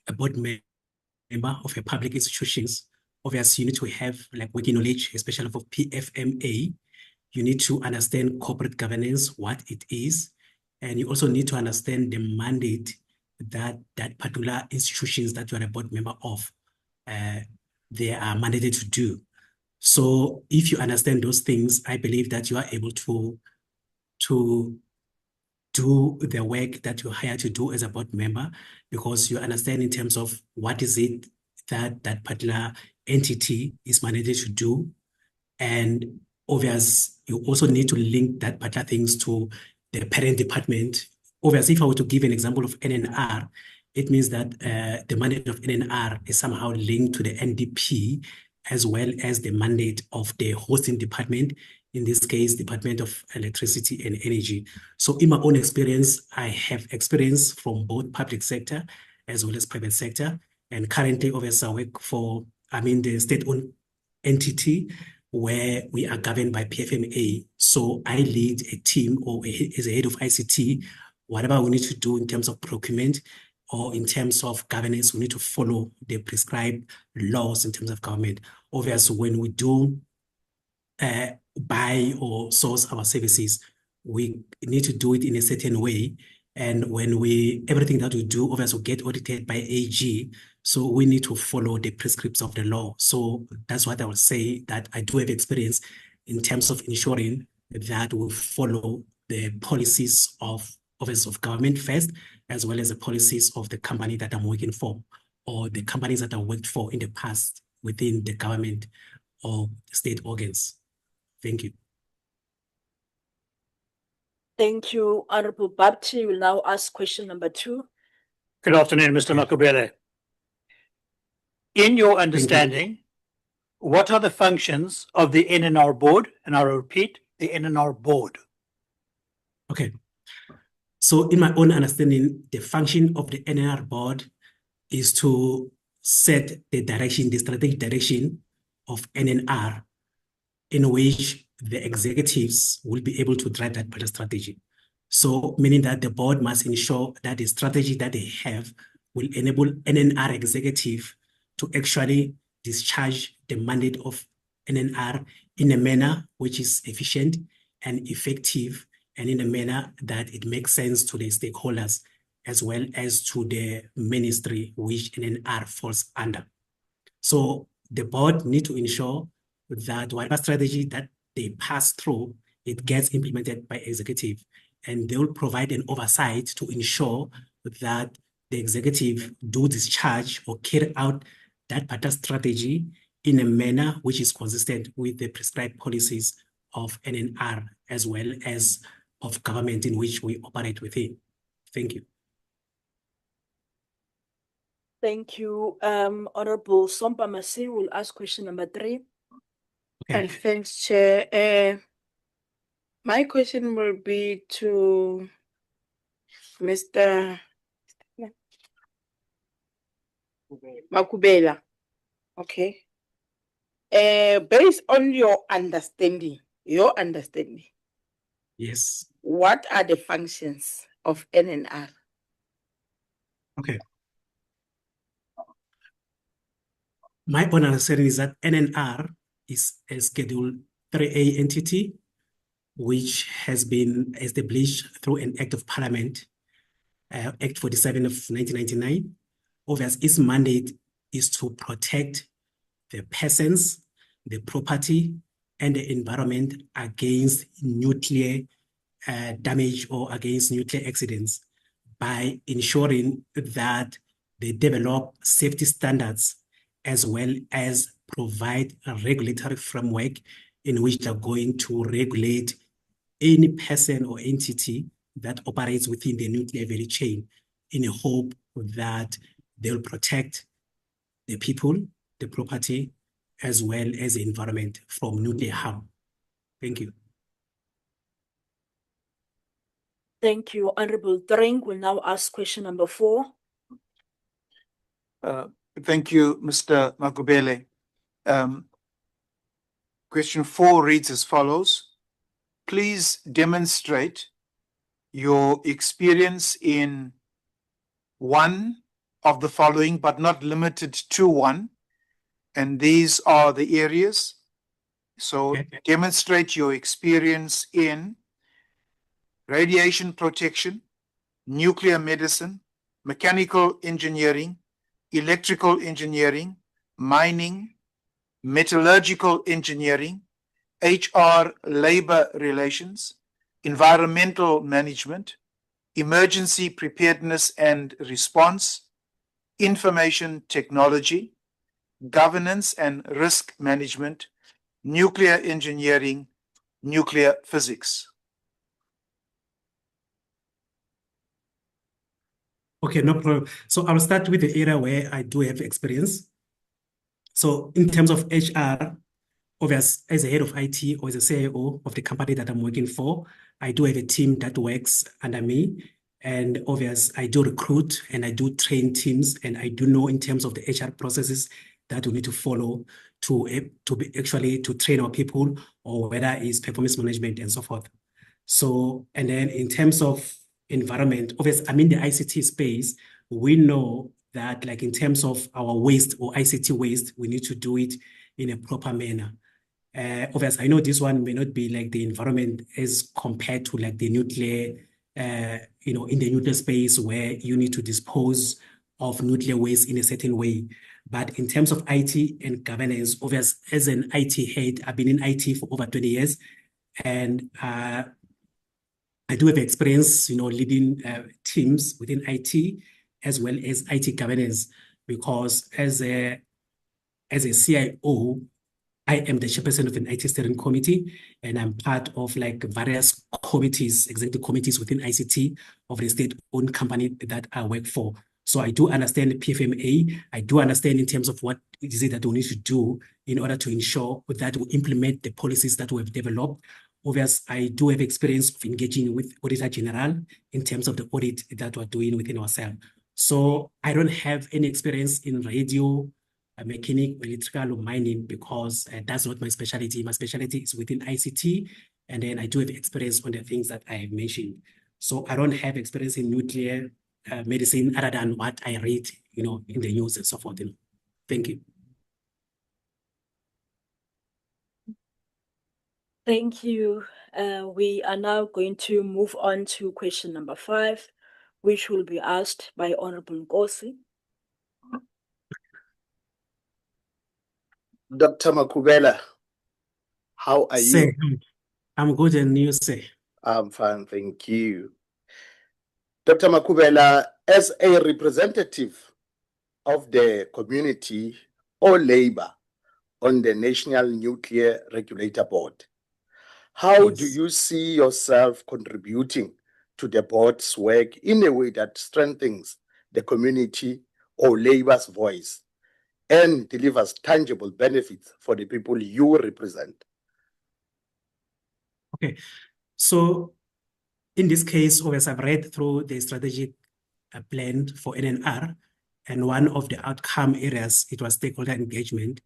a board member of a public institutions, obviously you need to have like working knowledge, especially for PFMA. You need to understand corporate governance, what it is, and you also need to understand the mandate that particular institutions that you are a board member of, they are mandated to do. So if you understand those things, I believe that you are able to do the work that you're hired to do as a board member, because you understand in terms of what is it that particular entity is mandated to do. And obviously, you also need to link that particular things to the parent department. Obviously, if I were to give an example of NNR, it means that the mandate of NNR is somehow linked to the NDP, as well as the mandate of the hosting department, in this case, Department of Electricity and Energy. So in my own experience, I have experience from both public sector as well as private sector. And currently, obviously, I work for, the state-owned entity where we are governed by PFMA. So I lead a team, or as a head of ICT, whatever we need to do in terms of procurement or in terms of governance, we need to follow the prescribed laws in terms of government. Obviously, when we do buy or source our services, we need to do it in a certain way. And when everything that we do, obviously, get audited by AG, so we need to follow the prescripts of the law. So that's what I would say, that I do have experience in terms of ensuring that we follow the policies of Office of Government first, as well as the policies of the company that I'm working for, or the companies that I worked for in the past within the government or state organs. Thank you. Thank you, Honorable Babti. We'll now ask question number 2. Good afternoon, Mr. Makubele. In your understanding, what are the functions of the NNR board? And I repeat, the NNR board. Okay. So in my own understanding, the function of the NNR board is to set the direction, the strategic direction of NNR, in which the executives will be able to drive that better strategy. So meaning that the board must ensure that the strategy that they have will enable NNR executive to actually discharge the mandate of NNR in a manner which is efficient and effective, and in a manner that it makes sense to the stakeholders as well as to the ministry which NNR falls under. So the board need to ensure that whatever strategy that they pass through, it gets implemented by executive, and they will provide an oversight to ensure that the executive do discharge or carry out that particular strategy in a manner which is consistent with the prescribed policies of NNR as well as of government in which we operate within. Thank you. Thank you. Honorable Sompa Masi will ask question number 3. Okay. And thanks, Chair. My question will be to Mr. Makubela. Okay. Based on your understanding, Yes. what are the functions of NNR? Okay. My own understanding is that NNR is a Schedule 3A entity which has been established through an Act of Parliament, Act 47 of 1999. Obviously, its mandate is to protect the persons, the property, and the environment against nuclear damage or against nuclear accidents by ensuring that they develop safety standards as well as provide a regulatory framework in which they're going to regulate any person or entity that operates within the nuclear value chain in a hope that they'll protect the people, the property, as well as the environment from nuclear harm. Thank you. Thank you. Honorable Drink will now ask question number 4. Thank you, Mr. Makubele. Question 4 reads as follows. Please demonstrate your experience in one of the following, but not limited to one. And these are the areas. So demonstrate your experience in radiation protection, nuclear medicine, mechanical engineering, electrical engineering, mining, metallurgical engineering, HR, labor relations, environmental management, emergency preparedness and response, information technology, governance and risk management, nuclear engineering, nuclear physics. Okay, no problem. So I'll start with the area where I do have experience. So in terms of HR, obviously, as a head of IT or as a CIO of the company that I'm working for, I do have a team that works under me. And obviously, I do recruit and I do train teams, and I do know in terms of the HR processes that we need to follow to be actually to train our people, or whether it's performance management and so forth. So, and then in terms of environment, obviously, I'm in the ICT space. We know that, like, in terms of our waste or ICT waste, we need to do it in a proper manner. Obviously, I know this one may not be like the environment as compared to like the nuclear, in the nuclear space where you need to dispose of nuclear waste in a certain way. But in terms of IT and governance, obviously, as an IT head, I've been in IT for over 20 years, and I do have experience, leading teams within IT as well as IT governance, because as a CIO, I am the chairperson of an IT steering committee, and I'm part of like various committees, executive committees within ICT of the state-owned company that I work for. So I do understand the PFMA. I do understand in terms of what it is that we need to do in order to ensure that we implement the policies that we have developed. Obviously, I do have experience of engaging with Auditor General in terms of the audit that we're doing within ourselves. So I don't have any experience in radio, mechanic, electrical, or mining because that's not my specialty. My specialty is within ICT, and then I do have experience on the things that I have mentioned. So I don't have experience in nuclear medicine other than what I read, in the news and so forth. Thank you. Thank you. We are now going to move on to question number 5, which will be asked by Honorable Nkosi. Dr. Makubela, how are Sir, you? I'm good, and you, sir? I'm fine, thank you. Dr. Makubela, as a representative of the community or labor on the National Nuclear Regulator Board, how do you see yourself contributing to the board's work in a way that strengthens the community or labor's voice and delivers tangible benefits for the people you represent? Okay, so in this case, obviously, I've read through the strategic plan for NNR, and one of the outcome areas, it was stakeholder engagement.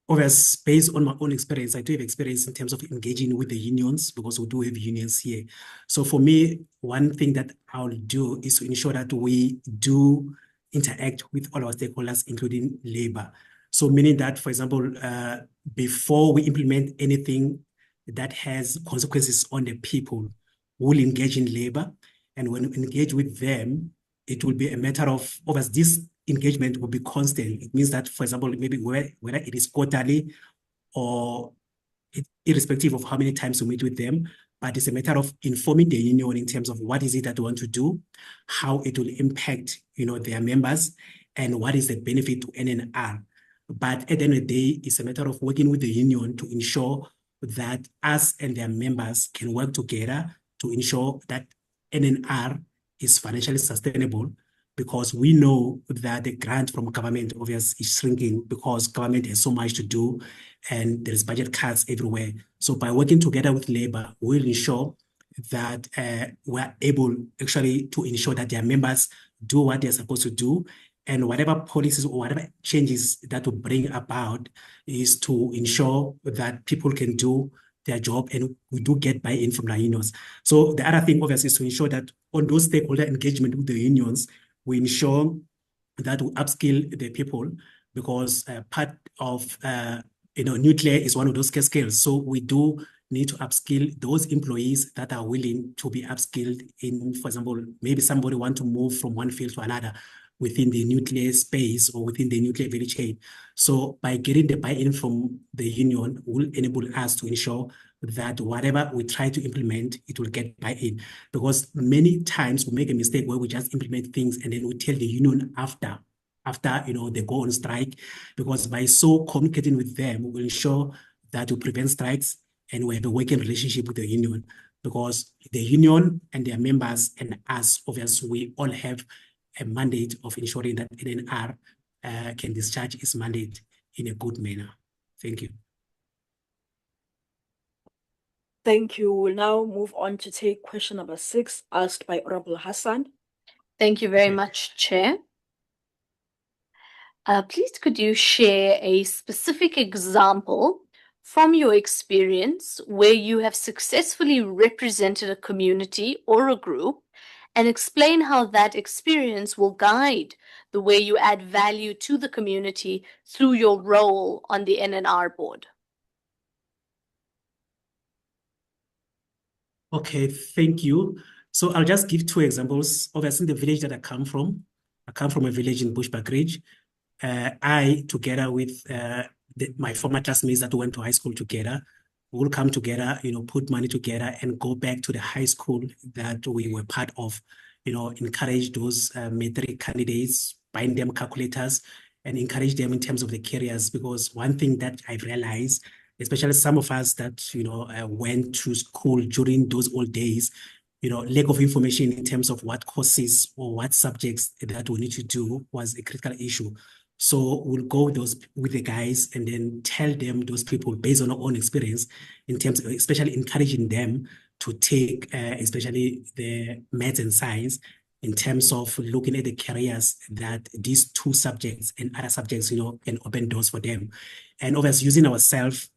Obviously, based on my own experience, I do have experience in terms of engaging with the unions because we do have unions here. So for me, one thing that I'll do is to ensure that we do interact with all our stakeholders, including labor. So meaning that, for example, before we implement anything that has consequences on the people, we'll engage in labor. And when we engage with them, it will be a matter of, obviously, this engagement will be constant. It means that, for example, maybe whether it is quarterly or irrespective of how many times we meet with them, but it's a matter of informing the union in terms of what is it that we want to do, how it will impact, their members, and what is the benefit to NNR. But at the end of the day, it's a matter of working with the union to ensure that us and their members can work together to ensure that NNR is financially sustainable, because we know that the grant from government obviously is shrinking because government has so much to do and there's budget cuts everywhere. So by working together with labor, we'll ensure that we're able actually to ensure that their members do what they're supposed to do, and whatever policies or whatever changes that will bring about is to ensure that people can do their job and we do get buy-in from the unions. So the other thing obviously is to ensure that on those stakeholder engagement with the unions, we ensure that we upskill the people, because part of nuclear is one of those skills. So we do need to upskill those employees that are willing to be upskilled in, for example, maybe somebody want to move from one field to another within the nuclear space or within the nuclear value chain. So by getting the buy-in from the union will enable us to ensure that whatever we try to implement, it will get buy-in. Because many times we make a mistake where we just implement things and then we tell the union after they go on strike, because by so communicating with them, we'll ensure that we prevent strikes and we have a working relationship with the union, because the union and their members and us, obviously, we all have a mandate of ensuring that NNR can discharge its mandate in a good manner. Thank you. Thank you. We'll now move on to take question number 6, asked by Honorable Hassan. Thank you very much, Chair. Please, could you share a specific example from your experience where you have successfully represented a community or a group, and explain how that experience will guide the way you add value to the community through your role on the NNR board? Okay, thank you. So I'll just give 2 examples. Obviously, the village that I come from a village in Bushbuckridge. I, together with my former classmates that went to high school together, we'll come together, put money together and go back to the high school that we were part of, encourage those matric candidates, buying them calculators and encourage them in terms of the careers. Because one thing that I've realized, especially some of us that, went to school during those old days, lack of information in terms of what courses or what subjects that we need to do was a critical issue. So we'll go with the guys and then tell them, those people, based on our own experience, in terms of especially encouraging them to take especially the maths and science, in terms of looking at the careers that these two subjects and other subjects, can open doors for them. And obviously using ourselves,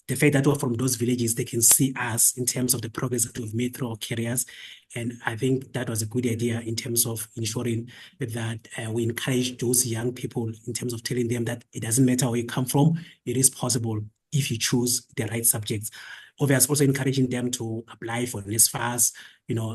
the fact that we're from those villages, they can see us in terms of the progress that we've made through our careers. And I think that was a good idea in terms of ensuring that we encourage those young people in terms of telling them that it doesn't matter where you come from, it is possible if you choose the right subjects. Obviously, also encouraging them to apply for NSFAS,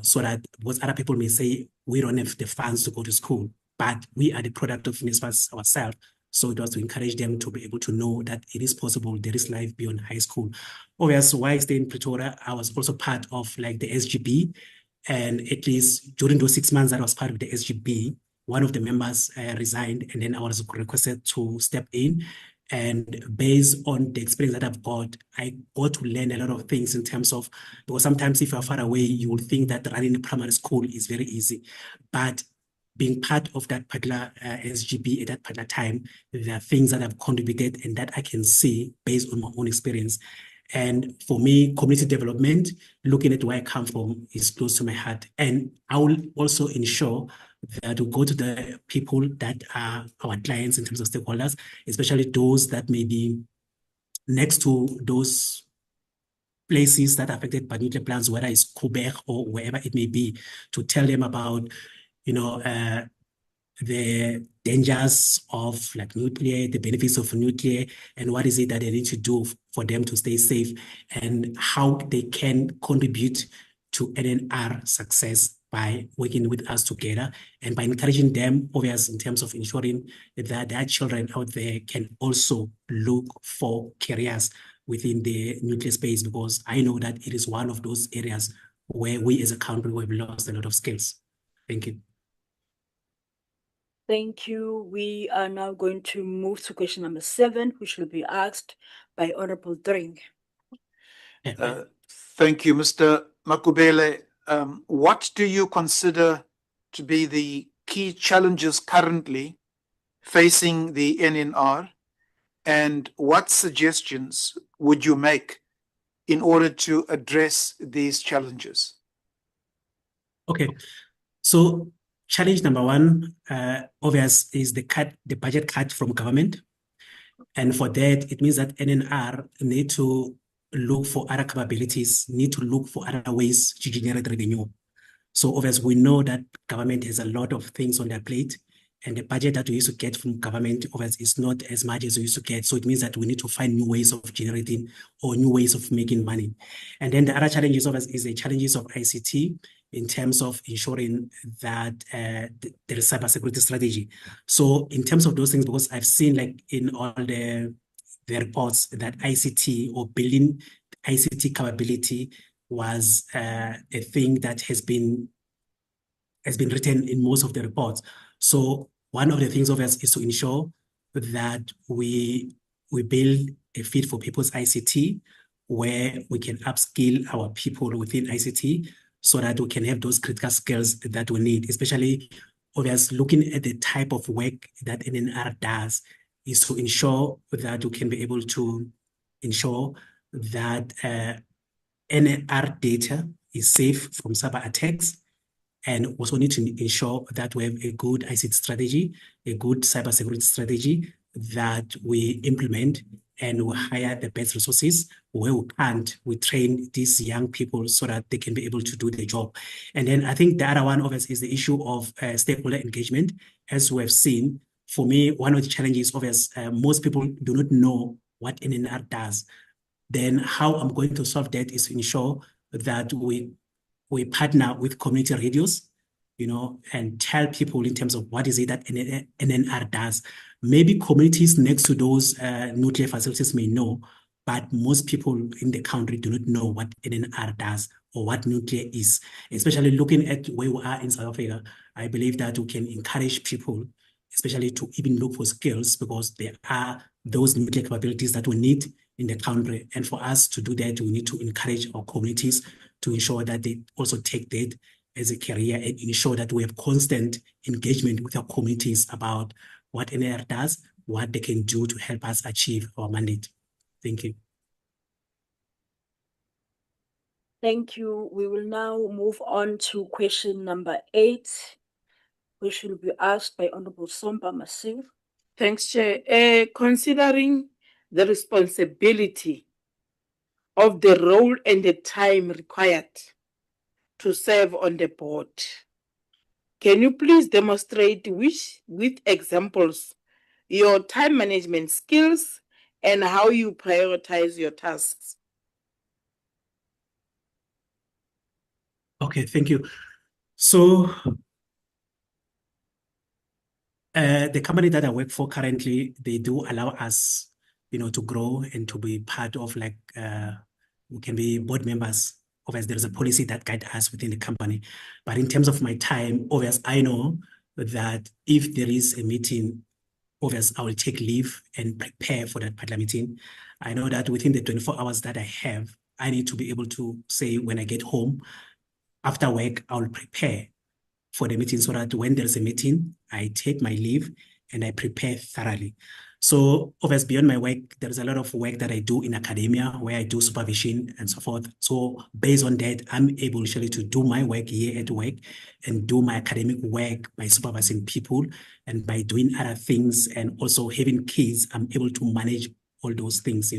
so that because other people may say, we don't have the funds to go to school, but we are the product of NSFAS ourselves. So it was to encourage them to be able to know that it is possible, there is life beyond high school. Obviously, while I stayed in Pretoria, I was also part of like the SGB. And at least during those 6 months that I was part of the SGB, one of the members resigned, and then I was requested to step in. And based on the experience that I've got, I got to learn a lot of things in terms of, because sometimes if you're far away, you will think that running a primary school is very easy. But being part of that particular SGB at that particular time, there are things that I've contributed and that I can see based on my own experience. And for me, community development, looking at where I come from, is close to my heart. And I will also ensure that we go to the people that are our clients in terms of stakeholders, especially those that may be next to those places that are affected by nuclear plants, whether it's Quebec or wherever it may be, to tell them about, the dangers of like nuclear, the benefits of nuclear, and what is it that they need to do for them to stay safe, and how they can contribute to NNR success by working with us together and by encouraging them, obviously, in terms of ensuring that their children out there can also look for careers within the nuclear space, because I know that it is one of those areas where we as a country have lost a lot of skills. Thank you. Thank you. We are now going to move to question number 7, which will be asked by Honorable Dring. Thank you, Mr. Makubele. What do you consider to be the key challenges currently facing the NNR, and what suggestions would you make in order to address these challenges? Okay, so challenge number 1, obvious, is the budget cut from government. And for that, it means that NNR need to look for other capabilities, need to look for other ways to generate revenue. So obviously, we know that government has a lot of things on their plate, and the budget that we used to get from government obviously is not as much as we used to get. So it means that we need to find new ways of generating or new ways of making money. And then the other challenges obviously is the challenges of ICT in terms of ensuring that there is cybersecurity strategy. So in terms of those things, because I've seen like in all the reports that ICT or building ICT capability was a thing that has been written in most of the reports. So one of the things of us is to ensure that we build a fit for people's ICT, where we can upskill our people within ICT so that we can have those critical skills that we need, especially obviously looking at the type of work that NNR does, is to ensure that we can be able to ensure that NNR data is safe from cyber attacks, and also need to ensure that we have a good ICT strategy, a good cybersecurity strategy that we implement, and we hire the best resources. Where we can't, we train these young people so that they can be able to do their job. And then I think the other one of us is the issue of stakeholder engagement. As we have seen, for me, one of the challenges of us, most people do not know what NNR does. Then how I'm going to solve that is to ensure that we partner with community radios, and tell people in terms of what is it that NNR does. Maybe communities next to those nuclear facilities may know, but most people in the country do not know what NNR does or what nuclear is. Especially looking at where we are in South Africa, I believe that we can encourage people, especially to even look for skills, because there are those nuclear capabilities that we need in the country. And for us to do that, we need to encourage our communities to ensure that they also take that as a career and ensure that we have constant engagement with our communities about what NNR does, what they can do to help us achieve our mandate. Thank you. Thank you. We will now move on to question number 8. question will be asked by Honorable Somba Massive. Thanks, Chair. Considering the responsibility of the role and the time required to serve on the board, can you please demonstrate with examples your time management skills and how you prioritize your tasks? Okay, thank you. So, the company that I work for currently, they do allow us, to grow and to be part of we can be board members. Obviously, there's a policy that guides us within the company. But in terms of my time, obviously, I know that if there is a meeting, obviously, I will take leave and prepare for that particular meeting. I know that within the 24 hours that I have, I need to be able to say when I get home, after work, I will prepare for the meeting so that when there's a meeting, I take my leave and I prepare thoroughly. So obviously beyond my work, there's a lot of work that I do in academia where I do supervision and so forth. So based on that, I'm able actually to do my work here at work and do my academic work by supervising people and by doing other things and also having kids, I'm able to manage all those things,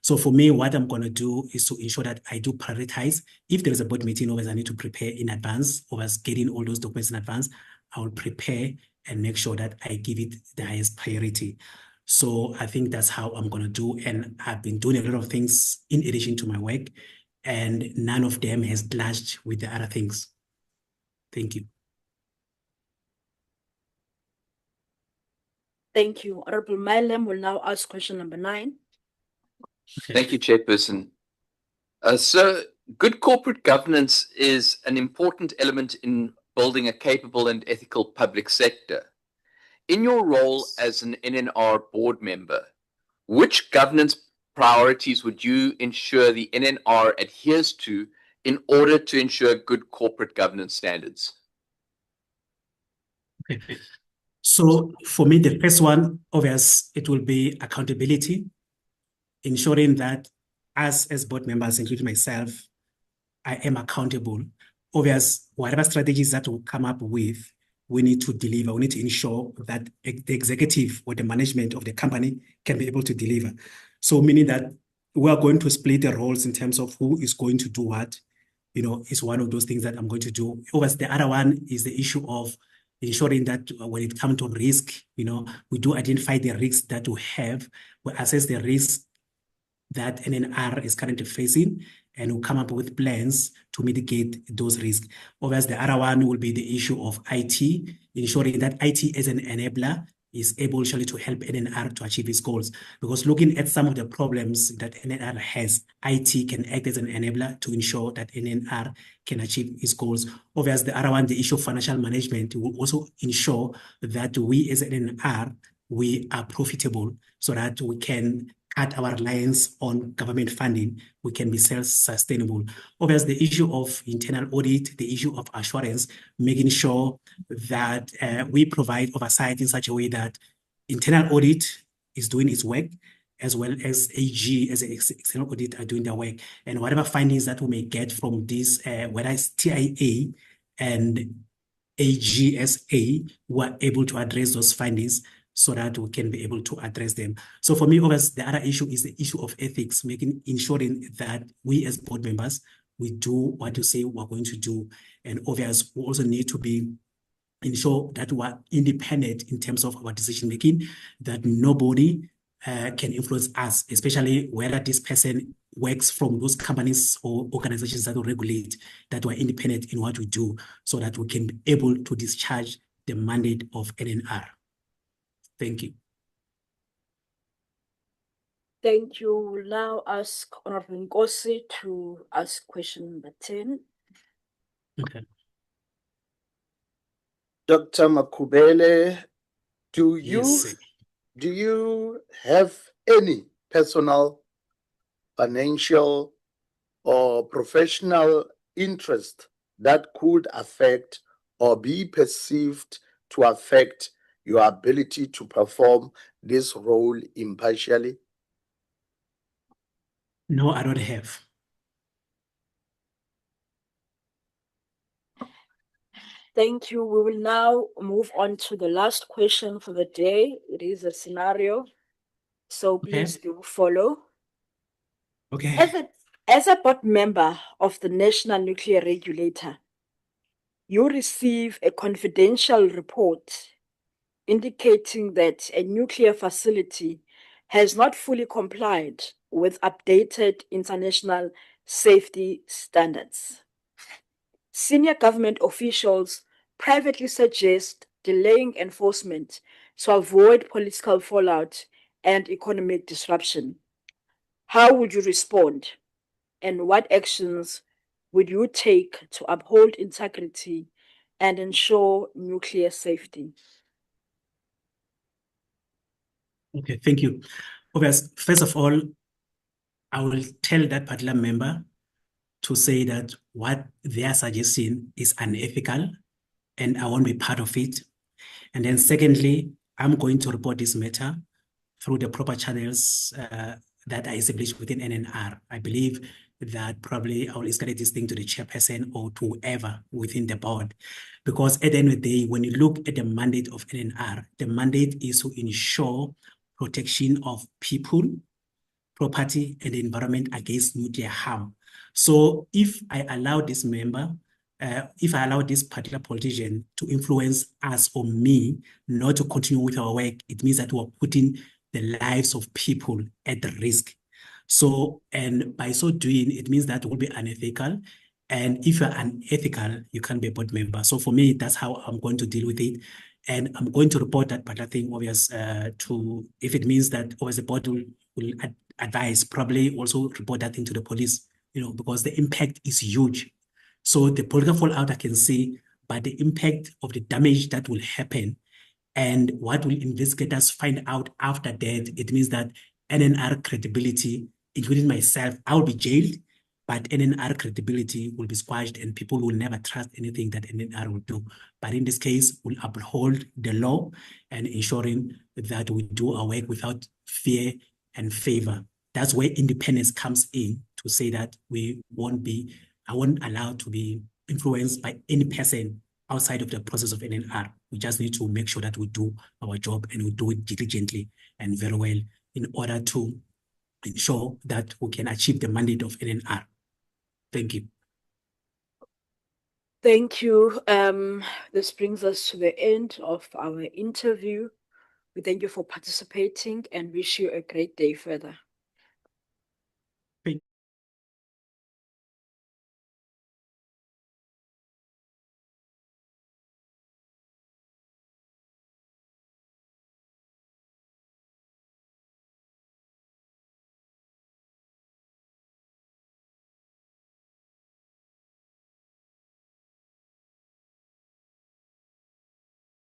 So for me, what I'm going to do is to ensure that I do prioritize. If there is a board meeting, always I need to prepare in advance, always getting all those documents in advance. I will prepare and make sure that I give it the highest priority. So I think that's how I'm going to do. And I've been doing a lot of things in addition to my work, and none of them has clashed with the other things. Thank you. Thank you. Honorable Mylem will now ask question number 9. Thank you, Chairperson. So, good corporate governance is an important element in building a capable and ethical public sector. In your role as an NNR board member, which governance priorities would you ensure the NNR adheres to in order to ensure good corporate governance standards? Okay. So for me, the first one, obvious, it will be accountability, ensuring that us as board members, including myself, I am accountable. Obvious, whatever strategies that we'll come up with, we need to deliver. We need to ensure that the executive or the management of the company can be able to deliver. So meaning that we are going to split the roles in terms of who is going to do what, is one of those things that I'm going to do. Obviously, the other one is the issue of ensuring that when it comes to risk, we do identify the risks that we have, we assess the risks that NNR is currently facing, and we'll come up with plans to mitigate those risks. Obviously, the other one will be the issue of IT, ensuring that IT as an enabler is able actually to help NNR to achieve its goals. Because looking at some of the problems that NNR has, IT can act as an enabler to ensure that NNR can achieve its goals. Obviously, the other one, the issue of financial management, will also ensure that we as NNR, we are profitable so that we can cut our reliance on government funding, we can be self-sustainable. Obviously, the issue of internal audit, the issue of assurance, making sure that we provide oversight in such a way that internal audit is doing its work, as well as AG as an external audit are doing their work. And whatever findings that we may get from this, whether it's TIA and AGSA, we are able to address those findings so that we can be able to address them. So for me, obviously, the other issue is the issue of ethics, ensuring that we as board members, we do what you say we're going to do. And obviously, we also need to ensure that we are independent in terms of our decision making, that nobody can influence us, especially whether this person works from those companies or organizations that will regulate, that we're independent in what we do so that we can be able to discharge the mandate of NNR. Thank you. Thank you. We'll now ask Honorable Nkosi to ask question number 10. Okay. Dr. Makubele, do Yes, you have any personal, financial, or professional interest that could affect or be perceived to affect your ability to perform this role impartially? No, I don't have. Thank you. We will now move on to the last question for the day. It is a scenario. So please do follow. Okay. As a board member of the National Nuclear Regulator, you receive a confidential report indicating that a nuclear facility has not fully complied with updated international safety standards. Senior government officials privately suggest delaying enforcement to avoid political fallout and economic disruption. How would you respond? And what actions would you take to uphold integrity and ensure nuclear safety? Okay, thank you. First of all, I will tell that particular member to say that what they are suggesting is unethical and I won't be part of it. And then secondly, I'm going to report this matter through the proper channels that are established within NNR. I believe that probably I will escalate this thing to the chairperson or to whoever within the board. Because at the end of the day, when you look at the mandate of NNR, the mandate is to ensure protection of people, property, and the environment against nuclear harm. So if I allow this member, if I allow this particular politician to influence us or me not to continue with our work, it means that we're putting the lives of people at risk. So, and by so doing, it means that it will be unethical. And if you're unethical, you can't be a board member. So for me, that's how I'm going to deal with it. And I'm going to report that particular thing, obvious, to, if it means that obviously the board will advise, probably also report that into the police, because the impact is huge. So the political fallout I can see, but the impact of the damage that will happen and what will investigators find out after that, it means that NNR credibility, including myself, I will be jailed, but NNR credibility will be squashed and people will never trust anything that NNR will do. But in this case, we'll uphold the law and ensuring that we do our work without fear and favor. That's where independence comes in, to say that I won't allow to be influenced by any person outside of the process of NNR. We just need to make sure that we do our job and we do it diligently and very well in order to ensure that we can achieve the mandate of NNR. Thank you. Thank you. This brings us to the end of our interview. We thank you for participating and wish you a great day further.